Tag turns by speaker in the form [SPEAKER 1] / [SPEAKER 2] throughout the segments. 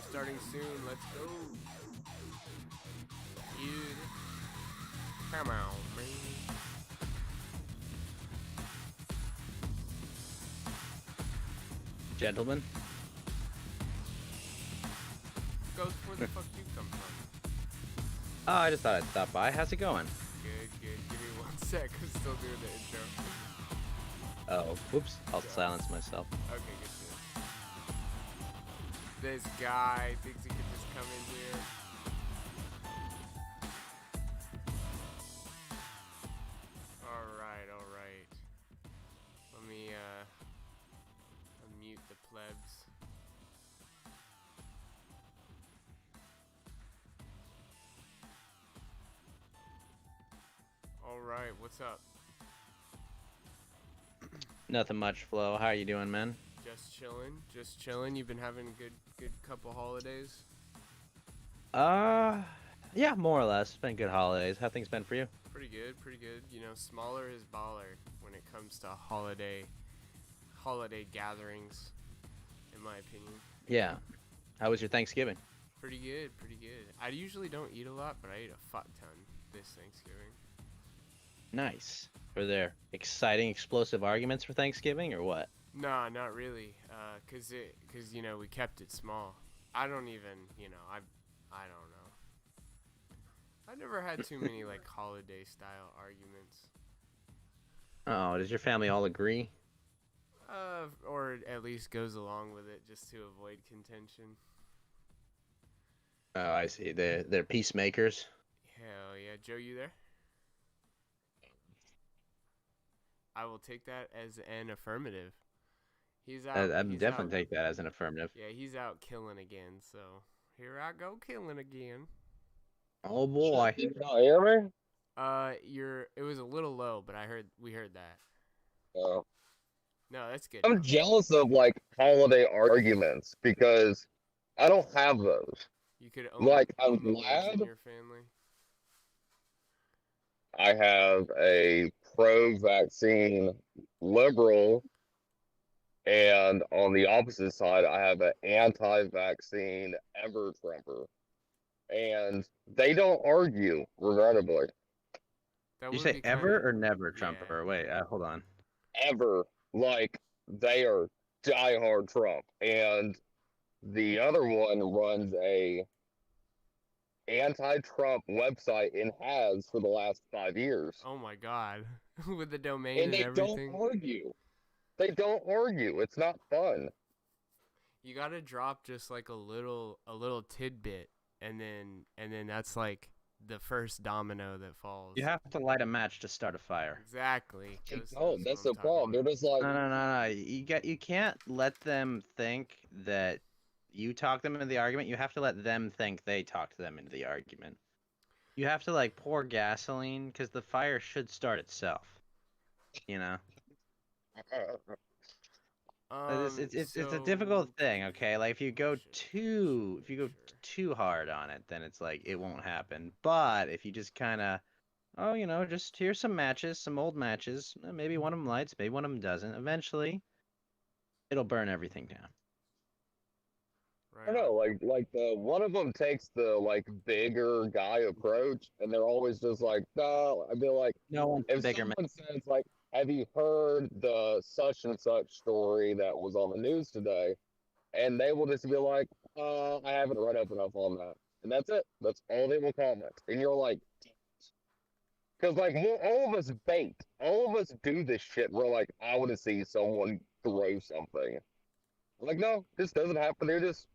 [SPEAKER 1] starting soon. Let's go. Dude. Come on, man.
[SPEAKER 2] Gentlemen.
[SPEAKER 1] Ghost, where the fuck you come from?
[SPEAKER 2] Oh, I just thought I'd stop by. How's it going?
[SPEAKER 1] Good. Give me 1 sec. I'm still doing the intro.
[SPEAKER 2] Oh, whoops. I'll silence myself.
[SPEAKER 1] Okay, good shit. This guy thinks he can just come in here. Alright. Let me, unmute the plebs. Alright, what's up?
[SPEAKER 2] Nothing much, Flo. How are you doing, man?
[SPEAKER 1] Just chilling. You've been having a good couple holidays?
[SPEAKER 2] Yeah, more or less. It's been good holidays. How things been for you?
[SPEAKER 1] Pretty good. You know, smaller is baller when it comes to holiday gatherings, in my opinion.
[SPEAKER 2] Yeah. How was your Thanksgiving?
[SPEAKER 1] Pretty good. I usually don't eat a lot, but I ate a fuck ton this Thanksgiving.
[SPEAKER 2] Nice. Were there exciting, explosive arguments for Thanksgiving, or what?
[SPEAKER 1] Nah, not really. Cause you know we kept it small. I don't even, I don't know. I never had too many like holiday style arguments.
[SPEAKER 2] Oh, does your family all agree?
[SPEAKER 1] Or at least goes along with it just to avoid contention.
[SPEAKER 2] Oh, I see. They're peacemakers.
[SPEAKER 1] Hell yeah, Joe, you there? I will take that as an affirmative. He's out.
[SPEAKER 2] I'd
[SPEAKER 1] He's
[SPEAKER 2] definitely
[SPEAKER 1] out.
[SPEAKER 2] take that as an affirmative.
[SPEAKER 1] Yeah, he's out killing again. So here I go killing again.
[SPEAKER 2] Oh boy.
[SPEAKER 3] You can all hear me?
[SPEAKER 1] It was a little low, but we heard that.
[SPEAKER 3] Oh.
[SPEAKER 1] No, that's good
[SPEAKER 3] I'm
[SPEAKER 1] now.
[SPEAKER 3] jealous of like holiday arguments because I don't have those.
[SPEAKER 1] You could
[SPEAKER 3] Like, I'm
[SPEAKER 1] own the libs in
[SPEAKER 3] glad
[SPEAKER 1] your family.
[SPEAKER 3] I have a pro-vaccine liberal, and on the opposite side, I have an anti-vaccine ever Trumper, and they don't argue, regrettably,
[SPEAKER 1] That
[SPEAKER 2] Did you
[SPEAKER 1] would
[SPEAKER 2] say
[SPEAKER 1] be
[SPEAKER 2] ever
[SPEAKER 1] kinda,
[SPEAKER 2] or never,
[SPEAKER 1] yeah.
[SPEAKER 2] Trumper? Wait, hold on.
[SPEAKER 3] ever. Like, they are diehard Trump, and the other one runs a anti-Trump website and has for the last 5 years.
[SPEAKER 1] Oh my God, with the domain
[SPEAKER 3] And
[SPEAKER 1] and
[SPEAKER 3] they don't
[SPEAKER 1] everything.
[SPEAKER 3] argue. They don't argue. It's not fun.
[SPEAKER 1] You gotta drop just like a little tidbit, and then that's like the first domino that falls.
[SPEAKER 2] You have to light a match to start a fire.
[SPEAKER 1] Exactly.
[SPEAKER 3] They
[SPEAKER 1] Ghost
[SPEAKER 3] don't.
[SPEAKER 1] knows what
[SPEAKER 3] That's
[SPEAKER 1] I'm
[SPEAKER 3] the
[SPEAKER 1] talking
[SPEAKER 3] problem. They're
[SPEAKER 1] about.
[SPEAKER 3] just like,
[SPEAKER 2] No. You can't let them think that you talk them into the argument. You have to let them think they talked them into the argument. You have to like pour gasoline because the fire should start itself. You know, it's a difficult thing. Okay, like if you go too hard on it, then it's like it won't happen. But if you just kind of, oh, just here's some matches, some old matches. Maybe one of them lights, maybe one of them doesn't. Eventually, it'll burn everything down.
[SPEAKER 3] I
[SPEAKER 1] Right
[SPEAKER 3] don't know,
[SPEAKER 1] on.
[SPEAKER 3] like the one of them takes the like bigger guy approach, and they're always just like, no. I'd be like,
[SPEAKER 2] No one's
[SPEAKER 3] if
[SPEAKER 2] bigger man.
[SPEAKER 3] someone says like, have you heard the such and such story that was on the news today? And they will just be like, I haven't read up enough on that. And that's it. That's all they will comment. And you're like, because like all of us bait, all of us do this shit. We're like, I want to see someone throw something. Like, no, this doesn't happen. They're just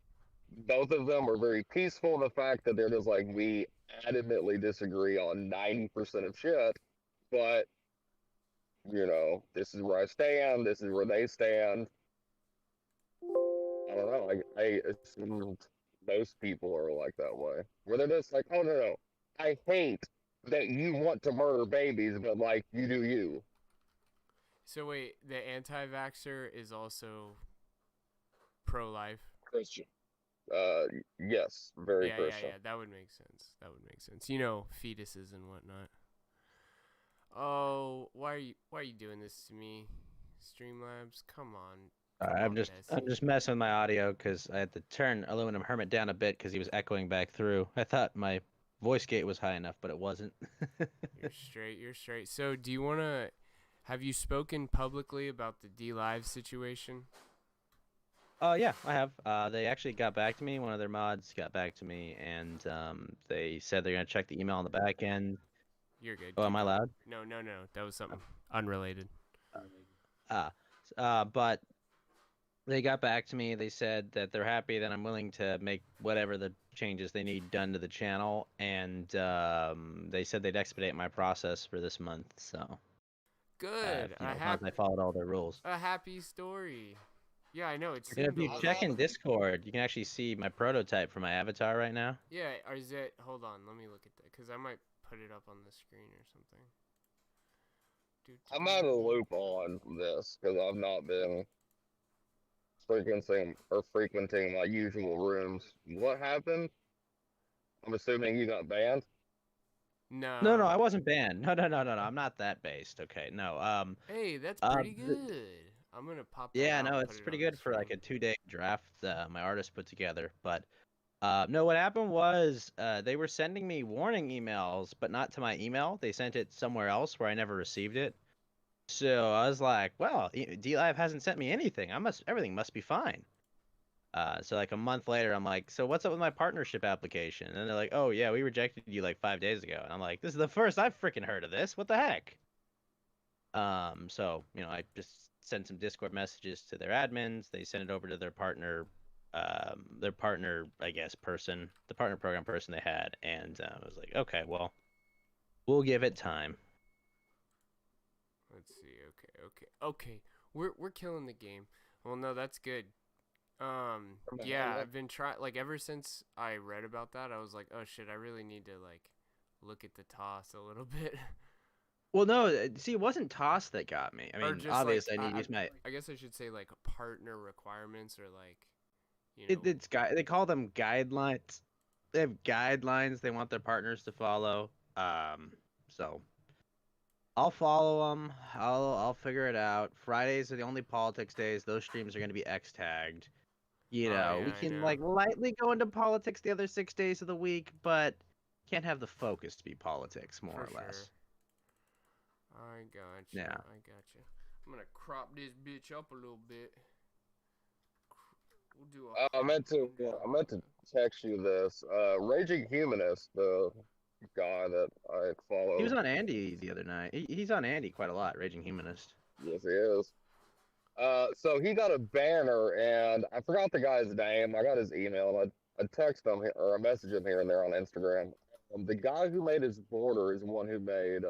[SPEAKER 3] both of them are very peaceful in the fact that they're just like, we adamantly disagree on 90% of shit, but this is where I stand. This is where they stand. I don't know. I assumed most people are like that way, where they're just like, oh no, I hate that you want to murder babies, but like you do you.
[SPEAKER 1] So wait, the anti-vaxxer is also pro-life.
[SPEAKER 3] Christian. Yes, very Christian.
[SPEAKER 1] Yeah. That would make sense. You know, fetuses and whatnot. Oh, why are you doing this to me, Streamlabs? Come on,
[SPEAKER 2] I'm just messing with my audio because I had to turn Aluminum Hermit down a bit because he was echoing back through. I thought my voice gate was high enough, but it wasn't.
[SPEAKER 1] You're straight. You're straight. So, do you want to? Have you spoken publicly about the D Live situation?
[SPEAKER 2] Yeah, I have. They actually got back to me. One of their mods got back to me, and they said they're gonna check the email on the back end.
[SPEAKER 1] You're good.
[SPEAKER 2] Oh, am I
[SPEAKER 1] Keep going.
[SPEAKER 2] loud?
[SPEAKER 1] No. That was something unrelated.
[SPEAKER 2] But they got back to me. They said that they're happy that I'm willing to make whatever the changes they need done to the channel, and they said they'd expedite my process for this month. So
[SPEAKER 1] Good.
[SPEAKER 2] as long as I followed all their rules.
[SPEAKER 1] A happy story. Yeah, I know. It
[SPEAKER 2] And
[SPEAKER 1] seemed
[SPEAKER 2] if you check in Discord, you can actually see my prototype for my avatar right now.
[SPEAKER 1] Yeah, or is it? Hold on, let me look at that because I might put it up on the screen or something.
[SPEAKER 3] I'm out of the loop on this because I've not been frequenting my usual rooms. What happened? I'm assuming you got banned.
[SPEAKER 1] No.
[SPEAKER 2] No, I wasn't banned. No. I'm not that based. Okay, no.
[SPEAKER 1] Hey, that's pretty good. I'm gonna pop that
[SPEAKER 2] Yeah,
[SPEAKER 1] out
[SPEAKER 2] no,
[SPEAKER 1] and
[SPEAKER 2] it's
[SPEAKER 1] put it
[SPEAKER 2] pretty
[SPEAKER 1] on the
[SPEAKER 2] good for like a
[SPEAKER 1] screen.
[SPEAKER 2] 2-day draft my artist put together. But no, what happened was they were sending me warning emails, but not to my email. They sent it somewhere else where I never received it. So I was like, well, DLive hasn't sent me anything. Everything must be fine. So like a month later, I'm like, so what's up with my partnership application? And they're like, oh yeah, we rejected you like 5 days ago. And I'm like, this is the first I've freaking heard of this. What the heck? So I just sent some Discord messages to their admins. They sent it over to their partner, I guess, person, the partner program person they had, and I was like, okay, well, we'll give it time.
[SPEAKER 1] Let's see. Okay. We're killing the game. Well, no, that's good. Yeah, I've been trying. Like ever since I read about that, I was like, oh shit, I really need to like look at the toss a little bit.
[SPEAKER 2] Well, no, see, it wasn't Toss that got me. I mean, obviously,
[SPEAKER 1] like,
[SPEAKER 2] I need to use my.
[SPEAKER 1] I guess I should say like partner requirements or like,
[SPEAKER 2] They call them guidelines. They have guidelines they want their partners to follow. So I'll follow them. I'll figure it out. Fridays are the only politics days. Those streams are going to be X tagged.
[SPEAKER 1] Yeah,
[SPEAKER 2] We
[SPEAKER 1] I
[SPEAKER 2] can
[SPEAKER 1] know.
[SPEAKER 2] like lightly go into politics the other 6 days of the week, but can't have the focus to be politics more or less.
[SPEAKER 1] I gotcha.
[SPEAKER 2] Yeah.
[SPEAKER 1] I gotcha. I'm gonna crop this bitch up a little bit. We'll do
[SPEAKER 3] I meant to text you this. Raging Humanist, the guy that I follow.
[SPEAKER 2] He was on Andy the other night. He's on Andy quite a lot, Raging Humanist.
[SPEAKER 3] Yes, he is. So he got a banner, and I forgot the guy's name. I got his email, and I text him or I message him here and there on Instagram. The guy who made his border is the one who made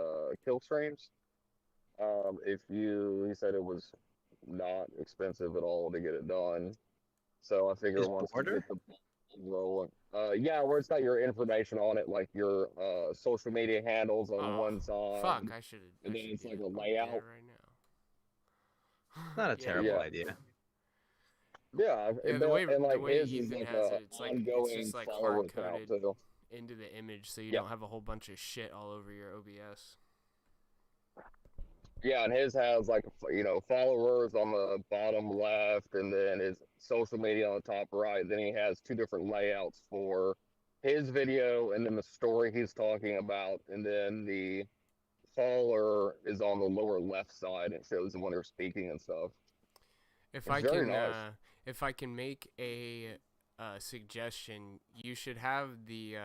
[SPEAKER 3] kill streams. He said it was not expensive at all to get it done. So I figure
[SPEAKER 2] His
[SPEAKER 3] once
[SPEAKER 2] border?
[SPEAKER 3] we get the ball rolling, yeah, where it's got your information on it, like your social media handles on one side.
[SPEAKER 1] Fuck, I should.
[SPEAKER 3] And then it's like a layout
[SPEAKER 1] right now.
[SPEAKER 2] Not a terrible idea.
[SPEAKER 3] Yeah,
[SPEAKER 1] the way
[SPEAKER 3] his is
[SPEAKER 1] Ethan
[SPEAKER 3] like
[SPEAKER 1] has
[SPEAKER 3] a
[SPEAKER 1] it, it's
[SPEAKER 3] ongoing
[SPEAKER 1] just like
[SPEAKER 3] follower
[SPEAKER 1] hard
[SPEAKER 3] account
[SPEAKER 1] coded
[SPEAKER 3] too.
[SPEAKER 1] into the image, so you don't have a whole bunch of shit all over your OBS.
[SPEAKER 3] Yeah, and his has like followers on the bottom left, and then his social media on the top right. Then he has two different layouts for his video, and then the story he's talking about, and then the follower is on the lower left side. It shows when they're speaking and stuff.
[SPEAKER 1] If
[SPEAKER 3] It's
[SPEAKER 1] I can make a suggestion, you should have the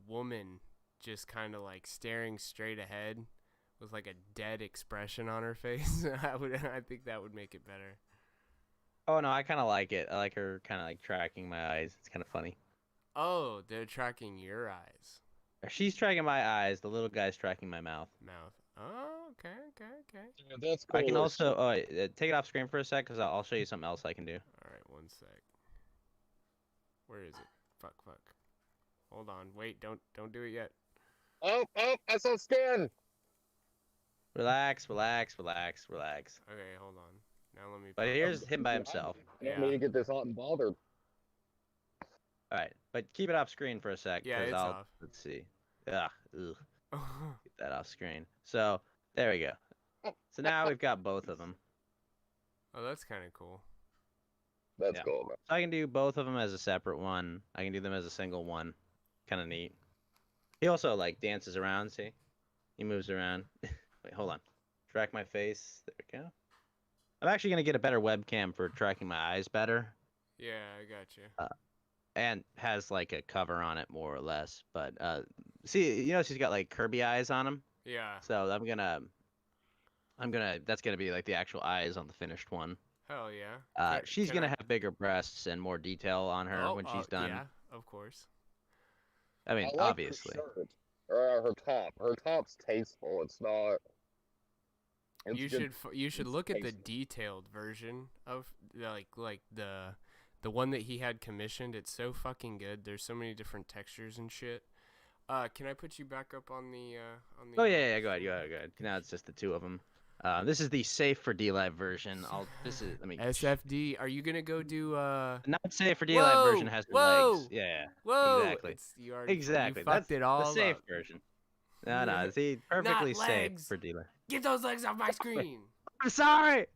[SPEAKER 1] woman just kind of like staring straight ahead with like a dead expression on her face. I think that would make it better.
[SPEAKER 2] Oh no, I kind of like it. I like her kind of like tracking my eyes. It's kind of funny.
[SPEAKER 1] Oh, they're tracking your eyes.
[SPEAKER 2] She's tracking my eyes. The little guy's tracking my mouth.
[SPEAKER 1] Oh, okay.
[SPEAKER 3] Yeah, that's cool.
[SPEAKER 2] I can also take it off screen for a sec because I'll show you something else I can do.
[SPEAKER 1] All right, one sec. Where is it? Fuck. Hold on. Wait, don't do it yet.
[SPEAKER 3] Oh, I saw skin.
[SPEAKER 2] Relax. Okay,
[SPEAKER 1] hold on. Now let me.
[SPEAKER 2] But here's him by himself.
[SPEAKER 3] I need to get this hot and bothered.
[SPEAKER 2] All right, but keep it off screen for a sec.
[SPEAKER 1] Yeah, it's off.
[SPEAKER 2] Let's see. Ugh. Get that off screen. So there we go. So now we've got both of them.
[SPEAKER 1] Oh, that's kind of cool.
[SPEAKER 3] That's
[SPEAKER 2] Yeah.
[SPEAKER 3] cool, man.
[SPEAKER 2] So I can do both of them as a separate one. I can do them as a single one. Kind of neat. He also like dances around. See, he moves around. Wait, hold on. Track my face. There we go. I'm actually gonna get a better webcam for tracking my eyes better.
[SPEAKER 1] Yeah, I got you.
[SPEAKER 2] And has like a cover on it more or less. But see, you know, she's got like Kirby eyes on him.
[SPEAKER 1] Yeah.
[SPEAKER 2] So that's gonna be like the actual eyes on the finished one.
[SPEAKER 1] Hell yeah.
[SPEAKER 2] She's gonna have bigger breasts and more detail on her when she's done.
[SPEAKER 1] Yeah, of course.
[SPEAKER 2] I mean,
[SPEAKER 3] I like
[SPEAKER 2] obviously.
[SPEAKER 3] her shirt. Or her top. Her top's tasteful. It's not.
[SPEAKER 1] You should look at the
[SPEAKER 3] tasteful.
[SPEAKER 1] detailed version of like the one that he had commissioned. It's so fucking good. There's so many different textures and shit. Can I put you back up on the
[SPEAKER 2] Oh yeah, go ahead. Now it's just the two of them. This is the safe for D-Live version. Let me
[SPEAKER 1] SFD. Are you gonna go do
[SPEAKER 2] not safe for D-Live version has the legs. Yeah.
[SPEAKER 1] Whoa!
[SPEAKER 2] Exactly.
[SPEAKER 1] You fucked
[SPEAKER 2] That's
[SPEAKER 1] it all
[SPEAKER 2] the safe
[SPEAKER 1] up.
[SPEAKER 2] version. No, see, perfectly
[SPEAKER 1] Not
[SPEAKER 2] safe
[SPEAKER 1] legs.
[SPEAKER 2] for D-Live.
[SPEAKER 1] Get those legs off my screen.
[SPEAKER 2] I'm sorry,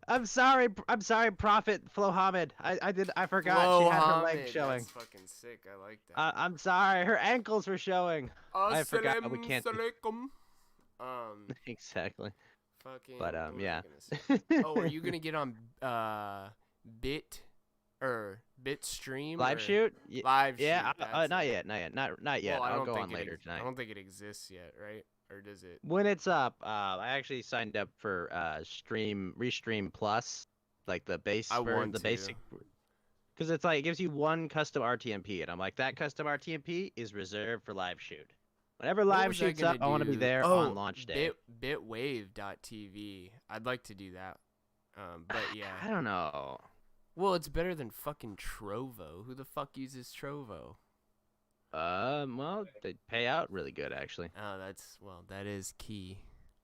[SPEAKER 2] Prophet Flohamed. I forgot she had her legs showing.
[SPEAKER 1] That's fucking sick. I like that.
[SPEAKER 2] I'm sorry, her ankles were showing. I forgot we can't. Exactly.
[SPEAKER 1] Fucking.
[SPEAKER 2] But
[SPEAKER 1] what was I
[SPEAKER 2] yeah.
[SPEAKER 1] gonna say? Oh, are you gonna get on Bitstream
[SPEAKER 2] Live
[SPEAKER 1] or
[SPEAKER 2] shoot?
[SPEAKER 1] Live
[SPEAKER 2] Yeah,
[SPEAKER 1] shoot? That's
[SPEAKER 2] not
[SPEAKER 1] it.
[SPEAKER 2] yet. Not yet.
[SPEAKER 1] Well, I
[SPEAKER 2] I'll
[SPEAKER 1] don't
[SPEAKER 2] go
[SPEAKER 1] think
[SPEAKER 2] on later tonight.
[SPEAKER 1] I don't think it exists yet, right? Or does it?
[SPEAKER 2] When it's up, I actually signed up for Restream Plus, like the base
[SPEAKER 1] I
[SPEAKER 2] for
[SPEAKER 1] want
[SPEAKER 2] the
[SPEAKER 1] to.
[SPEAKER 2] basic, because it's like it gives you one custom RTMP, and I'm like, that custom RTMP is reserved for live shoot. Whenever
[SPEAKER 1] What
[SPEAKER 2] live
[SPEAKER 1] was I
[SPEAKER 2] shoots up,
[SPEAKER 1] gonna
[SPEAKER 2] I want to be
[SPEAKER 1] do?
[SPEAKER 2] there on launch day.
[SPEAKER 1] Bitwave.tv. I'd like to do that. But yeah.
[SPEAKER 2] I don't know.
[SPEAKER 1] Well, it's better than fucking Trovo. Who the fuck uses Trovo?
[SPEAKER 2] Well, they pay out really good actually.
[SPEAKER 1] Oh, that is key.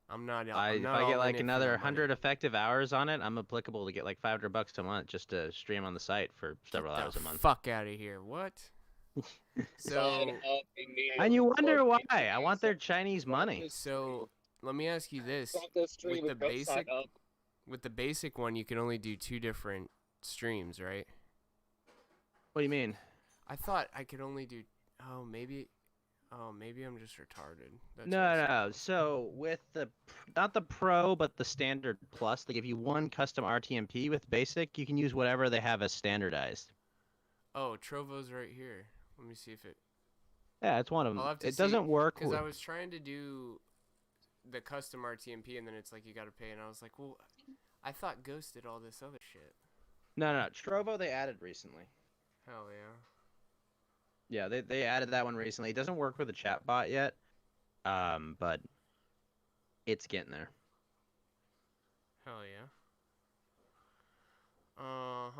[SPEAKER 1] I'm not.
[SPEAKER 2] If I get like another 100 effective hours on it, I'm applicable to get like $500 a month just to stream on the site for several hours a month.
[SPEAKER 1] Fuck out of here! What? So.
[SPEAKER 2] And you wonder why? I want their Chinese money.
[SPEAKER 1] So let me ask you this: with the basic one, you can only do 2 different streams, right?
[SPEAKER 2] What do you mean?
[SPEAKER 1] I thought I could only do. Oh, maybe I'm just retarded.
[SPEAKER 2] No. So with not the Pro, but the Standard Plus, they give you one custom RTMP. With Basic, you can use whatever they have as standardized.
[SPEAKER 1] Oh, Trovo's right here. Let me see if it.
[SPEAKER 2] Yeah, it's one of them. It doesn't work
[SPEAKER 1] because I was trying to do the custom RTMP, and then it's like you got to pay, and I was like, well, I thought Ghost did all this other shit.
[SPEAKER 2] No. Trovo they added recently.
[SPEAKER 1] Hell yeah.
[SPEAKER 2] Yeah, they added that one recently. It doesn't work with the chat bot yet, but it's getting there.
[SPEAKER 1] Hell yeah.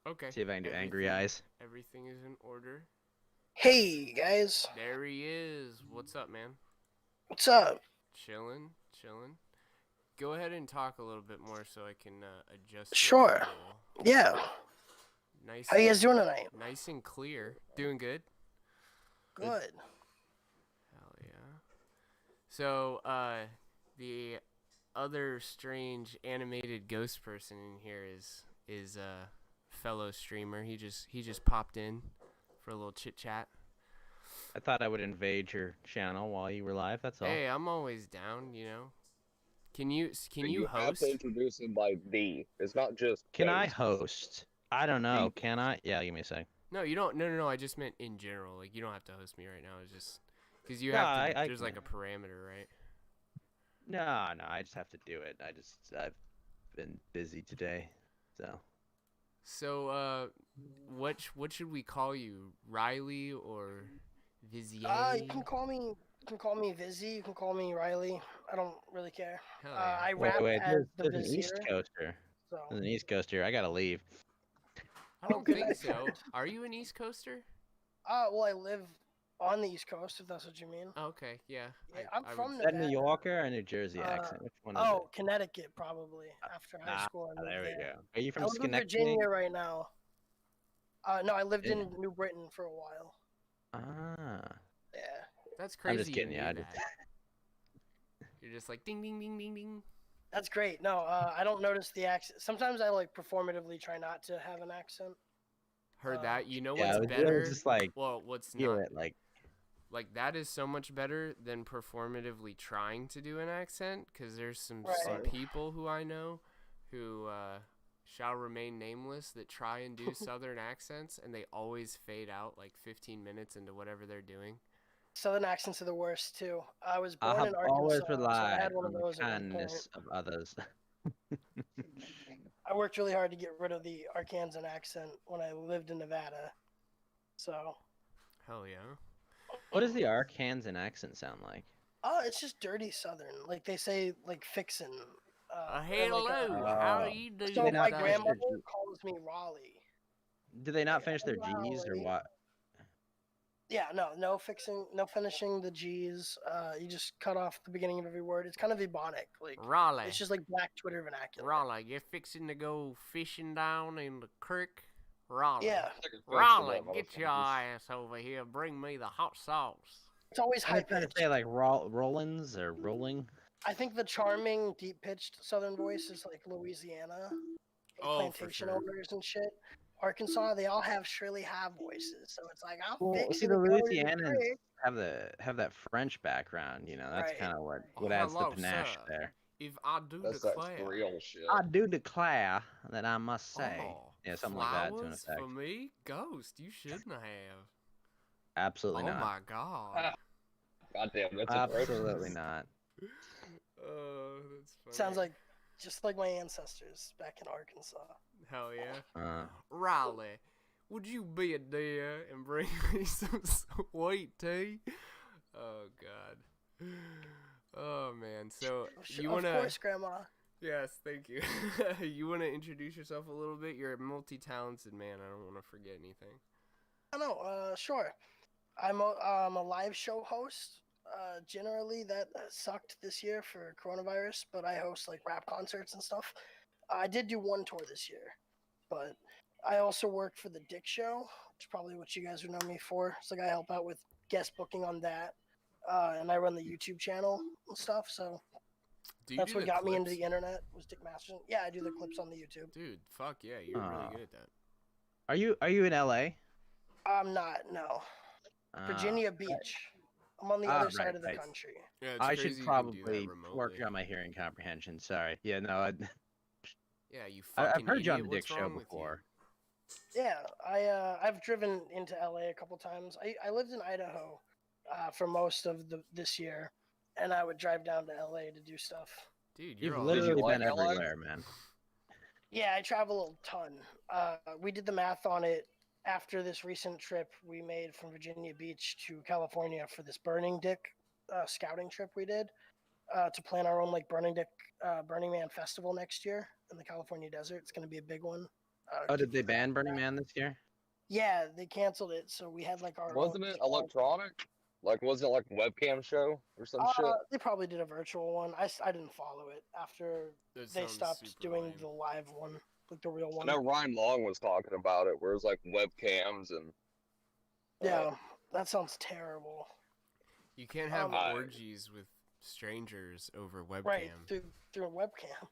[SPEAKER 1] Okay.
[SPEAKER 2] See if I can do angry eyes.
[SPEAKER 1] Everything is in order.
[SPEAKER 4] Hey guys.
[SPEAKER 1] There he is. What's up, man?
[SPEAKER 4] What's up?
[SPEAKER 1] Chilling. Go ahead and talk a little bit more so I can adjust.
[SPEAKER 4] Sure. Yeah.
[SPEAKER 1] Nice.
[SPEAKER 4] How you guys doing tonight?
[SPEAKER 1] Nice and clear. Doing good.
[SPEAKER 4] Good.
[SPEAKER 1] Hell yeah. So, the other strange animated ghost person in here is a fellow streamer. He just popped in for a little chit chat.
[SPEAKER 2] I thought I would invade your channel while you were live. That's all.
[SPEAKER 1] Hey, I'm always down. You know. Can you
[SPEAKER 3] You have
[SPEAKER 1] host?
[SPEAKER 3] to introduce him by the. It's not just.
[SPEAKER 2] Can I host? I don't know. Can I? Yeah, give me a sec.
[SPEAKER 1] No, you don't. No. I just meant in general. Like, you don't have to host me right now. It's just because you have to. There's like a parameter, right?
[SPEAKER 2] No. I just have to do it. I've been busy today, so.
[SPEAKER 1] So, what should we call you, Riley or Vizier?
[SPEAKER 4] You can call me Vizier. You can call me Riley. I don't really care.
[SPEAKER 1] Hell yeah.
[SPEAKER 4] I rap as the
[SPEAKER 2] there's an East
[SPEAKER 4] Vizier.
[SPEAKER 2] Coaster.
[SPEAKER 4] So.
[SPEAKER 2] There's an East Coaster. I gotta leave.
[SPEAKER 1] I don't think so. Are you an East Coaster?
[SPEAKER 4] Well, I live on the East Coast, if that's what you mean.
[SPEAKER 1] Oh, okay, yeah.
[SPEAKER 4] I'm from
[SPEAKER 2] Is that
[SPEAKER 4] Nevada.
[SPEAKER 2] New Yorker or New Jersey accent? Which one is
[SPEAKER 4] Oh, Connecticut, probably. After high school, I moved
[SPEAKER 2] there we
[SPEAKER 4] there.
[SPEAKER 2] go. Are you from
[SPEAKER 4] I live in
[SPEAKER 2] Schenectady?
[SPEAKER 4] Virginia right now. No, I lived in New Britain for a while.
[SPEAKER 2] Ah.
[SPEAKER 4] Yeah.
[SPEAKER 1] That's crazy.
[SPEAKER 2] I'm just kidding.
[SPEAKER 1] You
[SPEAKER 2] Yeah,
[SPEAKER 1] knew that. You're just like ding, ding, ding, ding, ding.
[SPEAKER 4] That's great. No, I don't notice the accent. Sometimes I like performatively try not to have an accent.
[SPEAKER 1] Heard that. You know
[SPEAKER 2] Yeah,
[SPEAKER 1] what's
[SPEAKER 2] it was
[SPEAKER 1] better?
[SPEAKER 2] just like
[SPEAKER 1] Well, what's
[SPEAKER 2] hear
[SPEAKER 1] not?
[SPEAKER 2] it
[SPEAKER 1] Like that is so much better than performatively trying to do an accent, because there's some
[SPEAKER 4] Right.
[SPEAKER 1] people who I know who shall remain nameless that try and do southern accents, and they always fade out like 15 minutes into whatever they're doing.
[SPEAKER 4] Southern accents are the worst too. I was
[SPEAKER 2] I
[SPEAKER 4] born
[SPEAKER 2] have
[SPEAKER 4] in
[SPEAKER 2] always
[SPEAKER 4] Arkansas, so I
[SPEAKER 2] relied
[SPEAKER 4] had one
[SPEAKER 2] on
[SPEAKER 4] of
[SPEAKER 2] the
[SPEAKER 4] those at one point.
[SPEAKER 2] kindness of others.
[SPEAKER 4] I worked really hard to get rid of the Arkansan accent when I lived in Nevada. So,
[SPEAKER 1] Hell yeah.
[SPEAKER 2] What does the Arkansan accent sound like?
[SPEAKER 4] it's just dirty Southern. Like they say, like fixin'. Or
[SPEAKER 1] Hello,
[SPEAKER 4] like
[SPEAKER 1] how
[SPEAKER 2] Oh.
[SPEAKER 1] you doing?
[SPEAKER 4] so
[SPEAKER 2] they
[SPEAKER 4] my
[SPEAKER 2] not finish
[SPEAKER 4] grandmother
[SPEAKER 2] their G-
[SPEAKER 4] calls me Raleigh.
[SPEAKER 2] Do they not
[SPEAKER 4] Like,
[SPEAKER 2] finish their
[SPEAKER 4] "Oh,
[SPEAKER 2] G's or
[SPEAKER 4] Raleigh."
[SPEAKER 2] what?
[SPEAKER 4] Yeah, no fixing, no finishing the G's. You just cut off the beginning of every word. It's kind of ebonic. Like
[SPEAKER 1] Raleigh.
[SPEAKER 4] it's just like black Twitter vernacular.
[SPEAKER 1] Raleigh, you're fixing to go fishing down in the creek? Raleigh.
[SPEAKER 4] Yeah,
[SPEAKER 1] Raleigh, get your ass over here. Bring me the hot sauce.
[SPEAKER 4] it's always
[SPEAKER 2] Are
[SPEAKER 4] high
[SPEAKER 2] they trying to
[SPEAKER 4] pitched.
[SPEAKER 2] say like Rollins or rolling?
[SPEAKER 4] I think the charming, deep pitched Southern voice is like Louisiana, like
[SPEAKER 1] Oh, for
[SPEAKER 4] plantation
[SPEAKER 1] sure.
[SPEAKER 4] owners and shit. Arkansas, they all have shrilly high voices, so it's like I'm
[SPEAKER 2] Well, see,
[SPEAKER 4] fixing
[SPEAKER 2] the
[SPEAKER 4] to go to the
[SPEAKER 2] Louisianans
[SPEAKER 4] creek.
[SPEAKER 2] have that French background. You know, that's
[SPEAKER 4] Right.
[SPEAKER 2] kind of what
[SPEAKER 1] Oh,
[SPEAKER 2] adds the
[SPEAKER 1] hello,
[SPEAKER 2] panache
[SPEAKER 1] sir.
[SPEAKER 2] there.
[SPEAKER 1] If I do
[SPEAKER 3] That's that
[SPEAKER 1] declare,
[SPEAKER 3] real shit.
[SPEAKER 2] I do declare that I must say,
[SPEAKER 1] oh,
[SPEAKER 2] yeah, something like that to an
[SPEAKER 1] flowers
[SPEAKER 2] effect.
[SPEAKER 1] for me, Ghost, you shouldn't have.
[SPEAKER 2] Absolutely
[SPEAKER 1] Oh
[SPEAKER 2] not.
[SPEAKER 1] my god.
[SPEAKER 3] God damn, that's
[SPEAKER 2] Absolutely not.
[SPEAKER 1] Oh, that's funny.
[SPEAKER 4] Sounds like just like my ancestors back in Arkansas.
[SPEAKER 1] Hell yeah.
[SPEAKER 2] Uh,
[SPEAKER 1] Riley, would you be a dear and bring me some sweet tea? Oh god. Oh man. So you
[SPEAKER 4] Of
[SPEAKER 1] wanna?
[SPEAKER 4] course, Grandma.
[SPEAKER 1] Yes, thank you. You wanna introduce yourself a little bit? You're a multi-talented man. I don't want to forget anything.
[SPEAKER 4] I know. Sure. I'm a live show host. Generally, that sucked this year for coronavirus, but I host like rap concerts and stuff. I did do one tour this year, but I also work for the Dick Show, which is probably what you guys would know me for. It's like I help out with guest booking on that, and I run the YouTube channel and stuff. So
[SPEAKER 1] Do you
[SPEAKER 4] that's
[SPEAKER 1] do
[SPEAKER 4] what
[SPEAKER 1] the
[SPEAKER 4] got me into
[SPEAKER 1] clips?
[SPEAKER 4] the internet was Dick Masterson. Yeah, I do the clips on the YouTube.
[SPEAKER 1] Dude, fuck yeah, you're really good at that.
[SPEAKER 2] are you in LA?
[SPEAKER 4] I'm not. No, Virginia Beach. I'm on the other side of the
[SPEAKER 2] right.
[SPEAKER 4] country.
[SPEAKER 1] Yeah, it's
[SPEAKER 2] I
[SPEAKER 1] crazy
[SPEAKER 2] should
[SPEAKER 1] you can do that
[SPEAKER 2] probably work
[SPEAKER 1] remotely.
[SPEAKER 2] on my hearing comprehension. Sorry. Yeah, no,
[SPEAKER 1] Yeah, you
[SPEAKER 2] I've
[SPEAKER 1] fucking
[SPEAKER 2] heard you on
[SPEAKER 1] idiot.
[SPEAKER 2] the Dick
[SPEAKER 1] What's
[SPEAKER 2] Show
[SPEAKER 1] wrong with you?
[SPEAKER 2] before.
[SPEAKER 4] Yeah, I've driven into LA a couple times. I lived in Idaho for most of this year, and I would drive down to LA to do stuff.
[SPEAKER 1] Dude, you're
[SPEAKER 2] You've
[SPEAKER 1] all
[SPEAKER 2] literally
[SPEAKER 3] like
[SPEAKER 2] been
[SPEAKER 3] LA?
[SPEAKER 2] everywhere, man.
[SPEAKER 4] Yeah, I travel a ton. We did the math on it after this recent trip we made from Virginia Beach to California for this Burning Dick scouting trip we did to plan our own like Burning Man festival next year in the California desert. It's going to be a big one.
[SPEAKER 2] Oh, did they ban Burning Man this year?
[SPEAKER 4] Yeah, they canceled it, so we had like our
[SPEAKER 3] Wasn't
[SPEAKER 4] own
[SPEAKER 3] it
[SPEAKER 4] small-
[SPEAKER 3] electronic? Like, wasn't it like a webcam show or some shit?
[SPEAKER 4] They probably did a virtual one. I didn't follow it after
[SPEAKER 1] That
[SPEAKER 4] they
[SPEAKER 1] sounds
[SPEAKER 4] stopped
[SPEAKER 1] super
[SPEAKER 4] doing
[SPEAKER 1] lame.
[SPEAKER 4] the live one, like the real
[SPEAKER 3] I
[SPEAKER 4] one.
[SPEAKER 3] know Ryan Long was talking about it, where it was like webcams and.
[SPEAKER 4] Yeah, that sounds terrible.
[SPEAKER 1] You can't have
[SPEAKER 3] I-
[SPEAKER 1] orgies with strangers over webcam.
[SPEAKER 4] Right through a webcam.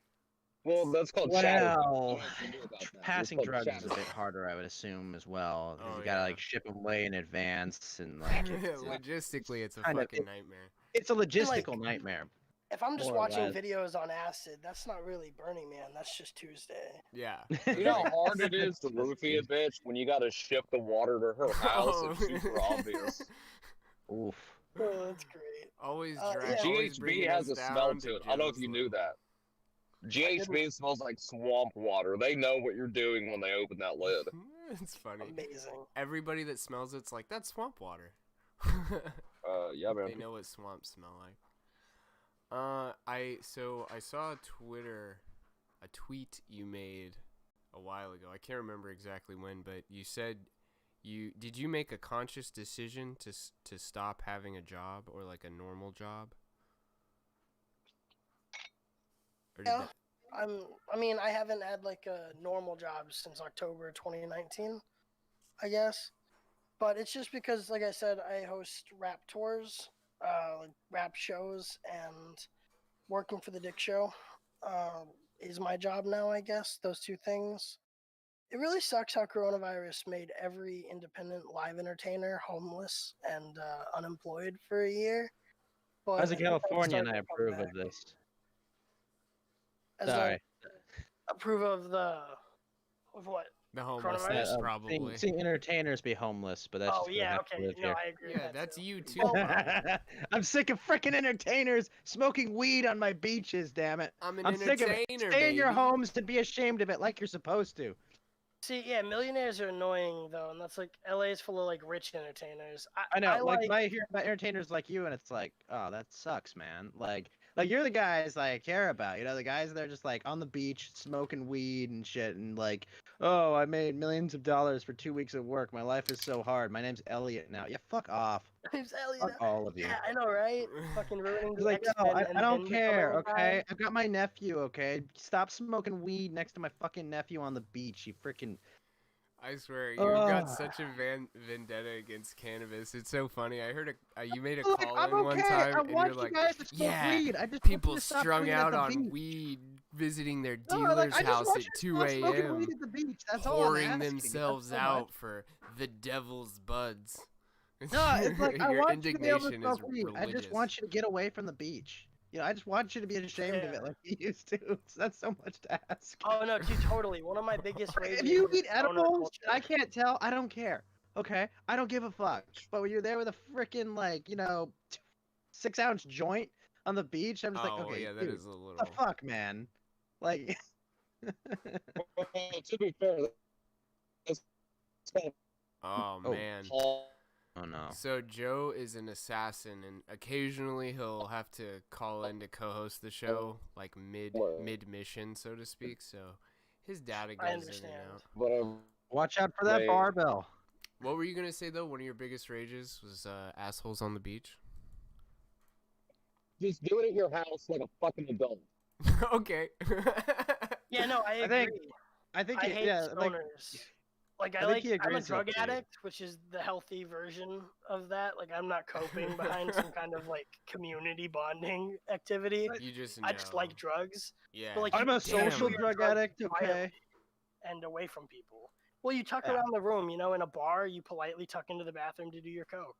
[SPEAKER 3] Well, that's called chatting.
[SPEAKER 2] Well,
[SPEAKER 3] I don't know if you knew about that. It's
[SPEAKER 2] passing
[SPEAKER 3] called
[SPEAKER 2] drugs is
[SPEAKER 3] chatting.
[SPEAKER 2] a bit harder, I would assume, as well. 'Cause
[SPEAKER 1] Oh,
[SPEAKER 2] you gotta
[SPEAKER 1] yeah.
[SPEAKER 2] like ship them way in advance, and like
[SPEAKER 1] Logistically, it's a
[SPEAKER 2] kind of-
[SPEAKER 1] fucking nightmare.
[SPEAKER 2] it's a logistical
[SPEAKER 4] like-
[SPEAKER 2] nightmare.
[SPEAKER 4] If I'm just
[SPEAKER 2] More or
[SPEAKER 4] watching
[SPEAKER 2] less.
[SPEAKER 4] videos on acid, that's not really Burning Man. That's just Tuesday.
[SPEAKER 1] Yeah.
[SPEAKER 3] You know how hard it is to roofie a bitch when you gotta ship the water to her house? It's super obvious.
[SPEAKER 2] Oof.
[SPEAKER 4] Oh, that's great.
[SPEAKER 1] Always
[SPEAKER 4] yeah.
[SPEAKER 1] drag. always
[SPEAKER 3] GHB
[SPEAKER 1] bringing
[SPEAKER 3] has
[SPEAKER 1] us
[SPEAKER 3] a smell
[SPEAKER 1] down
[SPEAKER 3] to it. I don't know if
[SPEAKER 1] Joe's
[SPEAKER 3] you knew
[SPEAKER 1] level.
[SPEAKER 3] that. GHB smells like swamp water. They know what you're doing when they open that lid.
[SPEAKER 1] It's funny.
[SPEAKER 4] Amazing.
[SPEAKER 1] Everybody that smells it's like that's swamp water.
[SPEAKER 3] Yeah, man.
[SPEAKER 1] They know what swamps smell like. I saw a tweet you made a while ago. I can't remember exactly when, but you said did you make a conscious decision to stop having a job or like a normal job? Or did
[SPEAKER 4] Yeah. I mean, I haven't had like a normal job since October 2019, I guess. But it's just because, like I said, I host rap tours, like rap shows, and working for the Dick Show. is my job now, I guess. Those two things. It really sucks how coronavirus made every independent live entertainer homeless and unemployed for a year. But
[SPEAKER 2] As a
[SPEAKER 4] I think that's
[SPEAKER 2] Californian,
[SPEAKER 4] starting
[SPEAKER 2] I
[SPEAKER 4] to come
[SPEAKER 2] approve
[SPEAKER 4] back.
[SPEAKER 2] of this.
[SPEAKER 4] As
[SPEAKER 2] Sorry.
[SPEAKER 4] approve of what?
[SPEAKER 1] The
[SPEAKER 4] Coronavirus?
[SPEAKER 1] homelessness, probably.
[SPEAKER 2] Seeing entertainers be homeless, but that's
[SPEAKER 4] Oh
[SPEAKER 2] just 'cause I
[SPEAKER 4] yeah,
[SPEAKER 2] have to
[SPEAKER 4] okay.
[SPEAKER 2] live
[SPEAKER 4] No,
[SPEAKER 2] here.
[SPEAKER 4] I agree.
[SPEAKER 1] Yeah,
[SPEAKER 4] with that
[SPEAKER 1] that's
[SPEAKER 4] too.
[SPEAKER 1] you too,
[SPEAKER 4] Well,
[SPEAKER 1] bro.
[SPEAKER 2] I'm sick of freaking entertainers smoking weed on my beaches, damn it.
[SPEAKER 1] I'm an
[SPEAKER 2] I'm sick of it.
[SPEAKER 1] entertainer,
[SPEAKER 2] Stay in your
[SPEAKER 1] baby.
[SPEAKER 2] homes and be ashamed of it like you're supposed to.
[SPEAKER 4] see, yeah, millionaires are annoying though, and that's like LA is full of like rich entertainers.
[SPEAKER 2] I know, I hear about entertainers like you, and it's like, oh, that sucks, man. Like you're the guys I care about, you know, the guys that are just like on the beach smoking weed and shit, and like, oh, I made millions of dollars for 2 weeks of work. My life is so hard. My name's Elliot now. Yeah, fuck off.
[SPEAKER 4] Name's Elliot.
[SPEAKER 2] Fuck all of you.
[SPEAKER 4] Yeah, I know, right? Fucking ruining
[SPEAKER 2] It's
[SPEAKER 4] the
[SPEAKER 2] like, no,
[SPEAKER 4] X-Men
[SPEAKER 2] I
[SPEAKER 4] and
[SPEAKER 2] don't
[SPEAKER 4] then
[SPEAKER 2] care,
[SPEAKER 4] becoming a
[SPEAKER 2] okay?
[SPEAKER 4] guy.
[SPEAKER 2] I've got my nephew, okay? Stop smoking weed next to my fucking nephew on the beach, you freaking.
[SPEAKER 1] I swear, you've got such a vendetta against cannabis. It's so funny. I heard you made a
[SPEAKER 2] Like,
[SPEAKER 1] call
[SPEAKER 2] I'm
[SPEAKER 1] in one
[SPEAKER 2] okay.
[SPEAKER 1] time,
[SPEAKER 2] I
[SPEAKER 1] and
[SPEAKER 2] want
[SPEAKER 1] you're
[SPEAKER 2] you
[SPEAKER 1] like,
[SPEAKER 2] guys to smoke
[SPEAKER 1] yeah,
[SPEAKER 2] weed. I just want you
[SPEAKER 1] people
[SPEAKER 2] to stop
[SPEAKER 1] strung
[SPEAKER 2] doing it at
[SPEAKER 1] out
[SPEAKER 2] the
[SPEAKER 1] on
[SPEAKER 2] beach.
[SPEAKER 1] weed, visiting their
[SPEAKER 2] No,
[SPEAKER 1] dealer's
[SPEAKER 2] I just
[SPEAKER 1] house
[SPEAKER 2] want
[SPEAKER 1] at
[SPEAKER 2] you to
[SPEAKER 1] 2
[SPEAKER 2] stop smoking
[SPEAKER 1] a.m.,
[SPEAKER 2] weed at the beach. That's all I'm
[SPEAKER 1] pouring
[SPEAKER 2] asking.
[SPEAKER 1] themselves
[SPEAKER 2] That's so much.
[SPEAKER 1] out for the devil's buds.
[SPEAKER 2] No, it's like, I
[SPEAKER 1] Your
[SPEAKER 2] want you to be able to
[SPEAKER 1] indignation is
[SPEAKER 2] smoke weed. I just
[SPEAKER 1] religious.
[SPEAKER 2] want you to get away from the beach. You know, I just want you to be ashamed of it
[SPEAKER 4] Yeah.
[SPEAKER 2] like you used to. That's so much to ask.
[SPEAKER 4] Oh no, dude, totally. One of my biggest rages
[SPEAKER 2] If you
[SPEAKER 4] is
[SPEAKER 2] eat
[SPEAKER 4] stoner
[SPEAKER 2] edibles,
[SPEAKER 4] culture.
[SPEAKER 2] I can't tell. I don't care. Okay, I don't give a fuck. But when you're there with a freaking 6-ounce joint on the beach, I'm just like, okay,
[SPEAKER 1] yeah, that
[SPEAKER 2] dude,
[SPEAKER 1] is a little.
[SPEAKER 2] the fuck, man. Like,
[SPEAKER 3] Well, to be fair, that's called
[SPEAKER 1] Oh
[SPEAKER 2] Oh.
[SPEAKER 1] man.
[SPEAKER 2] oh no.
[SPEAKER 1] So Joe is an assassin, and occasionally he'll have to call in to co-host the show, like mid mission, so to speak. So his data goes in and
[SPEAKER 4] understand.
[SPEAKER 1] out.
[SPEAKER 3] whatever.
[SPEAKER 2] Watch out for that
[SPEAKER 3] Wait.
[SPEAKER 2] barbell.
[SPEAKER 1] What were you gonna say though? One of your biggest rages was assholes on the beach.
[SPEAKER 3] Just do it at your house like a fucking adult.
[SPEAKER 1] Okay.
[SPEAKER 4] Yeah, no, I
[SPEAKER 2] I
[SPEAKER 4] agree.
[SPEAKER 2] think
[SPEAKER 4] I
[SPEAKER 2] it-
[SPEAKER 4] hate
[SPEAKER 2] yeah, like,
[SPEAKER 4] stoners. Like
[SPEAKER 2] I think he
[SPEAKER 4] I'm a
[SPEAKER 2] agrees
[SPEAKER 4] drug
[SPEAKER 2] with you.
[SPEAKER 4] addict, which is the healthy version of that. Like I'm not coping behind some kind of like community bonding activity.
[SPEAKER 1] You just know.
[SPEAKER 4] I just like drugs.
[SPEAKER 1] Yeah.
[SPEAKER 4] But, like,
[SPEAKER 2] I'm
[SPEAKER 4] you
[SPEAKER 2] a
[SPEAKER 4] can't
[SPEAKER 2] social
[SPEAKER 4] do your
[SPEAKER 2] drug
[SPEAKER 4] drugs
[SPEAKER 2] addict, okay?
[SPEAKER 4] quietly and away from people. Well, you tuck
[SPEAKER 2] Yeah.
[SPEAKER 4] around the room, you know, in a bar, you politely tuck into the bathroom to do your coke.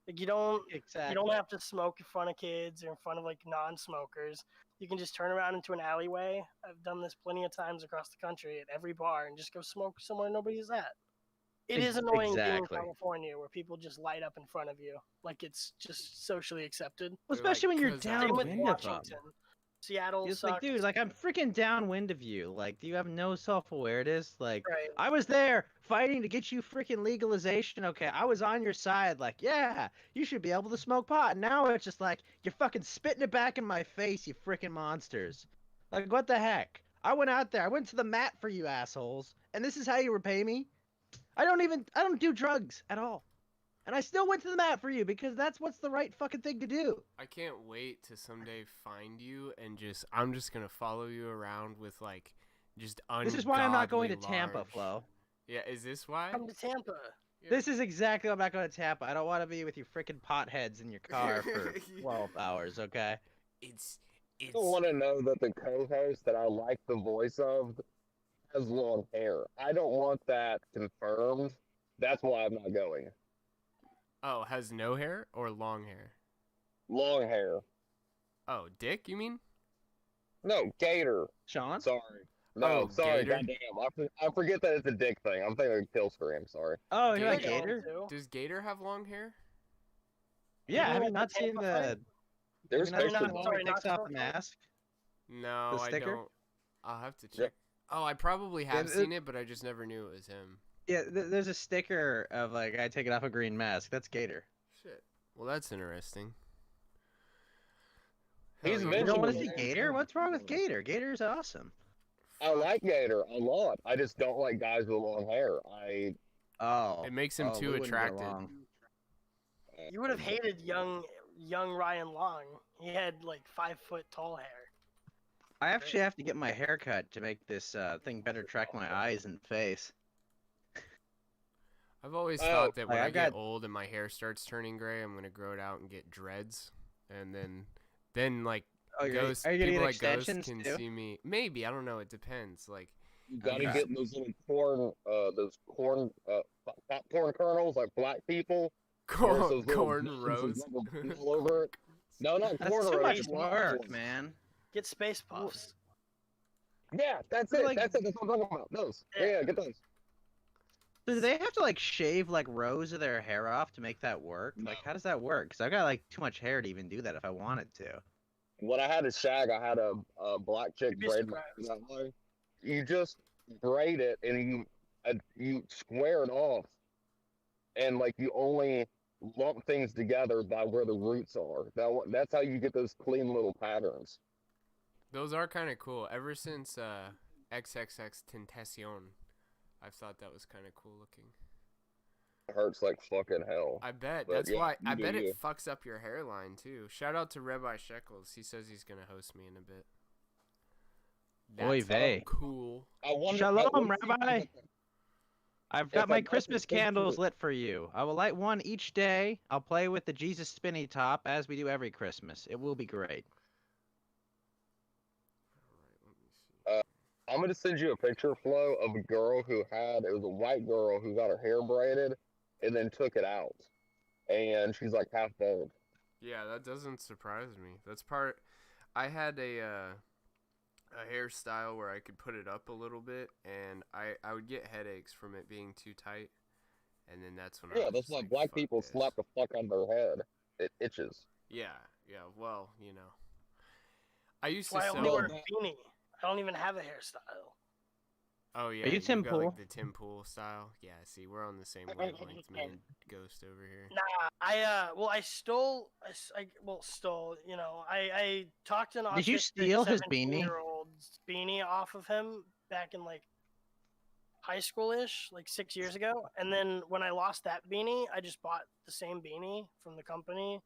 [SPEAKER 4] Like you don't
[SPEAKER 2] Exactly.
[SPEAKER 4] have to smoke in front of kids or in front of like non-smokers. You can just turn around into an alleyway. I've done this plenty of times across the country at every bar and just go smoke somewhere nobody's at. It is annoying being in
[SPEAKER 2] Exactly.
[SPEAKER 4] California where people just light up in front of you like it's just socially accepted.
[SPEAKER 2] Well,
[SPEAKER 1] They're like,
[SPEAKER 2] especially when you're
[SPEAKER 1] 'cause I
[SPEAKER 4] Same with
[SPEAKER 2] downwind of them.
[SPEAKER 4] Washington. Seattle
[SPEAKER 2] It's
[SPEAKER 4] sucks.
[SPEAKER 2] like, dude, like I'm freaking downwind of you. Like, do you have no self-awareness? Like,
[SPEAKER 4] Right.
[SPEAKER 2] I was there fighting to get you freaking legalization. Okay, I was on your side. Like, yeah, you should be able to smoke pot. And now it's just like you're fucking spitting it back in my face, you freaking monsters. Like, what the heck? I went out there. I went to the mat for you assholes, and this is how you repay me? I don't do drugs at all. And I still went to the mat for you because that's what's the right fucking thing to do.
[SPEAKER 1] I can't wait to someday find you and I'm just gonna follow you around with like just ungodly
[SPEAKER 2] This is why I'm not going to Tampa,
[SPEAKER 1] large-
[SPEAKER 2] Flo.
[SPEAKER 1] Yeah, is this why?
[SPEAKER 4] Come to Tampa.
[SPEAKER 1] Yeah.
[SPEAKER 2] This is exactly why I'm not going to Tampa. I don't want to be with you freaking potheads in your car for 12 hours, okay?
[SPEAKER 1] It's
[SPEAKER 3] I don't want to know that the co-host that I like the voice of has long hair. I don't want that confirmed. That's why I'm not going.
[SPEAKER 1] Oh, has no hair or long hair?
[SPEAKER 3] Long hair.
[SPEAKER 1] Oh, dick, you mean?
[SPEAKER 3] No, Gator.
[SPEAKER 2] Sean?
[SPEAKER 3] Sorry. No,
[SPEAKER 1] Oh,
[SPEAKER 3] sorry.
[SPEAKER 1] Gator?
[SPEAKER 3] Goddamn. I forget that it's a dick thing. I'm thinking of Kill Scream. Sorry.
[SPEAKER 2] Oh, you like
[SPEAKER 1] Gator?
[SPEAKER 2] Gator?
[SPEAKER 1] Does Gator have long hair?
[SPEAKER 2] Yeah, have
[SPEAKER 4] You
[SPEAKER 2] you
[SPEAKER 4] know
[SPEAKER 2] not
[SPEAKER 4] the
[SPEAKER 2] seen
[SPEAKER 4] Tampa
[SPEAKER 2] the...
[SPEAKER 4] fight?
[SPEAKER 3] There's
[SPEAKER 2] have you not
[SPEAKER 4] not-
[SPEAKER 2] seen the one
[SPEAKER 4] sorry,
[SPEAKER 2] where he takes
[SPEAKER 4] not
[SPEAKER 2] off the
[SPEAKER 4] Tampa.
[SPEAKER 2] mask?
[SPEAKER 1] No,
[SPEAKER 2] The
[SPEAKER 1] I
[SPEAKER 2] sticker?
[SPEAKER 1] don't. I'll have to check. Oh, I probably have seen it, but I just never knew it was him.
[SPEAKER 2] Yeah, there's a sticker of like a guy taking off a green mask. That's Gator.
[SPEAKER 1] Shit. Well, that's interesting.
[SPEAKER 3] He's
[SPEAKER 1] Hell yeah.
[SPEAKER 2] You don't want to
[SPEAKER 3] mentioned
[SPEAKER 2] see
[SPEAKER 3] it.
[SPEAKER 2] Gator? What's wrong with Gator? Gator's awesome.
[SPEAKER 3] I like Gator a lot. I just don't like guys with long hair.
[SPEAKER 2] Oh.
[SPEAKER 1] It makes him
[SPEAKER 2] oh,
[SPEAKER 1] too
[SPEAKER 2] we wouldn't get
[SPEAKER 1] attracted.
[SPEAKER 2] along.
[SPEAKER 4] You would have hated young Ryan Long. He had like 5 foot tall hair.
[SPEAKER 2] I actually have to get my hair cut to make this thing better track my eyes and face.
[SPEAKER 1] I've always
[SPEAKER 3] Oh,
[SPEAKER 1] thought that when
[SPEAKER 2] like,
[SPEAKER 1] I
[SPEAKER 2] I've
[SPEAKER 1] get
[SPEAKER 2] got-
[SPEAKER 1] old and my hair starts turning gray, I'm gonna grow it out and get dreads, and then like
[SPEAKER 2] Oh,
[SPEAKER 1] Ghost,
[SPEAKER 2] are you gonna
[SPEAKER 1] people
[SPEAKER 2] get
[SPEAKER 1] like Ghost
[SPEAKER 2] extensions
[SPEAKER 1] can
[SPEAKER 2] too?
[SPEAKER 1] see me. Maybe, I don't know. It depends. Like,
[SPEAKER 3] You gotta
[SPEAKER 1] Okay.
[SPEAKER 3] get those little corn, popcorn kernels, like black people. There's those little
[SPEAKER 1] corn
[SPEAKER 3] beans with
[SPEAKER 1] rows.
[SPEAKER 3] rubber band all over it. No, not
[SPEAKER 2] That's
[SPEAKER 3] corn
[SPEAKER 2] too much
[SPEAKER 3] rows.
[SPEAKER 2] work, man.
[SPEAKER 4] Get Space Puffs.
[SPEAKER 3] Yeah, that's
[SPEAKER 2] They're
[SPEAKER 3] it.
[SPEAKER 2] like-
[SPEAKER 3] That's it. That's what I'm talking about. Those.
[SPEAKER 4] Yeah.
[SPEAKER 3] Yeah, get those.
[SPEAKER 2] Do they have to like shave like rows of their hair off to make that work? Like, how does that work? Because I've got like too much hair to even do that if I wanted to.
[SPEAKER 3] When I had a shag, I had a black chick
[SPEAKER 4] You'd be
[SPEAKER 3] braid my hair
[SPEAKER 4] surprised.
[SPEAKER 3] that way. You just braid it and you square it off, and like you only lump things together by where the roots are. That's how you get those clean little patterns.
[SPEAKER 1] Those are kind of cool. Ever since XXX Tentacion, I've thought that was kind of cool looking.
[SPEAKER 3] It hurts like fucking hell.
[SPEAKER 1] I bet.
[SPEAKER 3] But
[SPEAKER 1] That's
[SPEAKER 3] yeah,
[SPEAKER 1] why.
[SPEAKER 3] you
[SPEAKER 1] I
[SPEAKER 3] do
[SPEAKER 1] bet
[SPEAKER 3] you.
[SPEAKER 1] it fucks up your hairline too. Shout out to Rabbi Shekels. He says he's gonna host me in a bit.
[SPEAKER 2] Oy
[SPEAKER 1] That's
[SPEAKER 2] vey.
[SPEAKER 1] cool.
[SPEAKER 2] Shalom, Rabbi. I've got
[SPEAKER 3] If
[SPEAKER 2] my
[SPEAKER 3] I got
[SPEAKER 2] Christmas
[SPEAKER 3] the picture-
[SPEAKER 2] candles lit for you. I will light one each day. I'll play with the Jesus spinny top as we do every Christmas. It will be great.
[SPEAKER 1] All right, let me see.
[SPEAKER 3] I'm gonna send you a picture, Flo, of a girl it was a white girl who got her hair braided and then took it out, and she's like half bald.
[SPEAKER 1] Yeah, that doesn't surprise me. That's part. I had a hairstyle where I could put it up a little bit, and I would get headaches from it being too tight, and then that's when I
[SPEAKER 3] Yeah,
[SPEAKER 1] was
[SPEAKER 3] that's
[SPEAKER 1] just
[SPEAKER 3] why
[SPEAKER 1] like,
[SPEAKER 3] black
[SPEAKER 1] "Fuck
[SPEAKER 3] people
[SPEAKER 1] this."
[SPEAKER 3] slap the fuck out of their head. It itches.
[SPEAKER 1] Yeah, well, you know. I used
[SPEAKER 4] That's
[SPEAKER 1] to
[SPEAKER 4] why I only
[SPEAKER 1] sell.
[SPEAKER 4] wear a beanie. I don't even have a hairstyle.
[SPEAKER 1] Oh yeah,
[SPEAKER 2] you
[SPEAKER 1] you
[SPEAKER 2] Tim
[SPEAKER 1] got
[SPEAKER 2] Pool?
[SPEAKER 1] like the Tim Pool style. Yeah, see, we're on the same wavelength, me and Ghost over here.
[SPEAKER 4] Nah, I stole. Stole. You know, I talked an
[SPEAKER 2] Did you
[SPEAKER 4] autistic
[SPEAKER 2] steal his beanie?
[SPEAKER 4] 17-year-old's beanie off of him back in like high school-ish, like 6 years ago. And then when I lost that beanie, I just bought the same beanie from the company,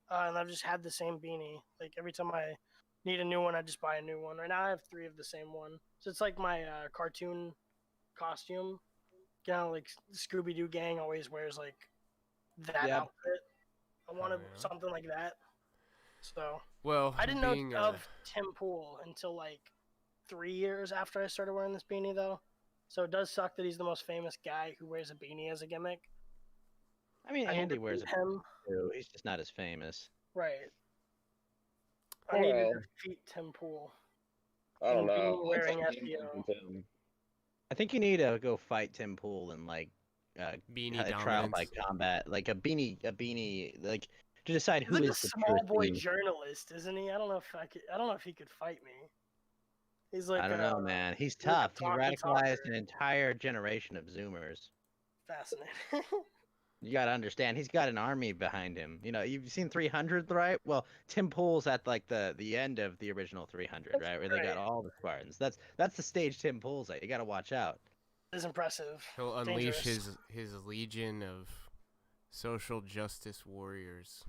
[SPEAKER 4] and I've just had the same beanie. Like every time I need a new one, I just buy a new one. Right now, I have 3 of the same one, so it's like my cartoon costume. You know, like Scooby Doo gang always wears like that
[SPEAKER 2] Yep.
[SPEAKER 4] outfit. I wanted
[SPEAKER 1] yeah.
[SPEAKER 4] something like that. So
[SPEAKER 1] Well,
[SPEAKER 4] I didn't know
[SPEAKER 1] being
[SPEAKER 4] of Tim Pool until like 3 years after I started wearing this beanie, though. So it does suck that he's the most famous guy who wears a beanie as a gimmick.
[SPEAKER 2] I mean,
[SPEAKER 4] I need
[SPEAKER 2] Andy
[SPEAKER 4] to
[SPEAKER 2] wears
[SPEAKER 4] beat
[SPEAKER 2] it
[SPEAKER 4] him.
[SPEAKER 2] too. He's just not as famous.
[SPEAKER 4] Right. I need to
[SPEAKER 3] Well.
[SPEAKER 4] defeat Tim Pool.
[SPEAKER 3] I don't
[SPEAKER 4] And
[SPEAKER 3] know.
[SPEAKER 4] beanie wearing
[SPEAKER 3] I'll take
[SPEAKER 4] SEO.
[SPEAKER 3] Tim Pool.
[SPEAKER 2] I think you need to go fight Tim Pool in like
[SPEAKER 1] beanie
[SPEAKER 2] a trial by
[SPEAKER 1] dominance.
[SPEAKER 2] combat, like a beanie, like to decide
[SPEAKER 4] He's
[SPEAKER 2] who
[SPEAKER 4] like a
[SPEAKER 2] is the
[SPEAKER 4] small
[SPEAKER 2] true
[SPEAKER 4] boy
[SPEAKER 2] thief.
[SPEAKER 4] journalist, isn't he? I don't know if he could fight me. He's like
[SPEAKER 2] I don't know, man. He's
[SPEAKER 4] like a
[SPEAKER 2] tough. He radicalized
[SPEAKER 4] talker.
[SPEAKER 2] an entire generation of Zoomers.
[SPEAKER 4] Fascinating.
[SPEAKER 2] You gotta understand, he's got an army behind him. You know, you've seen 300, right? Well, Tim Pool's at like the end of the original 300, right? Where they got
[SPEAKER 4] right.
[SPEAKER 2] all the Spartans. That's the stage Tim Pool's at. You gotta watch out.
[SPEAKER 4] It's impressive.
[SPEAKER 1] He'll unleash
[SPEAKER 4] Dangerous.
[SPEAKER 1] his legion of social justice warriors.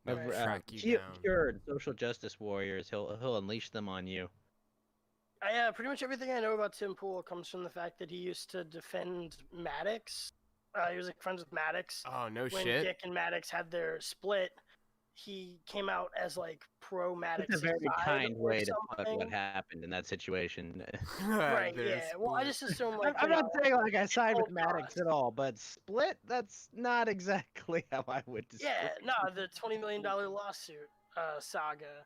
[SPEAKER 1] They'll
[SPEAKER 4] Right.
[SPEAKER 1] track you down.
[SPEAKER 2] Pure social justice warriors. He'll unleash them on you.
[SPEAKER 4] Pretty much everything I know about Tim Pool comes from the fact that he used to defend Maddox. He was like friends with Maddox.
[SPEAKER 1] Oh no
[SPEAKER 4] When
[SPEAKER 1] shit.
[SPEAKER 4] Dick and Maddox had their split, he came out as like pro Maddox.
[SPEAKER 2] It's a very kind way to put what happened in that situation.
[SPEAKER 4] Right.
[SPEAKER 1] Their
[SPEAKER 4] Yeah. Well, I
[SPEAKER 1] split.
[SPEAKER 4] just assume like
[SPEAKER 2] I'm not saying like I side with
[SPEAKER 4] full
[SPEAKER 2] Maddox
[SPEAKER 4] cost.
[SPEAKER 2] at all, but split, that's not exactly how I would describe
[SPEAKER 4] Yeah,
[SPEAKER 2] it.
[SPEAKER 4] no, the $20 million lawsuit saga.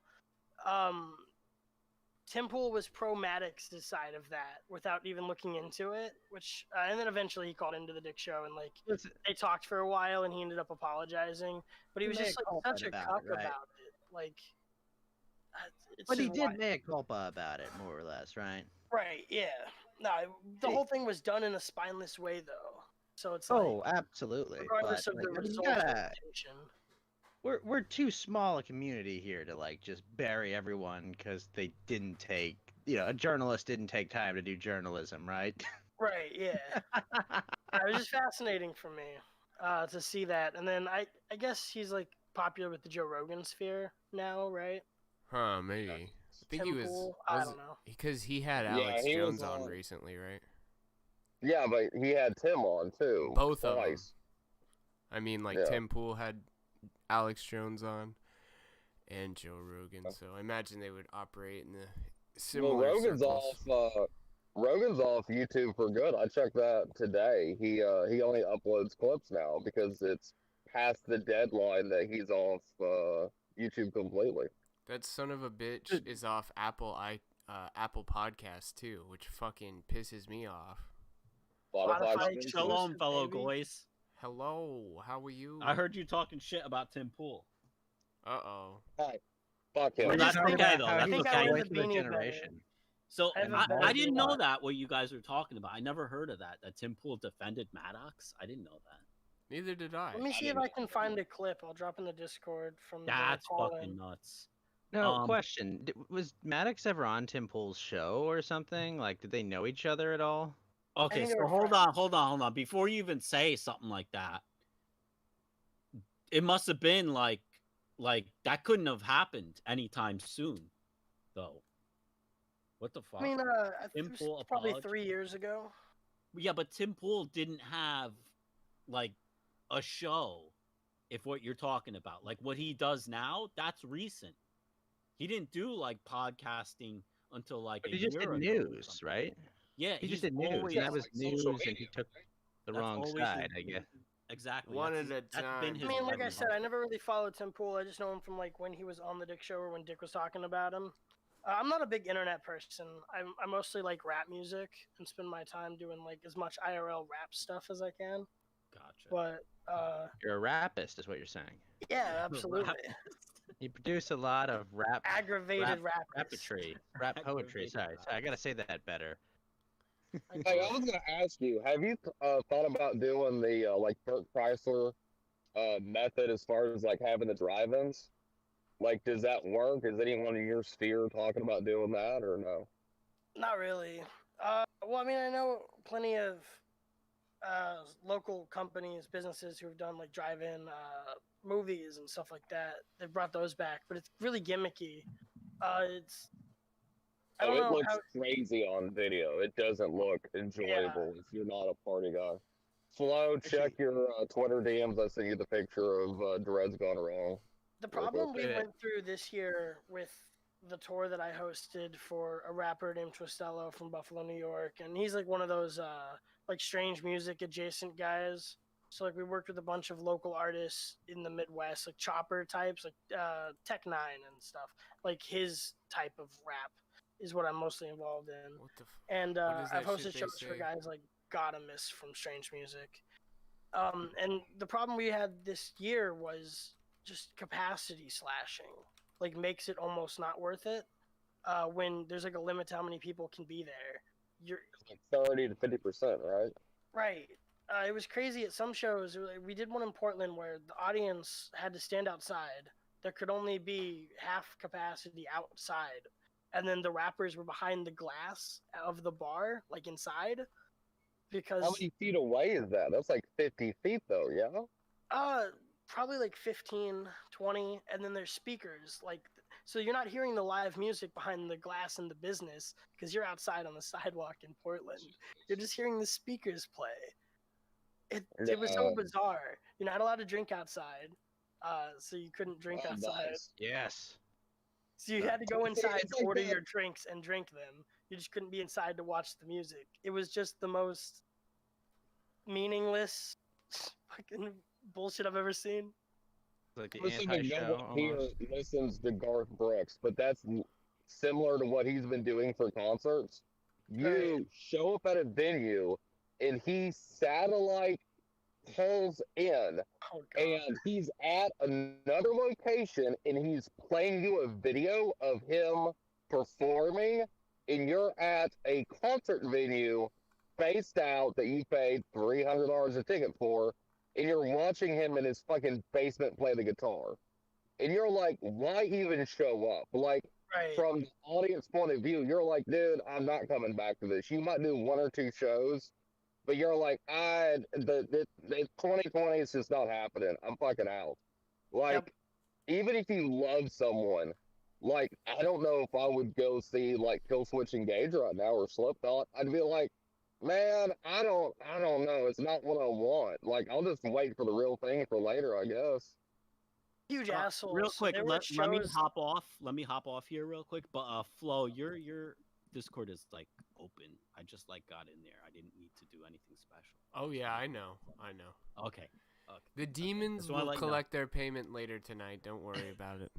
[SPEAKER 4] Tim Pool was pro Maddox's side of that without even looking into it, which and then eventually he called into the Dick Show and like
[SPEAKER 2] Listen,
[SPEAKER 4] they talked for a while and he ended up apologizing, but he was
[SPEAKER 2] Mea
[SPEAKER 4] just like
[SPEAKER 2] culpa
[SPEAKER 4] such a
[SPEAKER 2] about
[SPEAKER 4] cuck
[SPEAKER 2] it, right?
[SPEAKER 4] about it. Like, it's
[SPEAKER 2] but he
[SPEAKER 4] just
[SPEAKER 2] did mea culpa about it, more or less, right?
[SPEAKER 4] right, yeah. No, the whole thing was done in a spineless way though, so it's
[SPEAKER 2] Oh,
[SPEAKER 4] like
[SPEAKER 2] absolutely.
[SPEAKER 4] regardless
[SPEAKER 2] But,
[SPEAKER 4] of
[SPEAKER 2] like,
[SPEAKER 4] the
[SPEAKER 2] I mean, you
[SPEAKER 4] result of the
[SPEAKER 2] gotta-
[SPEAKER 4] intention.
[SPEAKER 2] we're too small a community here to like just bury everyone because they didn't take, a journalist didn't take time to do journalism, right?
[SPEAKER 4] Right, yeah. It was just fascinating for me to see that, and then I guess he's like popular with the Joe Rogan sphere now, right?
[SPEAKER 1] Huh, maybe. I think
[SPEAKER 4] Tim
[SPEAKER 1] he was
[SPEAKER 4] Pool? I don't know.
[SPEAKER 1] because he had
[SPEAKER 3] Yeah,
[SPEAKER 1] Alex
[SPEAKER 3] he was
[SPEAKER 1] Jones on
[SPEAKER 3] on-
[SPEAKER 1] recently, right?
[SPEAKER 3] Yeah, but he had Tim on too.
[SPEAKER 1] Both of 'em.
[SPEAKER 3] twice.
[SPEAKER 1] I mean, like
[SPEAKER 3] Yeah.
[SPEAKER 1] Tim Pool had Alex Jones on, and Joe Rogan. So I imagine they would operate in the
[SPEAKER 3] Well,
[SPEAKER 1] similar circles.
[SPEAKER 3] Rogan's off YouTube for good. I checked that today. He only uploads clips now because it's past the deadline that he's off YouTube completely.
[SPEAKER 1] That son of a bitch is off Apple Podcasts too, which fucking pisses me off.
[SPEAKER 3] Spotify.
[SPEAKER 5] Shalom, fellow goys.
[SPEAKER 1] Hello, how are you?
[SPEAKER 5] I heard you talking shit about Tim Pool.
[SPEAKER 1] Uh-oh.
[SPEAKER 3] Hi. Fuck him.
[SPEAKER 5] Well, that's okay, though.
[SPEAKER 4] I think I
[SPEAKER 2] voice
[SPEAKER 4] wear
[SPEAKER 2] of
[SPEAKER 4] the
[SPEAKER 2] the
[SPEAKER 4] beanie
[SPEAKER 2] generation.
[SPEAKER 5] So
[SPEAKER 4] I have a
[SPEAKER 5] I
[SPEAKER 4] better
[SPEAKER 5] didn't
[SPEAKER 4] beanie.
[SPEAKER 5] know that what you guys were talking about. I never heard of that. That Tim Pool defended Maddox. I didn't know that.
[SPEAKER 1] Neither did I.
[SPEAKER 4] Let me see if I can find a clip. I'll drop in the Discord from
[SPEAKER 5] That's
[SPEAKER 4] the call-in.
[SPEAKER 5] fucking nuts.
[SPEAKER 2] No, question. Was Maddox ever on Tim Pool's show or something? Like, did they know each other at all?
[SPEAKER 5] Okay,
[SPEAKER 4] think they
[SPEAKER 5] so
[SPEAKER 4] were
[SPEAKER 5] hold
[SPEAKER 4] friends.
[SPEAKER 5] on. Before you even say something like that, it must have been like that couldn't have happened anytime soon, though. What the fuck?
[SPEAKER 4] I mean,
[SPEAKER 5] Tim
[SPEAKER 4] it was
[SPEAKER 5] Pool
[SPEAKER 4] probably
[SPEAKER 5] apologized?
[SPEAKER 4] 3 years ago.
[SPEAKER 5] Yeah, but Tim Pool didn't have like a show. If what you're talking about, like what he does now, that's recent. He didn't do like podcasting until like
[SPEAKER 2] But
[SPEAKER 5] a
[SPEAKER 2] he just
[SPEAKER 5] year
[SPEAKER 2] did
[SPEAKER 5] ago or
[SPEAKER 2] news,
[SPEAKER 5] something.
[SPEAKER 2] right?
[SPEAKER 5] Yeah,
[SPEAKER 2] He just
[SPEAKER 5] he's
[SPEAKER 2] did news,
[SPEAKER 5] always-
[SPEAKER 2] and that was
[SPEAKER 3] like social
[SPEAKER 2] news, and he
[SPEAKER 3] media,
[SPEAKER 2] took the
[SPEAKER 5] that's
[SPEAKER 2] wrong
[SPEAKER 5] always
[SPEAKER 2] side,
[SPEAKER 5] his-
[SPEAKER 2] I guess.
[SPEAKER 5] Exactly.
[SPEAKER 1] One
[SPEAKER 5] that's
[SPEAKER 1] at a
[SPEAKER 5] that's been
[SPEAKER 1] time.
[SPEAKER 5] his
[SPEAKER 4] I mean, like I
[SPEAKER 5] livelihood.
[SPEAKER 4] said, I never really followed Tim Pool. I just know him from like when he was on the Dick Show or when Dick was talking about him. I'm not a big internet person. I mostly like rap music and spend my time doing like as much IRL rap stuff as I can.
[SPEAKER 5] Gotcha.
[SPEAKER 4] But
[SPEAKER 2] You're a rapist, is what you're saying.
[SPEAKER 4] yeah, absolutely.
[SPEAKER 2] You produce a lot of
[SPEAKER 4] Aggravated rap.
[SPEAKER 2] rapetry, rap poetry. Sorry, I gotta say that better.
[SPEAKER 3] Hey, I was gonna ask you, have you thought about doing the like Burt Chrysler method as far as like having the drive-ins? Like, does that work? Is anyone in your sphere talking about doing that or no?
[SPEAKER 4] Not really. Well, I mean, I know plenty of local companies, businesses who've done like drive-in movies and stuff like that. They've brought those back, but it's really gimmicky. It's I don't
[SPEAKER 3] it
[SPEAKER 4] know
[SPEAKER 3] looks
[SPEAKER 4] how.
[SPEAKER 3] crazy on video. It doesn't look enjoyable if you're not a party guy. Flo, check your Twitter DMs. I sent you the picture of Dreads Gone Wrong.
[SPEAKER 4] The problem we
[SPEAKER 2] Yeah.
[SPEAKER 4] went through this year with the tour that I hosted for a rapper named Twistello from Buffalo, New York, and he's like one of those like strange music adjacent guys. So like we worked with a bunch of local artists in the Midwest, like chopper types, like Tech Nine and stuff. Like his type of rap is what I'm mostly involved in.
[SPEAKER 1] What the
[SPEAKER 4] And
[SPEAKER 1] what is
[SPEAKER 4] I've
[SPEAKER 1] that shit
[SPEAKER 4] hosted
[SPEAKER 1] they
[SPEAKER 4] shows for
[SPEAKER 1] say?
[SPEAKER 4] guys like Godamus from Strange Music. And the problem we had this year was just capacity slashing. Like makes it almost not worth it when there's like a limit to how many people can be there. You're
[SPEAKER 3] Like 30 to 50%, right?
[SPEAKER 4] right. It was crazy at some shows. We did one in Portland where the audience had to stand outside. There could only be half capacity outside, and then the rappers were behind the glass of the bar, like inside, because
[SPEAKER 3] How many feet away is that? That's like 50 feet, though, yeah?
[SPEAKER 4] probably like 15, 20, and then there's speakers. Like, so you're not hearing the live music behind the glass in the business because you're outside on the sidewalk in Portland. You're just hearing the speakers play. It was so
[SPEAKER 3] Yeah.
[SPEAKER 4] bizarre. You're not allowed to drink outside, so you couldn't drink
[SPEAKER 3] Oh,
[SPEAKER 4] outside.
[SPEAKER 3] nice.
[SPEAKER 2] Yes.
[SPEAKER 4] So you had to go inside
[SPEAKER 3] It's
[SPEAKER 4] to
[SPEAKER 3] like
[SPEAKER 4] order
[SPEAKER 3] that-
[SPEAKER 4] your drinks and drink them. You just couldn't be inside to watch the music. It was just the most meaningless fucking bullshit I've ever seen.
[SPEAKER 2] Like the
[SPEAKER 3] Listen,
[SPEAKER 2] anti-show
[SPEAKER 3] no one here
[SPEAKER 2] almost.
[SPEAKER 3] listens to Garth Brooks, but that's similar to what he's been doing for concerts. You show up at a venue, and he satellite pulls in,
[SPEAKER 4] Oh god.
[SPEAKER 3] and he's at another location, and he's playing you a video of him performing, and you're at a concert venue spaced out that you paid $300 a ticket for, and you're watching him in his fucking basement play the guitar. And you're like, why even show up? Like,
[SPEAKER 4] Right.
[SPEAKER 3] from the audience point of view, you're like, dude, I'm not coming back to this. You might do 1 or 2 shows, but you're like, the 2020 is just not happening. I'm fucking out. Like, even if you love someone, like, I don't know if I would go see like Killswitch Engage right now or Slipknot. I'd be like, man, I don't know. It's not what I want. Like, I'll just wait for the real thing for later, I guess.
[SPEAKER 4] huge assholes.
[SPEAKER 5] Real quick,
[SPEAKER 4] They were at
[SPEAKER 5] let me
[SPEAKER 4] shows-
[SPEAKER 5] hop off. Let me hop off here real quick. But Flo, your Discord is like open. I just like got in there. I didn't need to do anything special.
[SPEAKER 1] Oh yeah, I know.
[SPEAKER 5] Okay.
[SPEAKER 1] The demons
[SPEAKER 5] So I
[SPEAKER 1] will
[SPEAKER 5] like that.
[SPEAKER 1] collect their payment later tonight. Don't worry about it.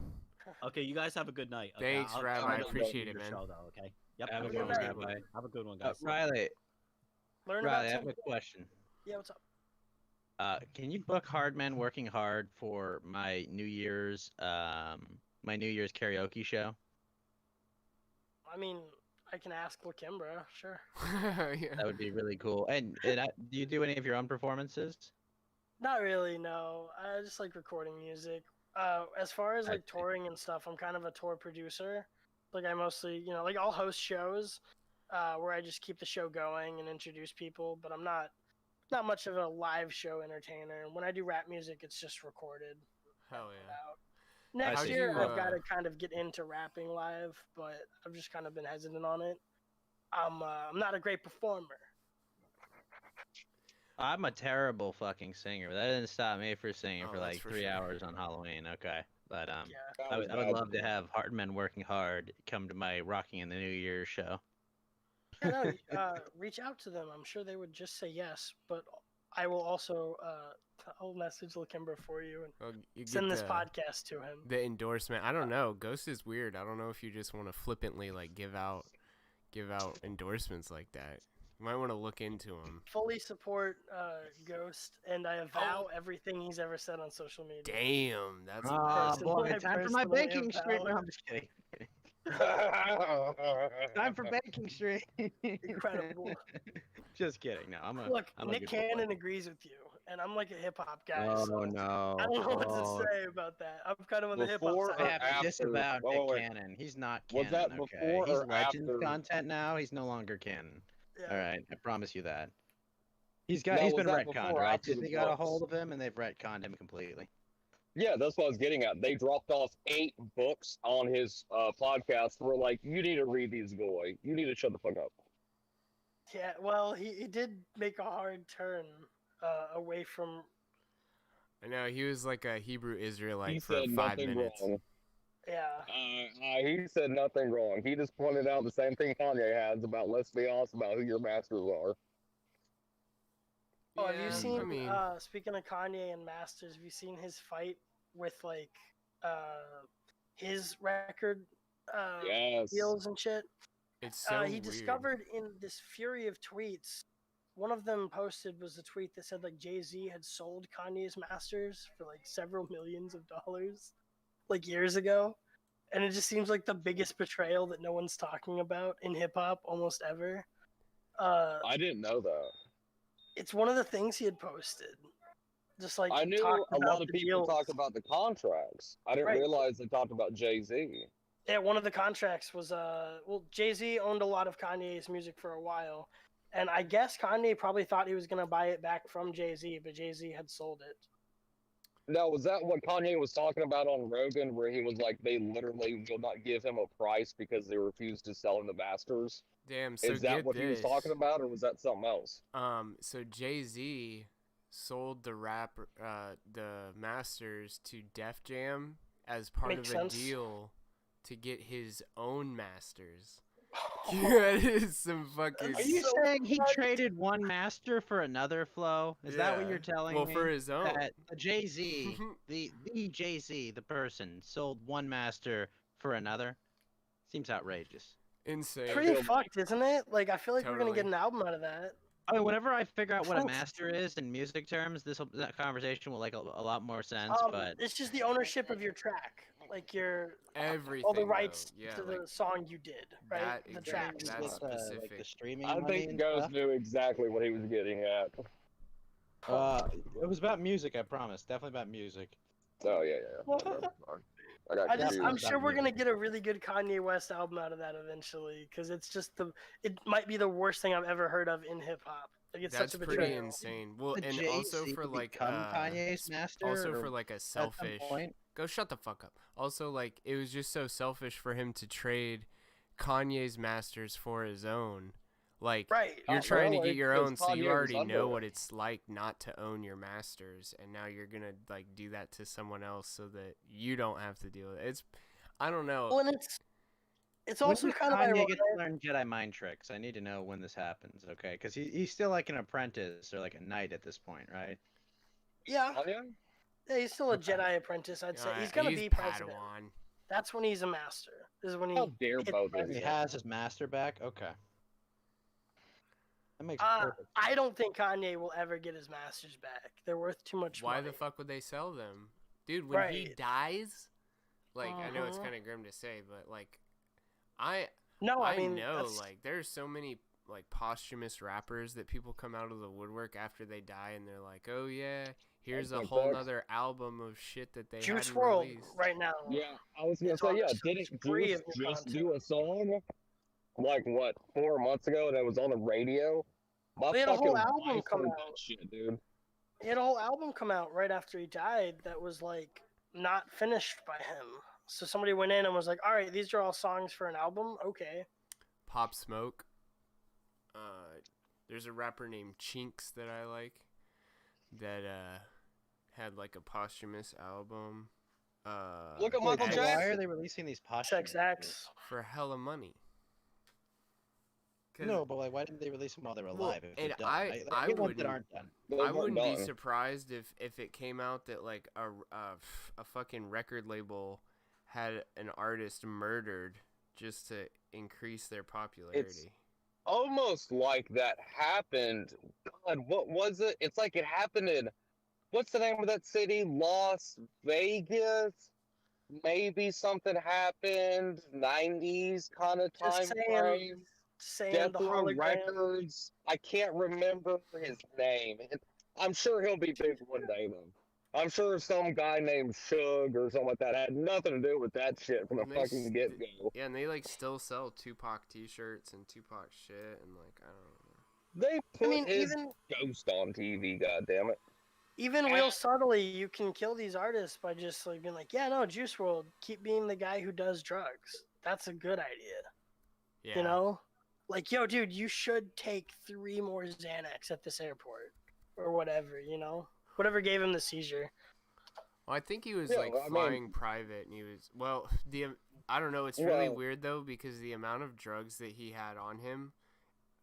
[SPEAKER 5] Okay, you guys have a good night. Okay,
[SPEAKER 1] Thanks, Rabbi.
[SPEAKER 5] try
[SPEAKER 1] I
[SPEAKER 5] to
[SPEAKER 1] appreciate
[SPEAKER 5] your
[SPEAKER 1] it, man.
[SPEAKER 5] show, though, okay. Yep.
[SPEAKER 2] Have a
[SPEAKER 4] good
[SPEAKER 2] good one,
[SPEAKER 4] night.
[SPEAKER 2] Rabbi.
[SPEAKER 5] Have a good one, guys.
[SPEAKER 2] Riley,
[SPEAKER 4] Learn
[SPEAKER 2] Riley, I
[SPEAKER 4] about
[SPEAKER 2] have a question.
[SPEAKER 4] Yeah, what's up?
[SPEAKER 2] Can you book Hardman Working Hard for my New Year's karaoke show?
[SPEAKER 4] I mean, I can ask Lakimbra, sure.
[SPEAKER 1] Yeah.
[SPEAKER 2] That would be really cool. And do you do any of your own performances?
[SPEAKER 4] Not really, no. I just like recording music. As far as
[SPEAKER 2] I
[SPEAKER 4] like
[SPEAKER 2] see.
[SPEAKER 4] touring and stuff, I'm kind of a tour producer. Like I mostly, like I'll host shows where I just keep the show going and introduce people, but I'm not much of a live show entertainer. When I do rap music, it's just recorded.
[SPEAKER 1] Hell yeah.
[SPEAKER 4] Out. Next
[SPEAKER 1] How'd
[SPEAKER 4] year,
[SPEAKER 1] you,
[SPEAKER 4] I've got to kind of get into rapping live, but I've just kind of been hesitant on it. I'm not a great performer.
[SPEAKER 2] I'm a terrible fucking singer, but that didn't stop me from singing
[SPEAKER 1] Oh,
[SPEAKER 2] for
[SPEAKER 1] that's
[SPEAKER 2] like
[SPEAKER 1] for
[SPEAKER 2] 3
[SPEAKER 1] sure.
[SPEAKER 2] hours on Halloween. Okay, but
[SPEAKER 4] Yeah.
[SPEAKER 2] I would love to have Hardman Working Hard come to my Rocking in the New Year show.
[SPEAKER 4] Yeah, no, reach out to them. I'm sure they would just say yes, but I will also I'll message Lakimbra for you and
[SPEAKER 1] Well, you get
[SPEAKER 4] send this
[SPEAKER 1] the-
[SPEAKER 4] podcast to him.
[SPEAKER 1] The endorsement. I don't know. Ghost is weird. I don't know if you just want to flippantly like give out endorsements like that. You might want to look into them.
[SPEAKER 4] Fully support Ghost, and I avow everything he's ever said on social media.
[SPEAKER 1] Damn, that's
[SPEAKER 2] Oh
[SPEAKER 1] impressive.
[SPEAKER 2] boy,
[SPEAKER 4] my
[SPEAKER 2] time for my
[SPEAKER 4] personal
[SPEAKER 2] baking street. No,
[SPEAKER 4] empower.
[SPEAKER 2] I'm just kidding. Time for baking street.
[SPEAKER 4] Incredible.
[SPEAKER 2] Just kidding. No, I'm a.
[SPEAKER 4] Look,
[SPEAKER 2] I'm a
[SPEAKER 4] Nick
[SPEAKER 2] good boy.
[SPEAKER 4] Cannon agrees with you, and I'm like a hip hop guy.
[SPEAKER 2] Oh
[SPEAKER 4] so
[SPEAKER 2] no.
[SPEAKER 4] I don't know what
[SPEAKER 2] Oh,
[SPEAKER 4] to say about that. I'm kind of on the hip hop
[SPEAKER 3] Before
[SPEAKER 2] I
[SPEAKER 4] side.
[SPEAKER 2] have
[SPEAKER 3] after-
[SPEAKER 2] to disavow
[SPEAKER 3] wait,
[SPEAKER 2] Nick
[SPEAKER 3] wait.
[SPEAKER 2] Cannon. He's not
[SPEAKER 3] Was
[SPEAKER 2] canon.
[SPEAKER 3] that
[SPEAKER 2] Okay,
[SPEAKER 3] before
[SPEAKER 2] he's
[SPEAKER 3] or
[SPEAKER 2] Legends
[SPEAKER 3] after-
[SPEAKER 2] content now. He's no longer canon.
[SPEAKER 4] Yeah.
[SPEAKER 2] All right, I promise you that. He's
[SPEAKER 3] Now,
[SPEAKER 2] been
[SPEAKER 3] was that
[SPEAKER 2] retconned,
[SPEAKER 3] before or
[SPEAKER 2] right?
[SPEAKER 3] after the
[SPEAKER 2] Disney got a
[SPEAKER 3] books?
[SPEAKER 2] hold of him and they've retconned him completely.
[SPEAKER 3] Yeah, that's what I was getting at. They dropped off 8 books on his podcast. We're like, you need to read these, boy. You need to shut the fuck up.
[SPEAKER 4] Yeah, well, he did make a hard turn away from.
[SPEAKER 1] I know he was like a Hebrew Israelite
[SPEAKER 3] He
[SPEAKER 1] for
[SPEAKER 3] said
[SPEAKER 1] 5
[SPEAKER 3] nothing
[SPEAKER 1] minutes.
[SPEAKER 3] wrong.
[SPEAKER 4] Yeah.
[SPEAKER 3] He said nothing wrong. He just pointed out the same thing Kanye has about let's be honest about who your masters are.
[SPEAKER 4] Oh, have
[SPEAKER 1] Yeah,
[SPEAKER 4] you seen?
[SPEAKER 1] I mean,
[SPEAKER 4] Speaking of Kanye and Masters, have you seen his fight with like his record
[SPEAKER 3] Yes.
[SPEAKER 4] deals and shit?
[SPEAKER 1] it's so
[SPEAKER 4] He
[SPEAKER 1] weird.
[SPEAKER 4] discovered in this fury of tweets. One of them posted was a tweet that said like Jay-Z had sold Kanye's masters for like several millions of dollars, like years ago, and it just seems like the biggest betrayal that no one's talking about in hip hop almost ever.
[SPEAKER 3] I didn't know that.
[SPEAKER 4] It's one of the things he had posted. Just like
[SPEAKER 3] I knew
[SPEAKER 4] talked
[SPEAKER 3] a
[SPEAKER 4] about
[SPEAKER 3] lot of
[SPEAKER 4] the
[SPEAKER 3] people
[SPEAKER 4] deals.
[SPEAKER 3] talked about the contracts. I didn't
[SPEAKER 4] Right.
[SPEAKER 3] realize they talked about Jay-Z.
[SPEAKER 4] Yeah, one of the contracts was Jay-Z owned a lot of Kanye's music for a while, and I guess Kanye probably thought he was gonna buy it back from Jay-Z, but Jay-Z had sold it.
[SPEAKER 3] Now, was that what Kanye was talking about on Rogan, where he was like, they literally will not give him a price because they refuse to sell him the masters?
[SPEAKER 1] Damn, so
[SPEAKER 3] Is that
[SPEAKER 1] get
[SPEAKER 3] what
[SPEAKER 1] this.
[SPEAKER 3] he was talking about, or was that something else?
[SPEAKER 1] So Jay-Z sold the masters to Def Jam as part
[SPEAKER 4] Makes
[SPEAKER 1] of a
[SPEAKER 4] sense.
[SPEAKER 1] deal to get his own masters. That is some fucking.
[SPEAKER 2] Are you
[SPEAKER 4] So
[SPEAKER 2] saying he
[SPEAKER 4] funny.
[SPEAKER 2] traded one master for another, Flo? Is that what
[SPEAKER 1] Yeah.
[SPEAKER 2] you're telling
[SPEAKER 1] Well,
[SPEAKER 2] me?
[SPEAKER 1] for his own.
[SPEAKER 2] That the Jay-Z, the Jay-Z, the person, sold one master for another? Seems outrageous.
[SPEAKER 1] Insane.
[SPEAKER 4] Pretty fucked, isn't it? Like I feel like we're gonna
[SPEAKER 1] Totally.
[SPEAKER 4] get an album out of that.
[SPEAKER 2] I mean, whenever I figure out what a
[SPEAKER 4] Sense.
[SPEAKER 2] master is in music terms, that conversation will make a lot more sense. But
[SPEAKER 4] It's just the ownership of your track, like your
[SPEAKER 1] Everything.
[SPEAKER 4] all the
[SPEAKER 1] though.
[SPEAKER 4] rights
[SPEAKER 1] Yeah,
[SPEAKER 4] to
[SPEAKER 1] like,
[SPEAKER 4] the song you did, right?
[SPEAKER 1] that
[SPEAKER 4] The
[SPEAKER 1] exact-
[SPEAKER 4] tracks.
[SPEAKER 1] that's
[SPEAKER 2] with, like the
[SPEAKER 1] specific.
[SPEAKER 2] streaming
[SPEAKER 3] I
[SPEAKER 2] money
[SPEAKER 3] think
[SPEAKER 2] and
[SPEAKER 3] Ghost
[SPEAKER 2] stuff.
[SPEAKER 3] knew exactly what he was getting at.
[SPEAKER 2] It was about music, I promise. Definitely about music.
[SPEAKER 3] Oh, yeah. I got confused.
[SPEAKER 4] I'm sure we're gonna get a really good Kanye West album out of that eventually, because it's just it might be the worst thing I've ever heard of in hip hop. Like it's
[SPEAKER 1] That's
[SPEAKER 4] such a
[SPEAKER 1] pretty
[SPEAKER 4] betrayal.
[SPEAKER 1] insane. Well,
[SPEAKER 2] Did
[SPEAKER 1] and
[SPEAKER 2] Jay-Z
[SPEAKER 1] also for like
[SPEAKER 2] become Kanye's master,
[SPEAKER 1] also
[SPEAKER 2] or
[SPEAKER 1] for like a
[SPEAKER 2] at some
[SPEAKER 1] selfish.
[SPEAKER 2] point?
[SPEAKER 1] Go shut the fuck up. Also, like, it was just so selfish for him to trade Kanye's masters for his own. Like,
[SPEAKER 4] Right.
[SPEAKER 1] you're
[SPEAKER 3] Oh,
[SPEAKER 1] trying to
[SPEAKER 3] really?
[SPEAKER 1] get your
[SPEAKER 3] 'Cause
[SPEAKER 1] own, so you
[SPEAKER 3] Kanye's
[SPEAKER 1] already
[SPEAKER 3] under
[SPEAKER 1] know
[SPEAKER 3] it.
[SPEAKER 1] what it's like not to own your masters, and now you're gonna like do that to someone else so that you don't have to deal with it. I don't know.
[SPEAKER 4] Well, and it's
[SPEAKER 2] When
[SPEAKER 4] also
[SPEAKER 2] does
[SPEAKER 4] kind of
[SPEAKER 2] Kanye
[SPEAKER 4] ironic.
[SPEAKER 2] get to learn Jedi mind tricks? I need to know when this happens, okay? Because he's still like an apprentice or like a knight at this point, right?
[SPEAKER 4] Yeah,
[SPEAKER 3] Kanye?
[SPEAKER 4] yeah, he's still a
[SPEAKER 2] Okay.
[SPEAKER 4] Jedi apprentice. I'd say he's gonna
[SPEAKER 1] he's
[SPEAKER 4] be president.
[SPEAKER 1] Padawan.
[SPEAKER 4] That's when he's a master. This is when he
[SPEAKER 3] How dare
[SPEAKER 4] hits
[SPEAKER 3] both of
[SPEAKER 2] He
[SPEAKER 3] you?
[SPEAKER 4] president.
[SPEAKER 2] has his master back. Okay, that makes
[SPEAKER 4] Uh,
[SPEAKER 2] perfect.
[SPEAKER 4] I don't think Kanye will ever get his masters back. They're worth too much
[SPEAKER 1] Why
[SPEAKER 4] money.
[SPEAKER 1] the fuck would they sell them, dude? When he
[SPEAKER 4] Right.
[SPEAKER 1] dies, like I know it's
[SPEAKER 4] Uh-huh.
[SPEAKER 1] kind of grim to say, but like
[SPEAKER 4] No, I
[SPEAKER 1] I
[SPEAKER 4] mean
[SPEAKER 1] know
[SPEAKER 4] that's,
[SPEAKER 1] like there's so many like posthumous rappers that people come out of the woodwork after they die, and they're like, oh yeah, here's a
[SPEAKER 3] Like
[SPEAKER 1] whole
[SPEAKER 3] Bugs.
[SPEAKER 1] nother album of shit that they
[SPEAKER 4] Juice
[SPEAKER 1] hadn't
[SPEAKER 4] World
[SPEAKER 1] released.
[SPEAKER 4] right now.
[SPEAKER 3] Yeah, I was gonna
[SPEAKER 4] It's
[SPEAKER 3] say,
[SPEAKER 4] on
[SPEAKER 3] yeah,
[SPEAKER 4] a
[SPEAKER 3] didn't
[SPEAKER 4] spree
[SPEAKER 3] Juice
[SPEAKER 4] of new
[SPEAKER 3] just
[SPEAKER 4] content.
[SPEAKER 3] do a song like what 4 months ago that was on the radio? My
[SPEAKER 4] They had a whole
[SPEAKER 3] fucking
[SPEAKER 4] album
[SPEAKER 3] wife
[SPEAKER 4] come
[SPEAKER 3] heard
[SPEAKER 4] out.
[SPEAKER 3] that shit, dude.
[SPEAKER 4] He had a whole album come out right after he died that was like not finished by him. So somebody went in and was like, "All right, these are all songs for an album. Okay."
[SPEAKER 1] Pop Smoke. There's a rapper named Chinks that I like that had like a posthumous album.
[SPEAKER 3] Look at
[SPEAKER 2] Wait,
[SPEAKER 3] Michael
[SPEAKER 2] so
[SPEAKER 3] Jackson.
[SPEAKER 2] why are they releasing these posthumous?
[SPEAKER 4] XX.
[SPEAKER 1] for hella money. 'Cause
[SPEAKER 2] No, but like, why didn't they release them while they were
[SPEAKER 1] Well,
[SPEAKER 2] alive? If
[SPEAKER 1] and
[SPEAKER 2] they're done?
[SPEAKER 1] I
[SPEAKER 2] get ones that
[SPEAKER 1] wouldn't-
[SPEAKER 2] aren't done.
[SPEAKER 3] They
[SPEAKER 1] I
[SPEAKER 3] weren't
[SPEAKER 1] wouldn't be
[SPEAKER 3] done.
[SPEAKER 1] surprised if it came out that like a fucking record label had an artist murdered just to increase their popularity.
[SPEAKER 3] Almost like that happened. God, what was it? It's like it happened in what's the name of that city? Las Vegas. Maybe something happened. 90s kind of time
[SPEAKER 4] Just
[SPEAKER 3] frame.
[SPEAKER 4] saying
[SPEAKER 3] Death
[SPEAKER 4] the
[SPEAKER 3] Row
[SPEAKER 4] hologram.
[SPEAKER 3] Records. I can't remember his name. I'm sure he'll be big one day though. I'm sure some guy named Suge or something like that had nothing to do with that shit from the
[SPEAKER 1] And they
[SPEAKER 3] fucking get go.
[SPEAKER 1] Yeah, and they like still sell Tupac T-shirts and Tupac shit, and like I don't know.
[SPEAKER 3] They put
[SPEAKER 4] I mean,
[SPEAKER 3] his
[SPEAKER 4] even
[SPEAKER 3] ghost on TV. God damn it!
[SPEAKER 4] real subtly, you can kill these artists by just like being like, "Yeah, no, Juice World, keep being the guy who does drugs. That's a good idea."
[SPEAKER 1] Yeah.
[SPEAKER 4] You know, like, yo, dude, you should take 3 more Xanax at this airport or whatever. You know, whatever gave him the seizure.
[SPEAKER 1] Well, I think he was
[SPEAKER 3] Yeah,
[SPEAKER 1] like
[SPEAKER 3] I mean-
[SPEAKER 1] flying private, and he was I don't know. It's really
[SPEAKER 3] Well-
[SPEAKER 1] weird though because the amount of drugs that he had on him,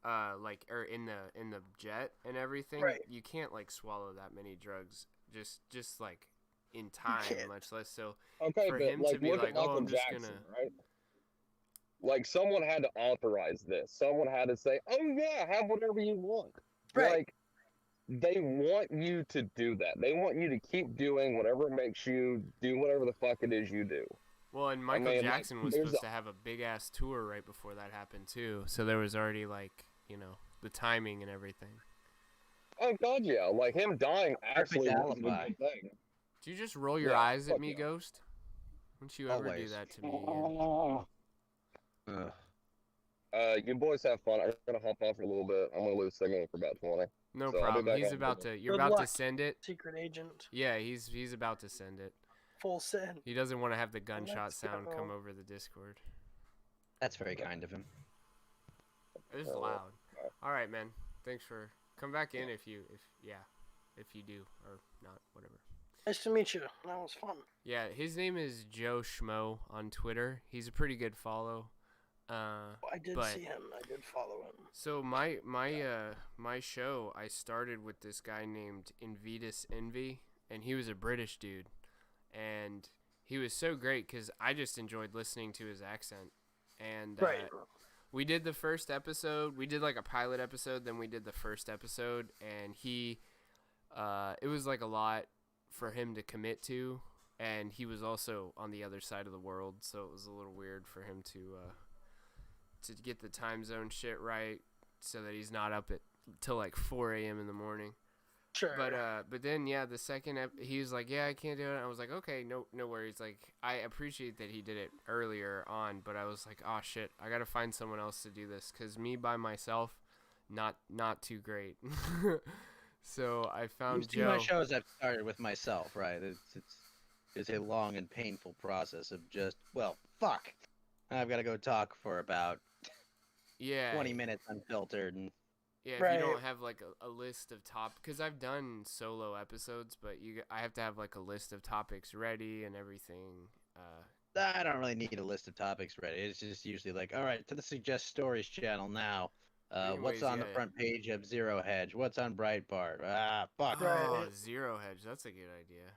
[SPEAKER 1] like or in the jet and everything,
[SPEAKER 4] Right.
[SPEAKER 1] you can't like swallow that many drugs just like in time,
[SPEAKER 4] can't.
[SPEAKER 1] much less so.
[SPEAKER 3] Okay,
[SPEAKER 1] For
[SPEAKER 3] but
[SPEAKER 1] him to
[SPEAKER 3] like,
[SPEAKER 1] be
[SPEAKER 3] look
[SPEAKER 1] like,
[SPEAKER 3] at
[SPEAKER 1] "Oh,
[SPEAKER 3] Michael
[SPEAKER 1] I'm just
[SPEAKER 3] Jackson,
[SPEAKER 1] gonna-"
[SPEAKER 3] right? Like, someone had to authorize this. Someone had to say, "Oh yeah, have whatever you want."
[SPEAKER 4] Right.
[SPEAKER 3] Like, they want you to do that. They want you to keep doing whatever makes you do whatever the fuck it is you do.
[SPEAKER 1] Well, and Michael
[SPEAKER 3] mean, like,
[SPEAKER 1] Jackson was
[SPEAKER 3] there's
[SPEAKER 1] supposed to have a big ass tour right before that happened too, so there was already like the timing and everything.
[SPEAKER 3] Oh god, yeah. Like him dying actually wasn't a
[SPEAKER 2] alibi.
[SPEAKER 3] good thing.
[SPEAKER 1] Do you just roll your
[SPEAKER 3] Yeah,
[SPEAKER 1] eyes at
[SPEAKER 3] fuck
[SPEAKER 1] me,
[SPEAKER 3] yeah.
[SPEAKER 1] Ghost? Don't you ever do
[SPEAKER 2] Always.
[SPEAKER 1] that to me again?
[SPEAKER 2] Ugh.
[SPEAKER 3] You boys have fun. I'm gonna hop off for a little bit. I'm gonna lose signal for about 20.
[SPEAKER 1] No
[SPEAKER 3] So I'll be
[SPEAKER 1] problem.
[SPEAKER 3] back
[SPEAKER 1] He's
[SPEAKER 3] on
[SPEAKER 1] about
[SPEAKER 3] Monday.
[SPEAKER 1] to. You're
[SPEAKER 4] Good
[SPEAKER 1] about to
[SPEAKER 4] luck.
[SPEAKER 1] send it.
[SPEAKER 4] Secret agent,
[SPEAKER 1] Yeah, he's about to send it.
[SPEAKER 4] full send.
[SPEAKER 1] He doesn't want to have the gunshot
[SPEAKER 4] let's
[SPEAKER 1] sound
[SPEAKER 4] go.
[SPEAKER 1] come over the Discord.
[SPEAKER 2] That's very kind of him.
[SPEAKER 1] It's
[SPEAKER 3] Oh,
[SPEAKER 1] loud.
[SPEAKER 3] alright.
[SPEAKER 1] All right, man. Thanks for come back in if you do or not, whatever.
[SPEAKER 4] Nice to meet you. That was fun.
[SPEAKER 1] Yeah, his name is Joe Schmo on Twitter. He's a pretty good follow.
[SPEAKER 4] I did
[SPEAKER 1] But-
[SPEAKER 4] see him. I did follow him.
[SPEAKER 1] So my show, I started with this guy named Invitus Envy, and he was a British dude, and he was so great because I just enjoyed listening to his accent. And
[SPEAKER 4] Right.
[SPEAKER 1] we did the first episode. We did like a pilot episode, then we did the first episode, and it was like a lot for him to commit to, and he was also on the other side of the world, so it was a little weird for him to get the time zone shit right, so that he's not up till like 4 a.m. in the morning.
[SPEAKER 4] Sure.
[SPEAKER 1] But then the second he was like, yeah, I can't do it. I was like, okay, no worries. Like, I appreciate that he did it earlier on, but I was like, oh shit, I gotta find someone else to do this, cause me by myself, not too great. So I found
[SPEAKER 2] Most of my
[SPEAKER 1] Joe.
[SPEAKER 2] shows I've started with myself, right? It's a long and painful process of just, well, fuck. I've got to go talk for about
[SPEAKER 1] Yeah.
[SPEAKER 2] 20 minutes unfiltered. And
[SPEAKER 1] Yeah, if
[SPEAKER 4] Right.
[SPEAKER 1] you don't have like a list of because I've done solo episodes, but I have to have like a list of topics ready and everything.
[SPEAKER 2] I don't really need a list of topics ready. It's just usually like, all right, to the Suggest Stories channel now. What's
[SPEAKER 1] Anyways,
[SPEAKER 2] on the
[SPEAKER 1] yeah.
[SPEAKER 2] front page of Zero Hedge? What's on Breitbart? Fuck.
[SPEAKER 4] Right.
[SPEAKER 1] Oh, Zero Hedge, that's a good idea.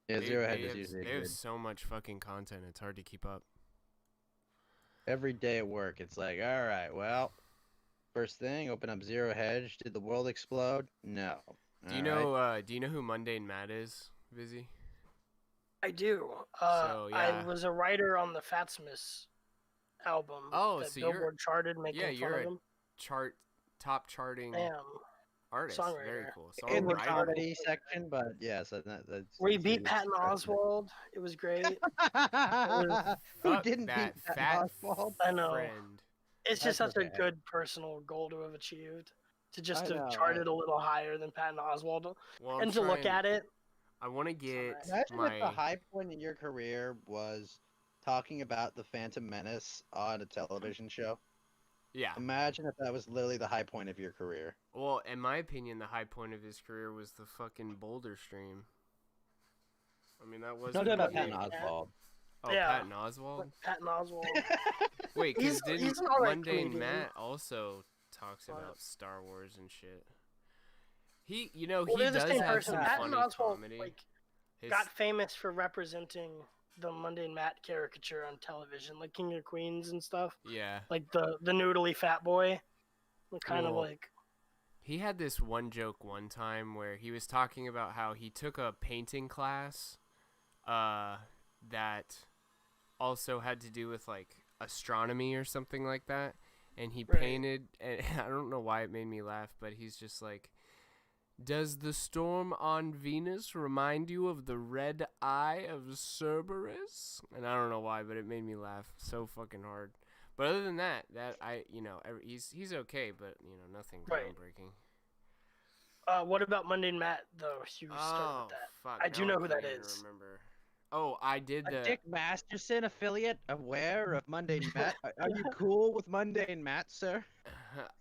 [SPEAKER 2] Yeah, Zero Hedge is
[SPEAKER 1] have,
[SPEAKER 2] usually
[SPEAKER 1] they have
[SPEAKER 2] good.
[SPEAKER 1] so much fucking content, it's hard to keep up.
[SPEAKER 2] Every day at work, it's like, all right, well, first thing, open up Zero Hedge. Did the world explode? No.
[SPEAKER 1] Do you know who Mundane Matt is, Vizzy?
[SPEAKER 4] I do.
[SPEAKER 1] So,
[SPEAKER 4] I
[SPEAKER 1] yeah.
[SPEAKER 4] was a writer on the Fatsmith album.
[SPEAKER 1] Oh,
[SPEAKER 4] that
[SPEAKER 1] so you're-
[SPEAKER 4] Billboard charted, making fun
[SPEAKER 1] you're
[SPEAKER 4] of him.
[SPEAKER 1] top charting
[SPEAKER 4] Damn.
[SPEAKER 1] artist. Very
[SPEAKER 4] songwriter.
[SPEAKER 1] cool.
[SPEAKER 2] In the
[SPEAKER 1] Songwriter.
[SPEAKER 2] comedy section, but yes, that's.
[SPEAKER 4] We beat Patton Oswalt. It was great.
[SPEAKER 2] Who
[SPEAKER 1] Fuck
[SPEAKER 2] didn't
[SPEAKER 1] that
[SPEAKER 2] beat Patton
[SPEAKER 1] fat
[SPEAKER 2] Oswalt?
[SPEAKER 4] I know.
[SPEAKER 1] friend.
[SPEAKER 4] It's just
[SPEAKER 2] That's
[SPEAKER 4] such a
[SPEAKER 2] okay.
[SPEAKER 4] good personal goal to have achieved. To just
[SPEAKER 2] I
[SPEAKER 4] to
[SPEAKER 2] know,
[SPEAKER 4] chart
[SPEAKER 2] I-
[SPEAKER 4] it a little higher than Patton Oswalt.
[SPEAKER 1] Well, I'm
[SPEAKER 4] And to look
[SPEAKER 1] trying-
[SPEAKER 4] at it.
[SPEAKER 1] I want to get
[SPEAKER 2] Imagine if the
[SPEAKER 1] my.
[SPEAKER 2] high point in your career was talking about the Phantom Menace on a television show.
[SPEAKER 1] Yeah.
[SPEAKER 2] Imagine if that was literally the high point of your career.
[SPEAKER 1] Well, in my opinion, the high point of his career was the fucking Boulder stream. I mean, that was.
[SPEAKER 2] Don't talk about
[SPEAKER 4] Patton
[SPEAKER 2] Patton Oswalt.
[SPEAKER 1] Oh,
[SPEAKER 4] Yeah.
[SPEAKER 1] Patton Oswalt.
[SPEAKER 4] Patton Oswalt.
[SPEAKER 1] Wait, because
[SPEAKER 4] He's
[SPEAKER 1] didn't
[SPEAKER 4] an alright
[SPEAKER 1] Mundane
[SPEAKER 4] comedian.
[SPEAKER 1] Matt also talks about Star Wars and shit? He,
[SPEAKER 4] Well,
[SPEAKER 1] he
[SPEAKER 4] they're the
[SPEAKER 1] does
[SPEAKER 4] same
[SPEAKER 1] have
[SPEAKER 4] person.
[SPEAKER 1] some
[SPEAKER 4] Patton
[SPEAKER 1] funny
[SPEAKER 4] Oswalt
[SPEAKER 1] comedy. His-
[SPEAKER 4] got famous for representing the Mundane Matt caricature on television, like King of Queens and stuff.
[SPEAKER 1] yeah.
[SPEAKER 4] Like the noodly fat boy. Kind of
[SPEAKER 1] Well,
[SPEAKER 4] like.
[SPEAKER 1] He had this one joke one time where he was talking about how he took a painting class that also had to do with like astronomy or something like that, and he
[SPEAKER 4] Right.
[SPEAKER 1] painted, and I don't know why it made me laugh, but he's just like, does the storm on Venus remind you of the red eye of Cerberus? And I don't know why, but it made me laugh so fucking hard. But other than that, he's okay, but nothing
[SPEAKER 4] Right.
[SPEAKER 1] groundbreaking.
[SPEAKER 4] What about Mundane Matt though? You started with that.
[SPEAKER 1] Fuck,
[SPEAKER 4] I do
[SPEAKER 1] now
[SPEAKER 4] know who that
[SPEAKER 1] can't even
[SPEAKER 4] is.
[SPEAKER 1] Remember. Oh, I did
[SPEAKER 2] A
[SPEAKER 1] the.
[SPEAKER 2] Dick Masterson affiliate, aware of Mundane Matt. Are you cool with Mundane Matt, sir?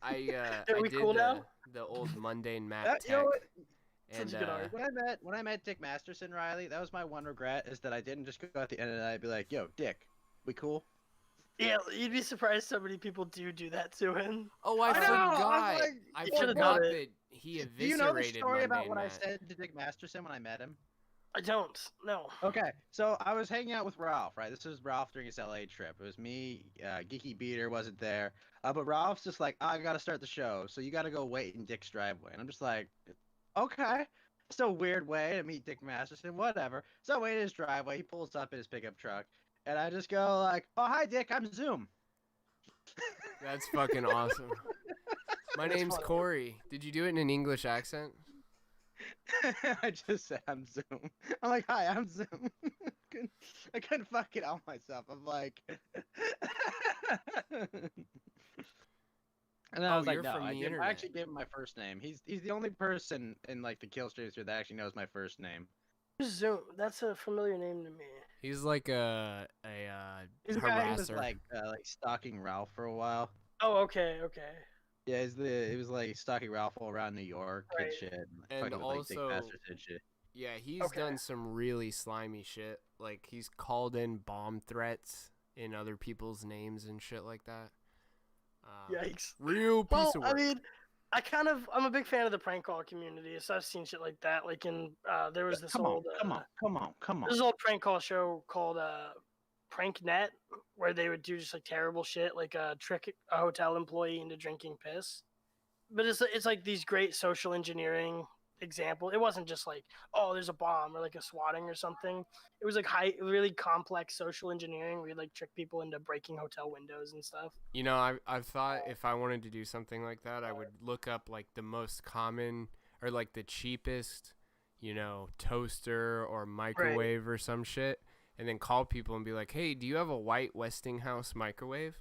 [SPEAKER 1] I
[SPEAKER 4] Are we
[SPEAKER 1] did
[SPEAKER 4] cool now?
[SPEAKER 1] the old Mundane Matt
[SPEAKER 2] You
[SPEAKER 1] tech.
[SPEAKER 2] know what?
[SPEAKER 4] Such
[SPEAKER 1] And
[SPEAKER 4] a good argument.
[SPEAKER 2] When I met Dick Masterson, Riley, that was my one regret, is that I didn't just go at the end of the night and be like, "Yo, Dick, we cool?"
[SPEAKER 4] Yeah, you'd be surprised so many people do that to him.
[SPEAKER 1] oh, I
[SPEAKER 2] I know,
[SPEAKER 1] forgot.
[SPEAKER 2] I was like,
[SPEAKER 1] I
[SPEAKER 4] you should've
[SPEAKER 1] forgot
[SPEAKER 4] done it.
[SPEAKER 1] that he eviscerated
[SPEAKER 2] Do you know the story about
[SPEAKER 1] Mundane
[SPEAKER 2] what I
[SPEAKER 1] Matt.
[SPEAKER 2] said to Dick Masterson when I met him?
[SPEAKER 4] I don't. No.
[SPEAKER 2] Okay, so I was hanging out with Ralph, right? This was Ralph during his LA trip. It was me, Geeky Beater wasn't there. But Ralph's just like, I gotta start the show, so you gotta go wait in Dick's driveway. And I'm just like, okay. It's a weird way to meet Dick Masterson, whatever. So I wait in his driveway, he pulls up in his pickup truck, and I just go like, oh, hi, Dick, I'm Zoom.
[SPEAKER 1] That's fucking awesome. My
[SPEAKER 4] That's
[SPEAKER 1] name's
[SPEAKER 4] funny.
[SPEAKER 1] Corey. Did you do it in an English accent?
[SPEAKER 2] I just said I'm Zoom. I'm like, hi, I'm Zoom. I couldn't fucking help myself. I'm like, and then I
[SPEAKER 1] Oh,
[SPEAKER 2] was like,
[SPEAKER 1] you're
[SPEAKER 2] no,
[SPEAKER 1] from the
[SPEAKER 2] I
[SPEAKER 1] internet.
[SPEAKER 2] actually gave him my first name. He's the only person in like the Kill Streams here that actually knows my first name.
[SPEAKER 4] Zoom. That's a familiar name to me.
[SPEAKER 1] He's like a
[SPEAKER 2] He's the guy who was
[SPEAKER 1] harasser.
[SPEAKER 2] like stalking Ralph for a while.
[SPEAKER 4] Oh, okay.
[SPEAKER 2] Yeah, he was like stalking Ralph all around New York and
[SPEAKER 4] Right.
[SPEAKER 2] shit,
[SPEAKER 1] And
[SPEAKER 2] fucking with, like, Dick
[SPEAKER 1] also-
[SPEAKER 2] Masterson shit.
[SPEAKER 1] Yeah, he's
[SPEAKER 4] Okay.
[SPEAKER 1] done some really slimy shit. Like he's called in bomb threats in other people's names and shit like that.
[SPEAKER 4] Yikes.
[SPEAKER 1] Real piece
[SPEAKER 4] Well,
[SPEAKER 1] of work.
[SPEAKER 4] I mean, I'm a big fan of the prank call community, so I've seen shit like that. Like in there was this
[SPEAKER 2] Come on,
[SPEAKER 4] old
[SPEAKER 2] come on.
[SPEAKER 4] There's an old prank call show called Prank Net, where they would do just like terrible shit, like trick a hotel employee into drinking piss. But it's like these great social engineering example. It wasn't just like, oh, there's a bomb or like a swatting or something. It was like really complex social engineering where you like trick people into breaking hotel windows and stuff.
[SPEAKER 1] You know, I've thought if I wanted to do something like that, I would look up like the most common or like the cheapest, toaster or microwave or some shit, and then call people and be like, hey, do you have a white Westinghouse microwave?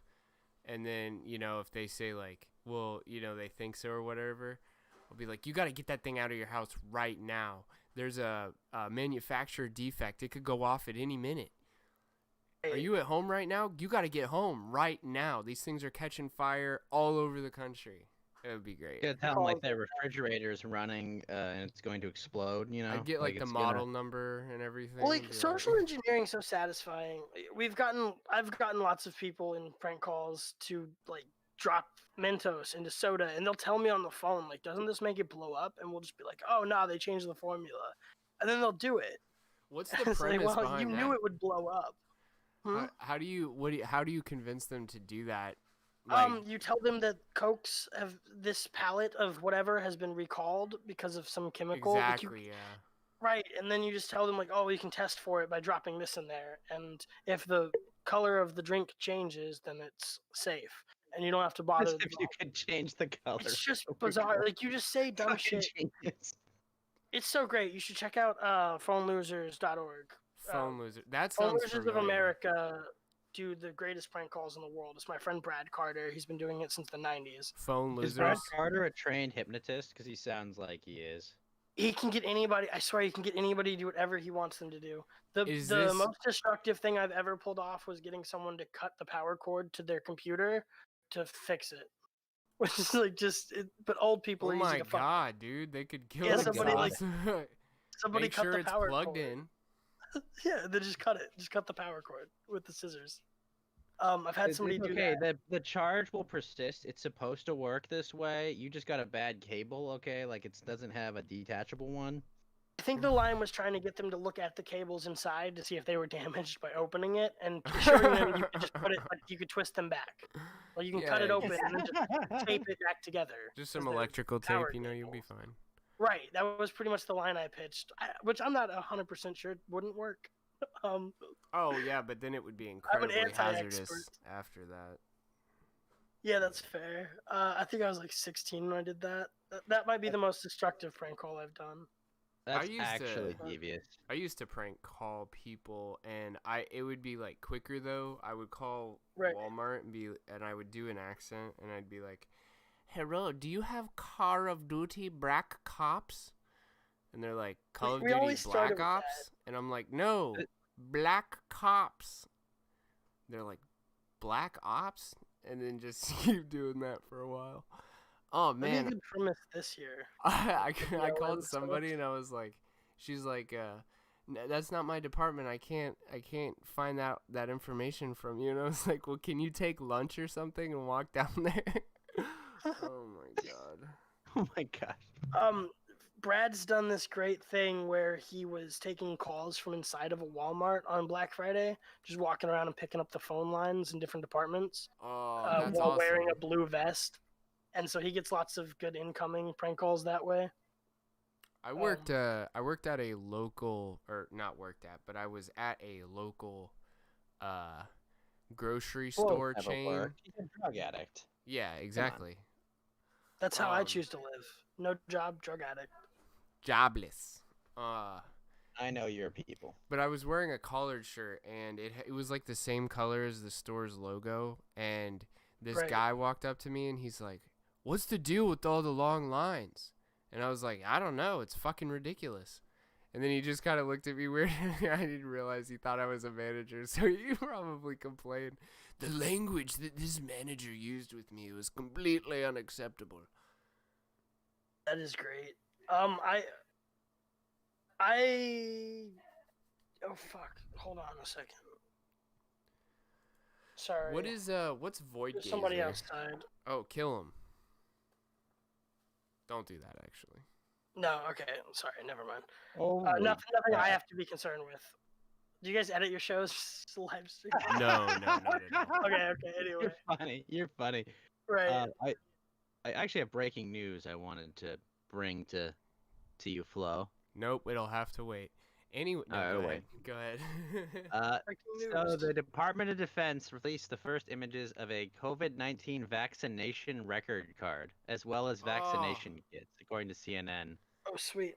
[SPEAKER 1] And then, if they say like, well, they think so or whatever, I'll be like, you got to get that thing out of your house right now. There's a manufacturer defect. It could go off at any minute. Are you at home right now? You got to get home right now. These things are catching fire all over the country. It would be great.
[SPEAKER 2] You gotta tell them like their refrigerator's running and it's going to explode, you know?
[SPEAKER 1] I'd get like the
[SPEAKER 2] it's
[SPEAKER 1] model number and everything.
[SPEAKER 4] Well,
[SPEAKER 1] and
[SPEAKER 4] like
[SPEAKER 1] be
[SPEAKER 4] social engineering is so satisfying. I've gotten lots of people in prank calls to like drop Mentos into soda, and they'll tell me on the phone like, "Doesn't this make it blow up?" And we'll just be like, "Oh no, they changed the formula," and then they'll do it.
[SPEAKER 1] What's the
[SPEAKER 4] It's
[SPEAKER 1] premise
[SPEAKER 4] like, well,
[SPEAKER 1] behind
[SPEAKER 4] you
[SPEAKER 1] that?
[SPEAKER 4] knew it would blow up.
[SPEAKER 1] How do you convince them to do that?
[SPEAKER 4] You tell them that Cokes have this pallet of whatever has been recalled because of some chemical.
[SPEAKER 1] Exactly, yeah.
[SPEAKER 4] Right, and then you just tell them like, oh, you can test for it by dropping this in there, and if the color of the drink changes, then it's safe, and you don't have to bother.
[SPEAKER 2] As if you could change the color.
[SPEAKER 4] It's just bizarre. Like you just say dumb shit.
[SPEAKER 2] Genius.
[SPEAKER 4] It's so great. You should check out phonelosers.org.
[SPEAKER 1] Phone loser. That
[SPEAKER 4] Phone
[SPEAKER 1] sounds
[SPEAKER 4] Losers
[SPEAKER 1] familiar.
[SPEAKER 4] of America do the greatest prank calls in the world. It's my friend Brad Carter. He's been doing it since the 90s.
[SPEAKER 1] Phone
[SPEAKER 2] Is Brad
[SPEAKER 1] losers.
[SPEAKER 2] Carter a trained hypnotist? Because he sounds like he is.
[SPEAKER 4] He can get anybody. I swear, he can get anybody to do whatever he wants them to do. The
[SPEAKER 1] Is
[SPEAKER 4] the
[SPEAKER 1] this-
[SPEAKER 4] most destructive thing I've ever pulled off was getting someone to cut the power cord to their computer to fix it. Which is like but old people
[SPEAKER 1] Oh
[SPEAKER 4] are easy
[SPEAKER 1] my
[SPEAKER 4] to fuck.
[SPEAKER 1] god, dude! They could kill
[SPEAKER 4] Yeah,
[SPEAKER 2] somebody, like,
[SPEAKER 4] Somebody
[SPEAKER 1] Make
[SPEAKER 4] cut
[SPEAKER 1] sure
[SPEAKER 4] the
[SPEAKER 1] it's
[SPEAKER 4] power
[SPEAKER 1] plugged
[SPEAKER 4] cord.
[SPEAKER 1] in.
[SPEAKER 4] Yeah, then just cut it. Just cut the power cord with the scissors. I've had somebody do
[SPEAKER 2] okay,
[SPEAKER 4] that.
[SPEAKER 2] the charge will persist. It's supposed to work this way. You just got a bad cable, okay? Like it doesn't have a detachable one.
[SPEAKER 4] I think the line was trying to get them to look at the cables inside to see if they were damaged by opening it and showing them you could just put it, like you could twist them back. Well, you can cut it
[SPEAKER 1] Yeah,
[SPEAKER 4] open and then just tape it back together.
[SPEAKER 1] Just
[SPEAKER 4] 'cause
[SPEAKER 1] some
[SPEAKER 4] they're
[SPEAKER 1] electrical tape,
[SPEAKER 4] power
[SPEAKER 1] you know, you'll be
[SPEAKER 4] cables.
[SPEAKER 1] fine.
[SPEAKER 4] Right, that was pretty much the line I pitched, which I'm not 100% sure it wouldn't work.
[SPEAKER 1] Oh yeah, but then it would be
[SPEAKER 4] I'm an
[SPEAKER 1] incredibly hazardous
[SPEAKER 4] anti-expert.
[SPEAKER 1] after that.
[SPEAKER 4] Yeah, that's fair. I think I was like 16 when I did that. That might be the most destructive prank call I've done.
[SPEAKER 2] That's
[SPEAKER 1] used to-
[SPEAKER 2] actually devious.
[SPEAKER 1] I used to prank call people, and it would be like quicker though. I would call
[SPEAKER 4] Right.
[SPEAKER 1] Walmart and I would do an accent, and I'd be like, "Hello, do you have Call of Duty Black Cops?" And they're like, "Call of
[SPEAKER 4] we
[SPEAKER 1] Duty
[SPEAKER 4] always started
[SPEAKER 1] Black
[SPEAKER 4] with
[SPEAKER 1] Ops," and I'm like, "No, Black Cops." They're like, "Black Ops," and then just keep doing that for a while. Oh
[SPEAKER 4] That'd be a
[SPEAKER 1] man,
[SPEAKER 4] good premise this year.
[SPEAKER 1] I
[SPEAKER 4] Yeah,
[SPEAKER 1] called
[SPEAKER 4] well,
[SPEAKER 1] somebody and I was like, she's like, that's not my department. I can't find out that information from you. And I was like, well, can you take lunch or something and walk down there? Oh my god.
[SPEAKER 2] Oh my gosh.
[SPEAKER 4] Brad's done this great thing where he was taking calls from inside of a Walmart on Black Friday, just walking around and picking up the phone lines in different departments
[SPEAKER 1] Oh,
[SPEAKER 4] while
[SPEAKER 1] that's awesome.
[SPEAKER 4] wearing a blue vest. And so he gets lots of good incoming prank calls that way.
[SPEAKER 1] I worked at a local, or not worked at, but I was at a local grocery store
[SPEAKER 2] Never
[SPEAKER 1] chain.
[SPEAKER 2] worked. He's a drug addict.
[SPEAKER 1] Yeah, exactly.
[SPEAKER 4] That's how I
[SPEAKER 1] Um,
[SPEAKER 4] choose to live. No job, drug addict.
[SPEAKER 1] Jobless.
[SPEAKER 2] I know your people.
[SPEAKER 1] But I was wearing a collared shirt, and it was like the same color as the store's logo. And this
[SPEAKER 4] Right.
[SPEAKER 1] guy walked up to me, and he's like, "What's the deal with all the long lines?" And I was like, "I don't know. It's fucking ridiculous." And then he just kind of looked at me weird. I didn't realize he thought I was a manager, so he probably complained. The language that this manager used with me was completely unacceptable.
[SPEAKER 4] That is great. Oh fuck! Hold on a second. Sorry.
[SPEAKER 1] What's void
[SPEAKER 4] There's
[SPEAKER 1] gazer?
[SPEAKER 4] somebody outside?
[SPEAKER 1] Oh, kill him. Don't do that, actually.
[SPEAKER 4] No. Okay. Sorry. Never mind.
[SPEAKER 2] Oh,
[SPEAKER 4] Nothing I have to be concerned with. Do you guys edit your shows live stream?
[SPEAKER 1] No.
[SPEAKER 4] Okay. Anyway.
[SPEAKER 2] You're funny.
[SPEAKER 4] Right.
[SPEAKER 2] I actually have breaking news I wanted to bring to you, Flo.
[SPEAKER 1] Nope, it'll have to wait. Anyway, no,
[SPEAKER 2] Alright,
[SPEAKER 1] go
[SPEAKER 2] wait.
[SPEAKER 1] ahead. Go ahead.
[SPEAKER 4] Breaking
[SPEAKER 2] So
[SPEAKER 4] news.
[SPEAKER 2] the Department of Defense released the first images of a COVID-19 vaccination record card, as well as vaccination kits, according to CNN.
[SPEAKER 4] Oh sweet.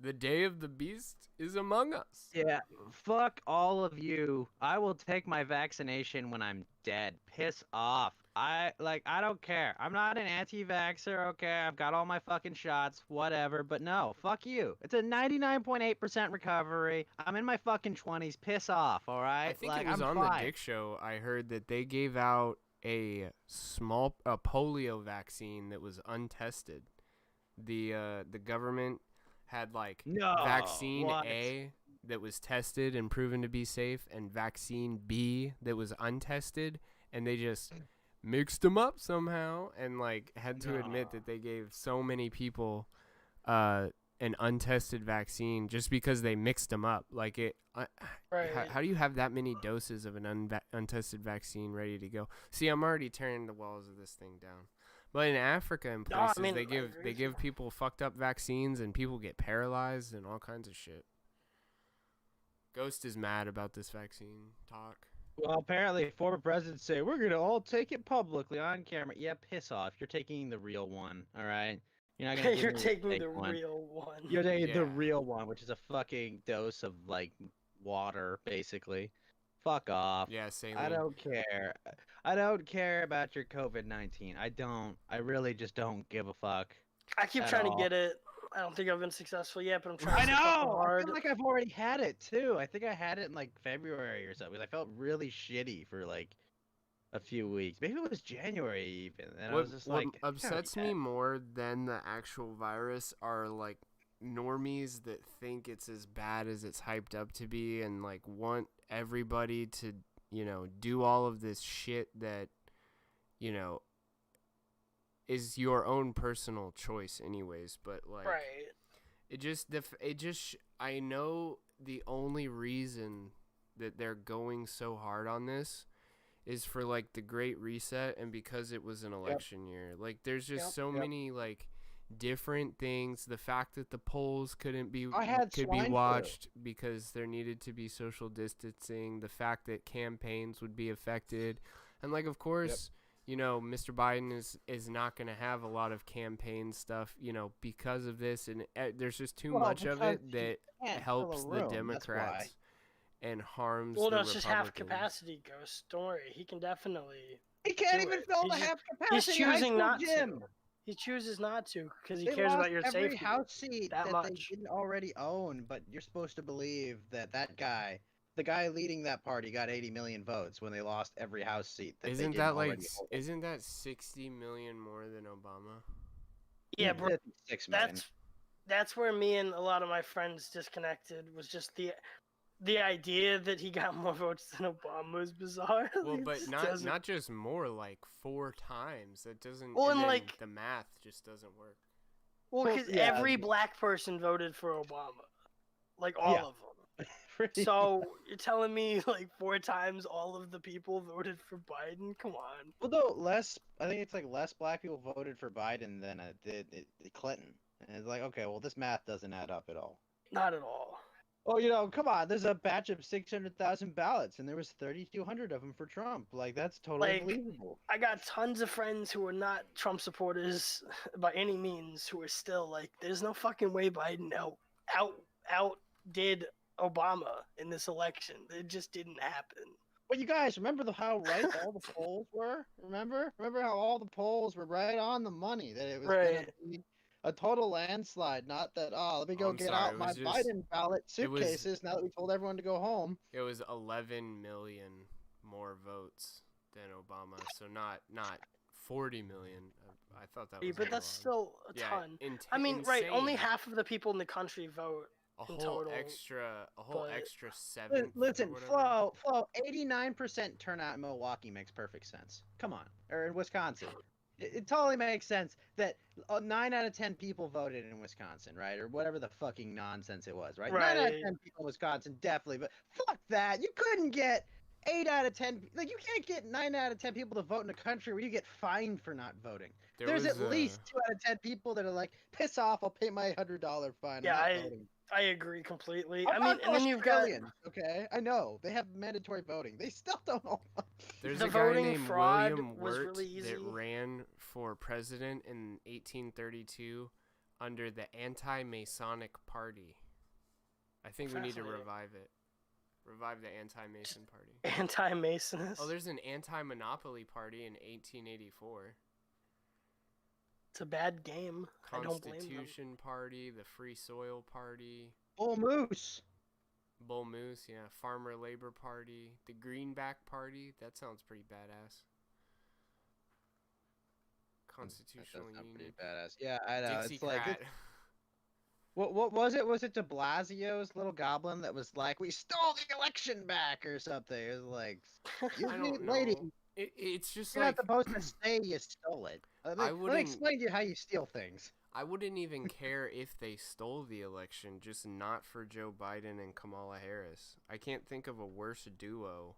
[SPEAKER 1] The day of the beast is among us.
[SPEAKER 2] Yeah, fuck all of you. I will take my vaccination when I'm dead. Piss off. I don't care. I'm not an anti-vaxxer, okay? I've got all my fucking shots, whatever. But no, fuck you. It's a 99.8% recovery. I'm in my fucking 20s. Piss off, all right?
[SPEAKER 1] I think it was
[SPEAKER 2] I'm
[SPEAKER 1] on
[SPEAKER 2] fine.
[SPEAKER 1] the Dick Show. I heard that they gave out a polio vaccine that was untested. The government had like
[SPEAKER 2] No,
[SPEAKER 1] vaccine
[SPEAKER 2] what?
[SPEAKER 1] A that was tested and proven to be safe, and vaccine B that was untested, and they just mixed them up somehow, and like had to admit that they gave so many people an untested vaccine just because they mixed them up. Like it,
[SPEAKER 4] Right.
[SPEAKER 1] how do you have that many doses of an untested vaccine ready to go? See, I'm already tearing the walls of this thing down. But in Africa and places, they give people fucked up vaccines, and people get paralyzed and all kinds of shit. Ghost is mad about this vaccine talk.
[SPEAKER 2] Well, apparently, former presidents say we're gonna all take it publicly on camera. Yeah, piss off. You're taking the real one, all right? You're not gonna.
[SPEAKER 4] You're taking the real one.
[SPEAKER 2] You're taking the real one, which is a fucking dose of like water, basically. Fuck off.
[SPEAKER 1] Yeah, saline.
[SPEAKER 2] I don't care. I don't care about your COVID-19. I don't. I really just don't give a fuck.
[SPEAKER 4] I keep
[SPEAKER 2] at
[SPEAKER 4] trying
[SPEAKER 2] all.
[SPEAKER 4] to get it. I don't think I've been successful yet, but I'm trying
[SPEAKER 2] I
[SPEAKER 4] so fucking
[SPEAKER 2] know. I
[SPEAKER 4] hard.
[SPEAKER 2] feel like I've already had it too. I think I had it in like February or something. I felt really shitty for like a few weeks. Maybe it was January even. And I was just like,
[SPEAKER 1] what upsets me more than the actual virus are like normies that think it's as bad as it's hyped up to be, and like want everybody to, you know, do all of this shit that, you know, is your own personal choice anyways, but like
[SPEAKER 4] Right.
[SPEAKER 1] I know the only reason that they're going so hard on this is for like the Great Reset, and because it was an election year. Like there's just so many like different things. The fact that the polls could be watched because there needed to be social distancing, the fact that campaigns would be affected, and like of course you know, Mr. Biden is not going to have a lot of campaign stuff, you know, because of this, and there's just too much of it that helps the Democrats and harms the
[SPEAKER 4] Well, that's just half
[SPEAKER 1] Republicans.
[SPEAKER 4] capacity, Ghost. Don't worry, he can definitely.
[SPEAKER 2] he can't
[SPEAKER 4] do
[SPEAKER 2] even
[SPEAKER 4] it.
[SPEAKER 2] fill
[SPEAKER 4] He's
[SPEAKER 2] the
[SPEAKER 4] just-
[SPEAKER 2] half
[SPEAKER 4] He's
[SPEAKER 2] capacity.
[SPEAKER 4] choosing not
[SPEAKER 2] gym.
[SPEAKER 4] to. He chooses not to because he
[SPEAKER 2] They
[SPEAKER 4] cares about
[SPEAKER 2] lost
[SPEAKER 4] your
[SPEAKER 2] every
[SPEAKER 4] safety.
[SPEAKER 2] house seat
[SPEAKER 4] that
[SPEAKER 2] that
[SPEAKER 4] much.
[SPEAKER 2] they didn't already own, but you're supposed to believe that guy, the guy leading that party, got 80 million votes when they lost every house seat.
[SPEAKER 1] Isn't that like 60 million more than Obama?
[SPEAKER 4] Yeah, bro.
[SPEAKER 2] 6 million.
[SPEAKER 4] That's where me and a lot of my friends disconnected. Was just the idea that he got more votes than Obama is bizarre.
[SPEAKER 1] Well,
[SPEAKER 4] It
[SPEAKER 1] but
[SPEAKER 4] just
[SPEAKER 1] not
[SPEAKER 4] doesn't-
[SPEAKER 1] just more, like 4 times. That doesn't.
[SPEAKER 4] Well,
[SPEAKER 1] and
[SPEAKER 4] and,
[SPEAKER 1] then
[SPEAKER 4] like-
[SPEAKER 1] the math just doesn't work.
[SPEAKER 4] Well,
[SPEAKER 2] Well,
[SPEAKER 4] because
[SPEAKER 2] yeah.
[SPEAKER 4] every black person voted for Obama, like all
[SPEAKER 2] Yeah.
[SPEAKER 4] of them. So you're telling me like 4 times all of the people voted for Biden? Come on.
[SPEAKER 2] Well, though, I think it's like less black people voted for Biden than did Clinton. And it's like, okay, well, this math doesn't add up at all.
[SPEAKER 4] Not at all.
[SPEAKER 2] Oh, you know, come on. There's a batch of 600,000 ballots, and there was 3,200 of them for Trump. Like, that's totally
[SPEAKER 4] Like,
[SPEAKER 2] believable.
[SPEAKER 4] I got tons of friends who are not Trump supporters by any means who are still like, there's no fucking way Biden outdid Obama in this election. It just didn't happen.
[SPEAKER 2] But you guys, remember how right all the polls were? Remember how all the polls were right on the money, that it was going
[SPEAKER 4] Right.
[SPEAKER 2] to be a total landslide, not that, let me go
[SPEAKER 1] I'm
[SPEAKER 2] get
[SPEAKER 1] sorry,
[SPEAKER 2] out
[SPEAKER 1] it
[SPEAKER 2] my
[SPEAKER 1] was just-
[SPEAKER 2] Biden ballot
[SPEAKER 1] it was-
[SPEAKER 2] suitcases now that we told everyone to go home.
[SPEAKER 1] It was 11 million more votes than Obama, so not 40 million. I thought that was.
[SPEAKER 4] But
[SPEAKER 1] a
[SPEAKER 4] that's
[SPEAKER 1] lot.
[SPEAKER 4] still a ton. I mean, right, only
[SPEAKER 1] insane.
[SPEAKER 4] half of the people in the country vote.
[SPEAKER 1] A
[SPEAKER 4] in
[SPEAKER 1] whole
[SPEAKER 4] total, but-
[SPEAKER 1] extra 7.
[SPEAKER 2] Listen, Flo, 89% turnout in Milwaukee makes perfect sense. Come on. Or in Wisconsin. It totally makes sense that 9 out of 10 people voted in Wisconsin, right? Or whatever the fucking nonsense it was, right? 9 out of
[SPEAKER 4] Right.
[SPEAKER 2] 10 people in Wisconsin, definitely. But fuck that. You couldn't get 8 out of 10. Like, you can't get 9 out of 10 people to vote in a country where you get fined for not voting. There's at least 2 out of 10 people that are like, piss off, I'll pay my $100 fine.
[SPEAKER 4] Yeah,
[SPEAKER 2] I'm not voting.
[SPEAKER 4] I agree completely.
[SPEAKER 2] How
[SPEAKER 4] I mean,
[SPEAKER 2] about
[SPEAKER 4] and then you've got
[SPEAKER 2] Australians, okay, I know they have mandatory voting. They still don't know.
[SPEAKER 1] There's
[SPEAKER 4] The
[SPEAKER 1] a guy
[SPEAKER 4] voting
[SPEAKER 1] named
[SPEAKER 4] fraud
[SPEAKER 1] William
[SPEAKER 4] was
[SPEAKER 1] Wirt
[SPEAKER 4] really easy.
[SPEAKER 1] that ran for president in 1832 under the Anti-Masonic Party. I think we need to
[SPEAKER 4] Fascinating.
[SPEAKER 1] revive it. Revive the anti-Mason party.
[SPEAKER 4] Anti-Masonist.
[SPEAKER 1] Oh, there's an anti-monopoly party in 1884.
[SPEAKER 4] It's a bad game. I don't blame them.
[SPEAKER 1] Constitution Party, the Free Soil Party.
[SPEAKER 2] Bull Moose.
[SPEAKER 1] Bull Moose, yeah. Farmer Labor Party. The Greenback Party. That sounds pretty badass. Constitutional
[SPEAKER 2] That does sound
[SPEAKER 1] Union.
[SPEAKER 2] pretty badass. Yeah, I know. It's like
[SPEAKER 1] Dixiecrat.
[SPEAKER 2] what was it? Was it De Blasio's little goblin that was like, "We stole the election back" or something? It was like,
[SPEAKER 1] I don't
[SPEAKER 2] lady,
[SPEAKER 1] know. It's just
[SPEAKER 2] you're
[SPEAKER 1] like
[SPEAKER 2] not supposed to say you stole it. Let me explain to you how you steal things.
[SPEAKER 1] I wouldn't even care if they stole the election, just not for Joe Biden and Kamala Harris. I can't think of a worse duo,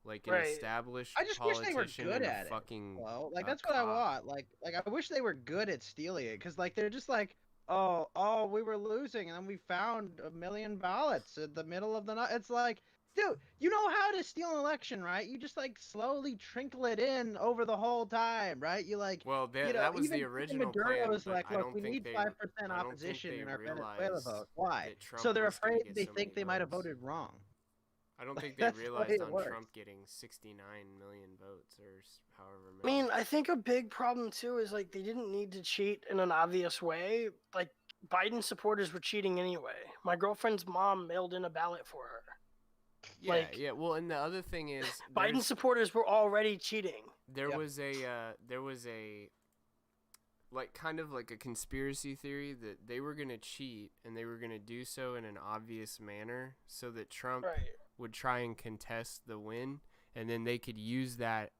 [SPEAKER 1] like an established
[SPEAKER 2] I just wish
[SPEAKER 1] politician
[SPEAKER 2] they were good
[SPEAKER 1] and a
[SPEAKER 2] at
[SPEAKER 1] fucking
[SPEAKER 2] it. Well, like that's what I want. Like I wish they were good at stealing it, because like they're just like, oh, we were losing, and then we found 1 million ballots at the middle of the night. It's like, dude, you know how to steal an election, right? You just like slowly trickle it in over the whole time, right? You like,
[SPEAKER 1] well,
[SPEAKER 2] you know,
[SPEAKER 1] that was
[SPEAKER 2] even
[SPEAKER 1] the original
[SPEAKER 2] Maduro
[SPEAKER 1] plan.
[SPEAKER 2] was like,
[SPEAKER 1] I
[SPEAKER 2] look,
[SPEAKER 1] don't
[SPEAKER 2] we
[SPEAKER 1] think
[SPEAKER 2] need
[SPEAKER 1] they,
[SPEAKER 2] 5%
[SPEAKER 1] I don't
[SPEAKER 2] opposition
[SPEAKER 1] think
[SPEAKER 2] in
[SPEAKER 1] they
[SPEAKER 2] our Venezuela
[SPEAKER 1] realized
[SPEAKER 2] vote. Why?
[SPEAKER 1] that Trump
[SPEAKER 2] So they're
[SPEAKER 1] was gonna
[SPEAKER 2] afraid
[SPEAKER 1] get
[SPEAKER 2] they
[SPEAKER 1] so
[SPEAKER 2] think
[SPEAKER 1] many
[SPEAKER 2] they might have
[SPEAKER 1] votes.
[SPEAKER 2] voted wrong.
[SPEAKER 1] I don't think they
[SPEAKER 2] That's the way
[SPEAKER 1] realized
[SPEAKER 2] it
[SPEAKER 1] on
[SPEAKER 2] works.
[SPEAKER 1] Trump getting 69 million votes or however many.
[SPEAKER 4] I mean, I think a big problem too is like they didn't need to cheat in an obvious way. Like Biden supporters were cheating anyway. My girlfriend's mom mailed in a ballot for her.
[SPEAKER 1] Yeah. Well, and the other thing is,
[SPEAKER 4] Biden supporters were already cheating.
[SPEAKER 1] There was a like kind of like a conspiracy theory that they were gonna cheat and they were gonna do so in an obvious manner so that Trump would try and contest the win, and then they could use that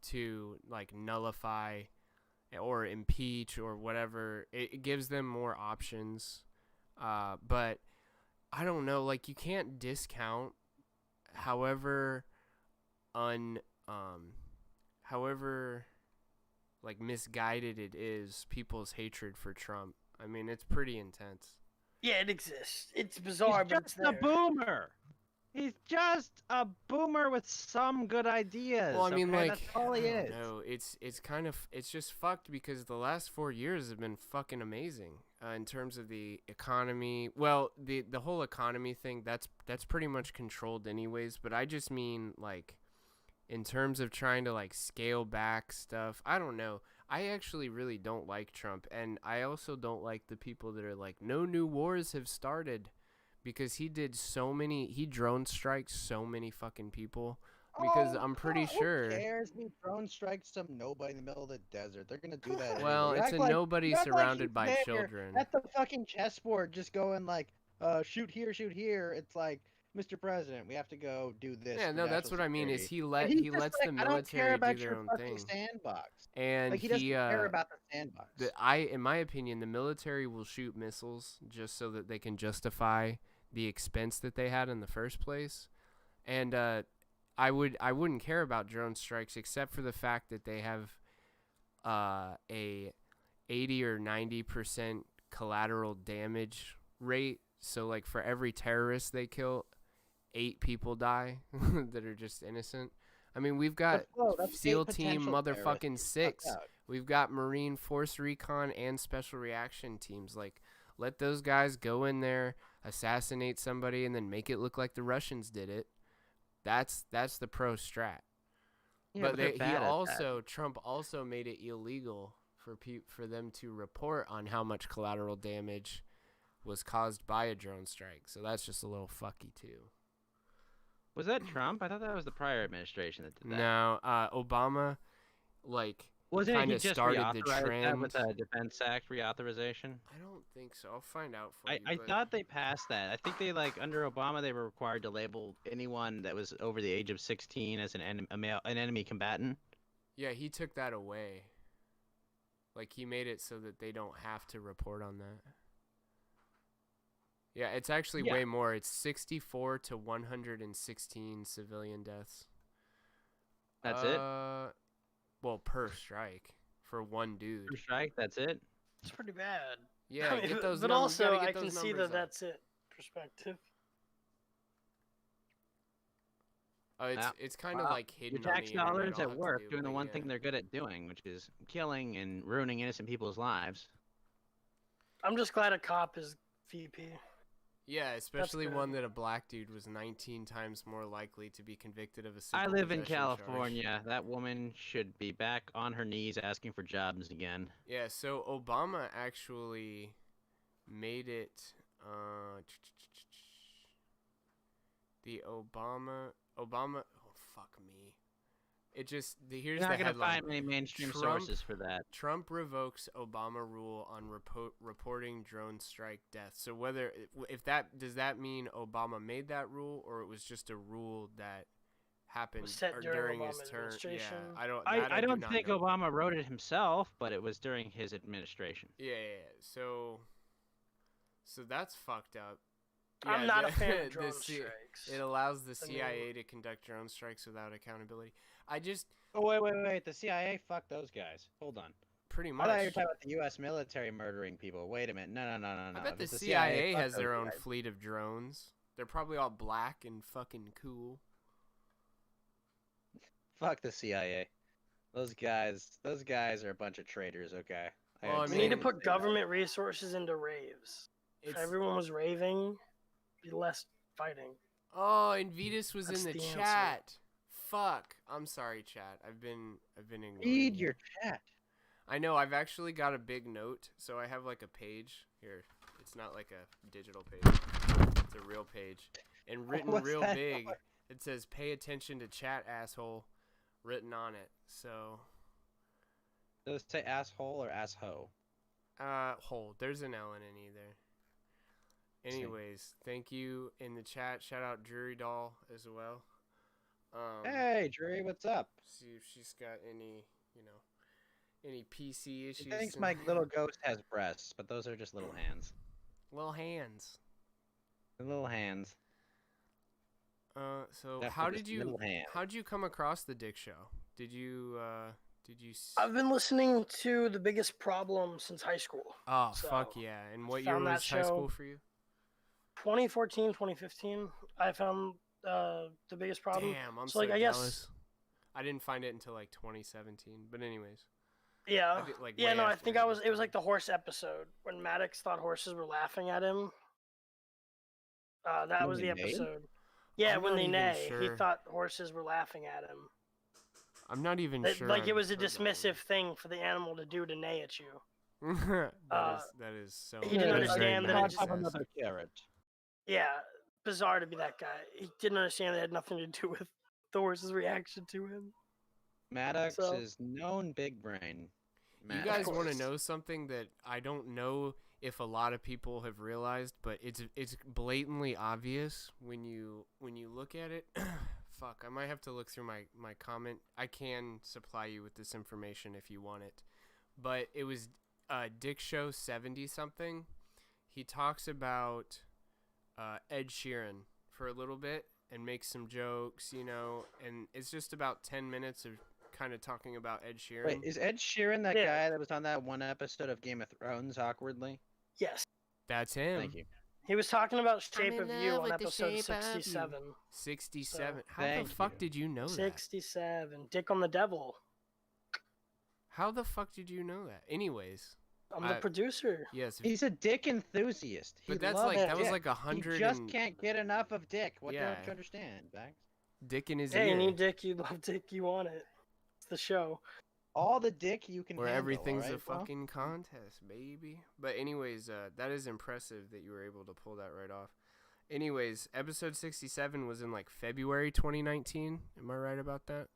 [SPEAKER 1] to like nullify or impeach or whatever. It gives them more options, but I don't know. Like you can't discount, however like misguided it is, people's hatred for Trump. I mean, it's pretty intense.
[SPEAKER 4] Yeah, it exists. It's bizarre, but it's
[SPEAKER 2] He's just a boomer. He's just a boomer with some good ideas.
[SPEAKER 1] Well, I mean, like,
[SPEAKER 2] that's all he is.
[SPEAKER 1] No, it's just fucked because the last 4 years have been fucking amazing in terms of the economy. Well, the whole economy thing, that's pretty much controlled anyways. But I just mean like, in terms of trying to like scale back stuff, I don't know. I actually really don't like Trump, and I also don't like the people that are like, no new wars have started, because he drone strikes so many fucking people. Because I'm pretty sure.
[SPEAKER 2] Who cares? He drone strikes some nobody in the middle of the desert. They're gonna do that.
[SPEAKER 1] Well,
[SPEAKER 2] anyway.
[SPEAKER 1] it's a nobody surrounded by children.
[SPEAKER 2] At the fucking chessboard, just going like, shoot here, shoot here. It's like, Mr. President, we have to go do this.
[SPEAKER 1] Yeah, no, that's what I mean. Is he lets the military
[SPEAKER 2] I don't care about
[SPEAKER 1] do their
[SPEAKER 2] your
[SPEAKER 1] own
[SPEAKER 2] fucking
[SPEAKER 1] thing.
[SPEAKER 2] sandbox.
[SPEAKER 1] And
[SPEAKER 2] like, he doesn't care about the sandbox.
[SPEAKER 1] In my opinion, the military will shoot missiles just so that they can justify the expense that they had in the first place. And I wouldn't care about drone strikes except for the fact that they have a 80 or 90% collateral damage rate. So like for every terrorist they kill, 8 people die that are just innocent. I mean, we've got SEAL Team motherfucking 6. We've got Marine Force Recon and Special Reaction Teams. Like, let those guys go in there, assassinate somebody, and then make it look like the Russians did it. That's the pro strat. Yeah, but Trump also made it illegal for them to report on how much collateral damage was caused by a drone strike. So that's just a little fucky too.
[SPEAKER 2] Was that Trump? I thought that was the prior administration that did that.
[SPEAKER 1] No, Obama, like,
[SPEAKER 2] wasn't
[SPEAKER 1] kind
[SPEAKER 2] he
[SPEAKER 1] of
[SPEAKER 2] just
[SPEAKER 1] started the trend
[SPEAKER 2] that with the Defense Act reauthorization?
[SPEAKER 1] I don't think so. I'll find out for you.
[SPEAKER 2] I thought they passed that. I think they under Obama they were required to label anyone that was over the age of 16 as an enemy combatant.
[SPEAKER 1] Yeah, he took that away. Like, he made it so that they don't have to report on that. Yeah, it's actually way more. It's 64 to 116 civilian deaths.
[SPEAKER 2] That's it?
[SPEAKER 1] Well, per strike for one dude.
[SPEAKER 2] Per strike, that's it?
[SPEAKER 4] It's pretty bad.
[SPEAKER 1] Yeah, I mean, get those
[SPEAKER 4] but
[SPEAKER 1] numbers,
[SPEAKER 4] also I can see that that's it. Perspective.
[SPEAKER 1] Oh, it's kind of like hidden.
[SPEAKER 2] Your tax dollars at work
[SPEAKER 1] do,
[SPEAKER 2] doing the one thing they're good at doing, which is killing and ruining innocent people's lives.
[SPEAKER 4] I'm just glad a cop is VP.
[SPEAKER 1] Yeah, especially
[SPEAKER 4] good.
[SPEAKER 1] one that a black dude was 19 times more likely to be convicted of a
[SPEAKER 2] I
[SPEAKER 1] simple
[SPEAKER 2] live in
[SPEAKER 1] possession charge.
[SPEAKER 2] California. That woman should be back on her knees asking for jobs again.
[SPEAKER 1] Yeah, so Obama actually made it. The Obama. Oh fuck me! It just here's
[SPEAKER 2] You're
[SPEAKER 1] the
[SPEAKER 2] not gonna
[SPEAKER 1] headline.
[SPEAKER 2] find many mainstream
[SPEAKER 1] Trump-
[SPEAKER 2] sources for that.
[SPEAKER 1] Trump revokes Obama rule on reporting drone strike deaths. So whether if that does that mean Obama made that rule or it was just a rule that happened
[SPEAKER 4] set
[SPEAKER 1] or
[SPEAKER 4] during
[SPEAKER 1] during his
[SPEAKER 4] Obama's
[SPEAKER 1] term? Yeah,
[SPEAKER 4] administration.
[SPEAKER 2] I
[SPEAKER 1] do
[SPEAKER 2] don't
[SPEAKER 1] not
[SPEAKER 2] think
[SPEAKER 1] know.
[SPEAKER 2] Obama wrote it himself, but it was during his administration.
[SPEAKER 1] Yeah. So that's fucked up.
[SPEAKER 4] I'm not a fan of drone
[SPEAKER 1] the
[SPEAKER 4] strikes.
[SPEAKER 1] It allows the
[SPEAKER 4] I mean-
[SPEAKER 1] CIA to conduct drone strikes without accountability. I just
[SPEAKER 2] Oh wait! The CIA, fuck those guys. Hold on.
[SPEAKER 1] pretty
[SPEAKER 2] I
[SPEAKER 1] much.
[SPEAKER 2] thought you were talking about the U.S. military murdering people. Wait a minute. No.
[SPEAKER 1] I bet
[SPEAKER 2] If
[SPEAKER 1] the
[SPEAKER 2] it's
[SPEAKER 1] CIA
[SPEAKER 2] fuck
[SPEAKER 1] has
[SPEAKER 2] those
[SPEAKER 1] their own
[SPEAKER 2] guys.
[SPEAKER 1] fleet of drones. They're probably all black and fucking cool.
[SPEAKER 2] Fuck the CIA. Those guys are a bunch of traitors. Okay.
[SPEAKER 1] Well, I
[SPEAKER 4] We need to
[SPEAKER 1] mean-
[SPEAKER 4] put government resources into raves. If
[SPEAKER 1] It's
[SPEAKER 4] everyone was raving, be less fighting.
[SPEAKER 1] oh, and Vetus was
[SPEAKER 4] That's
[SPEAKER 1] in the
[SPEAKER 4] the answer.
[SPEAKER 1] chat. Fuck. I'm sorry, chat. I've been ignoring
[SPEAKER 2] Read
[SPEAKER 1] you.
[SPEAKER 2] your chat.
[SPEAKER 1] I know. I've actually got a big note, so I have like a page here. It's not like a digital page. It's a real page, and written
[SPEAKER 2] What's
[SPEAKER 1] real
[SPEAKER 2] that
[SPEAKER 1] big.
[SPEAKER 2] for?
[SPEAKER 1] It says "Pay attention to chat, asshole," written on it. So,
[SPEAKER 2] Does it say asshole or assho?
[SPEAKER 1] hole. There's an L in it either. Anyways, thank you in the chat. Shout out Drury Doll as well.
[SPEAKER 2] Hey, Drury, what's up?
[SPEAKER 1] See if she's got any, any PC issues.
[SPEAKER 2] She thinks
[SPEAKER 1] and-
[SPEAKER 2] my little ghost has breasts, but those are just little hands.
[SPEAKER 1] little hands.
[SPEAKER 2] Little hands.
[SPEAKER 1] So
[SPEAKER 2] Definitely
[SPEAKER 1] how
[SPEAKER 2] just
[SPEAKER 1] did you
[SPEAKER 2] little hands.
[SPEAKER 1] how'd you come across the Dick Show? Did you
[SPEAKER 4] I've been listening to The Biggest Problem since high school.
[SPEAKER 1] Oh
[SPEAKER 4] so
[SPEAKER 1] fuck yeah! And what year
[SPEAKER 4] found that
[SPEAKER 1] was high school
[SPEAKER 4] show-
[SPEAKER 1] for you?
[SPEAKER 4] 2014, 2015, I found The Biggest Problem.
[SPEAKER 1] Damn, I'm
[SPEAKER 4] so, like,
[SPEAKER 1] so
[SPEAKER 4] I guess-
[SPEAKER 1] jealous. I didn't find it until like 2017. But anyways,
[SPEAKER 4] Yeah.
[SPEAKER 1] I did, like,
[SPEAKER 4] Yeah,
[SPEAKER 1] way
[SPEAKER 4] no, I
[SPEAKER 1] after
[SPEAKER 4] think
[SPEAKER 1] The
[SPEAKER 4] it was
[SPEAKER 1] Biggest
[SPEAKER 4] like the horse episode when Maddox thought horses were laughing at him. That
[SPEAKER 2] When
[SPEAKER 4] was
[SPEAKER 2] they
[SPEAKER 4] the
[SPEAKER 2] neighed?
[SPEAKER 4] episode. Yeah,
[SPEAKER 1] I'm
[SPEAKER 4] when
[SPEAKER 1] not
[SPEAKER 4] they
[SPEAKER 1] even
[SPEAKER 4] neigh, he
[SPEAKER 1] sure.
[SPEAKER 4] thought horses were laughing at him.
[SPEAKER 1] I'm not even
[SPEAKER 4] That-
[SPEAKER 1] sure.
[SPEAKER 4] like it
[SPEAKER 1] I've
[SPEAKER 4] was a
[SPEAKER 1] heard that one.
[SPEAKER 4] dismissive thing for the animal to do to neigh at you.
[SPEAKER 1] that is so.
[SPEAKER 4] he didn't
[SPEAKER 1] that is very
[SPEAKER 4] understand that it
[SPEAKER 1] Maddox
[SPEAKER 4] just-
[SPEAKER 2] Have
[SPEAKER 1] esque.
[SPEAKER 2] another carrot.
[SPEAKER 4] Yeah, bizarre to be that guy. He didn't understand it had nothing to do with the horse's reaction to him.
[SPEAKER 2] Maddox
[SPEAKER 4] So-
[SPEAKER 2] is known big brain.
[SPEAKER 1] You
[SPEAKER 2] Maddox.
[SPEAKER 1] guys want to
[SPEAKER 4] course.
[SPEAKER 1] know something that I don't know if a lot of people have realized, but it's blatantly obvious when you look at it. Fuck, I might have to look through my comment. I can supply you with this information if you want it. But it was Dick Show 70 something. He talks about Ed Sheeran for a little bit and makes some jokes, and it's just about 10 minutes of kind of talking about Ed Sheeran.
[SPEAKER 2] Wait, is Ed Sheeran that
[SPEAKER 4] Yeah.
[SPEAKER 2] guy that was on that one episode of Game of Thrones awkwardly?
[SPEAKER 4] Yes,
[SPEAKER 1] That's him.
[SPEAKER 2] Thank you.
[SPEAKER 4] he was talking about Shape
[SPEAKER 1] in
[SPEAKER 4] of You
[SPEAKER 1] love
[SPEAKER 4] on
[SPEAKER 1] with the
[SPEAKER 4] episode
[SPEAKER 1] shape of you.
[SPEAKER 4] 67.
[SPEAKER 1] 67. How
[SPEAKER 2] Thank
[SPEAKER 1] the fuck
[SPEAKER 2] you.
[SPEAKER 1] did you know that?
[SPEAKER 4] 67. Dick on the Devil.
[SPEAKER 1] How the fuck did you know that? Anyways,
[SPEAKER 4] I'm the producer.
[SPEAKER 1] yes.
[SPEAKER 2] He's a dick enthusiast. He
[SPEAKER 1] But that's
[SPEAKER 2] loves
[SPEAKER 1] like that was
[SPEAKER 2] dick.
[SPEAKER 1] like
[SPEAKER 2] He
[SPEAKER 1] 100
[SPEAKER 2] just
[SPEAKER 1] and
[SPEAKER 2] can't get enough of dick. What
[SPEAKER 1] Yeah.
[SPEAKER 2] don't you understand, Bax?
[SPEAKER 1] dick in his
[SPEAKER 4] Hey, you
[SPEAKER 1] ear.
[SPEAKER 4] need Dick, you love Dick, you want it. It's the show.
[SPEAKER 2] All the dick you can
[SPEAKER 1] Where
[SPEAKER 2] handle,
[SPEAKER 1] everything's a
[SPEAKER 2] alright, bro?
[SPEAKER 1] fucking contest, baby. But anyways, that is impressive that you were able to pull that right off. Anyways, episode 67 was in like February 2019. Am I right about that?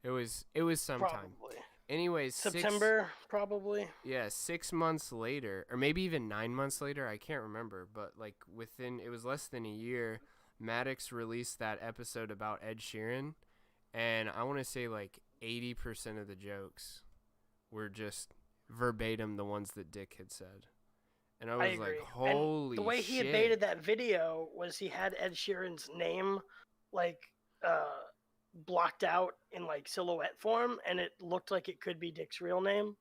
[SPEAKER 1] It was sometime.
[SPEAKER 4] Probably.
[SPEAKER 1] Anyways,
[SPEAKER 4] September, probably.
[SPEAKER 1] 6 months later, or maybe even 9 months later, I can't remember, but like it was less than a year, Maddox released that episode about Ed Sheeran, and I want to say like 80% of the jokes were just verbatim the ones that Dick had said. And I
[SPEAKER 4] I
[SPEAKER 1] was
[SPEAKER 4] agree.
[SPEAKER 1] like,
[SPEAKER 4] And
[SPEAKER 1] holy
[SPEAKER 4] the way he
[SPEAKER 1] shit.
[SPEAKER 4] had baited that video was he had Ed Sheeran's name like blocked out in like silhouette form, and it looked like it could be Dick's real name.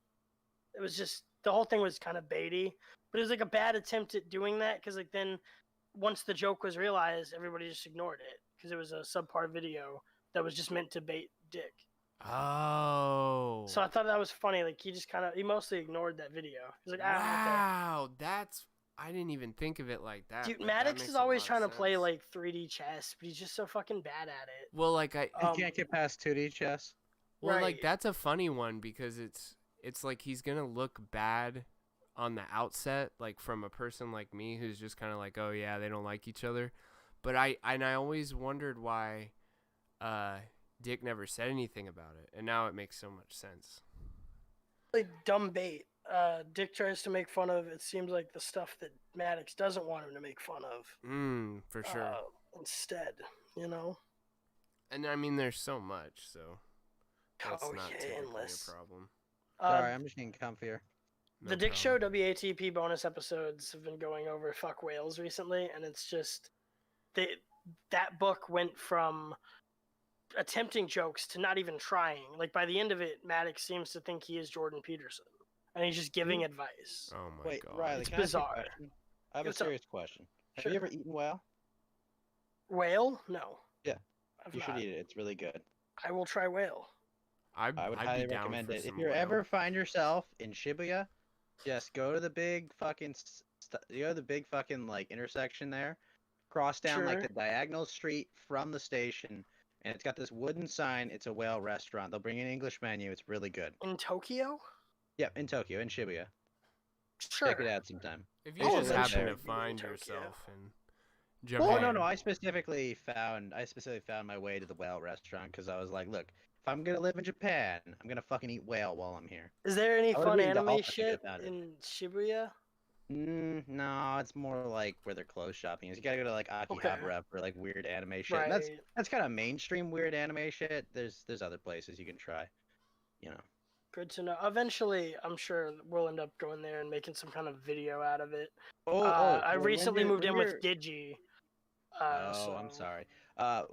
[SPEAKER 4] It was just the whole thing was kind of baity, but it was like a bad attempt at doing that because like then once the joke was realized, everybody just ignored it because it was a subpar video that was just meant to bait Dick.
[SPEAKER 1] Oh.
[SPEAKER 4] So I thought that was funny. Like he mostly ignored that video. He's like, ah, okay.
[SPEAKER 1] Wow, that's I didn't even think of it like that.
[SPEAKER 4] Dude,
[SPEAKER 1] but that
[SPEAKER 4] Maddox
[SPEAKER 1] makes
[SPEAKER 4] is
[SPEAKER 1] a
[SPEAKER 4] always
[SPEAKER 1] lot
[SPEAKER 4] trying to
[SPEAKER 1] of
[SPEAKER 4] play
[SPEAKER 1] sense.
[SPEAKER 4] like 3D chess, but he's just so fucking bad at it.
[SPEAKER 1] Well, like I.
[SPEAKER 2] You can't get past 2D chess.
[SPEAKER 1] Well, like
[SPEAKER 4] Right.
[SPEAKER 1] that's a funny one because it's like he's gonna look bad on the outset, like from a person like me who's just kind of like, oh yeah, they don't like each other. But I always wondered why Dick never said anything about it, and now it makes so much sense.
[SPEAKER 4] Like dumb bait. Dick tries to make fun of. It seems like the stuff that Maddox doesn't want him to make fun of.
[SPEAKER 1] For sure.
[SPEAKER 4] Instead, you know.
[SPEAKER 1] And I mean, there's so much, so that's
[SPEAKER 4] Oh
[SPEAKER 1] not
[SPEAKER 4] yeah,
[SPEAKER 1] typically
[SPEAKER 4] endless.
[SPEAKER 1] a problem.
[SPEAKER 2] Sorry, I'm just getting comfier.
[SPEAKER 1] No
[SPEAKER 4] The Dick
[SPEAKER 1] problem.
[SPEAKER 4] Show WATP bonus episodes have been going over fuck whales recently, and it's just that book went from attempting jokes to not even trying. Like by the end of it, Maddox seems to think he is Jordan Peterson, and he's just giving advice.
[SPEAKER 1] Oh my
[SPEAKER 2] Wait,
[SPEAKER 1] god.
[SPEAKER 2] Riley,
[SPEAKER 4] It's
[SPEAKER 2] can I ask you a
[SPEAKER 4] bizarre.
[SPEAKER 2] question? I have
[SPEAKER 4] What's
[SPEAKER 2] a
[SPEAKER 4] up?
[SPEAKER 2] serious question. Have
[SPEAKER 4] Sure.
[SPEAKER 2] you ever eaten whale?
[SPEAKER 4] Whale? No.
[SPEAKER 2] Yeah,
[SPEAKER 4] I've
[SPEAKER 2] You
[SPEAKER 4] not.
[SPEAKER 2] should eat it. It's really good.
[SPEAKER 4] I will try whale.
[SPEAKER 2] I would
[SPEAKER 1] I'd
[SPEAKER 2] highly
[SPEAKER 1] be down
[SPEAKER 2] recommend
[SPEAKER 1] for
[SPEAKER 2] it. If
[SPEAKER 1] some
[SPEAKER 2] you
[SPEAKER 1] whale.
[SPEAKER 2] ever find yourself in Shibuya, just go to the big fucking like intersection there, cross down like
[SPEAKER 4] Sure.
[SPEAKER 2] the diagonal street from the station, and it's got this wooden sign. It's a whale restaurant. They'll bring you an English menu. It's really good.
[SPEAKER 4] In Tokyo?
[SPEAKER 2] Yep, in Tokyo, in Shibuya.
[SPEAKER 4] Sure.
[SPEAKER 2] Check it out sometime.
[SPEAKER 1] If
[SPEAKER 2] I
[SPEAKER 1] you
[SPEAKER 2] used
[SPEAKER 1] just
[SPEAKER 2] to live
[SPEAKER 1] happen
[SPEAKER 2] there.
[SPEAKER 1] to find
[SPEAKER 4] Tokyo.
[SPEAKER 1] yourself in
[SPEAKER 2] Oh
[SPEAKER 1] Japan.
[SPEAKER 2] no, I specifically found my way to the whale restaurant because I was like, look, if I'm gonna live in Japan, I'm gonna fucking eat whale while I'm here.
[SPEAKER 4] Is there any
[SPEAKER 2] I would've
[SPEAKER 4] fun
[SPEAKER 2] eaten
[SPEAKER 4] anime
[SPEAKER 2] dolphin if I
[SPEAKER 4] shit
[SPEAKER 2] found it.
[SPEAKER 4] in Shibuya?
[SPEAKER 2] No, it's more like where their clothes shopping is. You gotta go to like Akihabara for like weird anime shit. And
[SPEAKER 4] Right.
[SPEAKER 2] that's kind of mainstream weird anime shit. There's other places you can try. You know.
[SPEAKER 4] Good to know. Eventually, I'm sure we'll end up going there and making some kind of video out of it. I
[SPEAKER 2] Well,
[SPEAKER 4] recently moved in with
[SPEAKER 2] you're-
[SPEAKER 4] Digi.
[SPEAKER 2] Oh, I'm sorry. I'm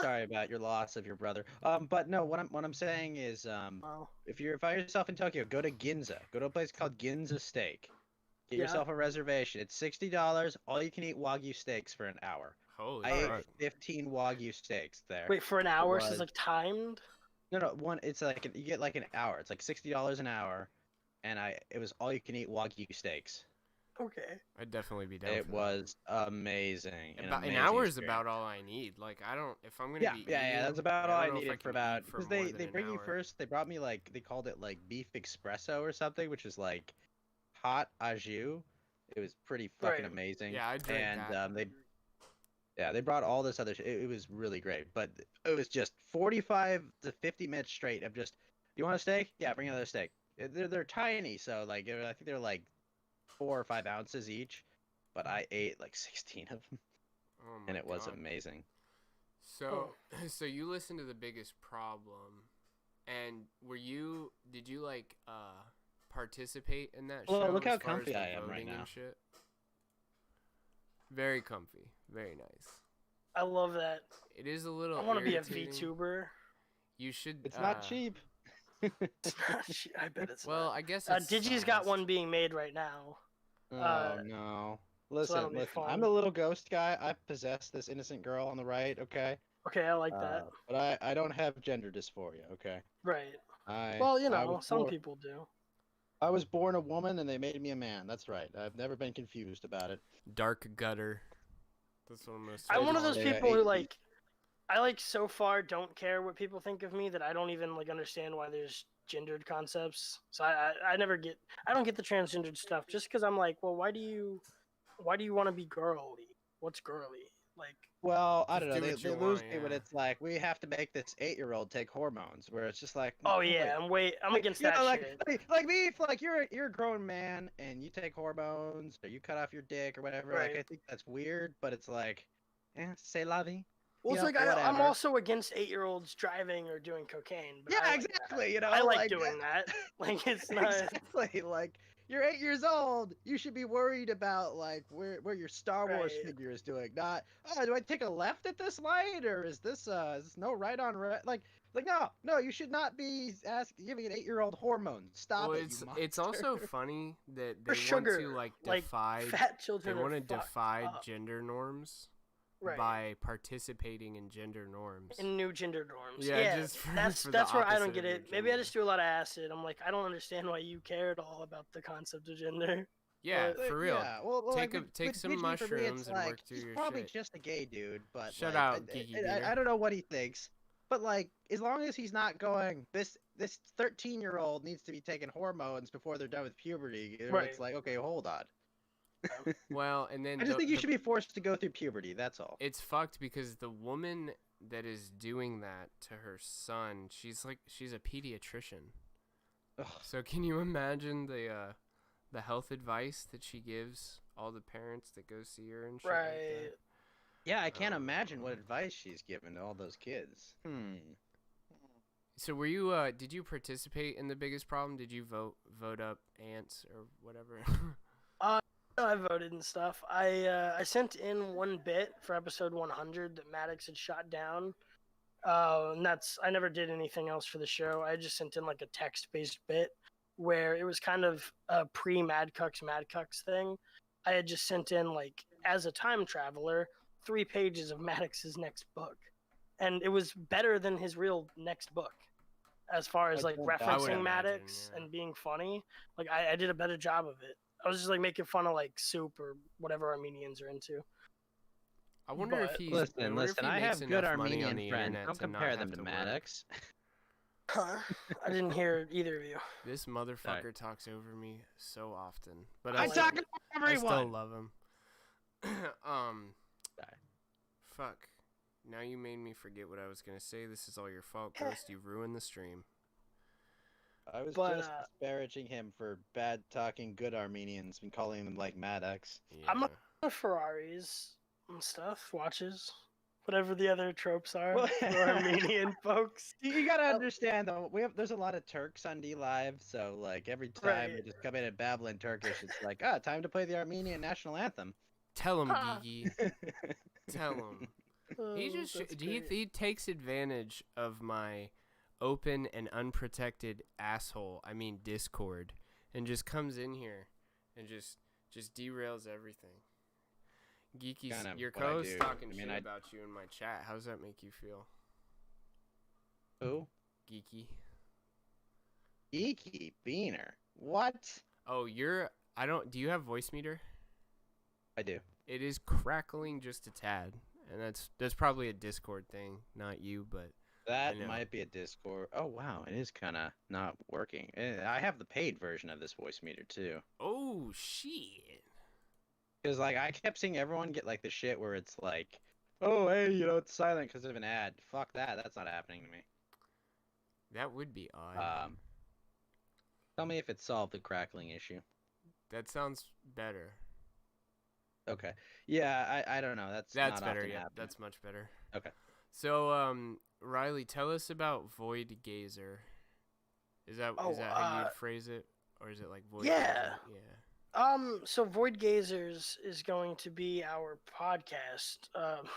[SPEAKER 2] sorry about your loss of your brother. But no, what I'm saying is,
[SPEAKER 4] Well,
[SPEAKER 2] if you find yourself in Tokyo, go to Ginza. Go to a place called Ginza Steak. Get
[SPEAKER 4] Yeah.
[SPEAKER 2] yourself a reservation. It's $60. All you can eat Wagyu steaks for an hour.
[SPEAKER 1] Holy
[SPEAKER 2] I
[SPEAKER 1] fuck.
[SPEAKER 2] ate 15 Wagyu steaks there.
[SPEAKER 4] wait, for an hour? So
[SPEAKER 2] was-
[SPEAKER 4] it's like timed?
[SPEAKER 2] No, one. It's like you get like an hour. It's like $60 an hour, and it was all you can eat Wagyu steaks.
[SPEAKER 4] Okay.
[SPEAKER 1] I'd definitely be down
[SPEAKER 2] It
[SPEAKER 1] for that.
[SPEAKER 2] was amazing.
[SPEAKER 1] About an
[SPEAKER 2] amazing
[SPEAKER 1] hour is
[SPEAKER 2] experience.
[SPEAKER 1] about all I need. Like I don't. If I'm gonna
[SPEAKER 2] Yeah,
[SPEAKER 1] be
[SPEAKER 2] yeah,
[SPEAKER 1] eating,
[SPEAKER 2] that's about all I
[SPEAKER 1] don't know if
[SPEAKER 2] needed for
[SPEAKER 1] can
[SPEAKER 2] about
[SPEAKER 1] eat for
[SPEAKER 2] because
[SPEAKER 1] more
[SPEAKER 2] they
[SPEAKER 1] than an
[SPEAKER 2] bring you
[SPEAKER 1] hour.
[SPEAKER 2] first. They brought me like they called it like beef espresso or something, which is like hot au jus. It was pretty fucking
[SPEAKER 4] Right.
[SPEAKER 2] amazing.
[SPEAKER 1] Yeah, I drank
[SPEAKER 2] and
[SPEAKER 1] that.
[SPEAKER 2] they brought all this other shit. It was really great, but it was just 45 to 50 minutes straight of just, you want a steak? Yeah, bring another steak. They're tiny, so like I think they're like 4 or 5 ounces each, but I ate like 16 of them,
[SPEAKER 1] Oh my
[SPEAKER 2] and it was
[SPEAKER 1] God.
[SPEAKER 2] amazing.
[SPEAKER 1] So, so you listened to The Biggest Problem, and did you like participate in that
[SPEAKER 2] Well,
[SPEAKER 1] show?
[SPEAKER 2] look
[SPEAKER 1] as
[SPEAKER 2] how
[SPEAKER 1] far as
[SPEAKER 2] comfy
[SPEAKER 1] the
[SPEAKER 2] I am right
[SPEAKER 1] voting and
[SPEAKER 2] now.
[SPEAKER 1] shit? Very comfy, very nice.
[SPEAKER 4] I love that.
[SPEAKER 1] It is a little.
[SPEAKER 4] I want to be a
[SPEAKER 1] irritating.
[SPEAKER 4] VTuber.
[SPEAKER 1] You should.
[SPEAKER 2] It's not cheap.
[SPEAKER 4] I bet it's
[SPEAKER 1] Well,
[SPEAKER 4] not.
[SPEAKER 1] I guess it's
[SPEAKER 4] Digi's got
[SPEAKER 1] sized.
[SPEAKER 4] one being made right now.
[SPEAKER 2] Oh no.
[SPEAKER 4] that'll
[SPEAKER 2] Listen,
[SPEAKER 4] be fun.
[SPEAKER 2] I'm the little ghost guy. I possess this innocent girl on the right, okay?
[SPEAKER 4] Okay, I like that.
[SPEAKER 2] But I don't have gender dysphoria, okay?
[SPEAKER 4] Right.
[SPEAKER 2] I
[SPEAKER 4] Well, you
[SPEAKER 2] I
[SPEAKER 4] know,
[SPEAKER 2] was
[SPEAKER 4] some
[SPEAKER 2] born-
[SPEAKER 4] people do.
[SPEAKER 2] I was born a woman and they made me a man. That's right. I've never been confused about it.
[SPEAKER 1] Dark gutter. That's what I'm gonna say.
[SPEAKER 4] I'm one of those
[SPEAKER 2] Yeah,
[SPEAKER 4] people who
[SPEAKER 2] eight-
[SPEAKER 4] like, I like so far don't care what people think of me that I don't even like understand why there's gendered concepts. So I never get, I don't get the transgendered stuff just because I'm like, well, why do you want to be girly? What's girly? Like,
[SPEAKER 2] Well, I
[SPEAKER 1] Just
[SPEAKER 2] don't know.
[SPEAKER 1] do
[SPEAKER 2] They,
[SPEAKER 1] what you
[SPEAKER 2] they lose
[SPEAKER 1] wanna,
[SPEAKER 2] me when
[SPEAKER 1] yeah.
[SPEAKER 2] it's like we have to make this 8-year-old take hormones, where it's just like,
[SPEAKER 4] oh
[SPEAKER 2] wait,
[SPEAKER 4] yeah, I'm against
[SPEAKER 2] you know,
[SPEAKER 4] that
[SPEAKER 2] like,
[SPEAKER 4] shit.
[SPEAKER 2] like me, if like you're a grown man and you take hormones or you cut off your dick or whatever, like
[SPEAKER 4] Right.
[SPEAKER 2] I think that's weird, but it's like, c'est la vie.
[SPEAKER 4] Well, it's
[SPEAKER 2] Yeah,
[SPEAKER 4] like I'm
[SPEAKER 2] whatever.
[SPEAKER 4] also against 8-year-olds driving or doing cocaine. But
[SPEAKER 2] Yeah,
[SPEAKER 4] I like that.
[SPEAKER 2] exactly. You know,
[SPEAKER 4] I like doing that. Like it's not.
[SPEAKER 2] exactly. Like you're 8 years old. You should be worried about like where your Star Wars
[SPEAKER 4] Right.
[SPEAKER 2] figure is doing. Not, oh, do I take a left at this light or is this no right on red? Like no, you should not be giving an 8-year-old hormones. Stop
[SPEAKER 1] Well,
[SPEAKER 2] it. you
[SPEAKER 1] it's also
[SPEAKER 2] monster.
[SPEAKER 1] funny that
[SPEAKER 4] For
[SPEAKER 1] they
[SPEAKER 4] sugar,
[SPEAKER 1] want to like
[SPEAKER 4] like,
[SPEAKER 1] defy.
[SPEAKER 4] Fat
[SPEAKER 1] They
[SPEAKER 4] children
[SPEAKER 1] want
[SPEAKER 4] are
[SPEAKER 1] to
[SPEAKER 4] fucked
[SPEAKER 1] defy
[SPEAKER 4] up.
[SPEAKER 1] gender norms
[SPEAKER 4] Right.
[SPEAKER 1] by participating in gender norms.
[SPEAKER 4] In new gender norms.
[SPEAKER 1] Yeah,
[SPEAKER 4] Yeah,
[SPEAKER 1] just for-
[SPEAKER 4] that's
[SPEAKER 1] for the
[SPEAKER 4] that's where I
[SPEAKER 1] opposite
[SPEAKER 4] don't
[SPEAKER 1] of
[SPEAKER 4] get
[SPEAKER 1] your
[SPEAKER 4] it. Maybe I
[SPEAKER 1] gender.
[SPEAKER 4] just do a lot of acid. I'm like, I don't understand why you care at all about the concept of gender.
[SPEAKER 1] Yeah, for real.
[SPEAKER 2] Yeah, well,
[SPEAKER 1] Take
[SPEAKER 2] like,
[SPEAKER 1] take
[SPEAKER 2] with
[SPEAKER 1] some
[SPEAKER 2] Vizier, for me,
[SPEAKER 1] mushrooms
[SPEAKER 2] it's
[SPEAKER 1] and
[SPEAKER 2] like,
[SPEAKER 1] work through
[SPEAKER 2] he's
[SPEAKER 1] your
[SPEAKER 2] probably
[SPEAKER 1] shit.
[SPEAKER 2] just a gay dude, but
[SPEAKER 1] Shut
[SPEAKER 2] like,
[SPEAKER 1] out, Geeky Beaner.
[SPEAKER 2] I don't know what he thinks, but like, as long as he's not going, this 13-year-old needs to be taking hormones before they're done with puberty.
[SPEAKER 4] Right.
[SPEAKER 2] It's like, okay, hold on.
[SPEAKER 1] Well, and then
[SPEAKER 2] I just think you should be forced to go through puberty. That's all.
[SPEAKER 1] it's fucked because the woman that is doing that to her son, she's a pediatrician.
[SPEAKER 2] Ugh.
[SPEAKER 1] So can you imagine the health advice that she gives all the parents that go see her and shit like
[SPEAKER 4] Right.
[SPEAKER 1] that?
[SPEAKER 2] Yeah, I can't imagine what advice she's given to all those kids.
[SPEAKER 1] So were you did you participate in the biggest problem? Did you vote up ants or whatever?
[SPEAKER 4] I voted and stuff. I sent in one bit for episode 100 that Maddox had shot down. And I never did anything else for the show. I just sent in like a text-based bit where it was kind of a pre-Mad Cucks thing. I had just sent in, like, as a time traveler, 3 pages of Maddox's next book, and it was better than his real next book as far as like
[SPEAKER 1] I would
[SPEAKER 4] referencing
[SPEAKER 1] imagine,
[SPEAKER 4] Maddox
[SPEAKER 1] yeah.
[SPEAKER 4] and being funny. Like I did a better job of it. I was just like making fun of like soup or whatever Armenians are into.
[SPEAKER 1] I wonder if
[SPEAKER 4] But-
[SPEAKER 1] he's
[SPEAKER 2] Listen,
[SPEAKER 1] makes
[SPEAKER 2] I have good
[SPEAKER 1] enough money on
[SPEAKER 2] Armenian
[SPEAKER 1] the
[SPEAKER 2] friends.
[SPEAKER 1] internet
[SPEAKER 2] Don't
[SPEAKER 1] to not
[SPEAKER 2] compare
[SPEAKER 1] have
[SPEAKER 2] them to
[SPEAKER 1] work.
[SPEAKER 2] Maddox.
[SPEAKER 4] Huh? I didn't hear either of you.
[SPEAKER 1] This motherfucker talks over me so often, but
[SPEAKER 2] I
[SPEAKER 1] I
[SPEAKER 2] talk
[SPEAKER 1] still,
[SPEAKER 2] about
[SPEAKER 1] I still
[SPEAKER 2] everyone.
[SPEAKER 1] love him. Fuck. Now you made me forget what I was gonna say. This is all your fault, Ghost. You ruined the stream.
[SPEAKER 2] I was
[SPEAKER 4] But,
[SPEAKER 2] just disparaging him for bad talking good Armenians and calling them like Maddox.
[SPEAKER 1] Yeah.
[SPEAKER 4] I'm a Ferraris and stuff, watches, whatever the other tropes are
[SPEAKER 2] Well-
[SPEAKER 4] for Armenian folks.
[SPEAKER 2] You gotta understand though, there's a lot of Turks on D Live, so like every time they
[SPEAKER 4] Right.
[SPEAKER 2] just come in and babble in Turkish, it's like, time to play the Armenian national anthem.
[SPEAKER 1] Tell him,
[SPEAKER 4] Ha.
[SPEAKER 1] Gigi. Tell him. He
[SPEAKER 4] Oh,
[SPEAKER 1] just
[SPEAKER 4] that's great.
[SPEAKER 1] he takes advantage of my open and unprotected asshole. I mean Discord, and just comes in here and just derails everything. Geeky's
[SPEAKER 2] Kind of
[SPEAKER 1] your
[SPEAKER 2] what I
[SPEAKER 1] co-host
[SPEAKER 2] do.
[SPEAKER 1] talking
[SPEAKER 2] I mean,
[SPEAKER 1] shit about you in my chat. How does that make you feel,
[SPEAKER 2] Who?
[SPEAKER 1] Geeky?
[SPEAKER 2] Geeky Beaner. What?
[SPEAKER 1] Oh, do you have voice meter?
[SPEAKER 2] I do.
[SPEAKER 1] It is crackling just a tad, and that's probably a Discord thing, not you, but
[SPEAKER 2] That
[SPEAKER 1] know.
[SPEAKER 2] might be a Discord. Oh wow, it is kind of not working. I have the paid version of this voice meter too.
[SPEAKER 1] oh shit.
[SPEAKER 2] Because like I kept seeing everyone get like the shit where it's like, oh hey, it's silent because of an ad. Fuck that. That's not happening to me.
[SPEAKER 1] That would be odd.
[SPEAKER 2] Tell me if it solved the crackling issue.
[SPEAKER 1] That sounds better.
[SPEAKER 2] Okay. Yeah, I don't know. That's not
[SPEAKER 1] better.
[SPEAKER 2] often
[SPEAKER 1] Yeah,
[SPEAKER 2] happening.
[SPEAKER 1] that's much better.
[SPEAKER 2] Okay.
[SPEAKER 1] So, Riley, tell us about Void Gazer. Is that how you'd phrase it, or is it like Void?
[SPEAKER 4] Yeah.
[SPEAKER 1] Gazer? Yeah.
[SPEAKER 4] So Void Gazers is going to be our podcast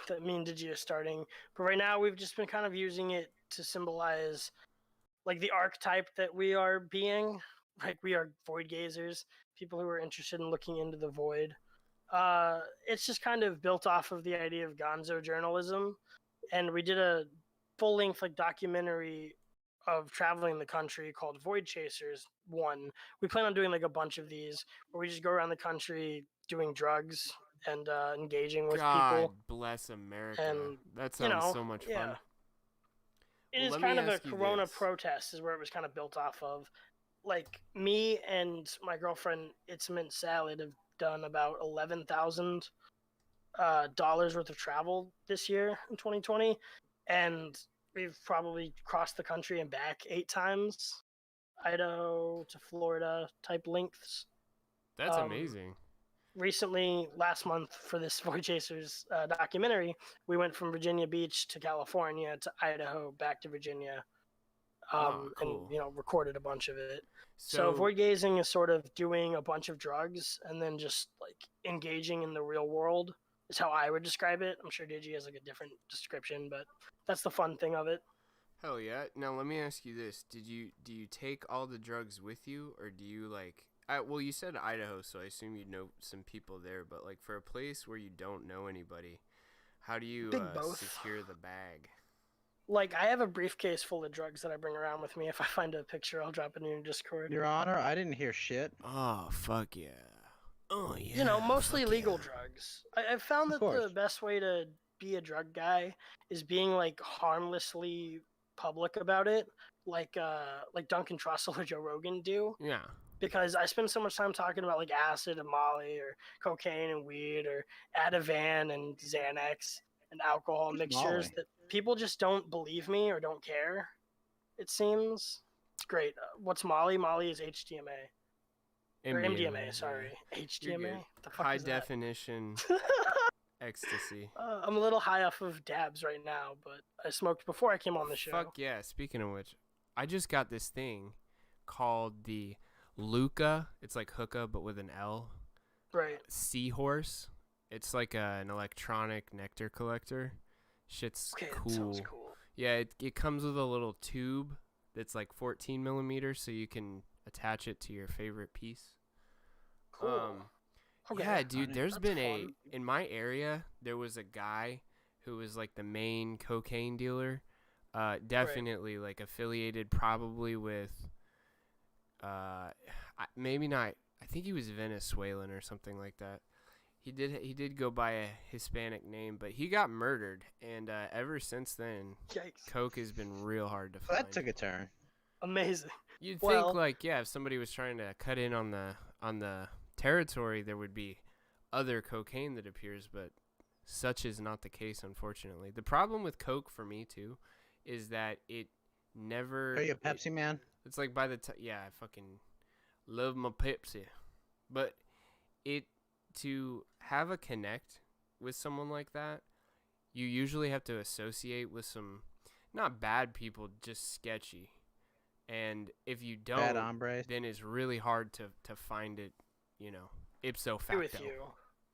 [SPEAKER 4] that me and Digi are starting. But right now we've just been kind of using it to symbolize like the archetype that we are being. Like we are Void Gazers, people who are interested in looking into the void. It's just kind of built off of the idea of gonzo journalism. And we did a full-length like documentary of traveling the country called Void Chasers 1. We plan on doing like a bunch of these where we just go around the country doing drugs and engaging with
[SPEAKER 1] God
[SPEAKER 4] people.
[SPEAKER 1] bless America.
[SPEAKER 4] And,
[SPEAKER 1] That sounds so much
[SPEAKER 4] yeah.
[SPEAKER 1] fun.
[SPEAKER 4] It
[SPEAKER 1] Well,
[SPEAKER 4] is
[SPEAKER 1] let me
[SPEAKER 4] kind of a
[SPEAKER 1] ask you
[SPEAKER 4] Corona
[SPEAKER 1] this.
[SPEAKER 4] protest is where it was kind of built off of. Like me and my girlfriend, It's Mint Salad, have done about $11,000 worth of travel this year in 2020, and we've probably crossed the country and back 8 times, Idaho to Florida type lengths.
[SPEAKER 1] That's amazing.
[SPEAKER 4] Recently, last month for this Void Chasers documentary, we went from Virginia Beach to California to Idaho back to Virginia,
[SPEAKER 1] cool.
[SPEAKER 4] and recorded a bunch of it. So void gazing is sort of doing a bunch of drugs and then just like engaging in the real world is how I would describe it. I'm sure Digi has like a different description, but that's the fun thing of it.
[SPEAKER 1] Hell yeah. Now let me ask you this: do you take all the drugs with you, or do you like? Well, you said Idaho, so I assume you know some people there. But like for a place where you don't know anybody, how do you secure the bag?
[SPEAKER 4] Like I have a briefcase full of drugs that I bring around with me. If I find a picture, I'll drop it in your Discord.
[SPEAKER 2] Your Honor, I didn't hear shit.
[SPEAKER 1] Oh fuck yeah! Oh yeah.
[SPEAKER 4] mostly
[SPEAKER 1] fuck
[SPEAKER 4] legal
[SPEAKER 1] yeah.
[SPEAKER 4] drugs. I've found
[SPEAKER 2] Of
[SPEAKER 4] that the
[SPEAKER 2] course.
[SPEAKER 4] best way to be a drug guy is being like harmlessly public about it, like Duncan Trussell or Joe Rogan do.
[SPEAKER 1] Yeah.
[SPEAKER 4] Because I spend so much time talking about like acid and Molly or cocaine and weed or Ativan and Xanax and alcohol
[SPEAKER 2] Who's
[SPEAKER 4] mixtures
[SPEAKER 2] Molly?
[SPEAKER 4] that people just don't believe me or don't care. It seems. It's great. What's Molly? Molly is HDMA. Or MDMA,
[SPEAKER 1] yeah.
[SPEAKER 4] sorry.
[SPEAKER 1] You're
[SPEAKER 4] HDMA?
[SPEAKER 1] good.
[SPEAKER 4] The fuck
[SPEAKER 1] High
[SPEAKER 4] is that?
[SPEAKER 1] definition ecstasy.
[SPEAKER 4] I'm a little high off of dabs right now, but I smoked before I came on the show.
[SPEAKER 1] Fuck yeah. Speaking of which, I just got this thing called the Luca. It's like hookah, but with an L.
[SPEAKER 4] Right.
[SPEAKER 1] Seahorse. It's like an electronic nectar collector. Shit's
[SPEAKER 4] Okay,
[SPEAKER 1] cool.
[SPEAKER 4] that sounds cool.
[SPEAKER 1] Yeah, it comes with a little tube that's like 14 millimeters, so you can attach it to your favorite piece.
[SPEAKER 4] Cool. Okay.
[SPEAKER 1] Yeah, dude, there's
[SPEAKER 4] That's
[SPEAKER 1] been
[SPEAKER 4] fun.
[SPEAKER 1] in my area, there was a guy who was like the main cocaine dealer, definitely like affiliated probably with, maybe not, I think he was Venezuelan or something like that. He did go by a Hispanic name, but he got murdered, and ever since then,
[SPEAKER 4] Yikes.
[SPEAKER 1] coke has been real hard to
[SPEAKER 2] Well,
[SPEAKER 1] find.
[SPEAKER 2] that took a turn.
[SPEAKER 4] Amazing.
[SPEAKER 1] You'd
[SPEAKER 4] Well-
[SPEAKER 1] think like, yeah, if somebody was trying to cut in on the territory, there would be other cocaine that appears, but such is not the case, unfortunately. The problem with coke for me too is that it never.
[SPEAKER 2] Are you a Pepsi man?
[SPEAKER 1] It's like by the time, yeah, I fucking love my Pepsi, but to have a connect with someone like that, you usually have to associate with some not bad people, just sketchy. And if you don't,
[SPEAKER 2] Bad hombres.
[SPEAKER 1] then it's really hard to find it, ipso facto.
[SPEAKER 4] Agree with you.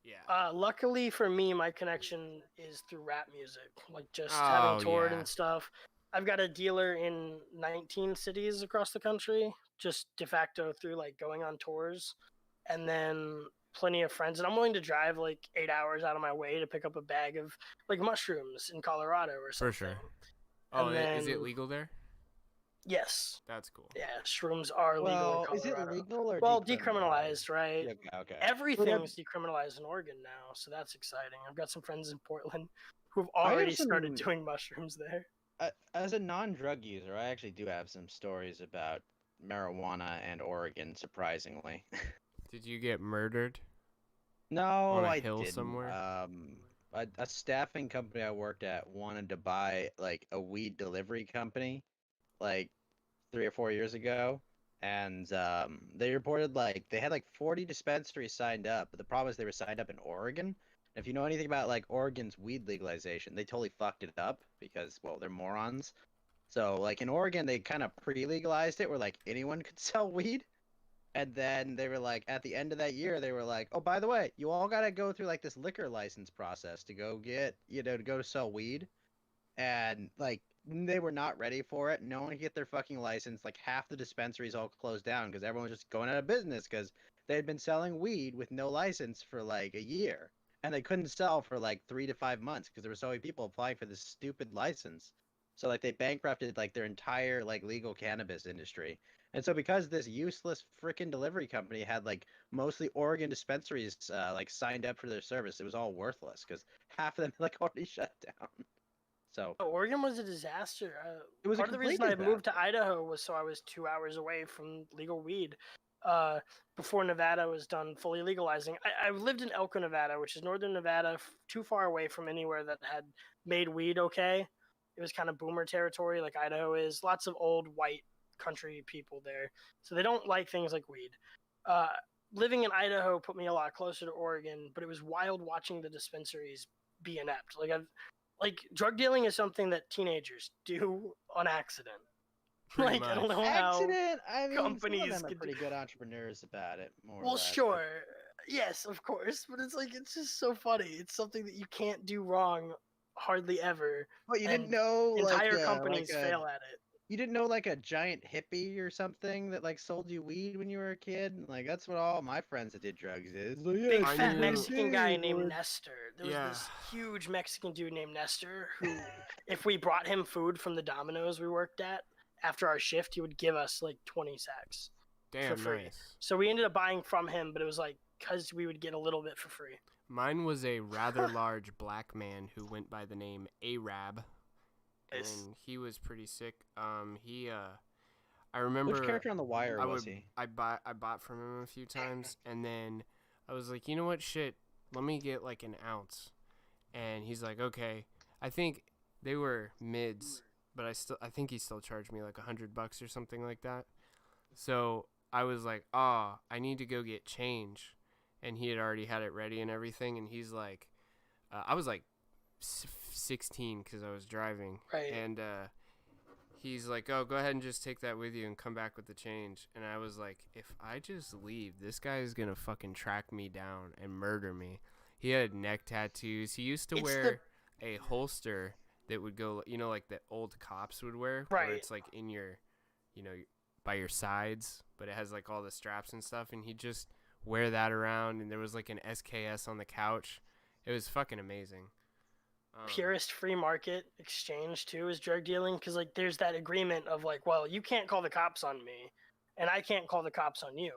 [SPEAKER 1] Yeah.
[SPEAKER 4] Luckily for me, my connection is through rap music, like just
[SPEAKER 1] Oh,
[SPEAKER 4] having toured
[SPEAKER 1] yeah.
[SPEAKER 4] and stuff. I've got a dealer in 19 cities across the country, just de facto through like going on tours, and then plenty of friends. And I'm willing to drive like 8 hours out of my way to pick up a bag of like mushrooms in Colorado or something.
[SPEAKER 1] For sure. Oh,
[SPEAKER 4] And
[SPEAKER 1] is it
[SPEAKER 4] then-
[SPEAKER 1] legal there?
[SPEAKER 4] Yes.
[SPEAKER 1] That's cool.
[SPEAKER 4] Yeah, shrooms are legal
[SPEAKER 2] Well,
[SPEAKER 4] in
[SPEAKER 2] is it
[SPEAKER 4] Colorado.
[SPEAKER 2] legal or
[SPEAKER 4] Well, decriminalized, right?
[SPEAKER 2] Yeah, okay.
[SPEAKER 4] Everything's decriminalized in Oregon now, so that's exciting. I've got some friends in Portland who've already started
[SPEAKER 2] some-
[SPEAKER 4] doing mushrooms there.
[SPEAKER 2] As a non-drug user, I actually do have some stories about marijuana and Oregon, surprisingly.
[SPEAKER 1] Did you get murdered?
[SPEAKER 2] No,
[SPEAKER 1] On a
[SPEAKER 2] I
[SPEAKER 1] hill
[SPEAKER 2] didn't.
[SPEAKER 1] somewhere?
[SPEAKER 2] A staffing company I worked at wanted to buy like a weed delivery company, like 3 or 4 years ago, and they reported like they had like 40 dispensaries signed up, but the problem is they were signed up in Oregon. If you know anything about like Oregon's weed legalization, they totally fucked it up because, well, they're morons. So like in Oregon, they kind of pre-legalized it where like anyone could sell weed. And then they were like, at the end of that year, they were like, oh, by the way, you all got to go through like this liquor license process to go get, to go sell weed. And like, they were not ready for it. No one could get their fucking license. Like half the dispensaries all closed down because everyone was just going out of business because they had been selling weed with no license for like a year. And they couldn't sell for like 3 to 5 months because there were so many people applying for this stupid license. So like they bankrupted like their entire like legal cannabis industry. And so because this useless freaking delivery company had like mostly Oregon dispensaries like signed up for their service, it was all worthless because half of them like already shut down. So
[SPEAKER 4] Oregon was a disaster.
[SPEAKER 2] it was
[SPEAKER 4] Part
[SPEAKER 2] a
[SPEAKER 4] of the
[SPEAKER 2] complete
[SPEAKER 4] reason I moved to
[SPEAKER 2] disaster.
[SPEAKER 4] Idaho was so I was 2 hours away from legal weed. Before Nevada was done fully legalizing, I lived in Elko, Nevada, which is northern Nevada, too far away from anywhere that had made weed okay. It was kind of boomer territory, like Idaho is. Lots of old white country people there, so they don't like things like weed. Living in Idaho put me a lot closer to Oregon, but it was wild watching the dispensaries be inept. Like drug dealing is something that teenagers do on accident.
[SPEAKER 1] Pretty
[SPEAKER 4] I don't
[SPEAKER 1] much.
[SPEAKER 4] know how.
[SPEAKER 2] Accident. I mean,
[SPEAKER 4] companies
[SPEAKER 2] some of them are
[SPEAKER 4] could
[SPEAKER 2] pretty good entrepreneurs about it. More or
[SPEAKER 4] Well,
[SPEAKER 2] less, but-
[SPEAKER 4] sure. Yes, of course, but it's like it's just so funny. It's something that you can't do wrong hardly ever.
[SPEAKER 2] But you didn't
[SPEAKER 4] and
[SPEAKER 2] know
[SPEAKER 4] Entire
[SPEAKER 2] like,
[SPEAKER 4] companies
[SPEAKER 2] like a,
[SPEAKER 4] fail at it.
[SPEAKER 2] You didn't know like a giant hippie or something that like sold you weed when you were a kid? Like that's what all my friends that did drugs is. Like, yeah,
[SPEAKER 4] Big
[SPEAKER 1] I
[SPEAKER 4] fat
[SPEAKER 1] knew-
[SPEAKER 4] Mexican guy
[SPEAKER 2] hey,
[SPEAKER 4] named
[SPEAKER 2] Lord.
[SPEAKER 4] Nestor. There was
[SPEAKER 1] Yeah.
[SPEAKER 4] this huge Mexican dude named Nestor who, if we brought him food from the Domino's we worked at after our shift, he would give us like 20 sacks.
[SPEAKER 1] Damn
[SPEAKER 4] free.
[SPEAKER 1] nice.
[SPEAKER 4] So we ended up buying from him, but it was like because we would get a little bit for free.
[SPEAKER 1] Mine was a rather large black man who went by the name Arab,
[SPEAKER 4] Nice.
[SPEAKER 1] and he was pretty sick. I remember
[SPEAKER 2] Which character on The Wire was he?
[SPEAKER 1] I bought from him a few times, and then I was like, you know what, shit, let me get like an ounce, and he's like, okay. I think they were mids, but I think he still charged me like $100 or something like that. So I was like, I need to go get change, and he had already had it ready and everything, and he's like, I was like 16 because I was driving,
[SPEAKER 4] Right.
[SPEAKER 1] and he's like, oh, go ahead and just take that with you and come back with the change. And I was like, if I just leave, this guy is gonna fucking track me down and murder me. He had neck tattoos. He used to wear a holster that would go, you know, like the old cops would wear,
[SPEAKER 4] Right.
[SPEAKER 1] where it's like in your, you know, by your sides, but it has like all the straps and stuff, and he'd just wear that around, and there was like an SKS on the couch. It was fucking amazing.
[SPEAKER 4] Purest free market exchange too is drug dealing, because like there's that agreement of like, well, you can't call the cops on me, and I can't call the cops on you.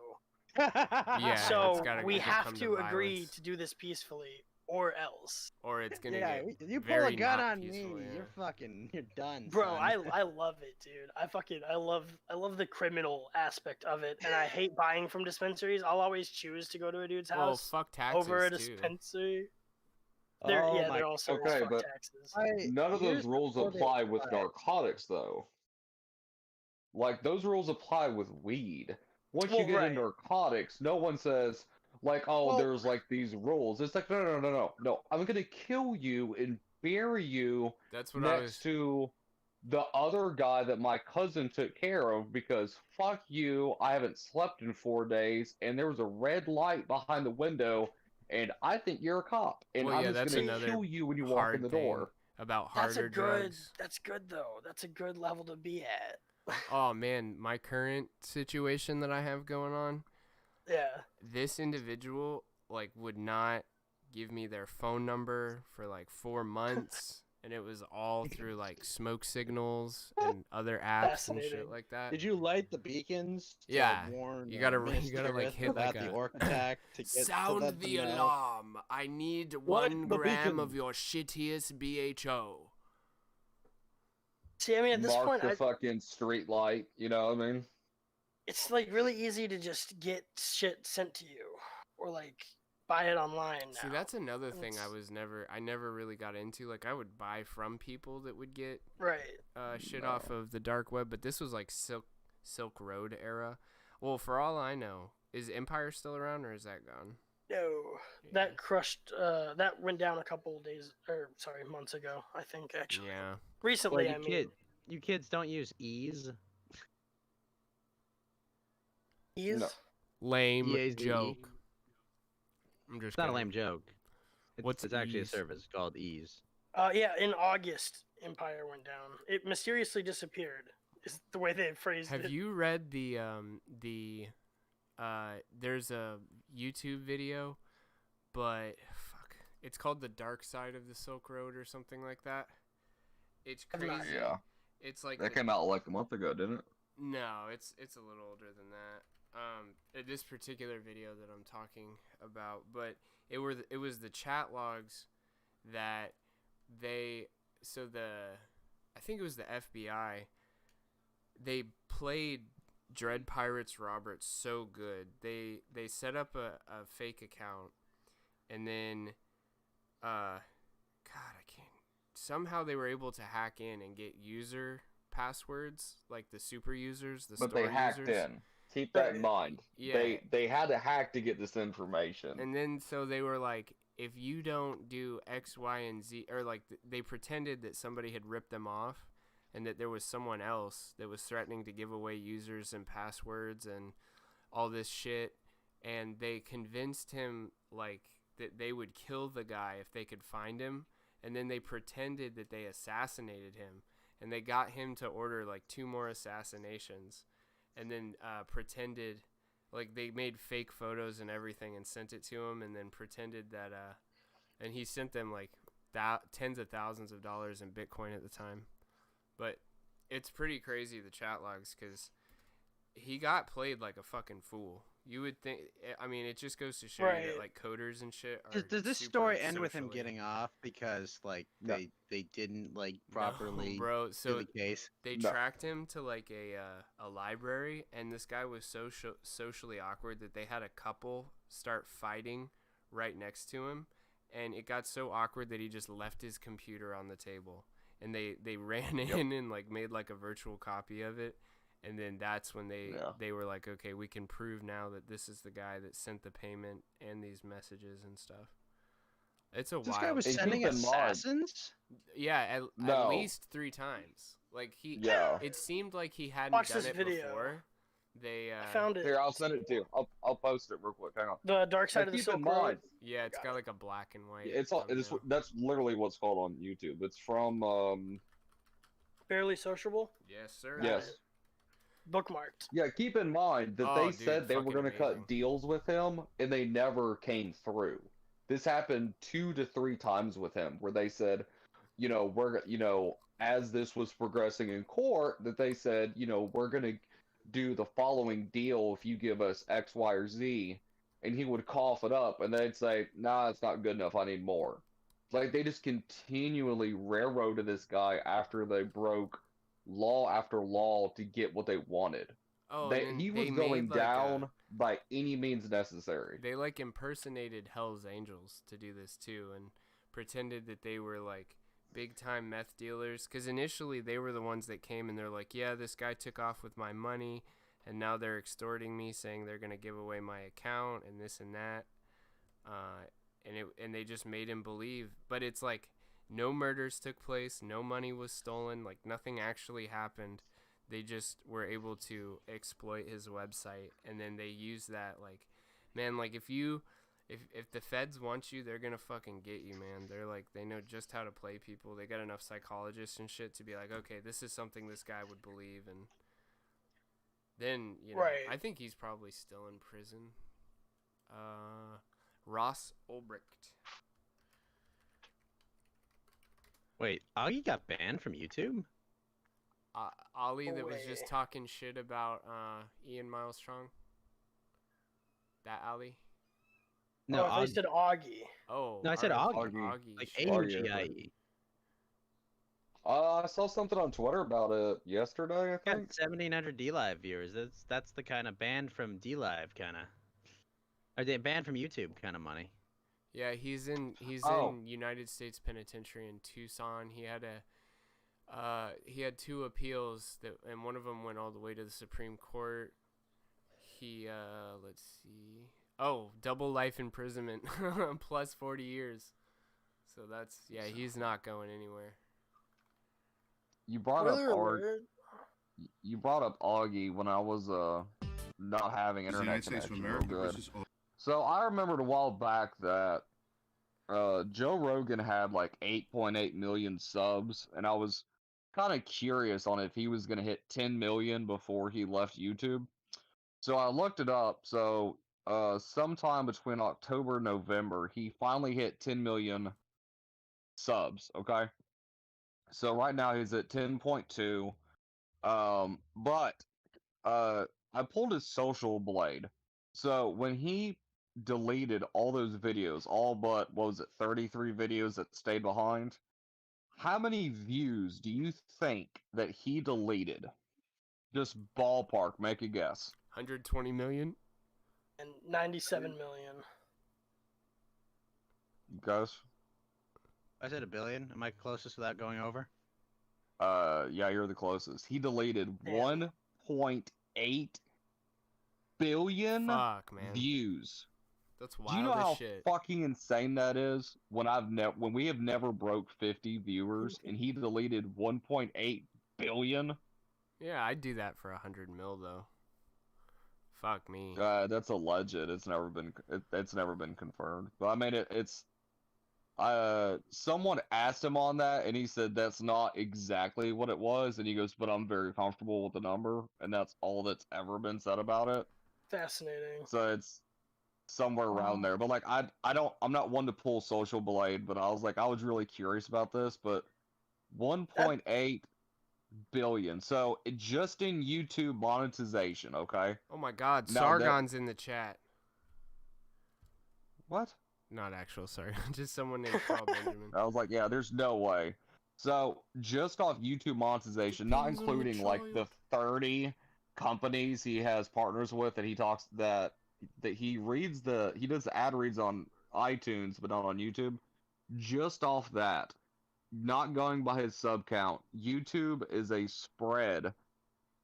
[SPEAKER 1] Yeah,
[SPEAKER 4] So
[SPEAKER 1] it's gotta
[SPEAKER 4] we have
[SPEAKER 1] come
[SPEAKER 4] to agree
[SPEAKER 1] violence.
[SPEAKER 4] to do this peacefully, or else.
[SPEAKER 1] Or it's gonna
[SPEAKER 2] Yeah,
[SPEAKER 1] get
[SPEAKER 2] you pull a
[SPEAKER 1] very
[SPEAKER 2] gun
[SPEAKER 1] not
[SPEAKER 2] on
[SPEAKER 1] peaceful,
[SPEAKER 2] me,
[SPEAKER 1] yeah.
[SPEAKER 2] you're done,
[SPEAKER 4] Bro,
[SPEAKER 2] son.
[SPEAKER 4] I love it, dude. I love the criminal aspect of it, and I hate buying from dispensaries. I'll always choose to go to a dude's
[SPEAKER 1] Well,
[SPEAKER 4] house
[SPEAKER 1] fuck taxes
[SPEAKER 4] over a
[SPEAKER 1] too.
[SPEAKER 4] dispensary.
[SPEAKER 2] Oh
[SPEAKER 4] They're
[SPEAKER 2] my
[SPEAKER 4] also
[SPEAKER 3] Okay,
[SPEAKER 4] fuck
[SPEAKER 3] but-
[SPEAKER 4] taxes.
[SPEAKER 3] None of those
[SPEAKER 2] Here's
[SPEAKER 3] rules
[SPEAKER 2] before they
[SPEAKER 3] apply with
[SPEAKER 2] apply.
[SPEAKER 3] narcotics, though. Like, those rules apply with weed. Once
[SPEAKER 4] Well,
[SPEAKER 3] you get
[SPEAKER 4] right.
[SPEAKER 3] into narcotics, no one says, like, oh,
[SPEAKER 4] Well-
[SPEAKER 3] there's, like, these rules. It's like, no. I'm gonna kill you and bury you
[SPEAKER 1] That's what I was.
[SPEAKER 3] next to the other guy that my cousin took care of because fuck you, I haven't slept in 4 days, and there was a red light behind the window, and I think you're a cop, and
[SPEAKER 1] Well,
[SPEAKER 3] I'm
[SPEAKER 1] yeah,
[SPEAKER 3] just
[SPEAKER 1] that's
[SPEAKER 3] gonna
[SPEAKER 1] another
[SPEAKER 3] kill you when you walk in
[SPEAKER 1] hard
[SPEAKER 3] the
[SPEAKER 1] thing
[SPEAKER 3] door.
[SPEAKER 1] about harder drugs.
[SPEAKER 4] That's good though. That's a good level to be at.
[SPEAKER 1] Oh man, my current situation that I have going on,
[SPEAKER 4] Yeah.
[SPEAKER 1] this individual like would not give me their phone number for like 4 months, and it was all through like smoke signals and other apps and shit
[SPEAKER 4] Fascinating.
[SPEAKER 1] like that.
[SPEAKER 2] Did you light the beacons? To
[SPEAKER 1] Yeah,
[SPEAKER 2] warn
[SPEAKER 1] you gotta
[SPEAKER 2] Minister
[SPEAKER 1] like
[SPEAKER 2] Rith
[SPEAKER 1] hit
[SPEAKER 2] about
[SPEAKER 1] like
[SPEAKER 2] the
[SPEAKER 1] a
[SPEAKER 2] orc attack to get to
[SPEAKER 1] sound
[SPEAKER 2] let
[SPEAKER 1] the
[SPEAKER 2] them know?
[SPEAKER 1] alarm. I need
[SPEAKER 2] Light
[SPEAKER 1] 1
[SPEAKER 2] the
[SPEAKER 1] gram of
[SPEAKER 2] beacon.
[SPEAKER 1] your shittiest BHO.
[SPEAKER 4] See, I mean, at this
[SPEAKER 3] Mark
[SPEAKER 4] point,
[SPEAKER 3] the fucking street light, you know what I mean?
[SPEAKER 4] it's like really easy to just get shit sent to you, or like buy it online now.
[SPEAKER 1] See, that's another thing
[SPEAKER 4] It's-
[SPEAKER 1] I never really got into. Like, I would buy from people that would get
[SPEAKER 4] right.
[SPEAKER 1] shit off of the dark web, but this was like Silk Road era. Well, for all I know, is Empire still around or is that gone?
[SPEAKER 4] No,
[SPEAKER 1] Yeah.
[SPEAKER 4] that crushed. That went down a couple days, or sorry, months ago. I think actually.
[SPEAKER 1] Yeah.
[SPEAKER 4] Recently,
[SPEAKER 2] Well,
[SPEAKER 4] I mean.
[SPEAKER 2] you kids don't use ease.
[SPEAKER 4] Ease?
[SPEAKER 3] No.
[SPEAKER 1] Lame
[SPEAKER 2] EAZ.
[SPEAKER 1] joke. I'm just
[SPEAKER 2] It's not a
[SPEAKER 1] kidding.
[SPEAKER 2] lame joke.
[SPEAKER 1] What's
[SPEAKER 2] It's actually
[SPEAKER 1] ease?
[SPEAKER 2] a service called ease.
[SPEAKER 4] Yeah, in August, Empire went down. It mysteriously disappeared. Is the way they phrased
[SPEAKER 1] Have
[SPEAKER 4] it.
[SPEAKER 1] you read the there's a YouTube video, but fuck, it's called The Dark Side of the Silk Road or something like that. It's
[SPEAKER 4] I've not.
[SPEAKER 1] crazy.
[SPEAKER 3] Yeah.
[SPEAKER 1] It's like
[SPEAKER 3] That came out like a month ago, didn't it?
[SPEAKER 1] No, it's a little older than that. This particular video that I'm talking about, but it was the chat logs that I think it was the FBI. They played Dread Pirates Roberts so good. They set up a fake account, and then God, I can't. Somehow they were able to hack in and get user passwords, like the super users, the
[SPEAKER 3] But
[SPEAKER 1] store
[SPEAKER 3] they hacked
[SPEAKER 1] users.
[SPEAKER 3] in. Keep that in mind.
[SPEAKER 1] Yeah.
[SPEAKER 3] They had to hack to get this information.
[SPEAKER 1] And then so they were like, if you don't do X, Y, and Z, or like they pretended that somebody had ripped them off, and that there was someone else that was threatening to give away users and passwords and all this shit, and they convinced him like that they would kill the guy if they could find him, and then they pretended that they assassinated him, and they got him to order like 2 more assassinations, and then pretended like they made fake photos and everything and sent it to him, and then pretended that and he sent them like tens of thousands of dollars in Bitcoin at the time. But it's pretty crazy, the chat logs, because he got played like a fucking fool. You would think. I mean, it just goes to show you that like coders and shit are.
[SPEAKER 2] Does this
[SPEAKER 1] super
[SPEAKER 2] story end with him
[SPEAKER 1] socially-
[SPEAKER 2] getting off because like
[SPEAKER 3] No.
[SPEAKER 2] they didn't like
[SPEAKER 1] No,
[SPEAKER 2] properly
[SPEAKER 1] bro.
[SPEAKER 2] do
[SPEAKER 1] So
[SPEAKER 2] the case?
[SPEAKER 1] they
[SPEAKER 3] No.
[SPEAKER 1] tracked him to like a library, and this guy was so socially awkward that they had a couple start fighting right next to him, and it got so awkward that he just left his computer on the table, and they ran in and like made like a virtual copy of it, and then that's when they were like, okay, we can prove now that this is the guy that sent the payment and these messages and stuff. It's a
[SPEAKER 2] This
[SPEAKER 1] wild.
[SPEAKER 2] guy was
[SPEAKER 3] And
[SPEAKER 2] sending
[SPEAKER 3] keep in mind-
[SPEAKER 2] assassins.
[SPEAKER 1] Yeah, at
[SPEAKER 3] No.
[SPEAKER 1] least 3 times. Like he,
[SPEAKER 3] Yeah.
[SPEAKER 1] it seemed like he hadn't
[SPEAKER 4] Watch
[SPEAKER 1] done
[SPEAKER 4] this
[SPEAKER 1] it
[SPEAKER 4] video.
[SPEAKER 1] before. They,
[SPEAKER 4] I found it.
[SPEAKER 3] Here, I'll send it to you. I'll post it real quick. Hang on.
[SPEAKER 4] The Dark Side
[SPEAKER 3] Now,
[SPEAKER 4] of the
[SPEAKER 3] keep
[SPEAKER 4] Silk
[SPEAKER 3] in
[SPEAKER 4] Road.
[SPEAKER 3] mind,
[SPEAKER 1] yeah, it's
[SPEAKER 4] Got
[SPEAKER 1] got
[SPEAKER 4] it.
[SPEAKER 1] like a black and white.
[SPEAKER 3] it's
[SPEAKER 1] thumbnail.
[SPEAKER 3] that's literally what's called on YouTube. It's from
[SPEAKER 4] Barely Sociable.
[SPEAKER 1] Yes, sir.
[SPEAKER 3] yes.
[SPEAKER 4] Bookmarked.
[SPEAKER 3] Yeah, keep in mind that
[SPEAKER 1] Oh,
[SPEAKER 3] they
[SPEAKER 1] dude,
[SPEAKER 3] said they were
[SPEAKER 1] fucking
[SPEAKER 3] going to
[SPEAKER 1] amazing.
[SPEAKER 3] cut deals with him, and they never came through. This happened 2 to 3 times with him, where they said, as this was progressing in court, that they said, we're going to do the following deal if you give us X, Y, or Z, and he would cough it up, and they'd say, nah, it's not good enough, I need more. Like, they just continually railroaded this guy after they broke law after law to get what they wanted.
[SPEAKER 1] Oh, and then
[SPEAKER 3] He was
[SPEAKER 1] they
[SPEAKER 3] going
[SPEAKER 1] made, like,
[SPEAKER 3] down by any means necessary.
[SPEAKER 1] They like impersonated Hell's Angels to do this too, and pretended that they were like big time meth dealers. Because initially they were the ones that came and they're like, yeah, this guy took off with my money, and now they're extorting me, saying they're gonna give away my account and this and that. And they just made him believe, but it's like no murders took place, no money was stolen, like nothing actually happened. They just were able to exploit his website, and then they use that, like, man, like if the feds want you, they're gonna fucking get you, man. They're like, they know just how to play people. They got enough psychologists and shit to be like, okay, this is something this guy would believe, and then
[SPEAKER 4] Right.
[SPEAKER 1] I think he's probably still in prison. Ross Ulbricht.
[SPEAKER 2] Wait, Augie got banned from YouTube?
[SPEAKER 1] Ollie
[SPEAKER 4] No
[SPEAKER 1] that was
[SPEAKER 4] way.
[SPEAKER 1] just talking shit about Ian Milestrong. That Ollie?
[SPEAKER 2] No,
[SPEAKER 4] I said Augie.
[SPEAKER 1] Oh,
[SPEAKER 2] No, I said
[SPEAKER 1] alright,
[SPEAKER 3] Augie.
[SPEAKER 2] like
[SPEAKER 1] shit.
[SPEAKER 2] AUGIE.
[SPEAKER 3] I saw something on Twitter about it yesterday, I
[SPEAKER 2] Got
[SPEAKER 3] think.
[SPEAKER 2] 1,700 DLive viewers. That's the kind of banned from DLive kind of, or they banned from YouTube kind of money.
[SPEAKER 1] Yeah, he's in
[SPEAKER 3] Oh.
[SPEAKER 1] United States Penitentiary in Tucson. He had 2 appeals and one of them went all the way to the Supreme Court. He let's see. Oh, double life imprisonment plus 40 years. So that's he's not going anywhere.
[SPEAKER 3] You brought
[SPEAKER 4] Spoiler
[SPEAKER 3] up
[SPEAKER 4] alert.
[SPEAKER 3] you brought up Augie when I was not having
[SPEAKER 6] Is the
[SPEAKER 3] internet
[SPEAKER 6] United States of
[SPEAKER 3] connection real
[SPEAKER 6] America
[SPEAKER 3] good.
[SPEAKER 6] versus
[SPEAKER 3] So I remembered a while back that Joe Rogan had like 8.8 million subs, and I was kind of curious on if he was going to hit 10 million before he left YouTube. So I looked it up. So sometime between October and November, he finally hit 10 million subs. Okay. So right now he's at 10.2. But I pulled his social blade. So when he deleted all those videos, all but, what was it, 33 videos that stayed behind, how many views do you think that he deleted? Just ballpark, make a guess.
[SPEAKER 1] 120 million?
[SPEAKER 4] And 97 million.
[SPEAKER 3] Guys?
[SPEAKER 2] I said 1 billion. Am I closest without going over?
[SPEAKER 3] Yeah, you're the closest. He deleted
[SPEAKER 4] Damn.
[SPEAKER 3] 1.8 billion
[SPEAKER 1] Fuck, man.
[SPEAKER 3] views.
[SPEAKER 1] That's
[SPEAKER 3] Do
[SPEAKER 1] wild
[SPEAKER 3] you know
[SPEAKER 1] as
[SPEAKER 3] how
[SPEAKER 1] shit.
[SPEAKER 3] fucking insane that is? When we have never broke 50 viewers, and he deleted 1.8 billion.
[SPEAKER 1] Yeah, I'd do that for 100 mil though. Fuck me.
[SPEAKER 3] That's alleged. It's never been confirmed. But I mean, it's. Someone asked him on that, and he said that's not exactly what it was, and he goes, "But I'm very comfortable with the number," and that's all that's ever been said about it.
[SPEAKER 4] Fascinating.
[SPEAKER 3] So it's somewhere around there. But like, I'm not one to pull social blade, but I was really curious about this. But 1.8 billion. So just in YouTube monetization, okay?
[SPEAKER 1] Oh my God,
[SPEAKER 3] Now that-
[SPEAKER 1] Sargon's in the chat.
[SPEAKER 3] What?
[SPEAKER 1] Not actual, sorry. Just someone named Carl Benjamin.
[SPEAKER 3] I was like, yeah, there's no way. So just off YouTube monetization, not
[SPEAKER 1] Depends on the
[SPEAKER 3] including like the
[SPEAKER 1] child.
[SPEAKER 3] 30 companies he has partners with that he talks that he reads he does ad reads on iTunes but not on YouTube. Just off that, not going by his sub count, YouTube is a spread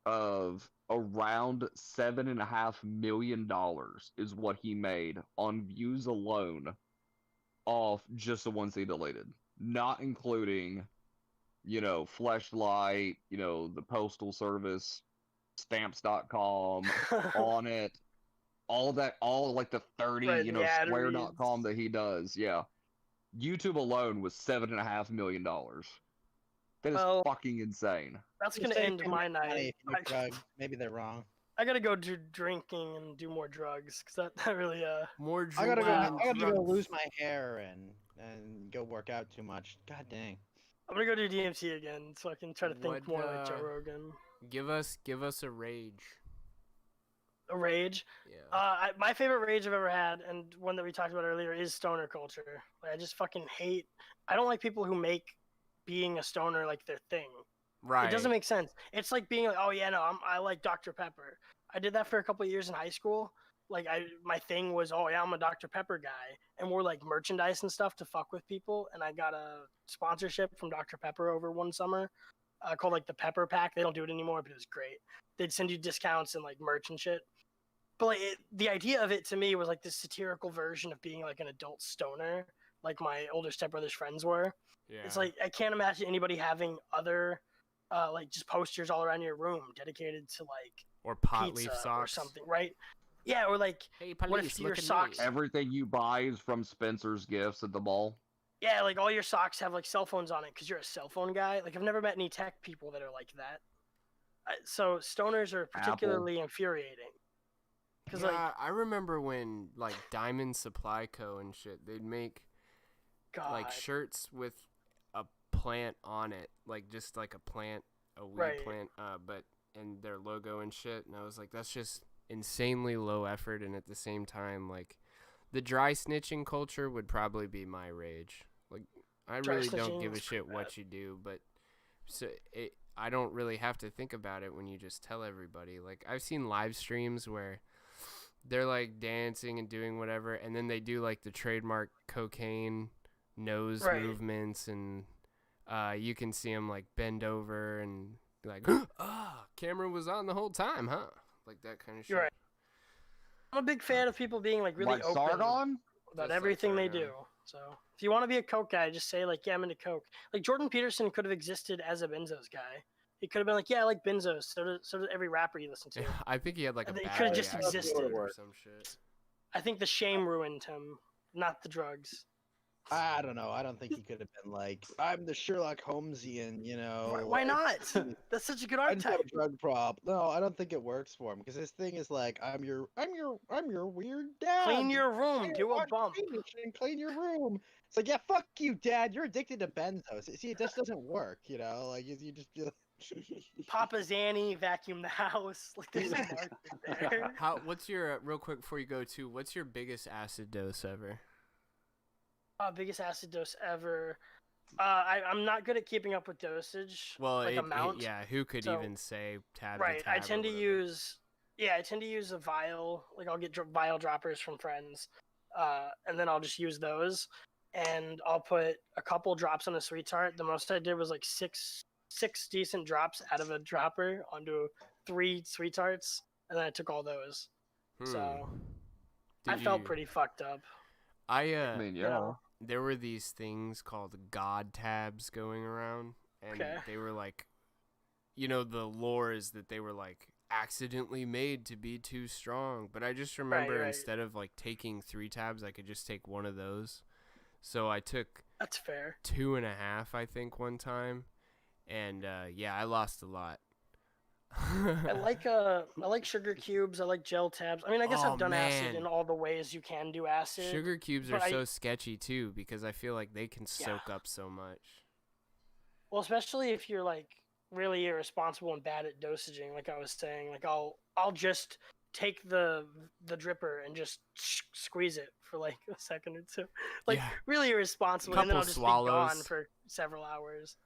[SPEAKER 3] of around $7.5 million is what he made on views alone off just the ones he deleted, not including, Fleshlight, the Postal Service, Stamps.com, On It, all that, all like the 30,
[SPEAKER 4] Right, the ad
[SPEAKER 3] Square.com that he does. Yeah. YouTube alone was $7.5 million. That is
[SPEAKER 4] Well,
[SPEAKER 3] fucking insane.
[SPEAKER 4] That's
[SPEAKER 2] Just
[SPEAKER 4] gonna
[SPEAKER 2] say
[SPEAKER 4] end
[SPEAKER 2] pay
[SPEAKER 4] my
[SPEAKER 2] me money
[SPEAKER 4] night.
[SPEAKER 2] if you do drugs. Maybe they're wrong.
[SPEAKER 4] I gotta go do drinking and do more drugs because that really
[SPEAKER 1] More
[SPEAKER 2] I gotta go.
[SPEAKER 1] drinking
[SPEAKER 2] I
[SPEAKER 1] and
[SPEAKER 2] gotta go
[SPEAKER 1] drugs.
[SPEAKER 2] lose my hair and go work out too much. God dang.
[SPEAKER 4] I'm gonna go do DMT again so I can try to think
[SPEAKER 1] What,
[SPEAKER 4] more like Joe Rogan.
[SPEAKER 1] Give us a rage.
[SPEAKER 4] A rage.
[SPEAKER 1] Yeah.
[SPEAKER 4] My favorite rage I've ever had, and one that we talked about earlier, is stoner culture. Like, I just fucking hate. I don't like people who make being a stoner like their thing.
[SPEAKER 1] Right.
[SPEAKER 4] It doesn't make sense. It's like being like, oh yeah, no, I like Dr. Pepper. I did that for a couple of years in high school. Like my thing was, oh yeah, I'm a Dr. Pepper guy, and we're like merchandise and stuff to fuck with people. And I got a sponsorship from Dr. Pepper over one summer, called like the Pepper Pack. They don't do it anymore, but it was great. They'd send you discounts and like merch and shit. But like the idea of it to me was like this satirical version of being like an adult stoner, like my older stepbrother's friends were.
[SPEAKER 1] Yeah.
[SPEAKER 4] It's like I can't imagine anybody having other like just posters all around your room dedicated to like
[SPEAKER 1] or pot
[SPEAKER 4] pizza
[SPEAKER 1] leaf socks
[SPEAKER 4] or something, right? Yeah, or like
[SPEAKER 1] Hey,
[SPEAKER 4] what
[SPEAKER 1] police,
[SPEAKER 4] if your
[SPEAKER 1] look at
[SPEAKER 4] socks?
[SPEAKER 1] me.
[SPEAKER 3] Everything you buy is from Spencer's Gifts at the mall.
[SPEAKER 4] Yeah, like all your socks have like cell phones on it because you're a cell phone guy. Like I've never met any tech people that are like that. So stoners are particularly infuriating. Because
[SPEAKER 1] Yeah,
[SPEAKER 4] like
[SPEAKER 1] I remember when like Diamond Supply Co. and shit, they'd make
[SPEAKER 4] God,
[SPEAKER 1] like shirts with a plant on it, like just like a plant, a weed
[SPEAKER 4] Right.
[SPEAKER 1] plant, but and their logo and shit, and I was like, that's just insanely low effort, and at the same time, like the dry snitching culture would probably be my rage. Like I
[SPEAKER 4] Dry
[SPEAKER 1] really don't
[SPEAKER 4] snitching
[SPEAKER 1] give a
[SPEAKER 4] is
[SPEAKER 1] shit
[SPEAKER 4] pretty
[SPEAKER 1] what
[SPEAKER 4] bad.
[SPEAKER 1] you do, but I don't really have to think about it when you just tell everybody. Like I've seen live streams where they're like dancing and doing whatever, and then they do like the trademark cocaine nose
[SPEAKER 4] Right.
[SPEAKER 1] movements, and you can see them like bend over and be like, camera was on the whole time, huh? Like that kind of shit.
[SPEAKER 4] You're right. I'm a big fan of people being like really
[SPEAKER 3] Like
[SPEAKER 4] open
[SPEAKER 3] Sargon?
[SPEAKER 4] about
[SPEAKER 1] Just like
[SPEAKER 4] everything they
[SPEAKER 1] Sargon.
[SPEAKER 4] do. So if you want to be a coke guy, just say like, yeah, I'm into coke. Like Jordan Peterson could have existed as a benzos guy. He could have been like, yeah, I like benzos. So does every rapper you listen to.
[SPEAKER 1] Yeah, I think he had like a
[SPEAKER 4] I think it
[SPEAKER 1] bad
[SPEAKER 4] could've just
[SPEAKER 1] reaction
[SPEAKER 4] existed.
[SPEAKER 1] or some shit.
[SPEAKER 4] I think the shame ruined him, not the drugs.
[SPEAKER 2] I don't know. I don't think he could have been like, I'm the Sherlock Holmesian,
[SPEAKER 4] Why
[SPEAKER 2] like,
[SPEAKER 4] not? That's such a good
[SPEAKER 2] I just have
[SPEAKER 4] archetype.
[SPEAKER 2] a drug problem. No, I don't think it works for him because his thing is like, I'm your weird dad.
[SPEAKER 4] Clean your room,
[SPEAKER 2] Hey,
[SPEAKER 4] do a
[SPEAKER 2] watch
[SPEAKER 4] bump.
[SPEAKER 2] TV and clean your room. It's like, yeah, fuck you, dad. You're addicted to benzos. See, it just doesn't work, Like you just be like,
[SPEAKER 4] Papa Zanny, vacuum the house. Like there's a market there.
[SPEAKER 1] What's your real quick before you go to? What's your biggest acid dose ever?
[SPEAKER 4] Biggest acid dose ever. I'm not good at keeping up with dosage.
[SPEAKER 1] Well,
[SPEAKER 4] like amount.
[SPEAKER 1] yeah. Who could
[SPEAKER 4] So-
[SPEAKER 1] even say tab?
[SPEAKER 4] Right.
[SPEAKER 1] To tab
[SPEAKER 4] I
[SPEAKER 1] or
[SPEAKER 4] tend to
[SPEAKER 1] whatever?
[SPEAKER 4] use. Yeah, I tend to use a vial. Like I'll get vial droppers from friends, and then I'll just use those, and I'll put a couple drops on a sweet tart. The most I did was like six decent drops out of a dropper onto 3 sweet tarts, and then I took all those. So I
[SPEAKER 1] Did
[SPEAKER 4] felt
[SPEAKER 1] you-
[SPEAKER 4] pretty fucked up.
[SPEAKER 1] I
[SPEAKER 3] I mean, yeah.
[SPEAKER 4] know.
[SPEAKER 1] there were these things called God tabs going around, and
[SPEAKER 4] Okay.
[SPEAKER 1] they were like, the lore is that they were like accidentally made to be too strong. But I just remember
[SPEAKER 4] right.
[SPEAKER 1] instead of like taking 3 tabs, I could just take one of those. So I took
[SPEAKER 4] That's fair.
[SPEAKER 1] 2.5, I think, one time, and yeah, I lost a lot.
[SPEAKER 4] I like sugar cubes. I like gel tabs. I mean, I guess
[SPEAKER 1] Oh,
[SPEAKER 4] I've done acid
[SPEAKER 1] man.
[SPEAKER 4] in all the ways you can do acid.
[SPEAKER 1] Sugar cubes
[SPEAKER 4] but
[SPEAKER 1] are
[SPEAKER 4] I-
[SPEAKER 1] so sketchy too because I feel like they can soak up so much.
[SPEAKER 4] Well, especially if you're like really irresponsible and bad at dosaging. Like I was saying, like I'll just take the dripper and just squeeze it for like a second or two, like
[SPEAKER 1] Yeah.
[SPEAKER 4] really irresponsible, and then
[SPEAKER 1] Couple
[SPEAKER 4] I'll just be gone
[SPEAKER 1] swallows.
[SPEAKER 4] for several hours.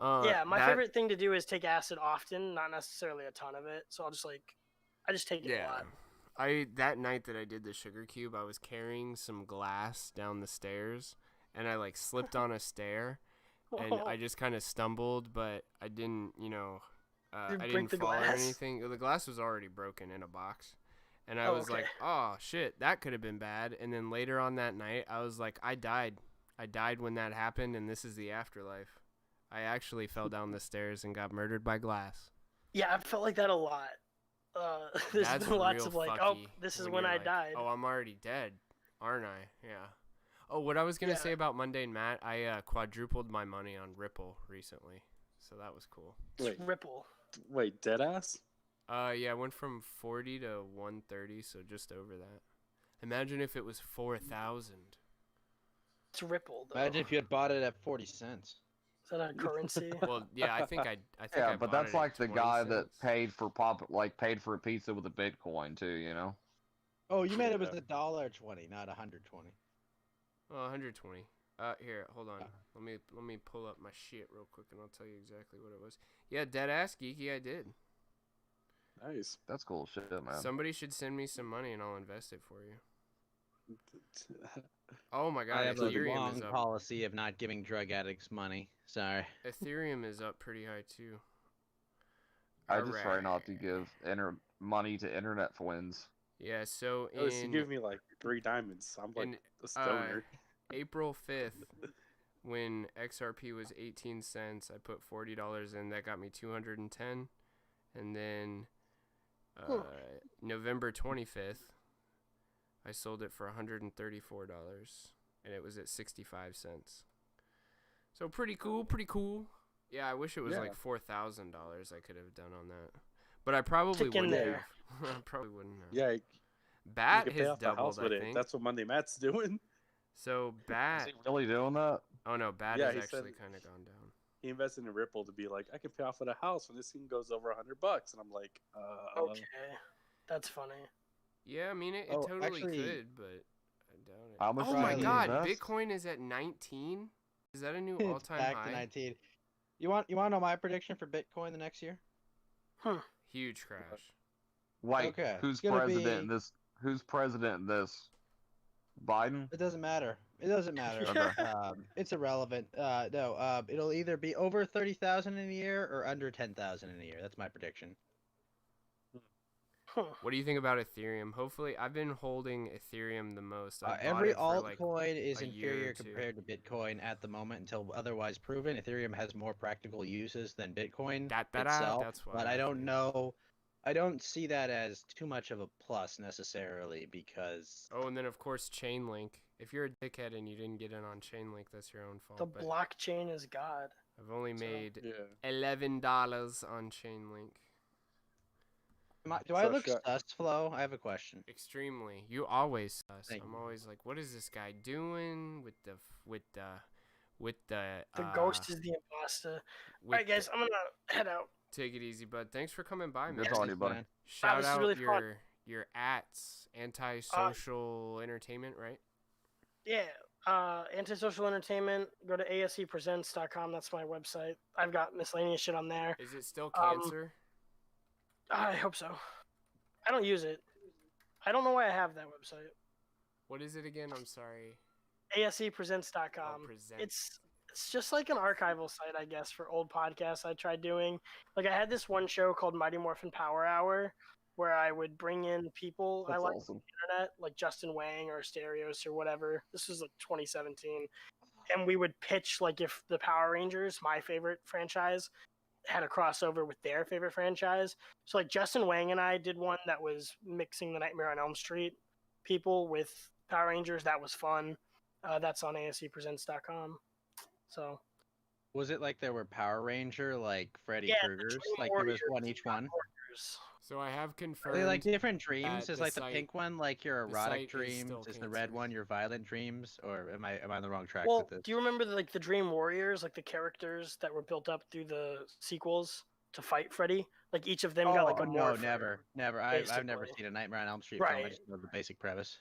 [SPEAKER 4] Yeah, my favorite thing to do is take acid often, not necessarily a ton of it. So I just take it a lot.
[SPEAKER 1] That night that I did the sugar cube, I was carrying some glass down the stairs, and I like slipped on a stair, and I just kind of stumbled, but I didn't, I didn't fall or anything. The glass was already broken in a box, and I was like, oh shit, that could have been bad. And then later on that night, I was like, I died when that happened, and this is the afterlife. I actually fell down the stairs and got murdered by glass.
[SPEAKER 4] Yeah, I felt like that a lot. There's
[SPEAKER 1] That's
[SPEAKER 4] been lots of like, oh,
[SPEAKER 1] fucky
[SPEAKER 4] this is when I
[SPEAKER 1] like,
[SPEAKER 4] died.
[SPEAKER 1] Oh, I'm already dead, aren't I? Yeah. Oh, what I was gonna say about Mundane Matt, I quadrupled my money on Ripple recently, so that was cool.
[SPEAKER 6] Wait, deadass?
[SPEAKER 1] Yeah, I went from 40 to 130, so just over that. Imagine if it was 4,000.
[SPEAKER 4] It's Ripple, though.
[SPEAKER 2] Imagine if you had bought it at 40 cents.
[SPEAKER 4] Is that a currency?
[SPEAKER 1] Well, yeah, I think I
[SPEAKER 3] Yeah, but
[SPEAKER 1] bought
[SPEAKER 3] that's
[SPEAKER 1] it at
[SPEAKER 3] like the
[SPEAKER 1] 20
[SPEAKER 3] guy that
[SPEAKER 1] cents.
[SPEAKER 3] paid for a pizza with a Bitcoin too, you know?
[SPEAKER 2] Oh, you meant it was $1.20, not 120.
[SPEAKER 1] Oh, 120. Here, hold on. Let me pull up my shit real quick, and I'll tell you exactly what it was. Yeah, deadass geeky, I did.
[SPEAKER 6] Nice.
[SPEAKER 3] That's cool shit, man.
[SPEAKER 1] Somebody should send me some money, and I'll invest it for you. Oh my god,
[SPEAKER 2] I have a
[SPEAKER 1] Ethereum
[SPEAKER 2] long
[SPEAKER 1] is up.
[SPEAKER 2] policy of not giving drug addicts money. Sorry.
[SPEAKER 1] Ethereum is up pretty high too.
[SPEAKER 3] I just try not to give money to internet twins.
[SPEAKER 1] Yeah, so
[SPEAKER 6] You give me like 3 diamonds. I'm like a stoner.
[SPEAKER 1] April 5th, when XRP was 18 cents, I put $40 in. That got me 210. And then November 25th, I sold it for $134, and it was at 65 cents. So pretty cool. Yeah, I wish it was like $4,000 I could have done on that. But I probably wouldn't have. I probably wouldn't have.
[SPEAKER 6] Yeah.
[SPEAKER 1] Bat
[SPEAKER 6] you can pay
[SPEAKER 1] has
[SPEAKER 6] off the
[SPEAKER 1] doubled,
[SPEAKER 6] house with
[SPEAKER 1] I
[SPEAKER 6] it.
[SPEAKER 1] think.
[SPEAKER 6] That's what Monday Matt's doing.
[SPEAKER 1] So Bat...
[SPEAKER 3] Is he really doing that?
[SPEAKER 1] Oh no, Bat has actually kind of gone down.
[SPEAKER 6] He invested in Ripple to be like, I can pay off with a house when this thing goes over $100, and I'm like,
[SPEAKER 4] okay, that's funny.
[SPEAKER 1] Yeah, I mean it totally
[SPEAKER 2] actually,
[SPEAKER 1] could, but I doubt it.
[SPEAKER 3] How much
[SPEAKER 1] Oh my god,
[SPEAKER 3] invest?
[SPEAKER 1] Bitcoin is at 19. Is that a new
[SPEAKER 2] It's
[SPEAKER 1] all-time
[SPEAKER 2] back
[SPEAKER 1] high?
[SPEAKER 2] to 19. You want to know my prediction for Bitcoin the next year?
[SPEAKER 1] Huge crash.
[SPEAKER 3] Wait,
[SPEAKER 2] Okay,
[SPEAKER 3] who's
[SPEAKER 2] it's gonna
[SPEAKER 3] president?
[SPEAKER 2] be-
[SPEAKER 3] Who's president? This Biden?
[SPEAKER 2] It doesn't matter. It doesn't matter. It's irrelevant. No. It'll either be over 30,000 in a year or under 10,000 in a year. That's my prediction.
[SPEAKER 1] What do you think about Ethereum? Hopefully, I've been holding Ethereum the most.
[SPEAKER 2] Every
[SPEAKER 1] bought it for,
[SPEAKER 2] altcoin is
[SPEAKER 1] a year
[SPEAKER 2] inferior
[SPEAKER 1] or two.
[SPEAKER 2] compared to Bitcoin at the moment until otherwise proven. Ethereum has more practical uses than Bitcoin itself,
[SPEAKER 1] that's why
[SPEAKER 2] but I don't know. I don't see that as too much of a plus necessarily because...
[SPEAKER 1] Oh, and then of course Chainlink. If you're a dickhead and you didn't get in on Chainlink, that's your own fault.
[SPEAKER 4] The
[SPEAKER 1] but
[SPEAKER 4] blockchain is God.
[SPEAKER 1] I've only made
[SPEAKER 6] yeah.
[SPEAKER 1] $11 on Chainlink.
[SPEAKER 2] Do I look sus, Flo? I have a question.
[SPEAKER 1] Extremely. You always sus.
[SPEAKER 2] Thank
[SPEAKER 1] I'm
[SPEAKER 2] you.
[SPEAKER 1] always like, what is this guy doing with the
[SPEAKER 4] The ghost is the imposter. Alright guys, I'm gonna head out.
[SPEAKER 1] Take it easy, bud. Thanks for coming by, man.
[SPEAKER 3] Good talking to you, buddy.
[SPEAKER 1] Shout
[SPEAKER 4] this is
[SPEAKER 1] out
[SPEAKER 4] really fun.
[SPEAKER 1] your ats, antisocial entertainment, right?
[SPEAKER 4] Yeah, Antisocial Entertainment. Go to asepresents.com. That's my website. I've got miscellaneous shit on there.
[SPEAKER 1] Is it still cancer?
[SPEAKER 4] I hope so. I don't use it. I don't know why I have that website.
[SPEAKER 1] What is it again? I'm sorry.
[SPEAKER 4] asepresents.com. It's just like an archival site, I guess, for old podcasts I tried doing. Like, I had this one show called Mighty Morphin Power Hour, where I would bring in people I like on the internet, like Justin Wang or Stereos or whatever. This was like 2017. And we would pitch, like, if the Power Rangers, my favorite franchise, had a crossover with their favorite franchise. So, like, Justin Wang and I did one that was mixing the Nightmare on Elm Street people with Power Rangers. That was fun. That's on asepresents.com. So,
[SPEAKER 2] was it like there were Power Ranger, like Freddy Krueger's? Like there was one each one?
[SPEAKER 1] So I have confirmed.
[SPEAKER 2] Are they like different dreams? Is like the
[SPEAKER 1] site,
[SPEAKER 2] pink one like your erotic dreams? Is the red one your violent dreams? Or am I on the wrong track with this?
[SPEAKER 4] Do you remember the Dream Warriors, like the characters that were built up through the sequels? to fight Freddy. Like each of them got like a
[SPEAKER 2] no,
[SPEAKER 4] morpher.
[SPEAKER 2] never. I've never
[SPEAKER 4] basically.
[SPEAKER 2] seen a Nightmare on Elm Street film. I
[SPEAKER 4] Right.
[SPEAKER 2] just know the basic premise.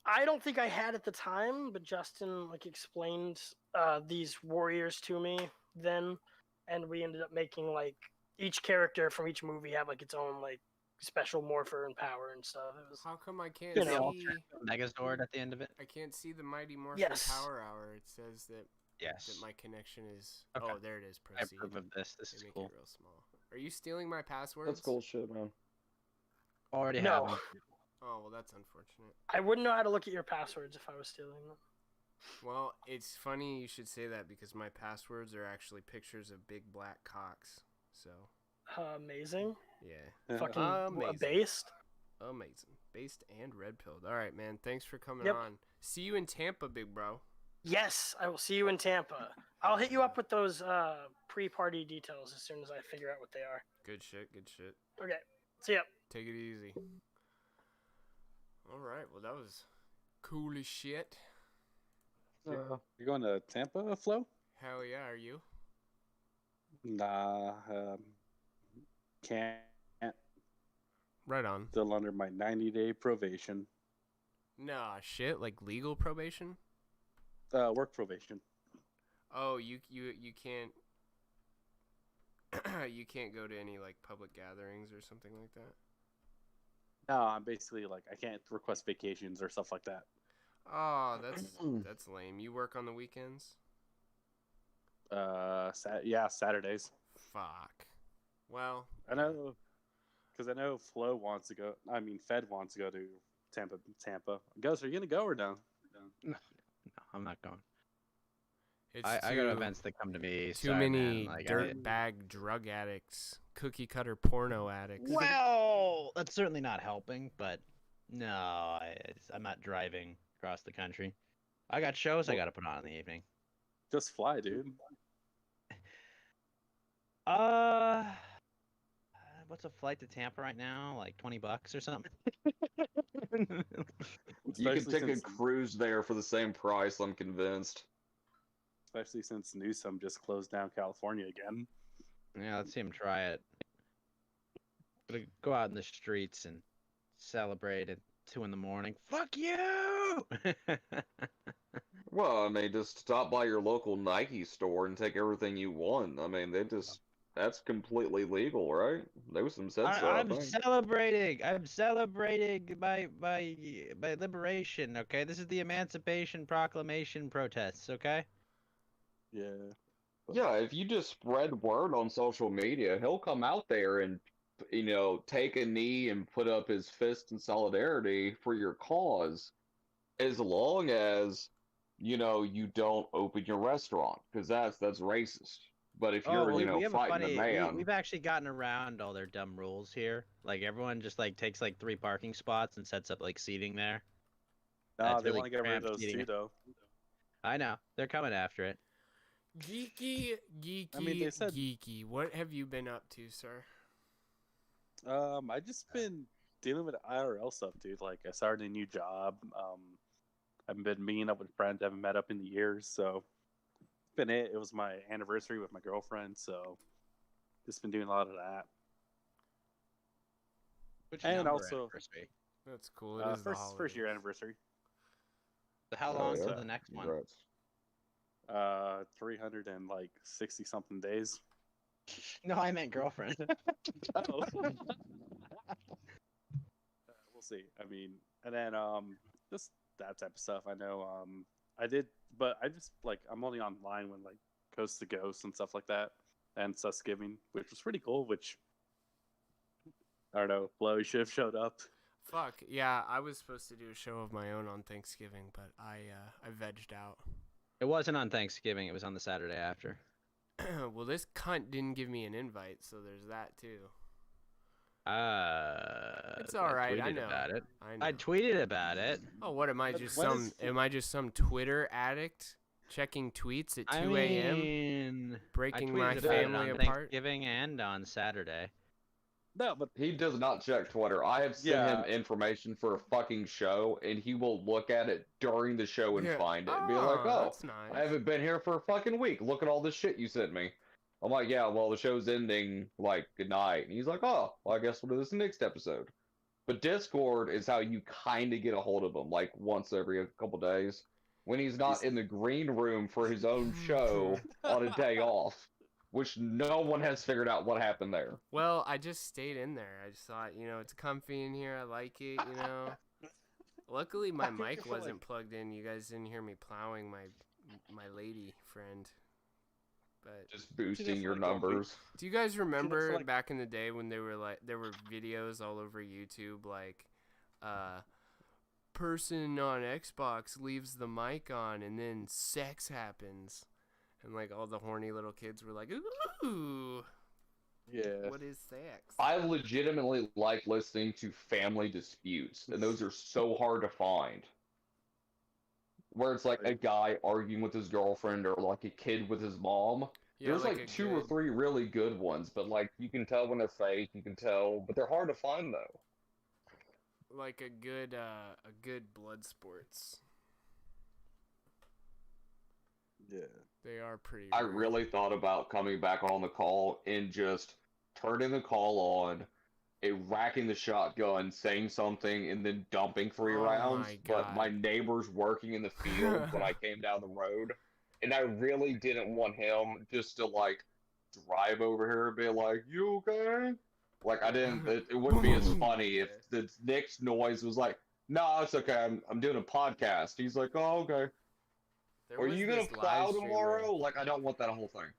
[SPEAKER 4] I don't think I had at the time, but Justin like explained these warriors to me then, and we ended up making like each character from each movie have like its own like special morpher and power and stuff. It was
[SPEAKER 1] How come I can't
[SPEAKER 4] You
[SPEAKER 2] The
[SPEAKER 4] know.
[SPEAKER 1] see?
[SPEAKER 2] Megazord at the end of it.
[SPEAKER 1] I can't see the Mighty Morphin
[SPEAKER 4] Yes.
[SPEAKER 1] Power Hour. It says that
[SPEAKER 2] Yes.
[SPEAKER 1] my connection is.
[SPEAKER 2] Okay.
[SPEAKER 1] Oh, there it is.
[SPEAKER 2] I
[SPEAKER 1] Proceed.
[SPEAKER 2] approve of this. This
[SPEAKER 1] They
[SPEAKER 2] is
[SPEAKER 1] make
[SPEAKER 2] cool.
[SPEAKER 1] it real small. Are you stealing my passwords?
[SPEAKER 3] That's cool shit, man.
[SPEAKER 2] Already
[SPEAKER 4] No.
[SPEAKER 2] have them.
[SPEAKER 1] Oh well, that's unfortunate.
[SPEAKER 4] I wouldn't know how to look at your passwords if I was stealing them.
[SPEAKER 1] Well, it's funny you should say that because my passwords are actually pictures of big black cocks. So
[SPEAKER 4] Amazing.
[SPEAKER 1] yeah,
[SPEAKER 4] Fucking
[SPEAKER 1] Amazing.
[SPEAKER 4] based.
[SPEAKER 1] amazing, based and red pilled. All right, man. Thanks for coming
[SPEAKER 4] Yep.
[SPEAKER 1] on. See you in Tampa, big bro.
[SPEAKER 4] Yes, I will see you in Tampa. I'll hit you up with those pre-party details as soon as I figure out what they are.
[SPEAKER 1] Good shit. Good shit.
[SPEAKER 4] Okay. See ya.
[SPEAKER 1] Take it easy. All right. Well, that was cool as shit.
[SPEAKER 6] You're going to Tampa, Flo?
[SPEAKER 1] Hell yeah. Are you?
[SPEAKER 6] Nah, can't.
[SPEAKER 1] Right on.
[SPEAKER 6] Still under my 90-day probation.
[SPEAKER 1] Nah, shit. Like legal probation?
[SPEAKER 6] Work probation.
[SPEAKER 1] Oh, you can't. You can't go to any like public gatherings or something like that.
[SPEAKER 6] No, I'm basically like I can't request vacations or stuff like that.
[SPEAKER 1] Oh, that's lame. You work on the weekends?
[SPEAKER 6] Saturdays.
[SPEAKER 1] Fuck. Well,
[SPEAKER 6] I know, because I know Flo wants to go. I mean, Fed wants to go to Tampa. Ghost, are you gonna go or no?
[SPEAKER 2] No, I'm not going.
[SPEAKER 1] it's
[SPEAKER 2] I
[SPEAKER 1] too,
[SPEAKER 2] got events that come to me.
[SPEAKER 1] too
[SPEAKER 2] sorry,
[SPEAKER 1] many
[SPEAKER 2] man. Like,
[SPEAKER 1] dirtbag drug addicts, cookie cutter porno addicts.
[SPEAKER 2] Well, that's certainly not helping, but no, I'm not driving across the country. I got shows I got to put on in the evening.
[SPEAKER 6] Just fly, dude.
[SPEAKER 2] What's a flight to Tampa right now? Like $20 or something?
[SPEAKER 3] You can
[SPEAKER 6] Especially
[SPEAKER 3] take a
[SPEAKER 6] since-
[SPEAKER 3] cruise there for the same price, I'm convinced.
[SPEAKER 6] Especially since Newsom just closed down California again.
[SPEAKER 2] Yeah, let's see him try it. Gonna go out in the streets and celebrate at 2 a.m. Fuck you!
[SPEAKER 3] Well, I mean, just stop by your local Nike store and take everything you want. I mean, that's completely legal, right? Newsom said so, I
[SPEAKER 2] I'm
[SPEAKER 3] think.
[SPEAKER 2] celebrating. I'm celebrating my liberation. Okay, this is the Emancipation Proclamation protests. Okay.
[SPEAKER 6] Yeah.
[SPEAKER 3] Yeah, if you just spread word on social media, he'll come out there and, take a knee and put up his fist in solidarity for your cause, as long as, you don't open your restaurant, because that's racist. But if you're,
[SPEAKER 2] we have
[SPEAKER 3] fighting the man,
[SPEAKER 2] we've actually gotten around all their dumb rules here. Like everyone just like takes like 3 parking spots and sets up like seating there.
[SPEAKER 6] No,
[SPEAKER 2] That's
[SPEAKER 6] they
[SPEAKER 2] really
[SPEAKER 6] want to get rid of
[SPEAKER 2] cramped
[SPEAKER 6] those
[SPEAKER 2] seating.
[SPEAKER 6] too, though.
[SPEAKER 2] I know they're coming after it.
[SPEAKER 1] Geeky.
[SPEAKER 6] I mean, they said-
[SPEAKER 1] Geeky. What have you been up to, sir?
[SPEAKER 6] I just been dealing with IRL stuff, dude. Like, I started a new job. I've been meeting up with friends I haven't met up in years, so it's been it. It was my anniversary with my girlfriend, so just been doing a lot of that.
[SPEAKER 2] Which
[SPEAKER 6] And
[SPEAKER 2] number
[SPEAKER 6] also-
[SPEAKER 2] anniversary?
[SPEAKER 1] That's cool. It is the
[SPEAKER 6] First year
[SPEAKER 1] holidays.
[SPEAKER 6] anniversary.
[SPEAKER 2] So how
[SPEAKER 3] Oh,
[SPEAKER 2] long till
[SPEAKER 3] yeah.
[SPEAKER 2] the next one?
[SPEAKER 3] Congrats.
[SPEAKER 6] 360 something days.
[SPEAKER 2] No, I meant girlfriend.
[SPEAKER 6] Oh. We'll see. I mean, and then just that type of stuff. I know I did, but I just like I'm only online when like Coast to Ghost and stuff like that, and Susgiving, which was pretty cool. Which I don't know, Flo should have showed up.
[SPEAKER 1] Fuck yeah! I was supposed to do a show of my own on Thanksgiving, but I vegged out.
[SPEAKER 2] It wasn't on Thanksgiving. It was on the Saturday after.
[SPEAKER 1] Well, this cunt didn't give me an invite, so there's that too. It's all right. I
[SPEAKER 2] tweeted
[SPEAKER 1] know.
[SPEAKER 2] about it.
[SPEAKER 1] I know.
[SPEAKER 2] I tweeted about it.
[SPEAKER 1] Oh, what am I
[SPEAKER 6] But
[SPEAKER 1] just
[SPEAKER 6] when
[SPEAKER 1] some?
[SPEAKER 6] is-
[SPEAKER 1] Am I just some Twitter addict checking tweets at 2
[SPEAKER 2] I
[SPEAKER 1] a.m.
[SPEAKER 2] mean,
[SPEAKER 1] breaking
[SPEAKER 2] I
[SPEAKER 1] my
[SPEAKER 2] tweeted about it
[SPEAKER 1] family
[SPEAKER 2] on
[SPEAKER 1] apart?
[SPEAKER 2] Thanksgiving and on Saturday.
[SPEAKER 6] No, but
[SPEAKER 3] He does not check Twitter. I have sent
[SPEAKER 6] Yeah.
[SPEAKER 3] him information for a fucking show, and he will look at it during the show and
[SPEAKER 1] Yeah.
[SPEAKER 3] find it and be like, oh,
[SPEAKER 1] that's nice.
[SPEAKER 3] I haven't been here for a fucking week. Look at all this shit you sent me. I'm like, yeah, well, the show's ending, like, good night. And he's like, oh, well, I guess we'll do this next episode. But Discord is how you kind of get a hold of him, like, once every couple days. When he's not in the green room for his own show on a day off, which no one has figured out what happened there.
[SPEAKER 1] Well, I just stayed in there. I just thought, it's comfy in here. I like it, Luckily, my mic wasn't plugged in. You guys didn't hear me plowing my lady friend. But
[SPEAKER 3] just boosting your numbers.
[SPEAKER 1] Do you guys remember back in the day when there were videos all over YouTube like person on Xbox leaves the mic on and then sex happens, and like all the horny little kids were like, ooh,
[SPEAKER 6] yeah,
[SPEAKER 1] what is sex?
[SPEAKER 3] I legitimately like listening to family disputes, and those are so hard to find. Where it's like a guy arguing with his girlfriend or like a kid with his mom.
[SPEAKER 1] Yeah,
[SPEAKER 3] There's like two or three really good ones, but like you can tell when they're fake, you can tell, but they're hard to find though.
[SPEAKER 1] Like a good blood sports.
[SPEAKER 6] Yeah.
[SPEAKER 1] They are pretty
[SPEAKER 3] I
[SPEAKER 1] rare.
[SPEAKER 3] really thought about coming back on the call and just turning the call on, racking the shotgun, saying something, and then dumping 3 rounds. But my neighbor's working in the field when I came down the road, and I really didn't want him just to like drive over here and be like, "You okay?" Like I didn't. It wouldn't be as funny if the next noise was like, "No, it's okay. I'm doing a podcast." He's like, "Oh, okay." Are you gonna plow tomorrow? Like I don't want that whole thing.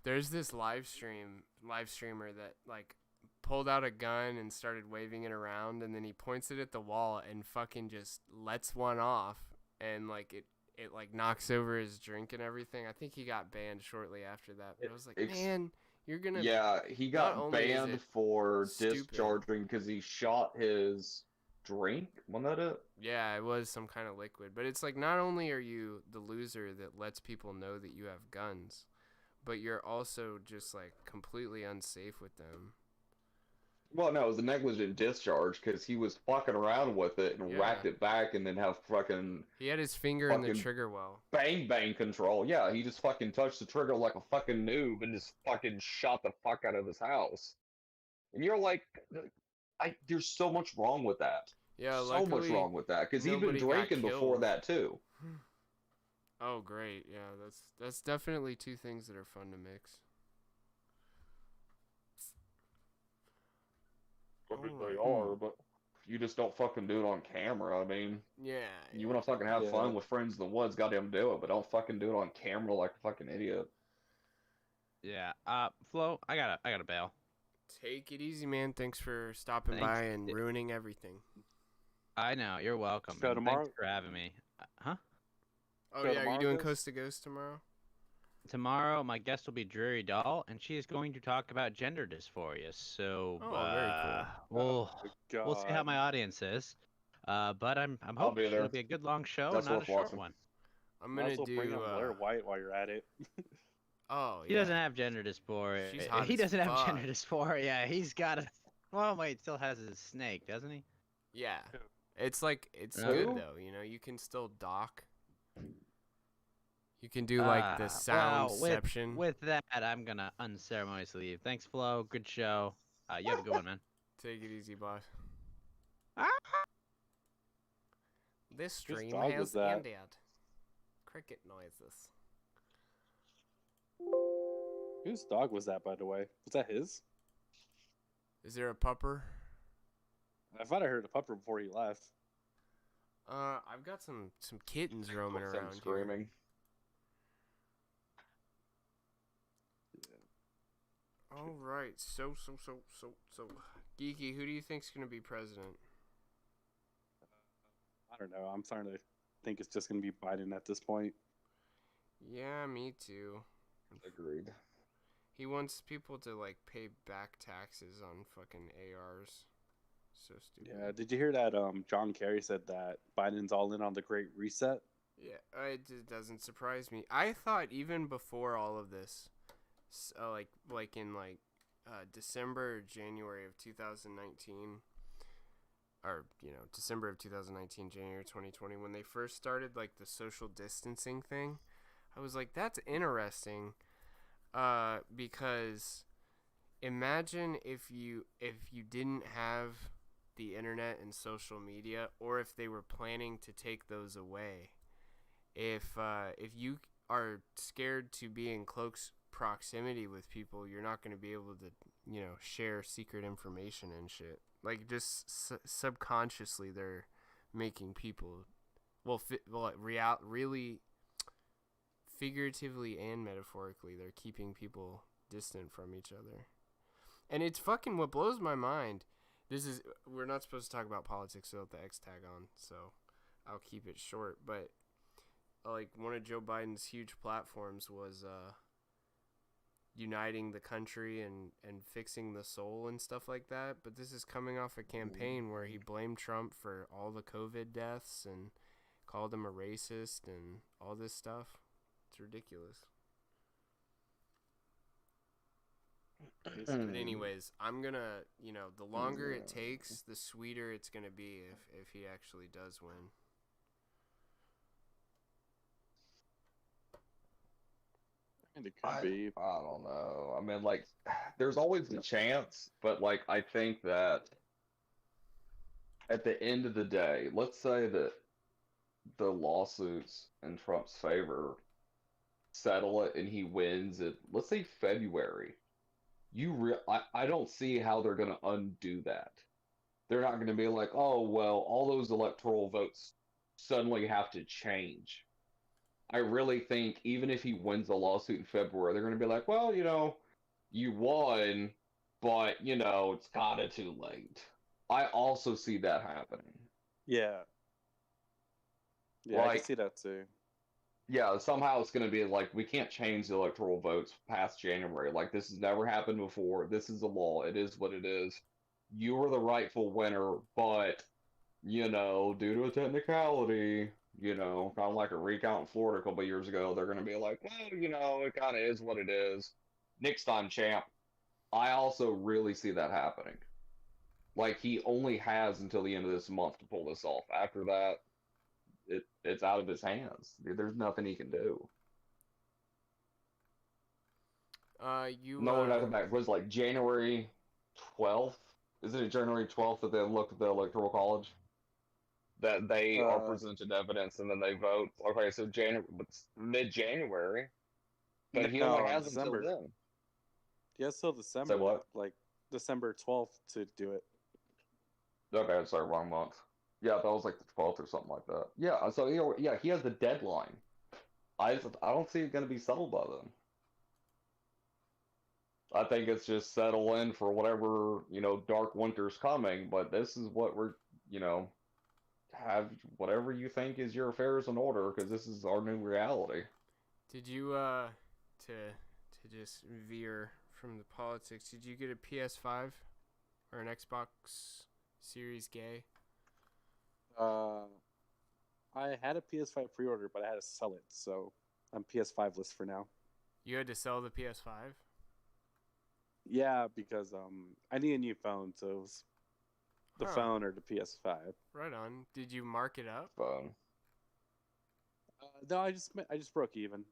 [SPEAKER 1] There's this live streamer that like pulled out a gun and started waving it around, and then he points it at the wall and fucking just lets one off, and like it like knocks over his drink and everything. I think he got banned shortly after that. But I was like, man, you're gonna.
[SPEAKER 3] Yeah, he got banned for discharging because he shot his drink. Wasn't that it?
[SPEAKER 1] Yeah, it was some kind of liquid. But it's like not only are you the loser that lets people know that you have guns, but you're also just like completely unsafe with them.
[SPEAKER 3] Well, no, it was a negligent discharge because he was fucking around with it and racked it back and then have fucking...
[SPEAKER 1] He had his finger in the trigger well.
[SPEAKER 3] Bang control. Yeah, he just fucking touched the trigger like a fucking noob and just fucking shot the fuck out of his house. And you're like, there's so much wrong with that.
[SPEAKER 1] Yeah,
[SPEAKER 3] so much wrong with that because he'd been drinking before that too.
[SPEAKER 1] Oh, great. Yeah, that's definitely two things that are fun to mix.
[SPEAKER 3] They are, but you just don't fucking do it on camera. I mean, you want to fucking have fun with friends in the woods, goddamn do it, but don't fucking do it on camera like a fucking idiot.
[SPEAKER 2] Yeah. Flo, I gotta bail.
[SPEAKER 1] Take it easy, man. Thanks for stopping by and ruining everything.
[SPEAKER 2] I know. You're welcome.
[SPEAKER 6] Show tomorrow.
[SPEAKER 2] Thanks for having me. Huh?
[SPEAKER 1] Oh yeah, are you doing Coast to Ghost tomorrow?
[SPEAKER 2] Tomorrow, my guest will be Drury Doll, and she is going to talk about gender dysphoria. So,
[SPEAKER 1] very cool.
[SPEAKER 2] We'll see how my audience is. But I'm hoping it'll be a good long show, and not a short one.
[SPEAKER 1] I'm gonna do
[SPEAKER 6] bring up Blair White while you're at it.
[SPEAKER 1] Oh, yeah.
[SPEAKER 2] He doesn't have gender dysphoria. He doesn't have gender dysphoria. He's got a... Well, wait, still has his snake, doesn't he?
[SPEAKER 1] Yeah. It's like, it's good, though. You know, you can still dock. You can do, like, the soundception.
[SPEAKER 2] With that, I'm going to unceremoniously leave. Thanks, Flo. Good show. You have a good one, man.
[SPEAKER 1] Take it easy, boss. This stream has ended. Cricket noises.
[SPEAKER 6] Whose dog was that, by the way? Was that his?
[SPEAKER 1] Is there a pupper?
[SPEAKER 6] I thought I heard a pupper before he left.
[SPEAKER 1] I've got some kittens roaming around
[SPEAKER 3] screaming.
[SPEAKER 1] Yeah. All right. So. Geeky, who do you think's gonna be president?
[SPEAKER 6] I don't know. I'm starting to think it's just gonna be Biden at this point.
[SPEAKER 1] Yeah, me too.
[SPEAKER 3] Agreed.
[SPEAKER 1] He wants people to like pay back taxes on fucking ARs. So stupid.
[SPEAKER 6] Yeah, did you hear that John Kerry said that Biden's all in on the Great Reset?
[SPEAKER 1] Yeah, it doesn't surprise me. I thought even before all of this, like in December or January of 2019, or December of 2019, January 2020, when they first started like the social distancing thing, I was like, that's interesting. Because imagine if you didn't have the internet and social media, or if they were planning to take those away. If you are scared to be in close proximity with people, you're not going to be able to, share secret information and shit. Like, just subconsciously, they're making people, really, figuratively and metaphorically, they're keeping people distant from each other. And it's fucking what blows my mind. We're not supposed to talk about politics without the X tag on, so I'll keep it short. But like, one of Joe Biden's huge platforms was uniting the country and fixing the soul and stuff like that. But this is coming off a campaign where he blamed Trump for all the COVID deaths and called him a racist and all this stuff. It's ridiculous. But anyways, I'm gonna, the longer it takes, the sweeter it's gonna be if he actually does win.
[SPEAKER 6] And it could be.
[SPEAKER 3] I don't know. I mean, like, there's always a chance, but like, I think that at the end of the day, let's say that the lawsuits in Trump's favor settle it and he wins it, let's say February. I don't see how they're going to undo that. They're not going to be like, oh, well, all those electoral votes suddenly have to change. I really think even if he wins the lawsuit in February, they're going to be like, well, you won, but, it's kind of too late. I also see that happening.
[SPEAKER 6] Yeah. Yeah, I can see that too.
[SPEAKER 3] Yeah, somehow it's going to be like, we can't change the electoral votes past January. Like, this has never happened before. This is the law. It is what it is. You were the rightful winner, but, due to a technicality, kind of like a recount in Florida a couple of years ago, they're going to be like, well, it kind of is what it is. Next time, champ. I also really see that happening. Like, he only has until the end of this month to pull this off. After that, it's out of his hands. There's nothing he can do. Nothing back. Was like January 12th? Isn't it January 12th that they look at the Electoral College? That they are presented evidence and then they vote. Okay, so mid-January. But he only has December. Until then.
[SPEAKER 6] He has till December.
[SPEAKER 3] Say what?
[SPEAKER 6] Like December 12th to do it.
[SPEAKER 3] Okay, sorry, wrong month. Yeah, that was like the 12th or something like that. Yeah, so he has the deadline. I don't see it going to be settled by then. I think it's just settle in for whatever, dark winter's coming, but this is what we're, have whatever you think is your affairs in order, because this is our new reality.
[SPEAKER 1] Did you, to just veer from the politics, did you get a PS5 or an Xbox Series Gay?
[SPEAKER 6] I had a PS5 pre-order, but I had to sell it, so I'm PS5 list for now.
[SPEAKER 1] You had to sell the PS5?
[SPEAKER 6] Yeah, because I need a new phone, so it was the phone or the PS5.
[SPEAKER 1] Right on. Did you mark it up?
[SPEAKER 3] Phone.
[SPEAKER 6] No, I just broke even.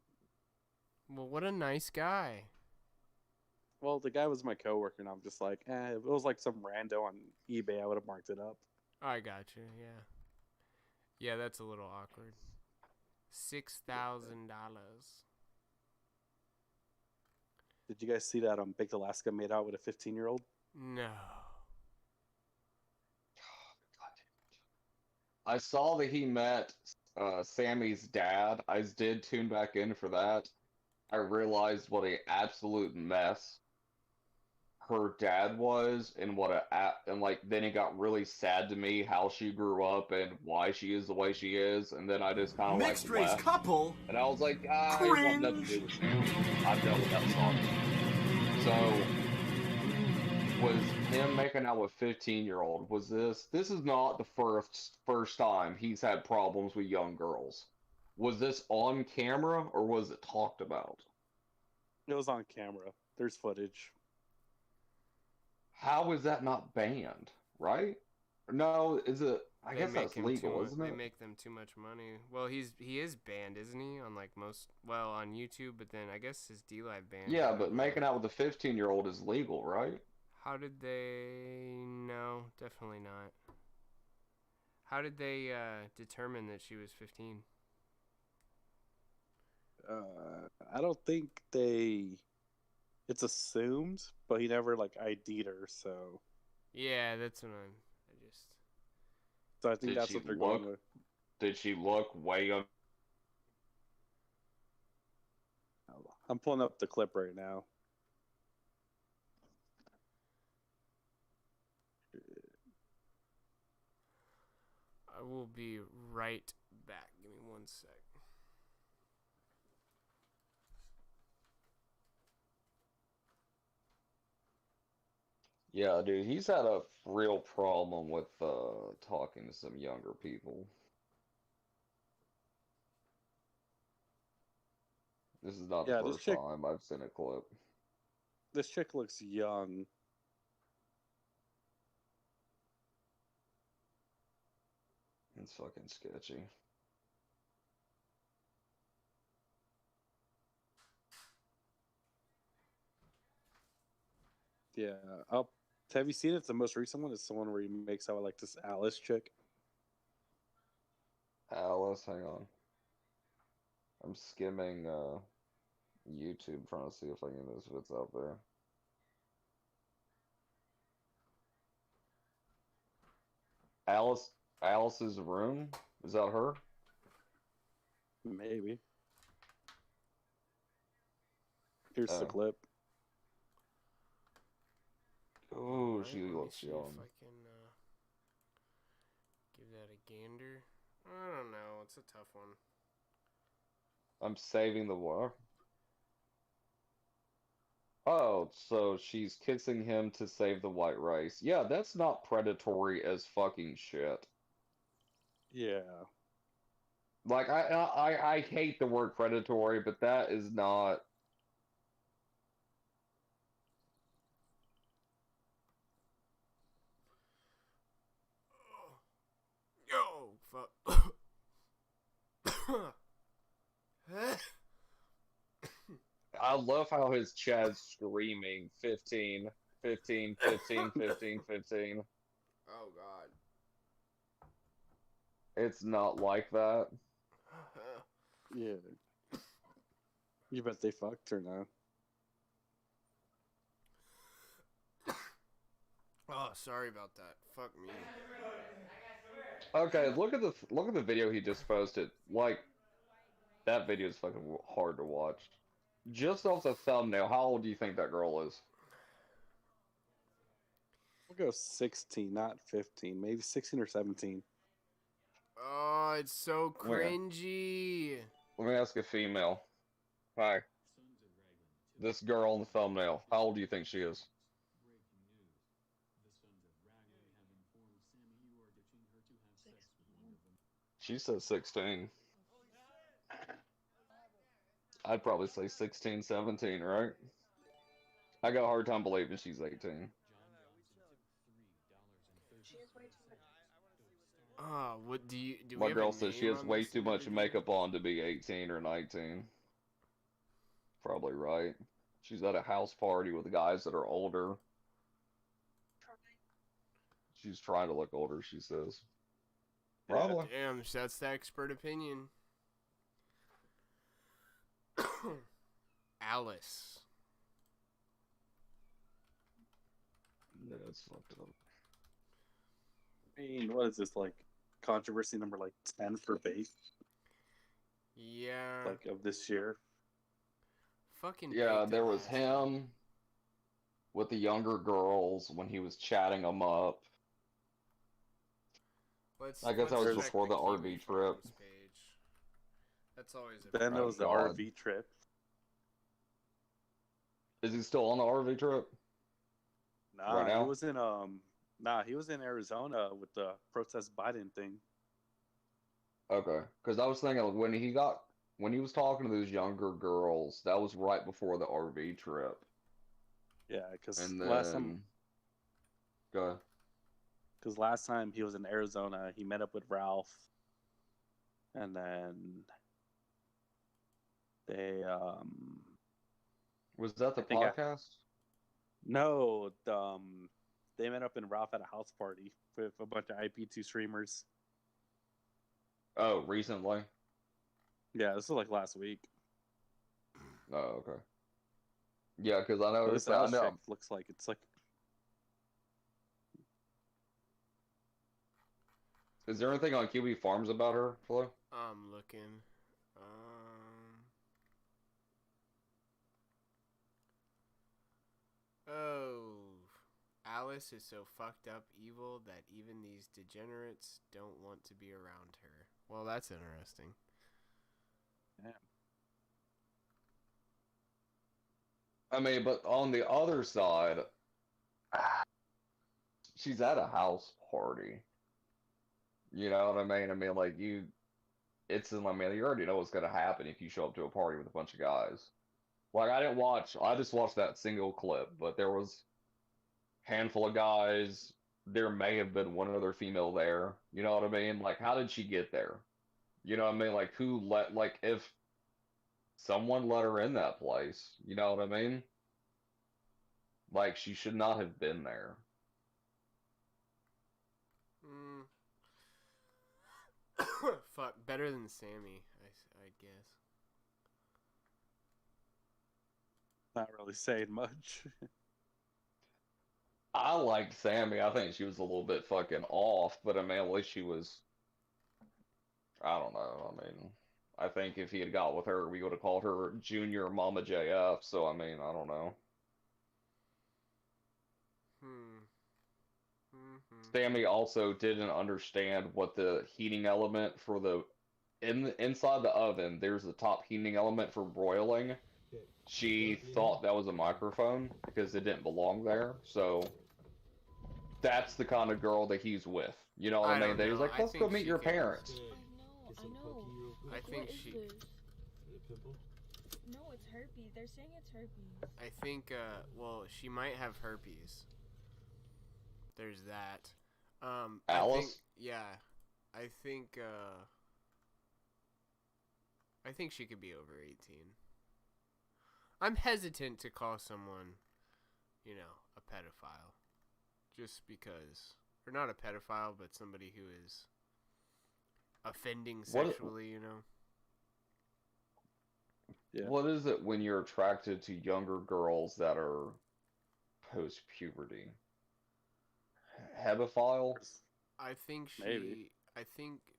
[SPEAKER 1] Well, what a nice guy.
[SPEAKER 6] Well, the guy was my coworker, and I'm just like, if it was like some rando on eBay, I would have marked it up.
[SPEAKER 1] I got you. Yeah. Yeah, that's a little awkward. $6,000.
[SPEAKER 6] Did you guys see that Big Alaska made out with a 15-year-old?
[SPEAKER 1] No.
[SPEAKER 3] I saw that he met Sammy's dad. I did tune back in for that. I realized what an absolute mess her dad was, and then it got really sad to me how she grew up and why she is the way she is, and then I just kind of
[SPEAKER 7] mixed race
[SPEAKER 3] left.
[SPEAKER 7] Couple.
[SPEAKER 3] And I was like, I want nothing to do with Sammy. I've dealt with that song. So was him making out with 15-year-old? Was this is not the first time he's had problems with young girls. Was this on camera or was it talked about?
[SPEAKER 6] It was on camera. There's footage.
[SPEAKER 3] How is that not banned, right? No, is it I guess that's legal, isn't
[SPEAKER 1] They
[SPEAKER 3] it?
[SPEAKER 1] make them too much money. Well, he is banned, isn't he? On like on YouTube, but then I guess his D-Live banned.
[SPEAKER 3] Yeah, but making out with a 15-year-old is legal, right?
[SPEAKER 1] How did they? No, definitely not. How did they determine that she was 15?
[SPEAKER 6] I don't think they. It's assumed, but he never like ID'd her, so.
[SPEAKER 1] Yeah, that's what
[SPEAKER 6] So I think that's what they're going with.
[SPEAKER 3] Did she look way up?
[SPEAKER 6] I'm pulling up the clip right now.
[SPEAKER 1] I will be right back. Give me 1 sec.
[SPEAKER 3] Yeah, dude, he's had a real problem with talking to some younger people. This is not the first time I've seen a clip.
[SPEAKER 6] This chick looks young.
[SPEAKER 3] It's fucking sketchy.
[SPEAKER 6] Yeah. Have you seen it? The most recent one is the one where he makes out like this Alice chick.
[SPEAKER 3] Alice, hang on. I'm skimming YouTube trying to see if I can if it's out there. Alice's room? Is that her?
[SPEAKER 6] Maybe. Here's the clip.
[SPEAKER 3] Oh,
[SPEAKER 1] Right,
[SPEAKER 3] she
[SPEAKER 1] let me
[SPEAKER 3] looks
[SPEAKER 1] see
[SPEAKER 3] young.
[SPEAKER 1] If I can give that a gander. I don't know. It's a tough one.
[SPEAKER 3] I'm saving the war. Oh, so she's kissing him to save the white race. Yeah, that's not predatory as fucking shit.
[SPEAKER 6] Yeah.
[SPEAKER 3] Like I hate the word predatory, but that is not.
[SPEAKER 1] Yo, fuck.
[SPEAKER 3] I love how his chat's screaming 15, 15, 15, 15, 15.
[SPEAKER 1] Oh god.
[SPEAKER 3] It's not like that.
[SPEAKER 6] Yeah. You bet they fucked her now.
[SPEAKER 1] Oh, sorry about that. Fuck me.
[SPEAKER 3] Okay, look at the video he just posted. Like, that video is fucking hard to watch. Just off the thumbnail, how old do you think that girl is?
[SPEAKER 6] We'll go 16, not 15. Maybe 16 or 17.
[SPEAKER 1] Oh, it's so cringy.
[SPEAKER 3] Let me ask a female. Hi. This girl in the thumbnail, how old do you think she is? She says 16. I'd probably say 16, 17, right? I got a hard time believing she's 18.
[SPEAKER 1] What do you do?
[SPEAKER 3] My girl says she has way too much makeup on to be 18 or 19. Probably right. She's at a house party with guys that are older. She's trying to look older, she says. Probably.
[SPEAKER 1] Damn, that's the expert opinion. Alice.
[SPEAKER 3] Yeah, it's fucked up.
[SPEAKER 6] I mean, what is this, like, controversy number, like, 10 for bait?
[SPEAKER 1] Yeah.
[SPEAKER 6] Like, of this year?
[SPEAKER 1] Fucking
[SPEAKER 3] yeah, there was him with the younger girls when he was chatting them up. I guess that was before the RV trip.
[SPEAKER 1] That's always a
[SPEAKER 6] Then there was the RV trip.
[SPEAKER 3] Is he still on the RV trip?
[SPEAKER 6] Nah,
[SPEAKER 3] right now?
[SPEAKER 6] he was in Arizona with the protest Biden thing.
[SPEAKER 3] Okay, because I was thinking when he was talking to those younger girls, that was right before the RV trip.
[SPEAKER 6] Yeah, because
[SPEAKER 3] And
[SPEAKER 6] last
[SPEAKER 3] then,
[SPEAKER 6] time,
[SPEAKER 3] go ahead.
[SPEAKER 6] Because last time he was in Arizona, he met up with Ralph, and then they
[SPEAKER 3] Was that the
[SPEAKER 6] I think
[SPEAKER 3] podcast?
[SPEAKER 6] no, they met up in Ralph at a house party with a bunch of IP2 streamers.
[SPEAKER 3] Oh, recently?
[SPEAKER 6] Yeah, this was like last week.
[SPEAKER 3] Oh, okay. Yeah, because I know
[SPEAKER 6] But
[SPEAKER 3] it's
[SPEAKER 6] this Alice chick looks like it's like.
[SPEAKER 3] Is there anything on QB Farms about her, Flo?
[SPEAKER 1] I'm looking. Oh, Alice is so fucked up evil that even these degenerates don't want to be around her. Well, that's interesting.
[SPEAKER 6] Yeah.
[SPEAKER 3] I mean, but on the other side, she's at a house party. You know what I mean? I mean, like, you already know what's going to happen if you show up to a party with a bunch of guys. Like, I just watched that single clip, but there was a handful of guys. There may have been one other female there. You know what I mean? Like, how did she get there? You know what I mean? Like, if someone let her in that place, you know what I mean? Like, she should not have been there.
[SPEAKER 1] Fuck, better than Sammy, I guess.
[SPEAKER 6] Not really saying much.
[SPEAKER 3] I liked Sammy. I think she was a little bit fucking off, but I mean, at least she was. I don't know. I mean, I think if he had got with her, we would have called her Junior Mama JF. So I mean, I don't know. Sammy also didn't understand what the heating element for inside the oven. There's the top heating element for broiling. She thought that was a microphone because it didn't belong there. So that's the kind of girl that he's with. You know what I mean? That he's like, let's go meet your parents.
[SPEAKER 7] I know.
[SPEAKER 1] I think
[SPEAKER 7] What is
[SPEAKER 1] she.
[SPEAKER 7] this? No, it's herpes. They're saying it's herpes.
[SPEAKER 1] I think. Well, she might have herpes. There's that.
[SPEAKER 3] Alice?
[SPEAKER 1] I think she could be over 18. I'm hesitant to call someone, a pedophile. Just because. Or not a pedophile, but somebody who is offending sexually,
[SPEAKER 6] Yeah.
[SPEAKER 3] What is it when you're attracted to younger girls that are post-puberty? Hebephile?
[SPEAKER 1] I think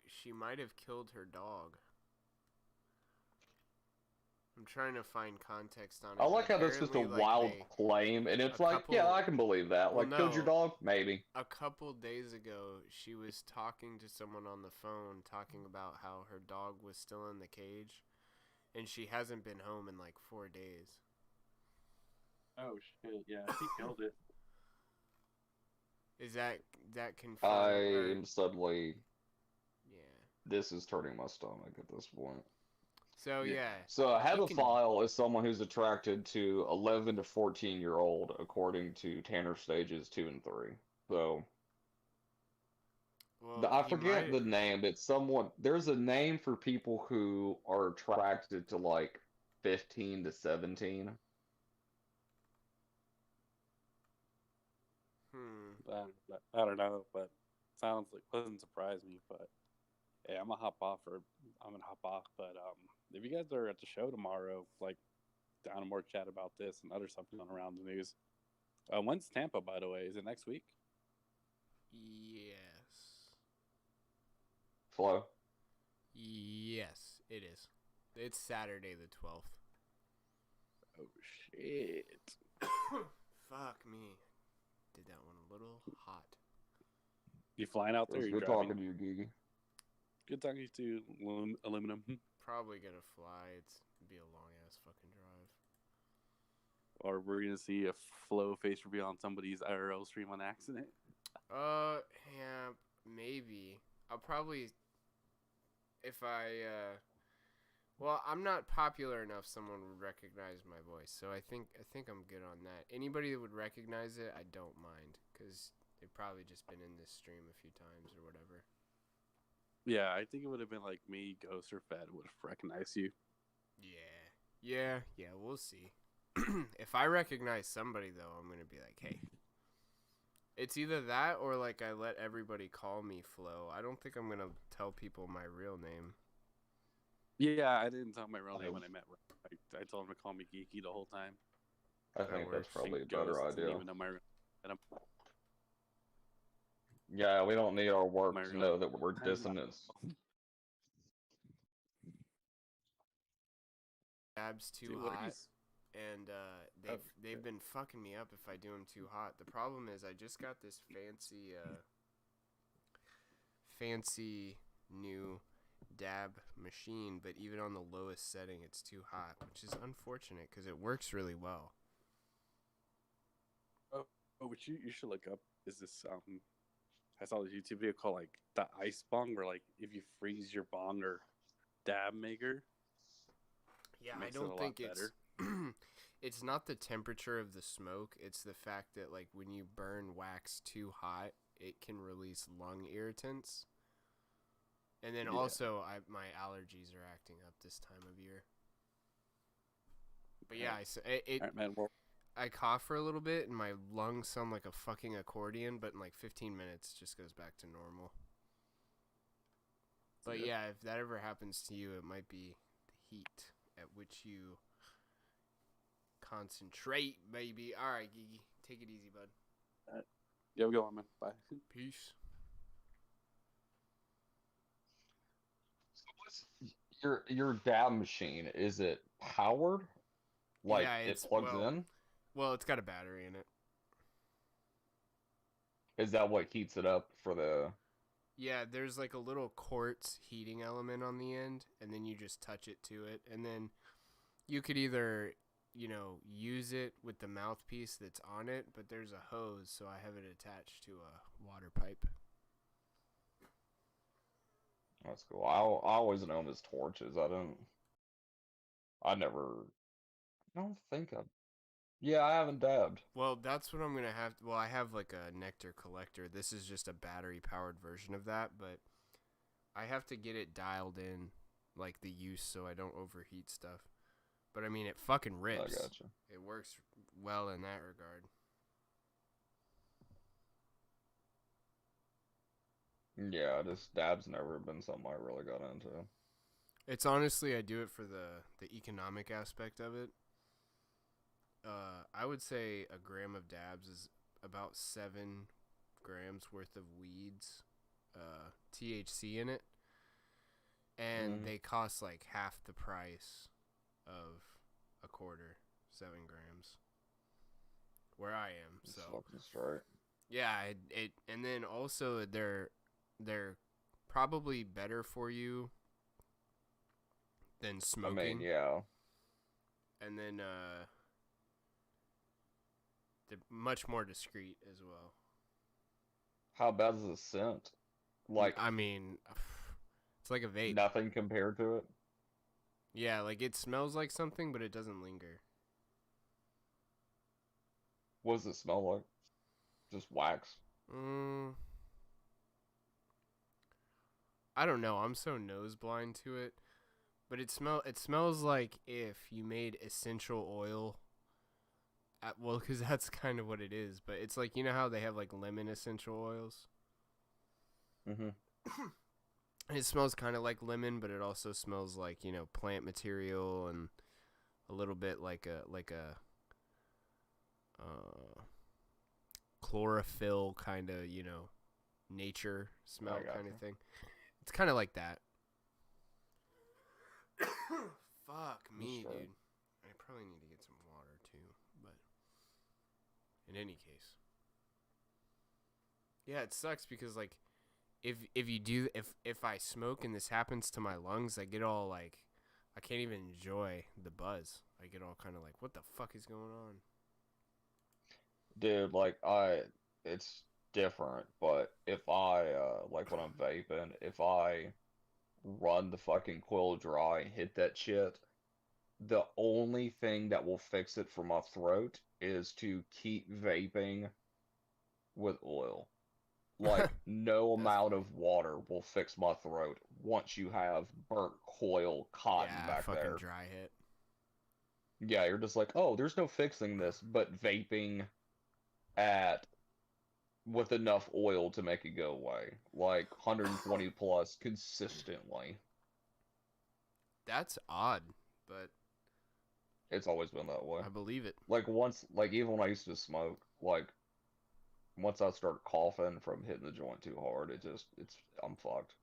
[SPEAKER 1] she might have killed her dog. I'm trying to find context on it.
[SPEAKER 3] I like how that's just a wild claim, and it's like, yeah, I can believe that.
[SPEAKER 1] Well,
[SPEAKER 3] Like, killed your dog? Maybe.
[SPEAKER 1] A couple days ago, she was talking to someone on the phone, talking about how her dog was still in the cage, and she hasn't been home in like 4 days.
[SPEAKER 6] Oh shit! Yeah, he killed it.
[SPEAKER 1] Is that confirmed?
[SPEAKER 3] I'm suddenly.
[SPEAKER 1] Yeah.
[SPEAKER 3] This is turning my stomach at this point.
[SPEAKER 1] So yeah.
[SPEAKER 3] So a hebephile is someone who's attracted to 11 to 14-year-old, according to Tanner Stages 2 and 3. So.
[SPEAKER 1] Well,
[SPEAKER 3] I forget the name. It's somewhat. There's a name for people who are attracted to like 15 to 17.
[SPEAKER 6] I don't know, but sounds like doesn't surprise me. But hey, I'm gonna hop off. But if you guys are at the show tomorrow, like down and more chat about this and other stuff going around the news. When's Tampa, by the way? Is it next week?
[SPEAKER 1] Yes.
[SPEAKER 3] Flo?
[SPEAKER 1] Yes, it is. It's Saturday the 12th.
[SPEAKER 6] Oh shit!
[SPEAKER 1] Fuck me. Did that one a little hot.
[SPEAKER 6] You flying out there?
[SPEAKER 3] Good talking to you, Gigi.
[SPEAKER 6] Good talking to you, Aluminum.
[SPEAKER 1] Probably gonna fly. It'd be a long ass fucking drive.
[SPEAKER 6] Or we're gonna see a Flo face reveal on somebody's IRL stream on accident.
[SPEAKER 1] Yeah, maybe. I'll probably, if well, I'm not popular enough someone would recognize my voice, so I think I'm good on that. Anybody that would recognize it, I don't mind, because They've probably just been in this stream a few times or whatever.
[SPEAKER 6] Yeah, I think it would have been like me, Ghost, or Fed would have recognized you.
[SPEAKER 1] Yeah, we'll see. If I recognize somebody, though, I'm going to be like, hey. It's either that or, like, I let everybody call me Flo. I don't think I'm going to tell people my real name.
[SPEAKER 6] Yeah, I didn't tell my real name when I met Rob. I told him to call me Geeky the whole time.
[SPEAKER 3] I think that's probably a better
[SPEAKER 6] Ghost
[SPEAKER 3] idea.
[SPEAKER 6] didn't even know my real name.
[SPEAKER 3] Yeah, we don't need our work
[SPEAKER 6] My
[SPEAKER 3] to
[SPEAKER 6] real
[SPEAKER 3] know that we're
[SPEAKER 6] name.
[SPEAKER 3] dissonance.
[SPEAKER 1] Dab's too
[SPEAKER 6] Dude,
[SPEAKER 1] hot, and they've been fucking me up if I do them too hot. The problem is I just got this fancy new dab machine, but even on the lowest setting it's too hot, which is unfortunate because it works really well.
[SPEAKER 6] Oh, what you should look up is this I saw this YouTube video called like the ice bong, where like if you freeze your bong or dab maker.
[SPEAKER 1] Yeah, I don't think it's it's not the temperature of the smoke, it's the fact that like when you burn wax too hot, it can release lung irritants. And then also my allergies are acting up this time of year. But yeah,
[SPEAKER 6] Right, man, well,
[SPEAKER 1] I cough for a little bit and my lungs sound like a fucking accordion, but in like 15 minutes it just goes back to normal. But
[SPEAKER 6] good.
[SPEAKER 1] yeah, if that ever happens to you, it might be the heat at which you concentrate, baby. All right, Gigi, take it easy, bud.
[SPEAKER 6] Yeah, we go on, man. Bye.
[SPEAKER 1] Peace.
[SPEAKER 3] So what's your dab machine? Is it powered? Like
[SPEAKER 1] Yeah,
[SPEAKER 3] it plugs in?
[SPEAKER 1] Well, it's got a battery in it.
[SPEAKER 3] Is that what heats it up for the...
[SPEAKER 1] Yeah, there's like a little quartz heating element on the end, and then you just touch it to it, and then you could either, use it with the mouthpiece that's on it, but there's a hose, so I have it attached to a water pipe.
[SPEAKER 3] That's cool. I always know them as torches. I don't think I've... Yeah, I haven't dabbed.
[SPEAKER 1] Well, that's what I'm going to have. Well, I have like a nectar collector. This is just a battery-powered version of that, but I have to get it dialed in, like the use, so I don't overheat stuff. But I mean, it fucking rips.
[SPEAKER 3] I gotcha.
[SPEAKER 1] It works well in that regard.
[SPEAKER 3] Yeah, just dab's never been something I really got into.
[SPEAKER 1] It's honestly, I do it for the economic aspect of it. I would say a gram of dabs is about 7 grams worth of weeds, THC in it, and they cost like half the price of a quarter, 7 grams, where I am. So
[SPEAKER 3] Fucking straight.
[SPEAKER 1] yeah, it and then also they're probably better for you than smoking.
[SPEAKER 3] I mean, yeah.
[SPEAKER 1] And then they're much more discreet as well.
[SPEAKER 3] How bad is the scent? Like,
[SPEAKER 1] I mean, it's like a vape.
[SPEAKER 3] nothing compared to it?
[SPEAKER 1] Yeah, like it smells like something, but it doesn't linger.
[SPEAKER 3] What does it smell like? Just wax?
[SPEAKER 1] I don't know. I'm so nose blind to it, but it smells like if you made essential oil. Well, because that's kind of what it is. But it's like, you know how they have like lemon essential oils. It smells kind of like lemon, but it also smells like, plant material and a little bit like a chlorophyll kind of, nature smell kind of thing. It's kind of like that. Fuck me, dude. I probably need to get some water too, but in any case. Yeah, it sucks because like if I smoke and this happens to my lungs, I get all like I can't even enjoy the buzz. I get all kind of like, what the fuck is going on?
[SPEAKER 3] Dude, like, it's different, but if I, like when I'm vaping, if I run the fucking coil dry and hit that shit, the only thing that will fix it for my throat is to keep vaping with oil. Like, no amount of water will fix my throat once you have burnt coil cotton back
[SPEAKER 1] fucking
[SPEAKER 3] there.
[SPEAKER 1] dry hit.
[SPEAKER 3] Yeah, you're just like, oh, there's no fixing this, but vaping with enough oil to make it go away. Like, 120 plus consistently.
[SPEAKER 1] That's odd, but
[SPEAKER 3] It's always been that way.
[SPEAKER 1] I believe it.
[SPEAKER 3] Like, even when I used to smoke, like, once I start coughing from hitting the joint too hard, I'm fucked.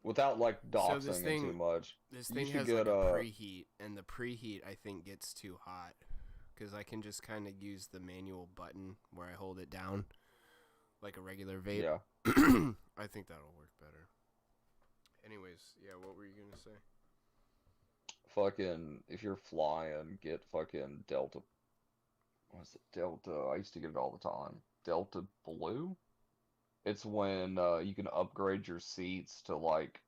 [SPEAKER 3] Without, like, doxing it too much.
[SPEAKER 1] This
[SPEAKER 3] you
[SPEAKER 1] thing
[SPEAKER 3] should
[SPEAKER 1] has
[SPEAKER 3] get,
[SPEAKER 1] like a preheat, and the preheat, I think, gets too hot. Because I can just kind of use the manual button where I hold it down, like a regular vape.
[SPEAKER 3] Yeah.
[SPEAKER 1] I think that'll work better. Anyways, yeah, what were you going to say?
[SPEAKER 3] Fucking, if you're flying, get fucking Delta. What is it? Delta. I used to get it all the time. Delta Blue? It's when you can upgrade your seats to like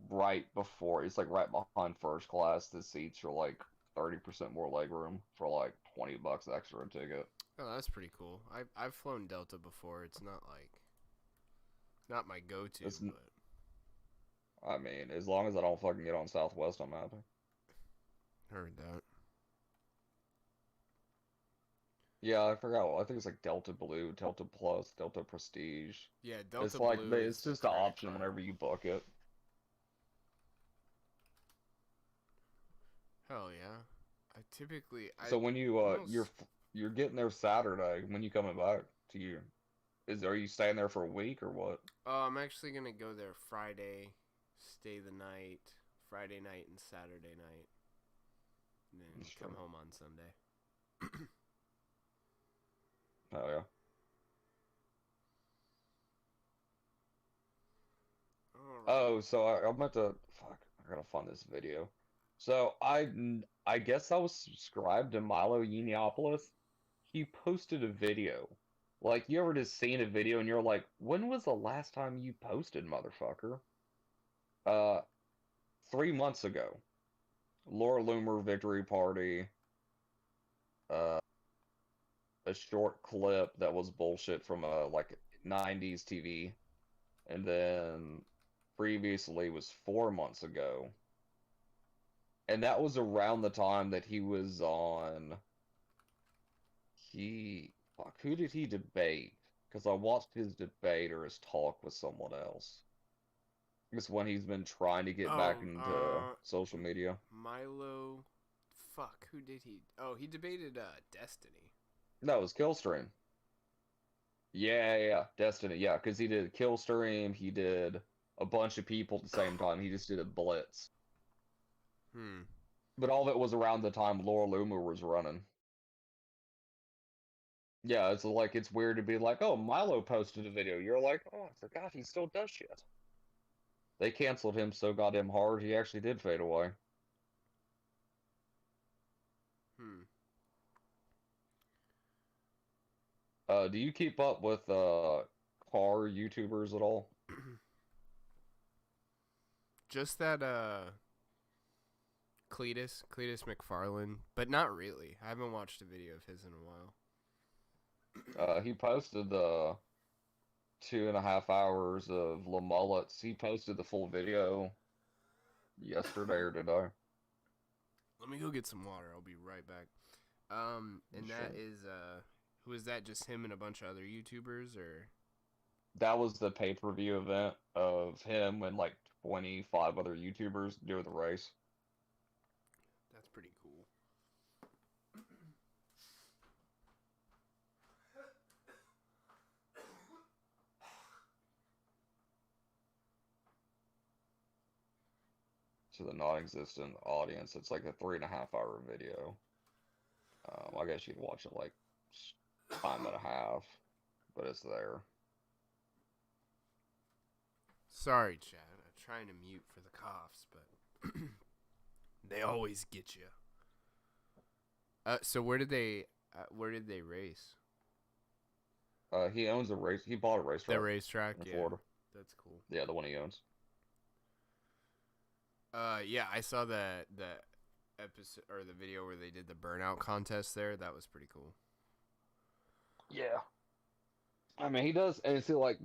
[SPEAKER 3] right before. It's like right behind first class. The seats are like 30% more legroom for like $20 extra a ticket.
[SPEAKER 1] Oh, that's pretty cool. I've flown Delta before. It's not my go-to, but
[SPEAKER 3] I mean, as long as I don't fucking get on Southwest, I'm happy.
[SPEAKER 1] Heard that.
[SPEAKER 3] Yeah, I forgot. I think it's like Delta Blue, Delta Plus, Delta Prestige.
[SPEAKER 1] Yeah, Delta
[SPEAKER 3] It's like
[SPEAKER 1] Blue
[SPEAKER 3] it's just an option whenever you book it.
[SPEAKER 1] Hell yeah.
[SPEAKER 3] So when you're getting there Saturday, when you coming back to you? Are you staying there for a week or what?
[SPEAKER 1] Oh, I'm actually gonna go there Friday, stay the night, Friday night and Saturday night, and then come home on Sunday.
[SPEAKER 3] Oh yeah. Oh, so I meant to. Fuck, I gotta find this video. So I guess I was subscribed to Milo Yiannopoulos. He posted a video. Like, you ever just seen a video and you're like, when was the last time you posted, motherfucker? 3 months ago. Laura Loomer victory party. A short clip that was bullshit from a like 90s TV. And then previously was 4 months ago. And that was around the time that he was on. Fuck, who did he debate? Because I watched his debate or his talk with someone else. It's when he's been trying to get back into social media.
[SPEAKER 1] Milo. Fuck, who did he? Oh, he debated Destiny.
[SPEAKER 3] No, it was Killstream. Yeah, Destiny. Yeah, because he did Killstream. He did a bunch of people at the same time. He just did a blitz. But all of it was around the time Laura Loomer was running. Yeah, it's like, it's weird to be like, oh, Milo posted a video. You're like, oh, I forgot he still does shit. They canceled him so goddamn hard, he actually did fade away. Do you keep up with car YouTubers at all?
[SPEAKER 1] Just that Cletus McFarlane, but not really. I haven't watched a video of his in a while.
[SPEAKER 3] He posted the 2.5 hours of La Mullets. He posted the full video yesterday or today.
[SPEAKER 1] Let me go get some water. I'll be right back. And sure. That is who is that? Just him and a bunch of other YouTubers, or?
[SPEAKER 3] That was the pay-per-view event of him and like 25 other YouTubers doing the race.
[SPEAKER 1] That's pretty cool.
[SPEAKER 3] To the non-existent audience, it's like a 3.5-hour video. I guess you'd watch it like time and a half, but it's there.
[SPEAKER 1] Sorry, Chad. I'm trying to mute for the coughs, but they always get you. So where did they race?
[SPEAKER 3] He owns a race. He bought a racetrack.
[SPEAKER 1] The racetrack,
[SPEAKER 3] in
[SPEAKER 1] yeah.
[SPEAKER 3] Florida.
[SPEAKER 1] That's cool.
[SPEAKER 3] Yeah, the one he owns.
[SPEAKER 1] Yeah, I saw the episode or the video where they did the burnout contest there, that was pretty cool.
[SPEAKER 3] Yeah. I mean, he does, and see, like,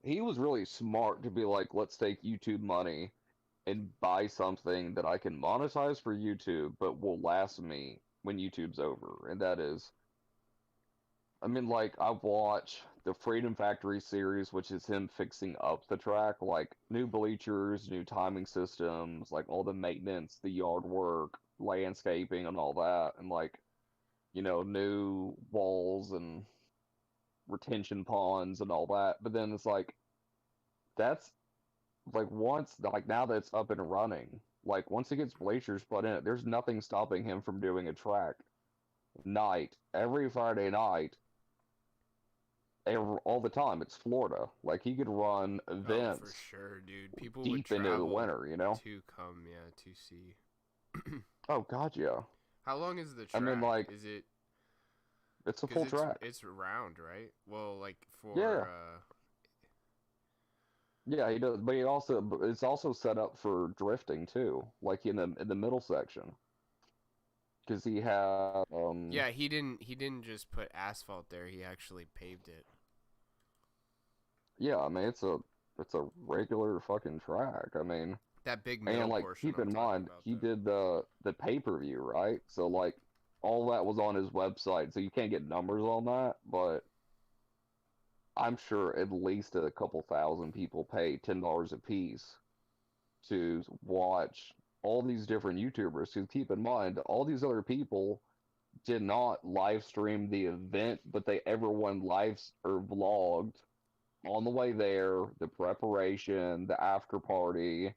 [SPEAKER 3] he was really smart to be like, let's take YouTube money and buy something that I can monetize for YouTube, but will last me when YouTube's over. And that is, I mean, like, I watch the Freedom Factory series, which is him fixing up the track, like new bleachers, new timing systems, like all the maintenance, the yard work, landscaping, and all that, and like, new walls and retention ponds and all that. But then it's like, that's like now that it's up and running, like once he gets bleachers put in it, there's nothing stopping him from doing a track every Friday night, all the time. It's Florida. Like he could run events
[SPEAKER 1] for sure, dude. People would
[SPEAKER 3] deep into the winter,
[SPEAKER 1] to come, to see.
[SPEAKER 3] Oh God, yeah.
[SPEAKER 1] How long is the track?
[SPEAKER 3] I mean, like, it's a full track.
[SPEAKER 1] It's round, right? Well, like for
[SPEAKER 3] yeah. Yeah, he does, but it's also set up for drifting too, like in the middle section. Because he had
[SPEAKER 1] yeah, he didn't just put asphalt there, he actually paved it.
[SPEAKER 3] Yeah, I mean it's a regular fucking track. I mean,
[SPEAKER 1] that big middle
[SPEAKER 3] and like
[SPEAKER 1] portion
[SPEAKER 3] keep in mind he did the pay-per-view, right? So like all that was on his website, so you can't get numbers on that, but I'm sure at least a couple thousand people pay $10 a piece to watch all these different YouTubers. Because keep in mind, all these other people did not live stream the event, but everyone or vlogged on the way there, the preparation, the after party,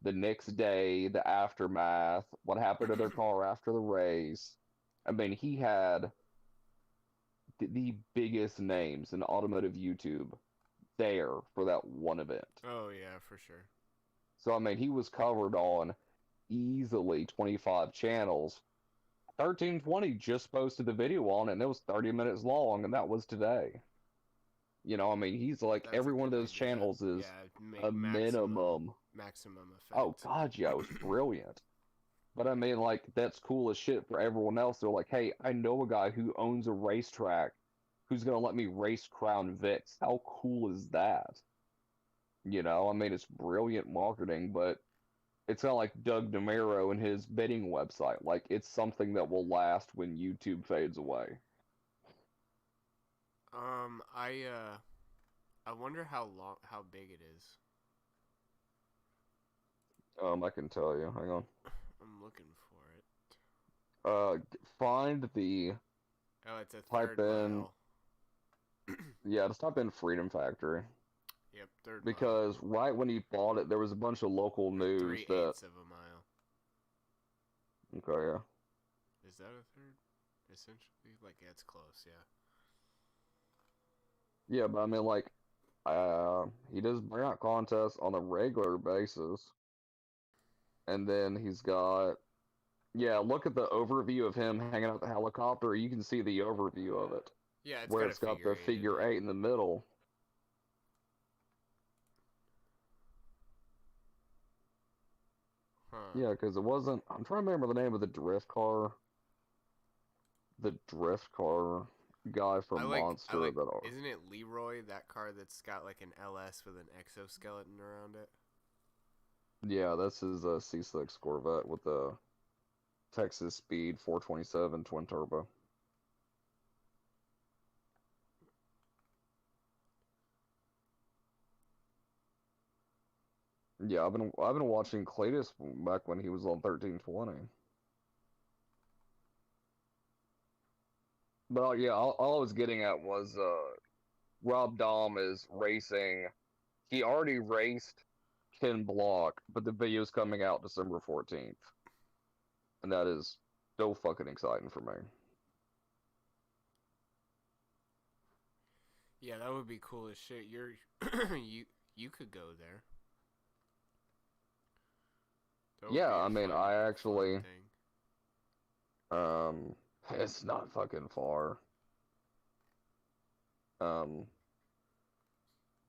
[SPEAKER 3] the next day, the aftermath, what happened to their car after the race. I mean, he had the biggest names in automotive YouTube there for that one event.
[SPEAKER 1] Oh yeah, for sure.
[SPEAKER 3] So I mean, he was covered on easily 25 channels. 1320 just posted the video on it, and it was 30 minutes long, and that was today. I mean, he's like,
[SPEAKER 1] That's
[SPEAKER 3] every one of those channels is a minimum.
[SPEAKER 1] Maximum effect.
[SPEAKER 3] Oh God, yeah, it was brilliant. But I mean, like, that's cool as shit for everyone else. They're like, hey, I know a guy who owns a racetrack who's going to let me race Crown Vics. How cool is that? I mean, it's brilliant marketing, but it's not like Doug DeMero and his betting website. Like, it's something that will last when YouTube fades away.
[SPEAKER 1] I wonder how big it is.
[SPEAKER 3] I can tell you. Hang on.
[SPEAKER 1] I'm looking for it.
[SPEAKER 3] Find the.
[SPEAKER 1] Oh, it's a
[SPEAKER 3] type
[SPEAKER 1] third
[SPEAKER 3] in.
[SPEAKER 1] mile.
[SPEAKER 3] Yeah, just type in Freedom Factory.
[SPEAKER 1] Yep, third
[SPEAKER 3] because
[SPEAKER 1] mile.
[SPEAKER 3] right when he bought it, there was a bunch of local news
[SPEAKER 1] 3/8
[SPEAKER 3] that.
[SPEAKER 1] of a mile.
[SPEAKER 3] Okay, yeah.
[SPEAKER 1] Is that a third? Essentially, like, yeah, it's close, yeah.
[SPEAKER 3] Yeah, but I mean, like, he does burnout contests on a regular basis. And then he's got, look at the overview of him hanging out the helicopter. You can see the overview of it.
[SPEAKER 1] Yeah,
[SPEAKER 3] where it's got the figure 8 in the middle.
[SPEAKER 1] Huh.
[SPEAKER 3] Yeah, because it wasn't. I'm trying to remember the name of the drift car. The drift car guy from Monster.
[SPEAKER 1] Isn't it Leroy, that car that's got like an LS with an exoskeleton around it?
[SPEAKER 3] Yeah, that's his C6 Corvette with the Texas Speed 427 twin turbo. Yeah, I've been watching Cletus back when he was on 1320. But yeah, all I was getting at was Rob Dahm is racing. He already raced Ken Block, but the video's coming out December 14th. And that is so fucking exciting for me.
[SPEAKER 1] Yeah, that would be cool as shit. You could go there.
[SPEAKER 3] Yeah, I mean, I actually it's not fucking far. The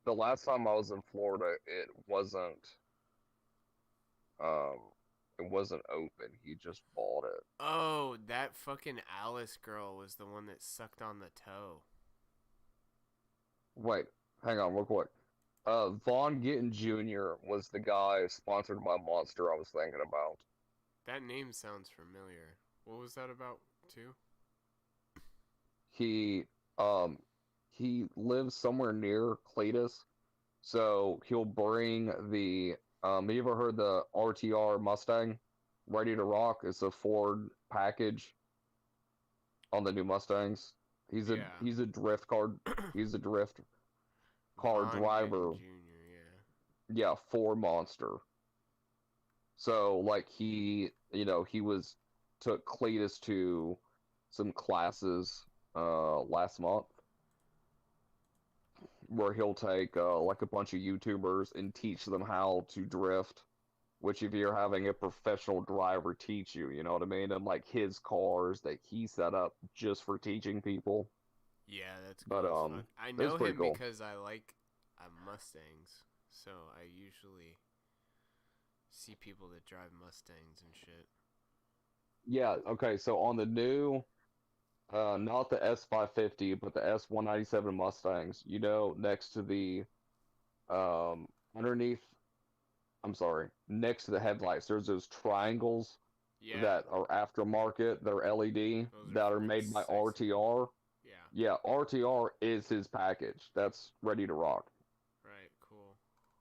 [SPEAKER 3] last time I was in Florida, it It wasn't open. He just bought it.
[SPEAKER 1] Oh, that fucking Alice girl was the one that sucked on the toe.
[SPEAKER 3] Wait, hang on real quick. Von Gittin Jr. was the guy sponsored by Monster I was thinking about.
[SPEAKER 1] That name sounds familiar. What was that about, too?
[SPEAKER 3] He lives somewhere near Cletus, so he'll bring the have you ever heard the RTR Mustang Ready to Rock? It's a Ford package on the new Mustangs. He's a drift car he's a drift car
[SPEAKER 1] Von
[SPEAKER 3] driver.
[SPEAKER 1] Gittin Jr.,
[SPEAKER 3] Yeah, for Monster. So like he took Cletus to some classes last month where he'll take like a bunch of YouTubers and teach them how to drift, which if you're having a professional driver teach you, you know what I mean? And like his cars that he set up just for teaching people.
[SPEAKER 1] Yeah, that's
[SPEAKER 3] But,
[SPEAKER 1] cool as fuck. I
[SPEAKER 3] it's
[SPEAKER 1] know
[SPEAKER 3] pretty
[SPEAKER 1] him
[SPEAKER 3] cool.
[SPEAKER 1] because I like Mustangs, so I usually see people that drive Mustangs and shit.
[SPEAKER 3] Yeah, okay, so on the new not the S550, but the S197 Mustangs, next to the underneath next to the headlights, there's those triangles
[SPEAKER 1] Yeah.
[SPEAKER 3] that are aftermarket, they're LED, that are made by
[SPEAKER 1] sexy.
[SPEAKER 3] RTR.
[SPEAKER 1] Yeah.
[SPEAKER 3] Yeah, RTR is his package. That's Ready to Rock.
[SPEAKER 1] Right, cool.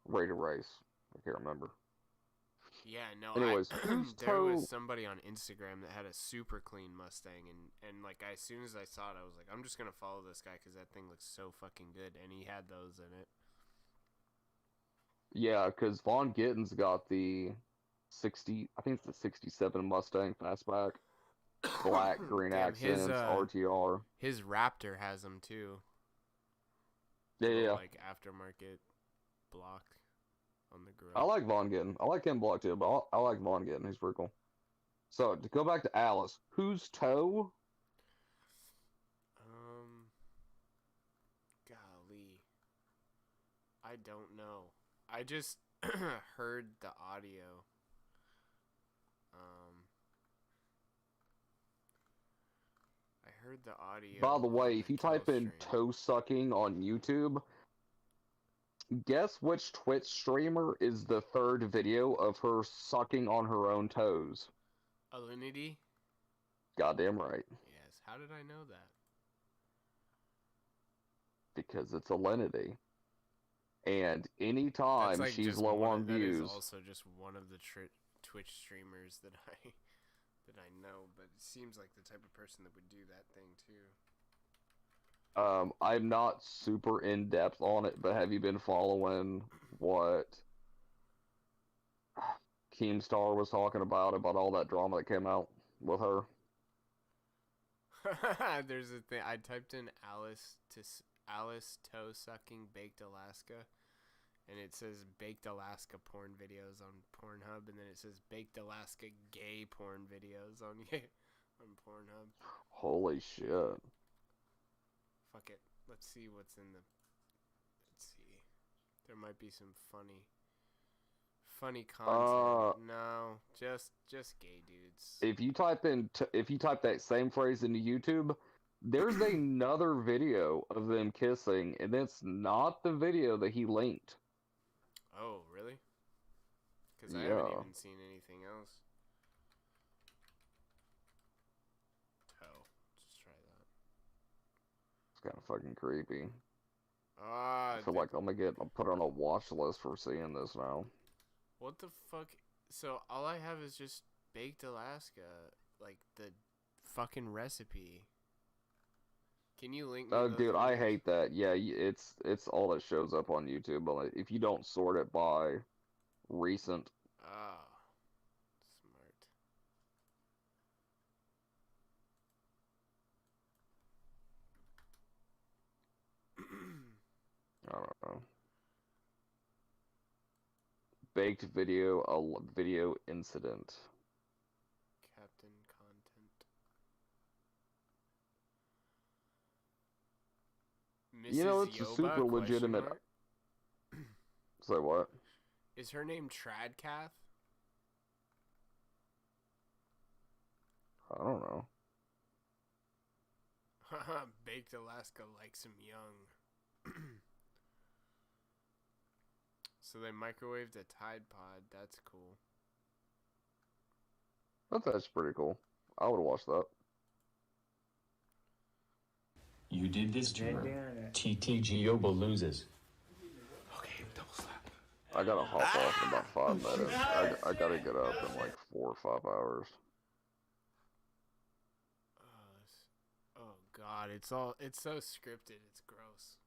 [SPEAKER 3] Ready to Race. I can't remember.
[SPEAKER 1] Yeah, no,
[SPEAKER 3] Anyways, whose
[SPEAKER 1] there
[SPEAKER 3] toe...
[SPEAKER 1] was somebody on Instagram that had a super clean Mustang, and like, as soon as I saw it, I was like, I'm just gonna follow this guy because that thing looks so fucking good, and he had those in it.
[SPEAKER 3] Yeah, because Von Gittin's got the 60, I think it's the 67 Mustang Fastback. Black, green
[SPEAKER 1] Damn,
[SPEAKER 3] accents, RTR.
[SPEAKER 1] His Raptor has them too.
[SPEAKER 3] Yeah,
[SPEAKER 1] Little,
[SPEAKER 3] yeah.
[SPEAKER 1] like aftermarket block on the grill.
[SPEAKER 3] I like Von Gittin. I like Ken Block too, but I like Von Gittin. He's pretty cool. So, to go back to Alice, whose toe?
[SPEAKER 1] Golly. I don't know. I just heard the audio. I heard the audio.
[SPEAKER 3] By the way,
[SPEAKER 1] on
[SPEAKER 3] if you
[SPEAKER 1] kill
[SPEAKER 3] type in
[SPEAKER 1] stream.
[SPEAKER 3] toe sucking on YouTube, guess which Twitch streamer is the third video of her sucking on her own toes?
[SPEAKER 1] Alinity?
[SPEAKER 3] Goddamn right.
[SPEAKER 1] Yes. How did I know that?
[SPEAKER 3] Because it's Alinity. And anytime
[SPEAKER 1] That's like
[SPEAKER 3] she's
[SPEAKER 1] just
[SPEAKER 3] low on
[SPEAKER 1] that
[SPEAKER 3] views...
[SPEAKER 1] is also just one of the Twitch streamers that I know, but it seems like the type of person that would do that thing too.
[SPEAKER 3] I'm not super in-depth on it, but have you been following what Keemstar was talking about all that drama that came out with her?
[SPEAKER 1] There's a thing. I typed in Alice toe sucking baked Alaska, and it says baked Alaska porn videos on Pornhub, and then it says baked Alaska gay porn videos on Pornhub.
[SPEAKER 3] Holy shit.
[SPEAKER 1] Fuck it. Let's see what's in the. Let's see. There might be some funny content. No, just gay dudes.
[SPEAKER 3] If you type that same phrase into YouTube, there's another video of them kissing, and it's not the video that he linked.
[SPEAKER 1] Oh, really? Because I
[SPEAKER 3] Yeah.
[SPEAKER 1] haven't even seen anything else. Toe. Let's try that.
[SPEAKER 3] It's kind of fucking creepy.
[SPEAKER 1] Ah,
[SPEAKER 3] I feel like I'm put on a watch list for seeing this now.
[SPEAKER 1] what the fuck? So all I have is just baked Alaska, like the fucking recipe. Can you link me?
[SPEAKER 3] Oh,
[SPEAKER 1] those
[SPEAKER 3] dude, I
[SPEAKER 1] videos?
[SPEAKER 3] hate that. Yeah, it's all that shows up on YouTube. But if you don't sort it by recent,
[SPEAKER 1] Ah, smart.
[SPEAKER 3] I don't know. Baked video, a video incident.
[SPEAKER 1] Captain content. Mrs.
[SPEAKER 3] You know, it's a
[SPEAKER 1] Yoba,
[SPEAKER 3] super
[SPEAKER 1] question
[SPEAKER 3] legitimate.
[SPEAKER 1] mark?
[SPEAKER 3] Say what?
[SPEAKER 1] Is her name Tradcath?
[SPEAKER 3] I don't know.
[SPEAKER 1] Baked Alaska likes him young. So they microwaved a Tide Pod. That's cool.
[SPEAKER 3] That's pretty cool. I would watch that.
[SPEAKER 8] You did this to her. TTG Yobo loses. Okay, double slap.
[SPEAKER 3] I gotta hop off in about 5 minutes. I gotta get up in like 4 or 5 hours.
[SPEAKER 1] Oh God, it's so scripted. It's gross.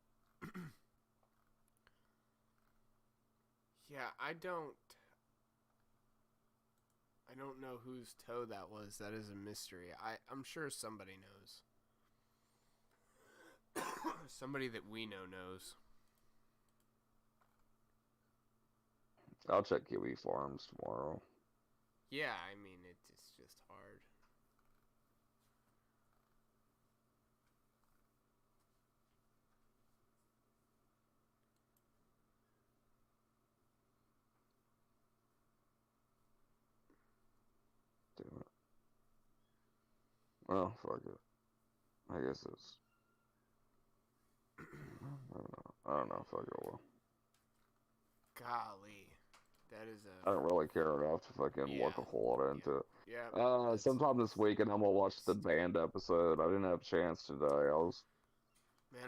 [SPEAKER 1] Yeah, I don't know whose toe that was. That is a mystery. I'm sure somebody knows. Somebody that we know knows.
[SPEAKER 3] I'll check Kiwi Farms tomorrow.
[SPEAKER 1] Yeah, I mean, it's just hard.
[SPEAKER 3] Damn it. Well, fuck it. I guess it's... I don't know. Fuck it. Well.
[SPEAKER 1] Golly. That is
[SPEAKER 3] I don't really care enough to fucking look a whole lot into it.
[SPEAKER 1] Yeah.
[SPEAKER 3] Sometime this weekend I'm gonna watch the band episode. I didn't have a chance today.
[SPEAKER 1] Man,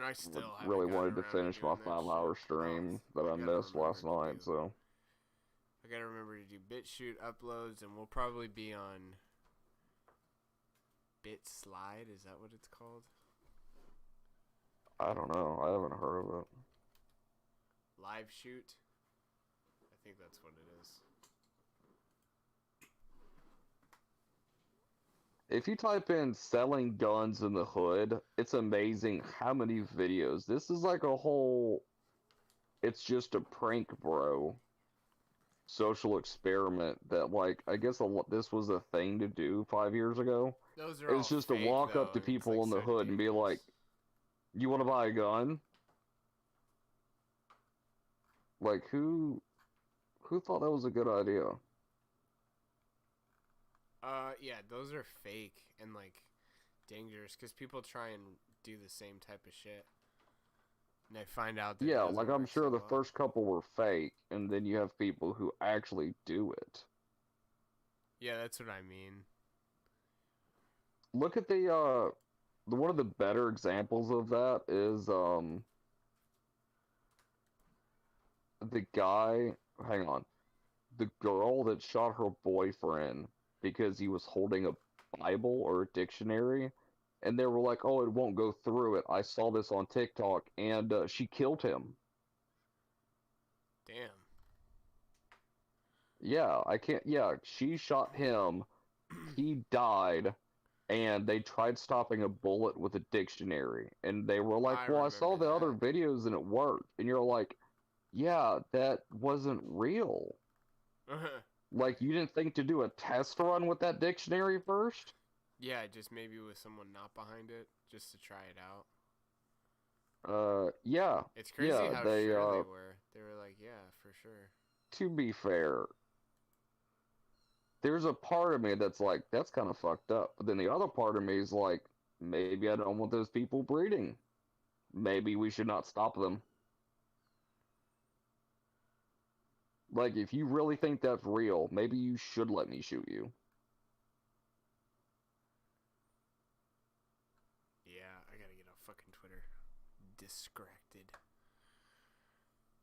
[SPEAKER 1] I still
[SPEAKER 3] really
[SPEAKER 1] haven't
[SPEAKER 3] wanted to
[SPEAKER 1] gotten around
[SPEAKER 3] finish my
[SPEAKER 1] doing that
[SPEAKER 3] 5-hour
[SPEAKER 1] shit.
[SPEAKER 3] stream
[SPEAKER 1] Oh,
[SPEAKER 3] that I
[SPEAKER 1] I gotta
[SPEAKER 3] missed last
[SPEAKER 1] remember to
[SPEAKER 3] night.
[SPEAKER 1] do.
[SPEAKER 3] So
[SPEAKER 1] I gotta remember to do BitChute uploads, and we'll probably be on BitSlide. Is that what it's called?
[SPEAKER 3] I don't know. I haven't heard of it.
[SPEAKER 1] Live shoot. I think that's what it is.
[SPEAKER 3] If you type in selling guns in the hood, it's amazing how many videos. This is like a whole, it's just a prank, bro. Social experiment that, like, I guess this was a thing to do 5 years ago.
[SPEAKER 1] Those are
[SPEAKER 3] It's
[SPEAKER 1] all
[SPEAKER 3] just
[SPEAKER 1] fake,
[SPEAKER 3] to walk
[SPEAKER 1] though,
[SPEAKER 3] up to
[SPEAKER 1] and it's,
[SPEAKER 3] people
[SPEAKER 1] like,
[SPEAKER 3] in the
[SPEAKER 1] so
[SPEAKER 3] hood and be
[SPEAKER 1] dangerous.
[SPEAKER 3] like, you want to buy a gun? Like, who thought that was a good idea?
[SPEAKER 1] Yeah, those are fake and, like, dangerous, because people try and do the same type of shit. And they find out that it
[SPEAKER 3] Yeah,
[SPEAKER 1] doesn't
[SPEAKER 3] like, I'm
[SPEAKER 1] work
[SPEAKER 3] sure
[SPEAKER 1] so
[SPEAKER 3] the
[SPEAKER 1] well.
[SPEAKER 3] first couple were fake, and then you have people who actually do it.
[SPEAKER 1] Yeah, that's what I mean.
[SPEAKER 3] Look at the one of the better examples of that is, the guy, hang on, the girl that shot her boyfriend because he was holding a Bible or a dictionary, and they were like, oh, it won't go through it. I saw this on TikTok, and she killed him.
[SPEAKER 1] Damn.
[SPEAKER 3] Yeah, she shot him, he died, and they tried stopping a bullet with a dictionary, and they were like, well, I saw
[SPEAKER 1] remember
[SPEAKER 3] the other
[SPEAKER 1] that.
[SPEAKER 3] videos and it worked, and you're like, yeah, that wasn't real. Like, you didn't think to do a test run with that dictionary first?
[SPEAKER 1] Yeah, just maybe with someone not behind it, just to try it out.
[SPEAKER 3] Yeah.
[SPEAKER 1] It's crazy
[SPEAKER 3] Yeah,
[SPEAKER 1] how
[SPEAKER 3] they,
[SPEAKER 1] sure they were. They were like, yeah, for sure.
[SPEAKER 3] To be fair, there's a part of me that's like, that's kind of fucked up. But then the other part of me is like, maybe I don't want those people breeding. Maybe we should not stop them. Like, if you really think that's real, maybe you should let me shoot you.
[SPEAKER 1] Yeah, I gotta get off fucking Twitter. Distracted.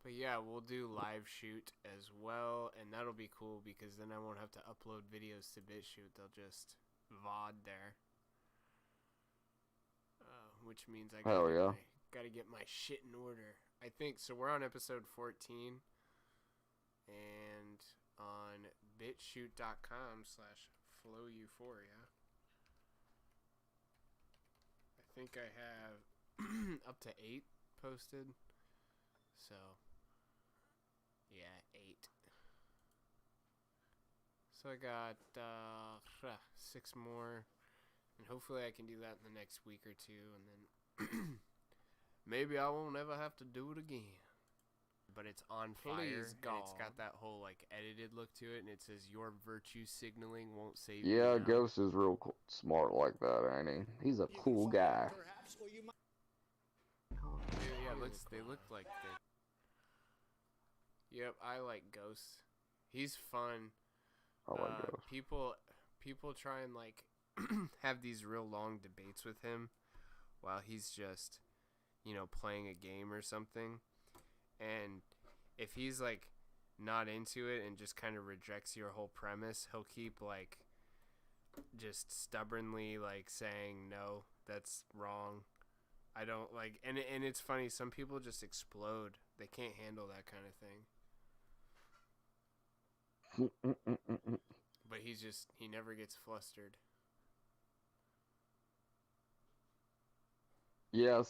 [SPEAKER 1] But yeah, we'll do live shoot as well, and that'll be cool because then I won't have to upload videos to BitChute. They'll just VOD there. Which means I gotta get my shit in order. I think, so we're on episode 14, and on bitchute.com/floweuphoria. I think I have up to 8 posted. So, yeah, 8. So I got 6 more, and hopefully I can do that in the next week or two, and then maybe I won't ever have to do it again. but it's on fire, and it's got that whole like edited look to it, and it says your virtue signaling won't save you
[SPEAKER 3] Yeah,
[SPEAKER 1] now.
[SPEAKER 3] Ghost is real smart like that, ain't he? He's a cool guy.
[SPEAKER 1] Yeah, they look like they. Yep, I like Ghost. He's fun.
[SPEAKER 3] I like Ghost.
[SPEAKER 1] People try and like have these real long debates with him while he's just, playing a game or something. And if he's like not into it and just kind of rejects your whole premise, he'll keep like just stubbornly like saying, no, that's wrong. I don't like, and it's funny, some people just explode. They can't handle that kind of thing. But he never gets flustered.
[SPEAKER 3] Yeah,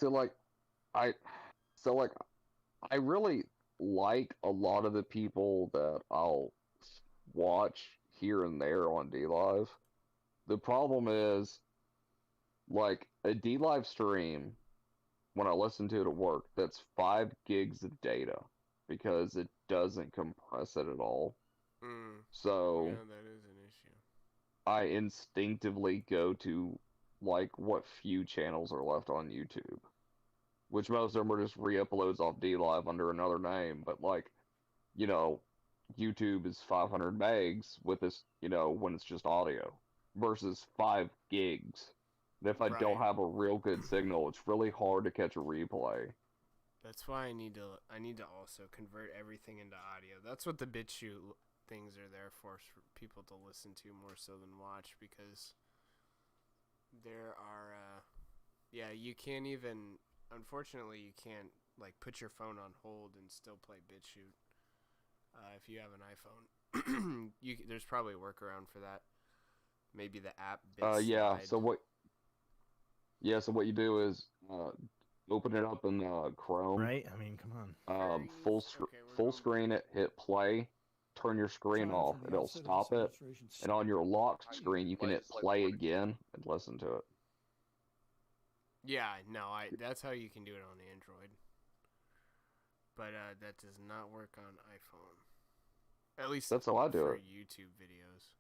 [SPEAKER 3] I really like a lot of the people that I'll watch here and there on DLive. The problem is, like, a DLive stream, when I listen to it at work, that's 5 gigs of data because it doesn't compress it at all. So,
[SPEAKER 1] yeah, that is an issue.
[SPEAKER 3] I instinctively go to, like, what few channels are left on YouTube. Which most of them are just re-uploads off DLive under another name, but like, YouTube is 500 megs with this, when it's just audio, versus 5 gigs. And if I don't have a real good signal, it's really hard to catch a replay.
[SPEAKER 1] That's why I need to also convert everything into audio. That's what the BitChute things are there for people to listen to more so than watch, because there are, you can't even. Unfortunately, you can't like put your phone on hold and still play BitChute. If you have an iPhone, there's probably a workaround for that. Maybe the app.
[SPEAKER 3] Yeah. So what you do is open it up in Chrome.
[SPEAKER 9] Right. I mean, come on.
[SPEAKER 3] Full screen it. Hit play. Turn your screen off. It'll stop it. And on your locked screen, you can hit play again and listen to it.
[SPEAKER 1] Yeah, no, that's how you can do it on Android. But that does not work on iPhone. At least
[SPEAKER 3] that's how I do
[SPEAKER 1] for
[SPEAKER 3] it.
[SPEAKER 1] YouTube videos.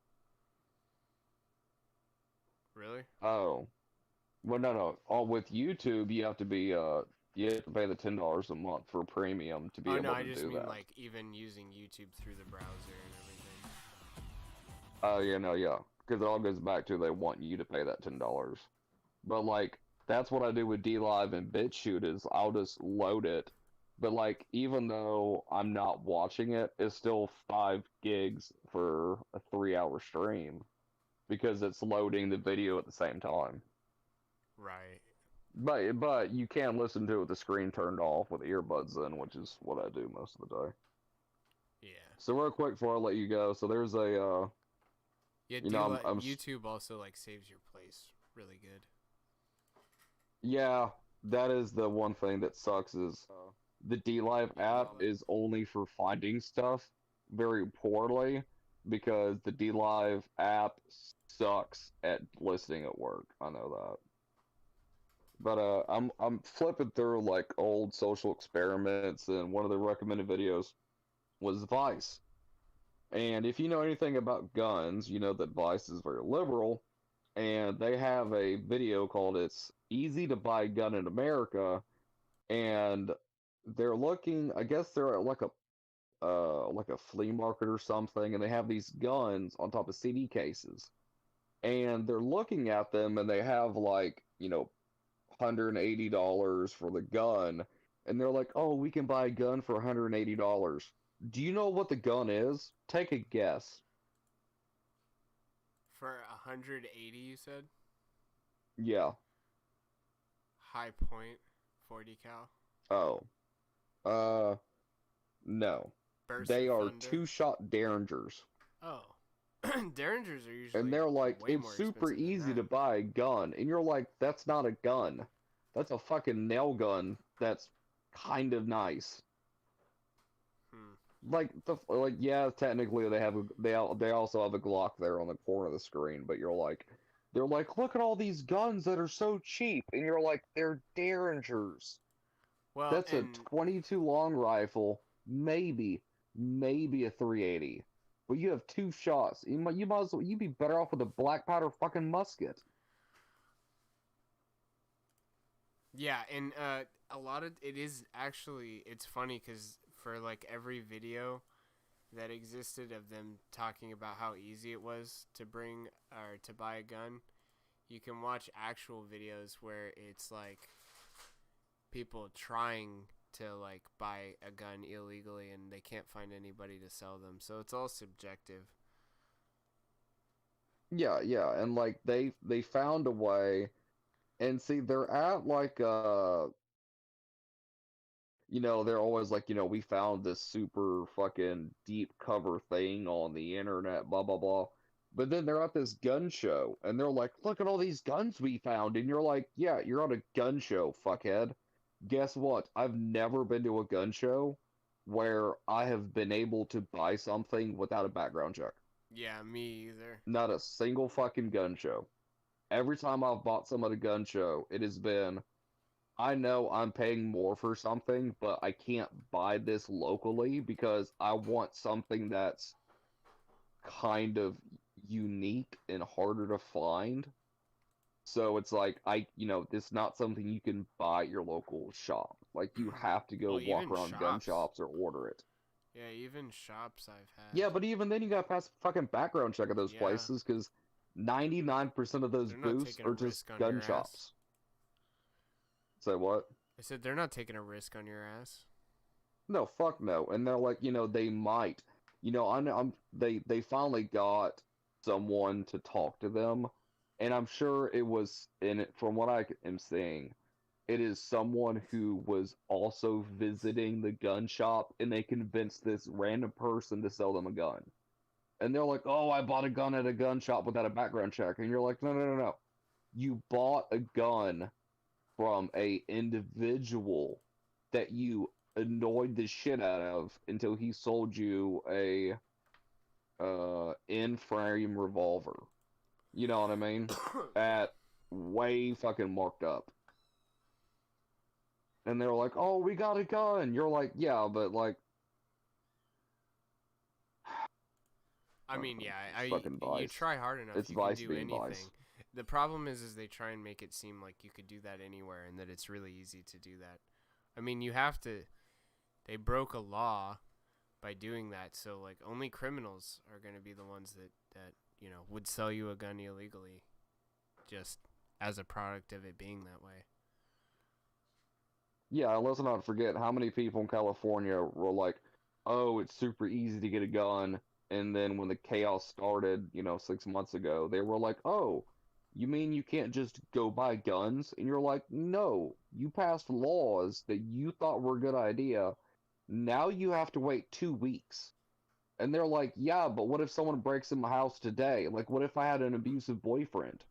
[SPEAKER 1] Really?
[SPEAKER 3] Oh. Well, no. With YouTube, you have to be you have to pay the $10 a month for premium to be able to do that.
[SPEAKER 1] I just mean like even using YouTube through the browser and everything.
[SPEAKER 3] Oh yeah, because it all goes back to they want you to pay that $10. But like, that's what I do with DLive and BitChute is I'll just load it. But like, even though I'm not watching it, it's still 5 gigs for a 3-hour stream because it's loading the video at the same time.
[SPEAKER 1] Right.
[SPEAKER 3] But you can listen to it with the screen turned off with earbuds in, which is what I do most of the day.
[SPEAKER 1] Yeah.
[SPEAKER 3] So real quick before I let you go, so there's a
[SPEAKER 1] YouTube also like saves your place really good.
[SPEAKER 3] Yeah, that is the one thing that sucks is the DLive app is only for finding stuff very poorly because the DLive app sucks at listening at work. I know that. But I'm flipping through like old social experiments, and one of the recommended videos was Vice. And if you know anything about guns, you know that Vice is very liberal. And they have a video called "It's Easy to Buy a Gun in America," and they're looking. I guess they're at like a flea market or something, and they have these guns on top of CD cases, and they're looking at them, and they have like $180 for the gun, and they're like, "Oh, we can buy a gun for $180." Do you know what the gun is? Take a guess.
[SPEAKER 1] For 180, you said?
[SPEAKER 3] Yeah.
[SPEAKER 1] High point, 40
[SPEAKER 3] Oh.
[SPEAKER 1] cal.
[SPEAKER 3] No.
[SPEAKER 1] Burst
[SPEAKER 3] they are
[SPEAKER 1] Thunder?
[SPEAKER 3] 2-shot Derringers.
[SPEAKER 1] Oh. Derringers are usually.
[SPEAKER 3] And they're like,
[SPEAKER 1] way
[SPEAKER 3] it's
[SPEAKER 1] more
[SPEAKER 3] super
[SPEAKER 1] expensive than
[SPEAKER 3] easy
[SPEAKER 1] that.
[SPEAKER 3] to buy a gun. And you're like, that's not a gun. That's a fucking nail gun that's kind of nice. Yeah, technically they also have a Glock there on the corner of the screen, but they're like, look at all these guns that are so cheap, and you're like, they're Derringers.
[SPEAKER 1] Well,
[SPEAKER 3] That's a 22 long rifle maybe a 380. But you have 2 shots. You might as well, you'd be better off with a black powder fucking musket.
[SPEAKER 1] Yeah, and a lot of it is actually, it's funny because for like every video that existed of them talking about how easy it was to bring or to buy a gun, you can watch actual videos where it's like people trying to like buy a gun illegally and they can't find anybody to sell them. So it's all subjective.
[SPEAKER 3] Yeah, and like they found a way, and see they're at like they're always like, we found this super fucking deep cover thing on the internet, blah blah blah. But then they're at this gun show and they're like, look at all these guns we found, and you're like, yeah, you're on a gun show, fuckhead. Guess what? I've never been to a gun show where I have been able to buy something without a background check.
[SPEAKER 1] Yeah, me either.
[SPEAKER 3] Not a single fucking gun show. Every time I've bought some at a gun show, it has been, I know I'm paying more for something, but I can't buy this locally because I want something that's kind of unique and harder to find. So it's like, it's not something you can buy at your local shop. Like, you have to go walk around gun shops or order it.
[SPEAKER 1] Yeah, even shops I've had.
[SPEAKER 3] Yeah, but even then you gotta pass a fucking background check at those places because 99% of those booths are just gun shops. Say what?
[SPEAKER 1] I said they're not taking a risk on your ass.
[SPEAKER 3] No, fuck no. And they're like, they might. They finally got someone to talk to them, and I'm sure it was from what I am seeing, it is someone who was also visiting the gun shop, and they convinced this random person to sell them a gun. And they're like, oh, I bought a gun at a gun shop without a background check. And you're like, no. You bought a gun from a individual that you annoyed the shit out of until he sold you a in-frame revolver. You know what I mean? At way fucking marked up. And they're like, oh, we got a gun. You're like, yeah, but like...
[SPEAKER 1] I mean, yeah, you
[SPEAKER 3] you
[SPEAKER 1] try hard enough,
[SPEAKER 3] it's
[SPEAKER 1] you can
[SPEAKER 3] vice
[SPEAKER 1] do
[SPEAKER 3] being
[SPEAKER 1] anything.
[SPEAKER 3] vice.
[SPEAKER 1] The problem is they try and make it seem like you could do that anywhere and that it's really easy to do that. I mean, you have to... They broke a law by doing that, so like only criminals are going to be the ones that would sell you a gun illegally, just as a product of it being that way.
[SPEAKER 3] Yeah, let's not forget how many people in California were like, oh, it's super easy to get a gun, and then when the chaos started, 6 months ago, they were like, oh, you mean you can't just go buy guns? And you're like, no, you passed laws that you thought were a good idea. Now you have to wait 2 weeks. And they're like, yeah, but what if someone breaks in my house today? Like, what if I had an abusive boyfriend?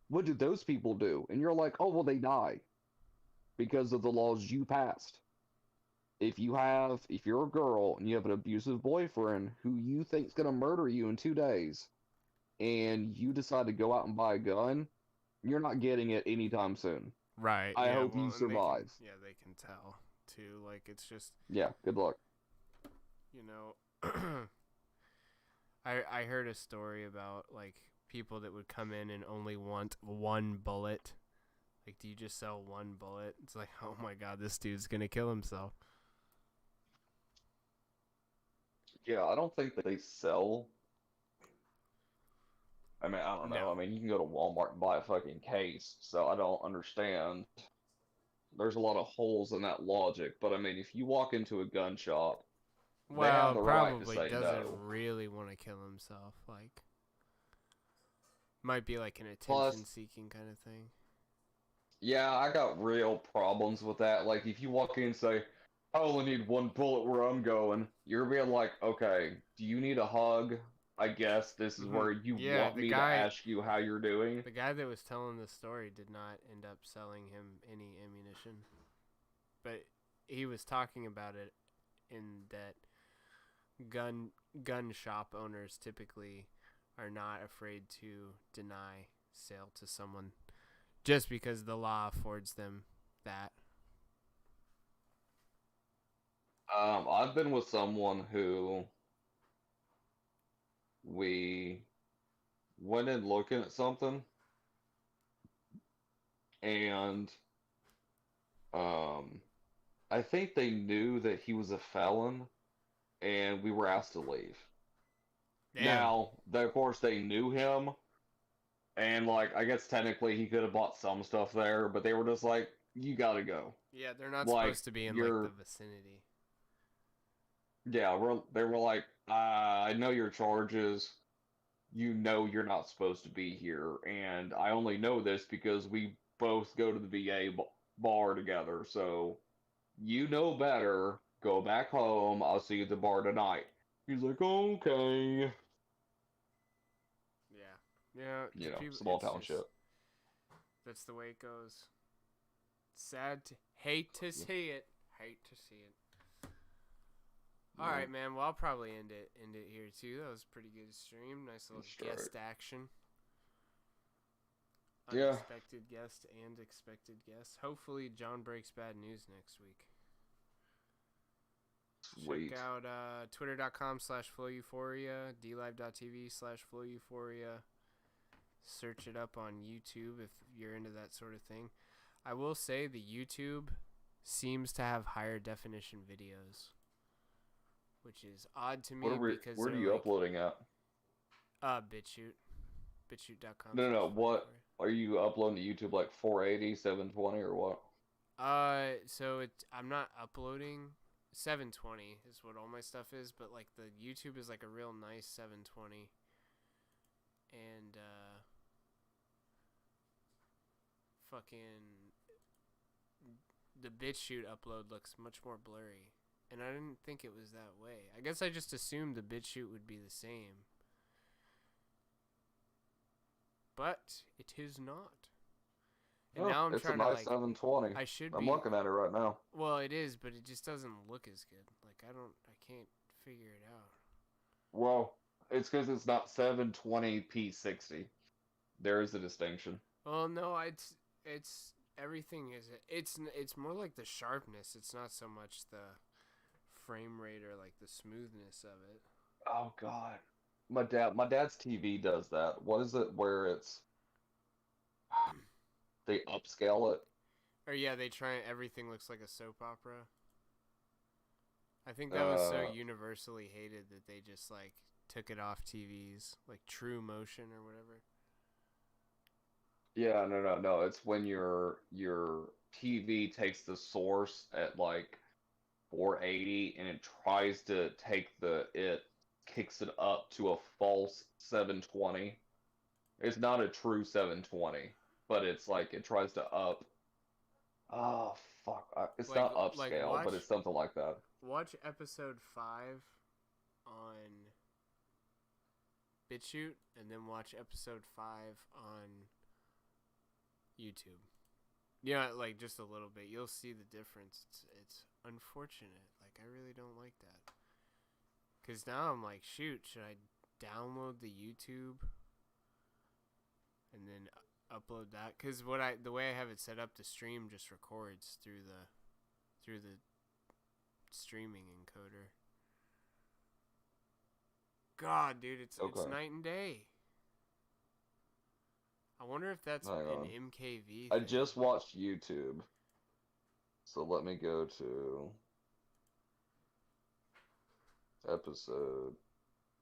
[SPEAKER 3] What do those people do? And you're like, oh, well, they die. Because of the laws you passed. If you're a girl and you have an abusive boyfriend who you think's gonna murder you in 2 days, and you decide to go out and buy a gun, you're not getting it anytime soon.
[SPEAKER 1] Right.
[SPEAKER 3] I hope you survive.
[SPEAKER 1] They can tell too. Like, it's just.
[SPEAKER 3] Yeah. Good luck.
[SPEAKER 1] I heard a story about like people that would come in and only want one bullet. Like, do you just sell one bullet? It's like, oh my god, this dude's gonna kill himself.
[SPEAKER 3] Yeah, I don't think that they sell. I mean, I don't know.
[SPEAKER 1] No.
[SPEAKER 3] I mean, you can go to Walmart and buy a fucking case, so I don't understand. There's a lot of holes in that logic, but I mean, if you walk into a gun shop, they have the right to
[SPEAKER 1] probably
[SPEAKER 3] say
[SPEAKER 1] doesn't
[SPEAKER 3] no.
[SPEAKER 1] really want to kill himself. Like, might be like an
[SPEAKER 3] Plus-
[SPEAKER 1] attention-seeking kind of thing.
[SPEAKER 3] Yeah, I got real problems with that. Like, if you walk in and say, I only need one bullet where I'm going, you're being like, okay, do you need a hug? I guess this is where you want me to ask you how you're doing.
[SPEAKER 1] The guy that was telling the story did not end up selling him any ammunition. But he was talking about it in that gun shop owners typically are not afraid to deny sale to someone just because the law affords them that.
[SPEAKER 3] I've been with someone who we went in looking at something, and I think they knew that he was a felon, and we were asked to leave.
[SPEAKER 1] Damn.
[SPEAKER 3] Now, of course, they knew him, and like I guess technically he could have bought some stuff there, but they were just like, "You gotta go."
[SPEAKER 1] Yeah, they're not
[SPEAKER 3] Like,
[SPEAKER 1] supposed to be in like the vicinity.
[SPEAKER 3] Yeah, they were like, I know your charges. You know you're not supposed to be here, and I only know this because we both go to the VA bar together. So you know better. Go back home. I'll see you at the bar tonight. He's like, okay.
[SPEAKER 1] Yeah,
[SPEAKER 3] You know,
[SPEAKER 1] people,
[SPEAKER 3] small
[SPEAKER 1] it's
[SPEAKER 3] town
[SPEAKER 1] just-
[SPEAKER 3] shit.
[SPEAKER 1] That's the way it goes. Sad to hate to see it. Hate to see it. All right, man. Well, I'll probably end it here too. That was a pretty good stream. Nice little guest action.
[SPEAKER 3] Yeah.
[SPEAKER 1] Unexpected guest and expected guest. Hopefully, John breaks bad news next week.
[SPEAKER 3] Sweet.
[SPEAKER 1] Check out twitter.com/floweuphoria, dlive.tv/floweuphoria. Search it up on YouTube if you're into that sort of thing. I will say the YouTube seems to have higher definition videos, which is odd to me because
[SPEAKER 3] where are you uploading at?
[SPEAKER 1] BitChute. BitChute.com.
[SPEAKER 3] No. What are you uploading to YouTube? Like 480, 720, or what?
[SPEAKER 1] So I'm not uploading 720 is what all my stuff is, but like the YouTube is like a real nice 720, and fucking the BitChute upload looks much more blurry, and I didn't think it was that way. I guess I just assumed the BitChute would be the same, but it is not. And now I'm
[SPEAKER 3] it's
[SPEAKER 1] trying
[SPEAKER 3] a nice
[SPEAKER 1] to like
[SPEAKER 3] 720. I'm looking at it right now.
[SPEAKER 1] Well, it is, but it just doesn't look as good. Like I can't figure it out.
[SPEAKER 3] Well, it's because it's not 720p60. There is a distinction.
[SPEAKER 1] Well, no, it's everything is it's more like the sharpness. It's not so much the frame rate or like the smoothness of it.
[SPEAKER 3] Oh God, my dad's TV does that. What is it where it's they upscale it?
[SPEAKER 1] Or yeah, they try everything looks like a soap opera. I think that was so universally hated that they just like took it off TVs, like True Motion or whatever.
[SPEAKER 3] Yeah, no. It's when your TV takes the source at like 480 and it tries to kicks it up to a false 720. It's not a true 720, but it's like it tries to up. Oh fuck! It's
[SPEAKER 1] Like-
[SPEAKER 3] not
[SPEAKER 1] like
[SPEAKER 3] upscale, but
[SPEAKER 1] watch-
[SPEAKER 3] it's something like that.
[SPEAKER 1] Watch episode 5 on BitChute, and then watch episode 5 on YouTube. Yeah, like just a little bit. You'll see the difference. It's unfortunate. Like I really don't like that. Cause now I'm like, shoot, should I download the YouTube and then upload that? Cause the way I have it set up, the stream just records through the streaming encoder. God, dude, it's night and day. I wonder if that's
[SPEAKER 3] Hang
[SPEAKER 1] an
[SPEAKER 3] on.
[SPEAKER 1] MKV
[SPEAKER 3] I
[SPEAKER 1] thing.
[SPEAKER 3] just watched YouTube, so let me go to episode.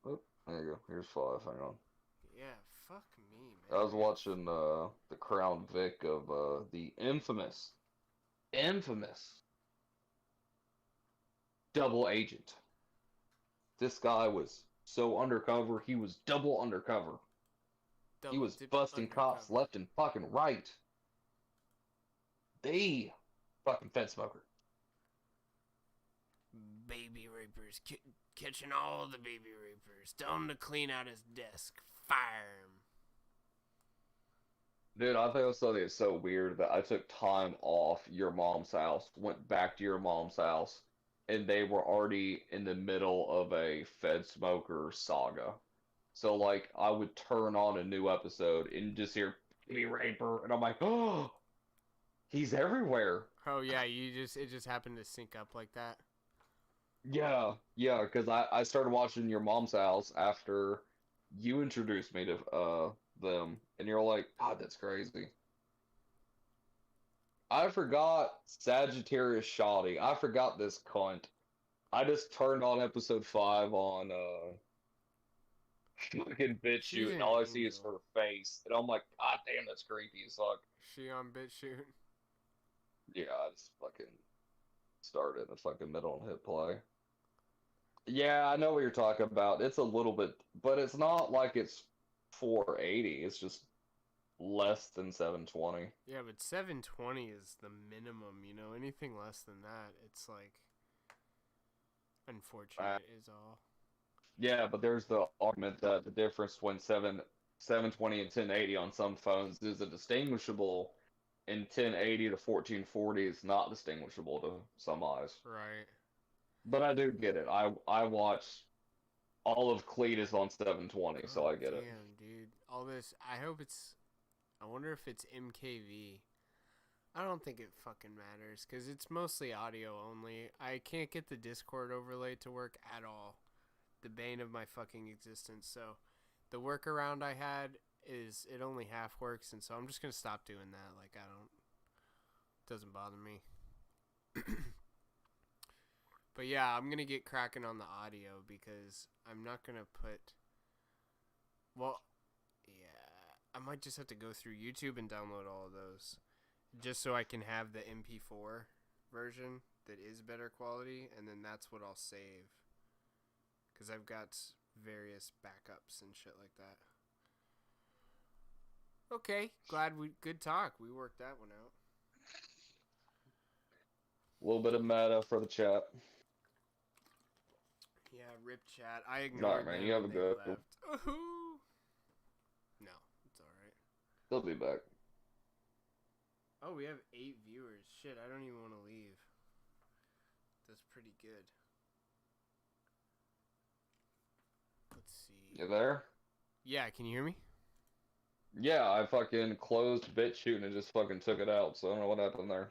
[SPEAKER 3] Oh, there you go. Here's 5. Hang on.
[SPEAKER 1] Yeah, fuck me, man.
[SPEAKER 3] I was watching the Crown Vic of the infamous double agent. This guy was so undercover, he was double undercover. He was busting cops left and fucking right. The fucking fed smoker.
[SPEAKER 1] Baby rapers, catching all the baby rapers. Tell him to clean out his desk. Fire him.
[SPEAKER 3] Dude, I think it's so weird that I took time off your mom's house, went back to your mom's house, and they were already in the middle of a fed smoker saga. So, like, I would turn on a new episode and just hear "baby raper," and I'm like, oh, he's everywhere.
[SPEAKER 1] Oh yeah, it just happened to sync up like that.
[SPEAKER 3] Yeah, because I started watching Your Mom's House after you introduced me to them, and you're like, God, that's crazy. I forgot Sagittarius Shoddy. I forgot this cunt. I just turned on episode 5 on fucking
[SPEAKER 1] She's
[SPEAKER 3] BitChute, and
[SPEAKER 1] an
[SPEAKER 3] all I see is
[SPEAKER 1] angel.
[SPEAKER 3] her face, and I'm like, God damn, that's creepy as fuck.
[SPEAKER 1] She on BitChute.
[SPEAKER 3] Yeah, I just fucking started a fucking middle and hit play. Yeah, I know what you're talking about. It's a little bit, but it's not like it's 480. It's just less than 720.
[SPEAKER 1] Yeah, but 720 is the minimum, you know? Anything less than that, it's like unfortunate is all.
[SPEAKER 3] Yeah, but there's the argument that the difference between 720 and 1080 on some phones is indistinguishable, and 1080 to 1440 is not distinguishable to some eyes.
[SPEAKER 1] Right.
[SPEAKER 3] But I do get it. I watch all of Cletus on 720, so I get it.
[SPEAKER 1] Damn, dude. All this, I wonder if it's MKV. I don't think it fucking matters, because it's mostly audio only. I can't get the Discord overlay to work at all. The bane of my fucking existence. So the workaround I had is it only half works, and so I'm just gonna stop doing that. Like, it doesn't bother me. But yeah, I'm gonna get cracking on the audio, because I'm not gonna well, yeah, I might just have to go through YouTube and download all of those, just so I can have the MP4 version that is better quality, and then that's what I'll save. Because I've got various backups and shit like that. Okay, good talk. We worked that one out.
[SPEAKER 3] A little bit of meta for the chat.
[SPEAKER 1] Yeah, rip chat. I ignored
[SPEAKER 3] man,
[SPEAKER 1] them
[SPEAKER 3] you have
[SPEAKER 1] when
[SPEAKER 3] a
[SPEAKER 1] they
[SPEAKER 3] good
[SPEAKER 1] left. No, it's alright.
[SPEAKER 3] They'll be back.
[SPEAKER 1] Oh, we have 8 viewers. Shit, I don't even want to leave. That's pretty good. Let's see.
[SPEAKER 3] You there?
[SPEAKER 1] Yeah, can you hear me?
[SPEAKER 3] Yeah, I fucking closed BitChute and it just fucking took it out, so I don't know what happened there.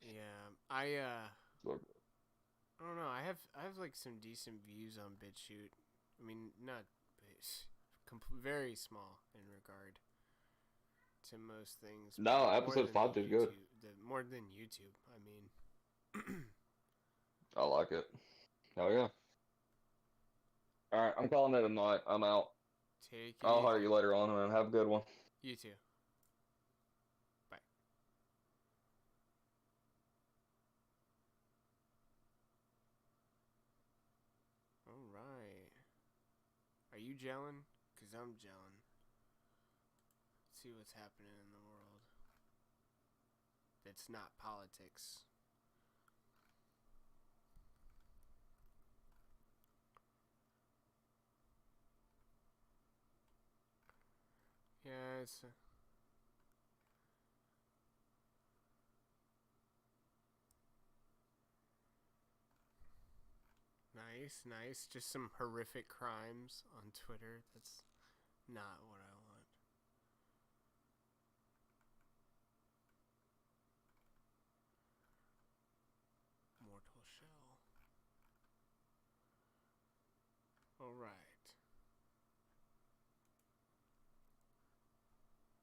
[SPEAKER 1] Yeah, I don't know. I have like some decent views on BitChute. I mean, not very small in regard to most things.
[SPEAKER 3] No,
[SPEAKER 1] more
[SPEAKER 3] episode
[SPEAKER 1] than
[SPEAKER 3] 5 did good.
[SPEAKER 1] More than YouTube. I mean,
[SPEAKER 3] I like it. Hell yeah. Alright, I'm calling it a night. I'm out.
[SPEAKER 1] take it
[SPEAKER 3] I'll
[SPEAKER 1] easy.
[SPEAKER 3] hire you later on, man. Have a good one.
[SPEAKER 1] You too. Bye. Alright. Are you gelling? Because I'm gelling. Let's see what's happening in the world. That's not politics. Yeah, it's... Nice. Just some horrific crimes on Twitter. That's not what I want. Mortal Shell. Alright.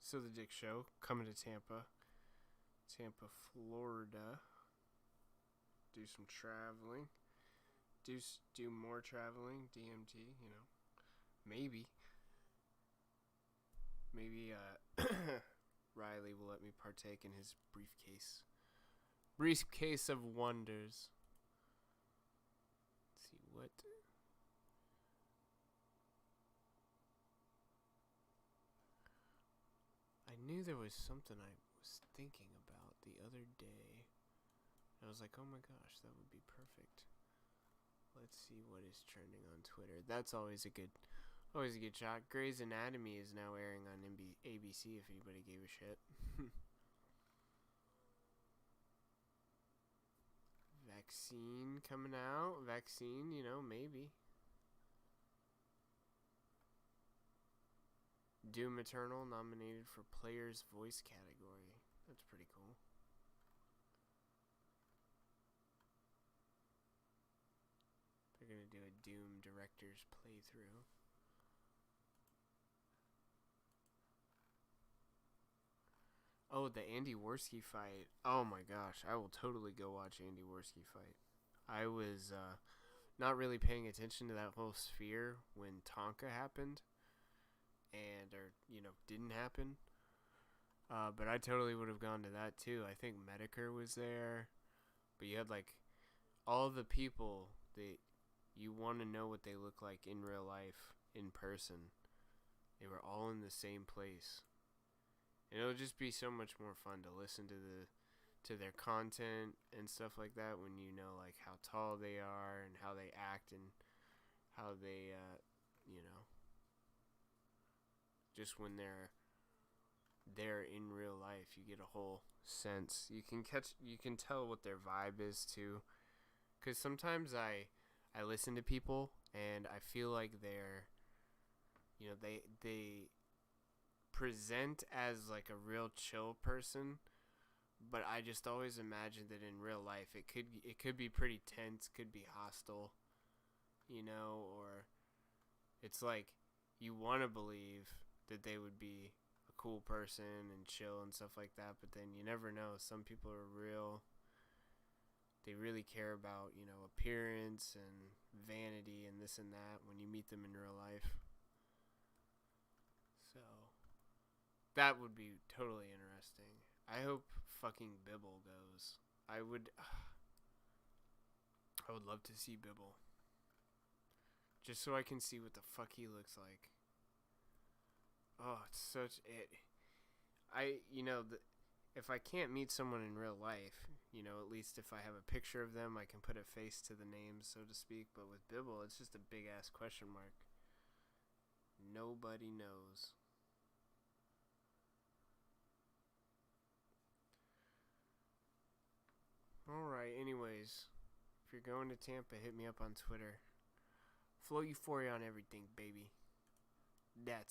[SPEAKER 1] So the Dick Show, coming to Tampa, Florida. Do some traveling. Do more traveling, DMT, you know. Maybe Riley will let me partake in his briefcase of wonders. Let's see what. I knew there was something I was thinking about the other day. I was like, oh my gosh, that would be perfect. Let's see what is trending on Twitter. That's always a good shot. Grey's Anatomy is now airing on ABC if anybody gave a shit. Vaccine coming out. Vaccine, you know, maybe. Doom Eternal nominated for Player's Voice category. That's pretty cool. Doom director's playthrough. Oh, the Andy Worski fight. Oh my gosh, I will totally go watch Andy Worski fight. I was not really paying attention to that whole sphere when Tonka happened, didn't happen. But I totally would have gone to that too. I think Medicare was there, but you had like all the people that you want to know what they look like in real life, in person. They were all in the same place. And it'll just be so much more fun to listen to their content and stuff like that when you know like how tall they are and how they act and how they just when they're there in real life, you get a whole sense. You can tell what their vibe is too, because sometimes I listen to people and I feel like they're they present as like a real chill person, but I just always imagine that in real life it could be pretty tense, could be hostile, or it's like you want to believe that they would be a cool person and chill and stuff like that, but then you never know. Some people are they really care about, appearance and vanity and this and that when you meet them in real life. So that would be totally interesting. I hope fucking Bibble goes. I would love to see Bibble. Just so I can see what the fuck he looks like. Oh, it's such it. If I can't meet someone in real life, at least if I have a picture of them, I can put a face to the name, so to speak. But with Bibble, it's just a big ass question mark. Nobody knows. Alright, anyways, if you're going to Tampa, hit me up on Twitter. Flow Euphoria on everything, baby. That's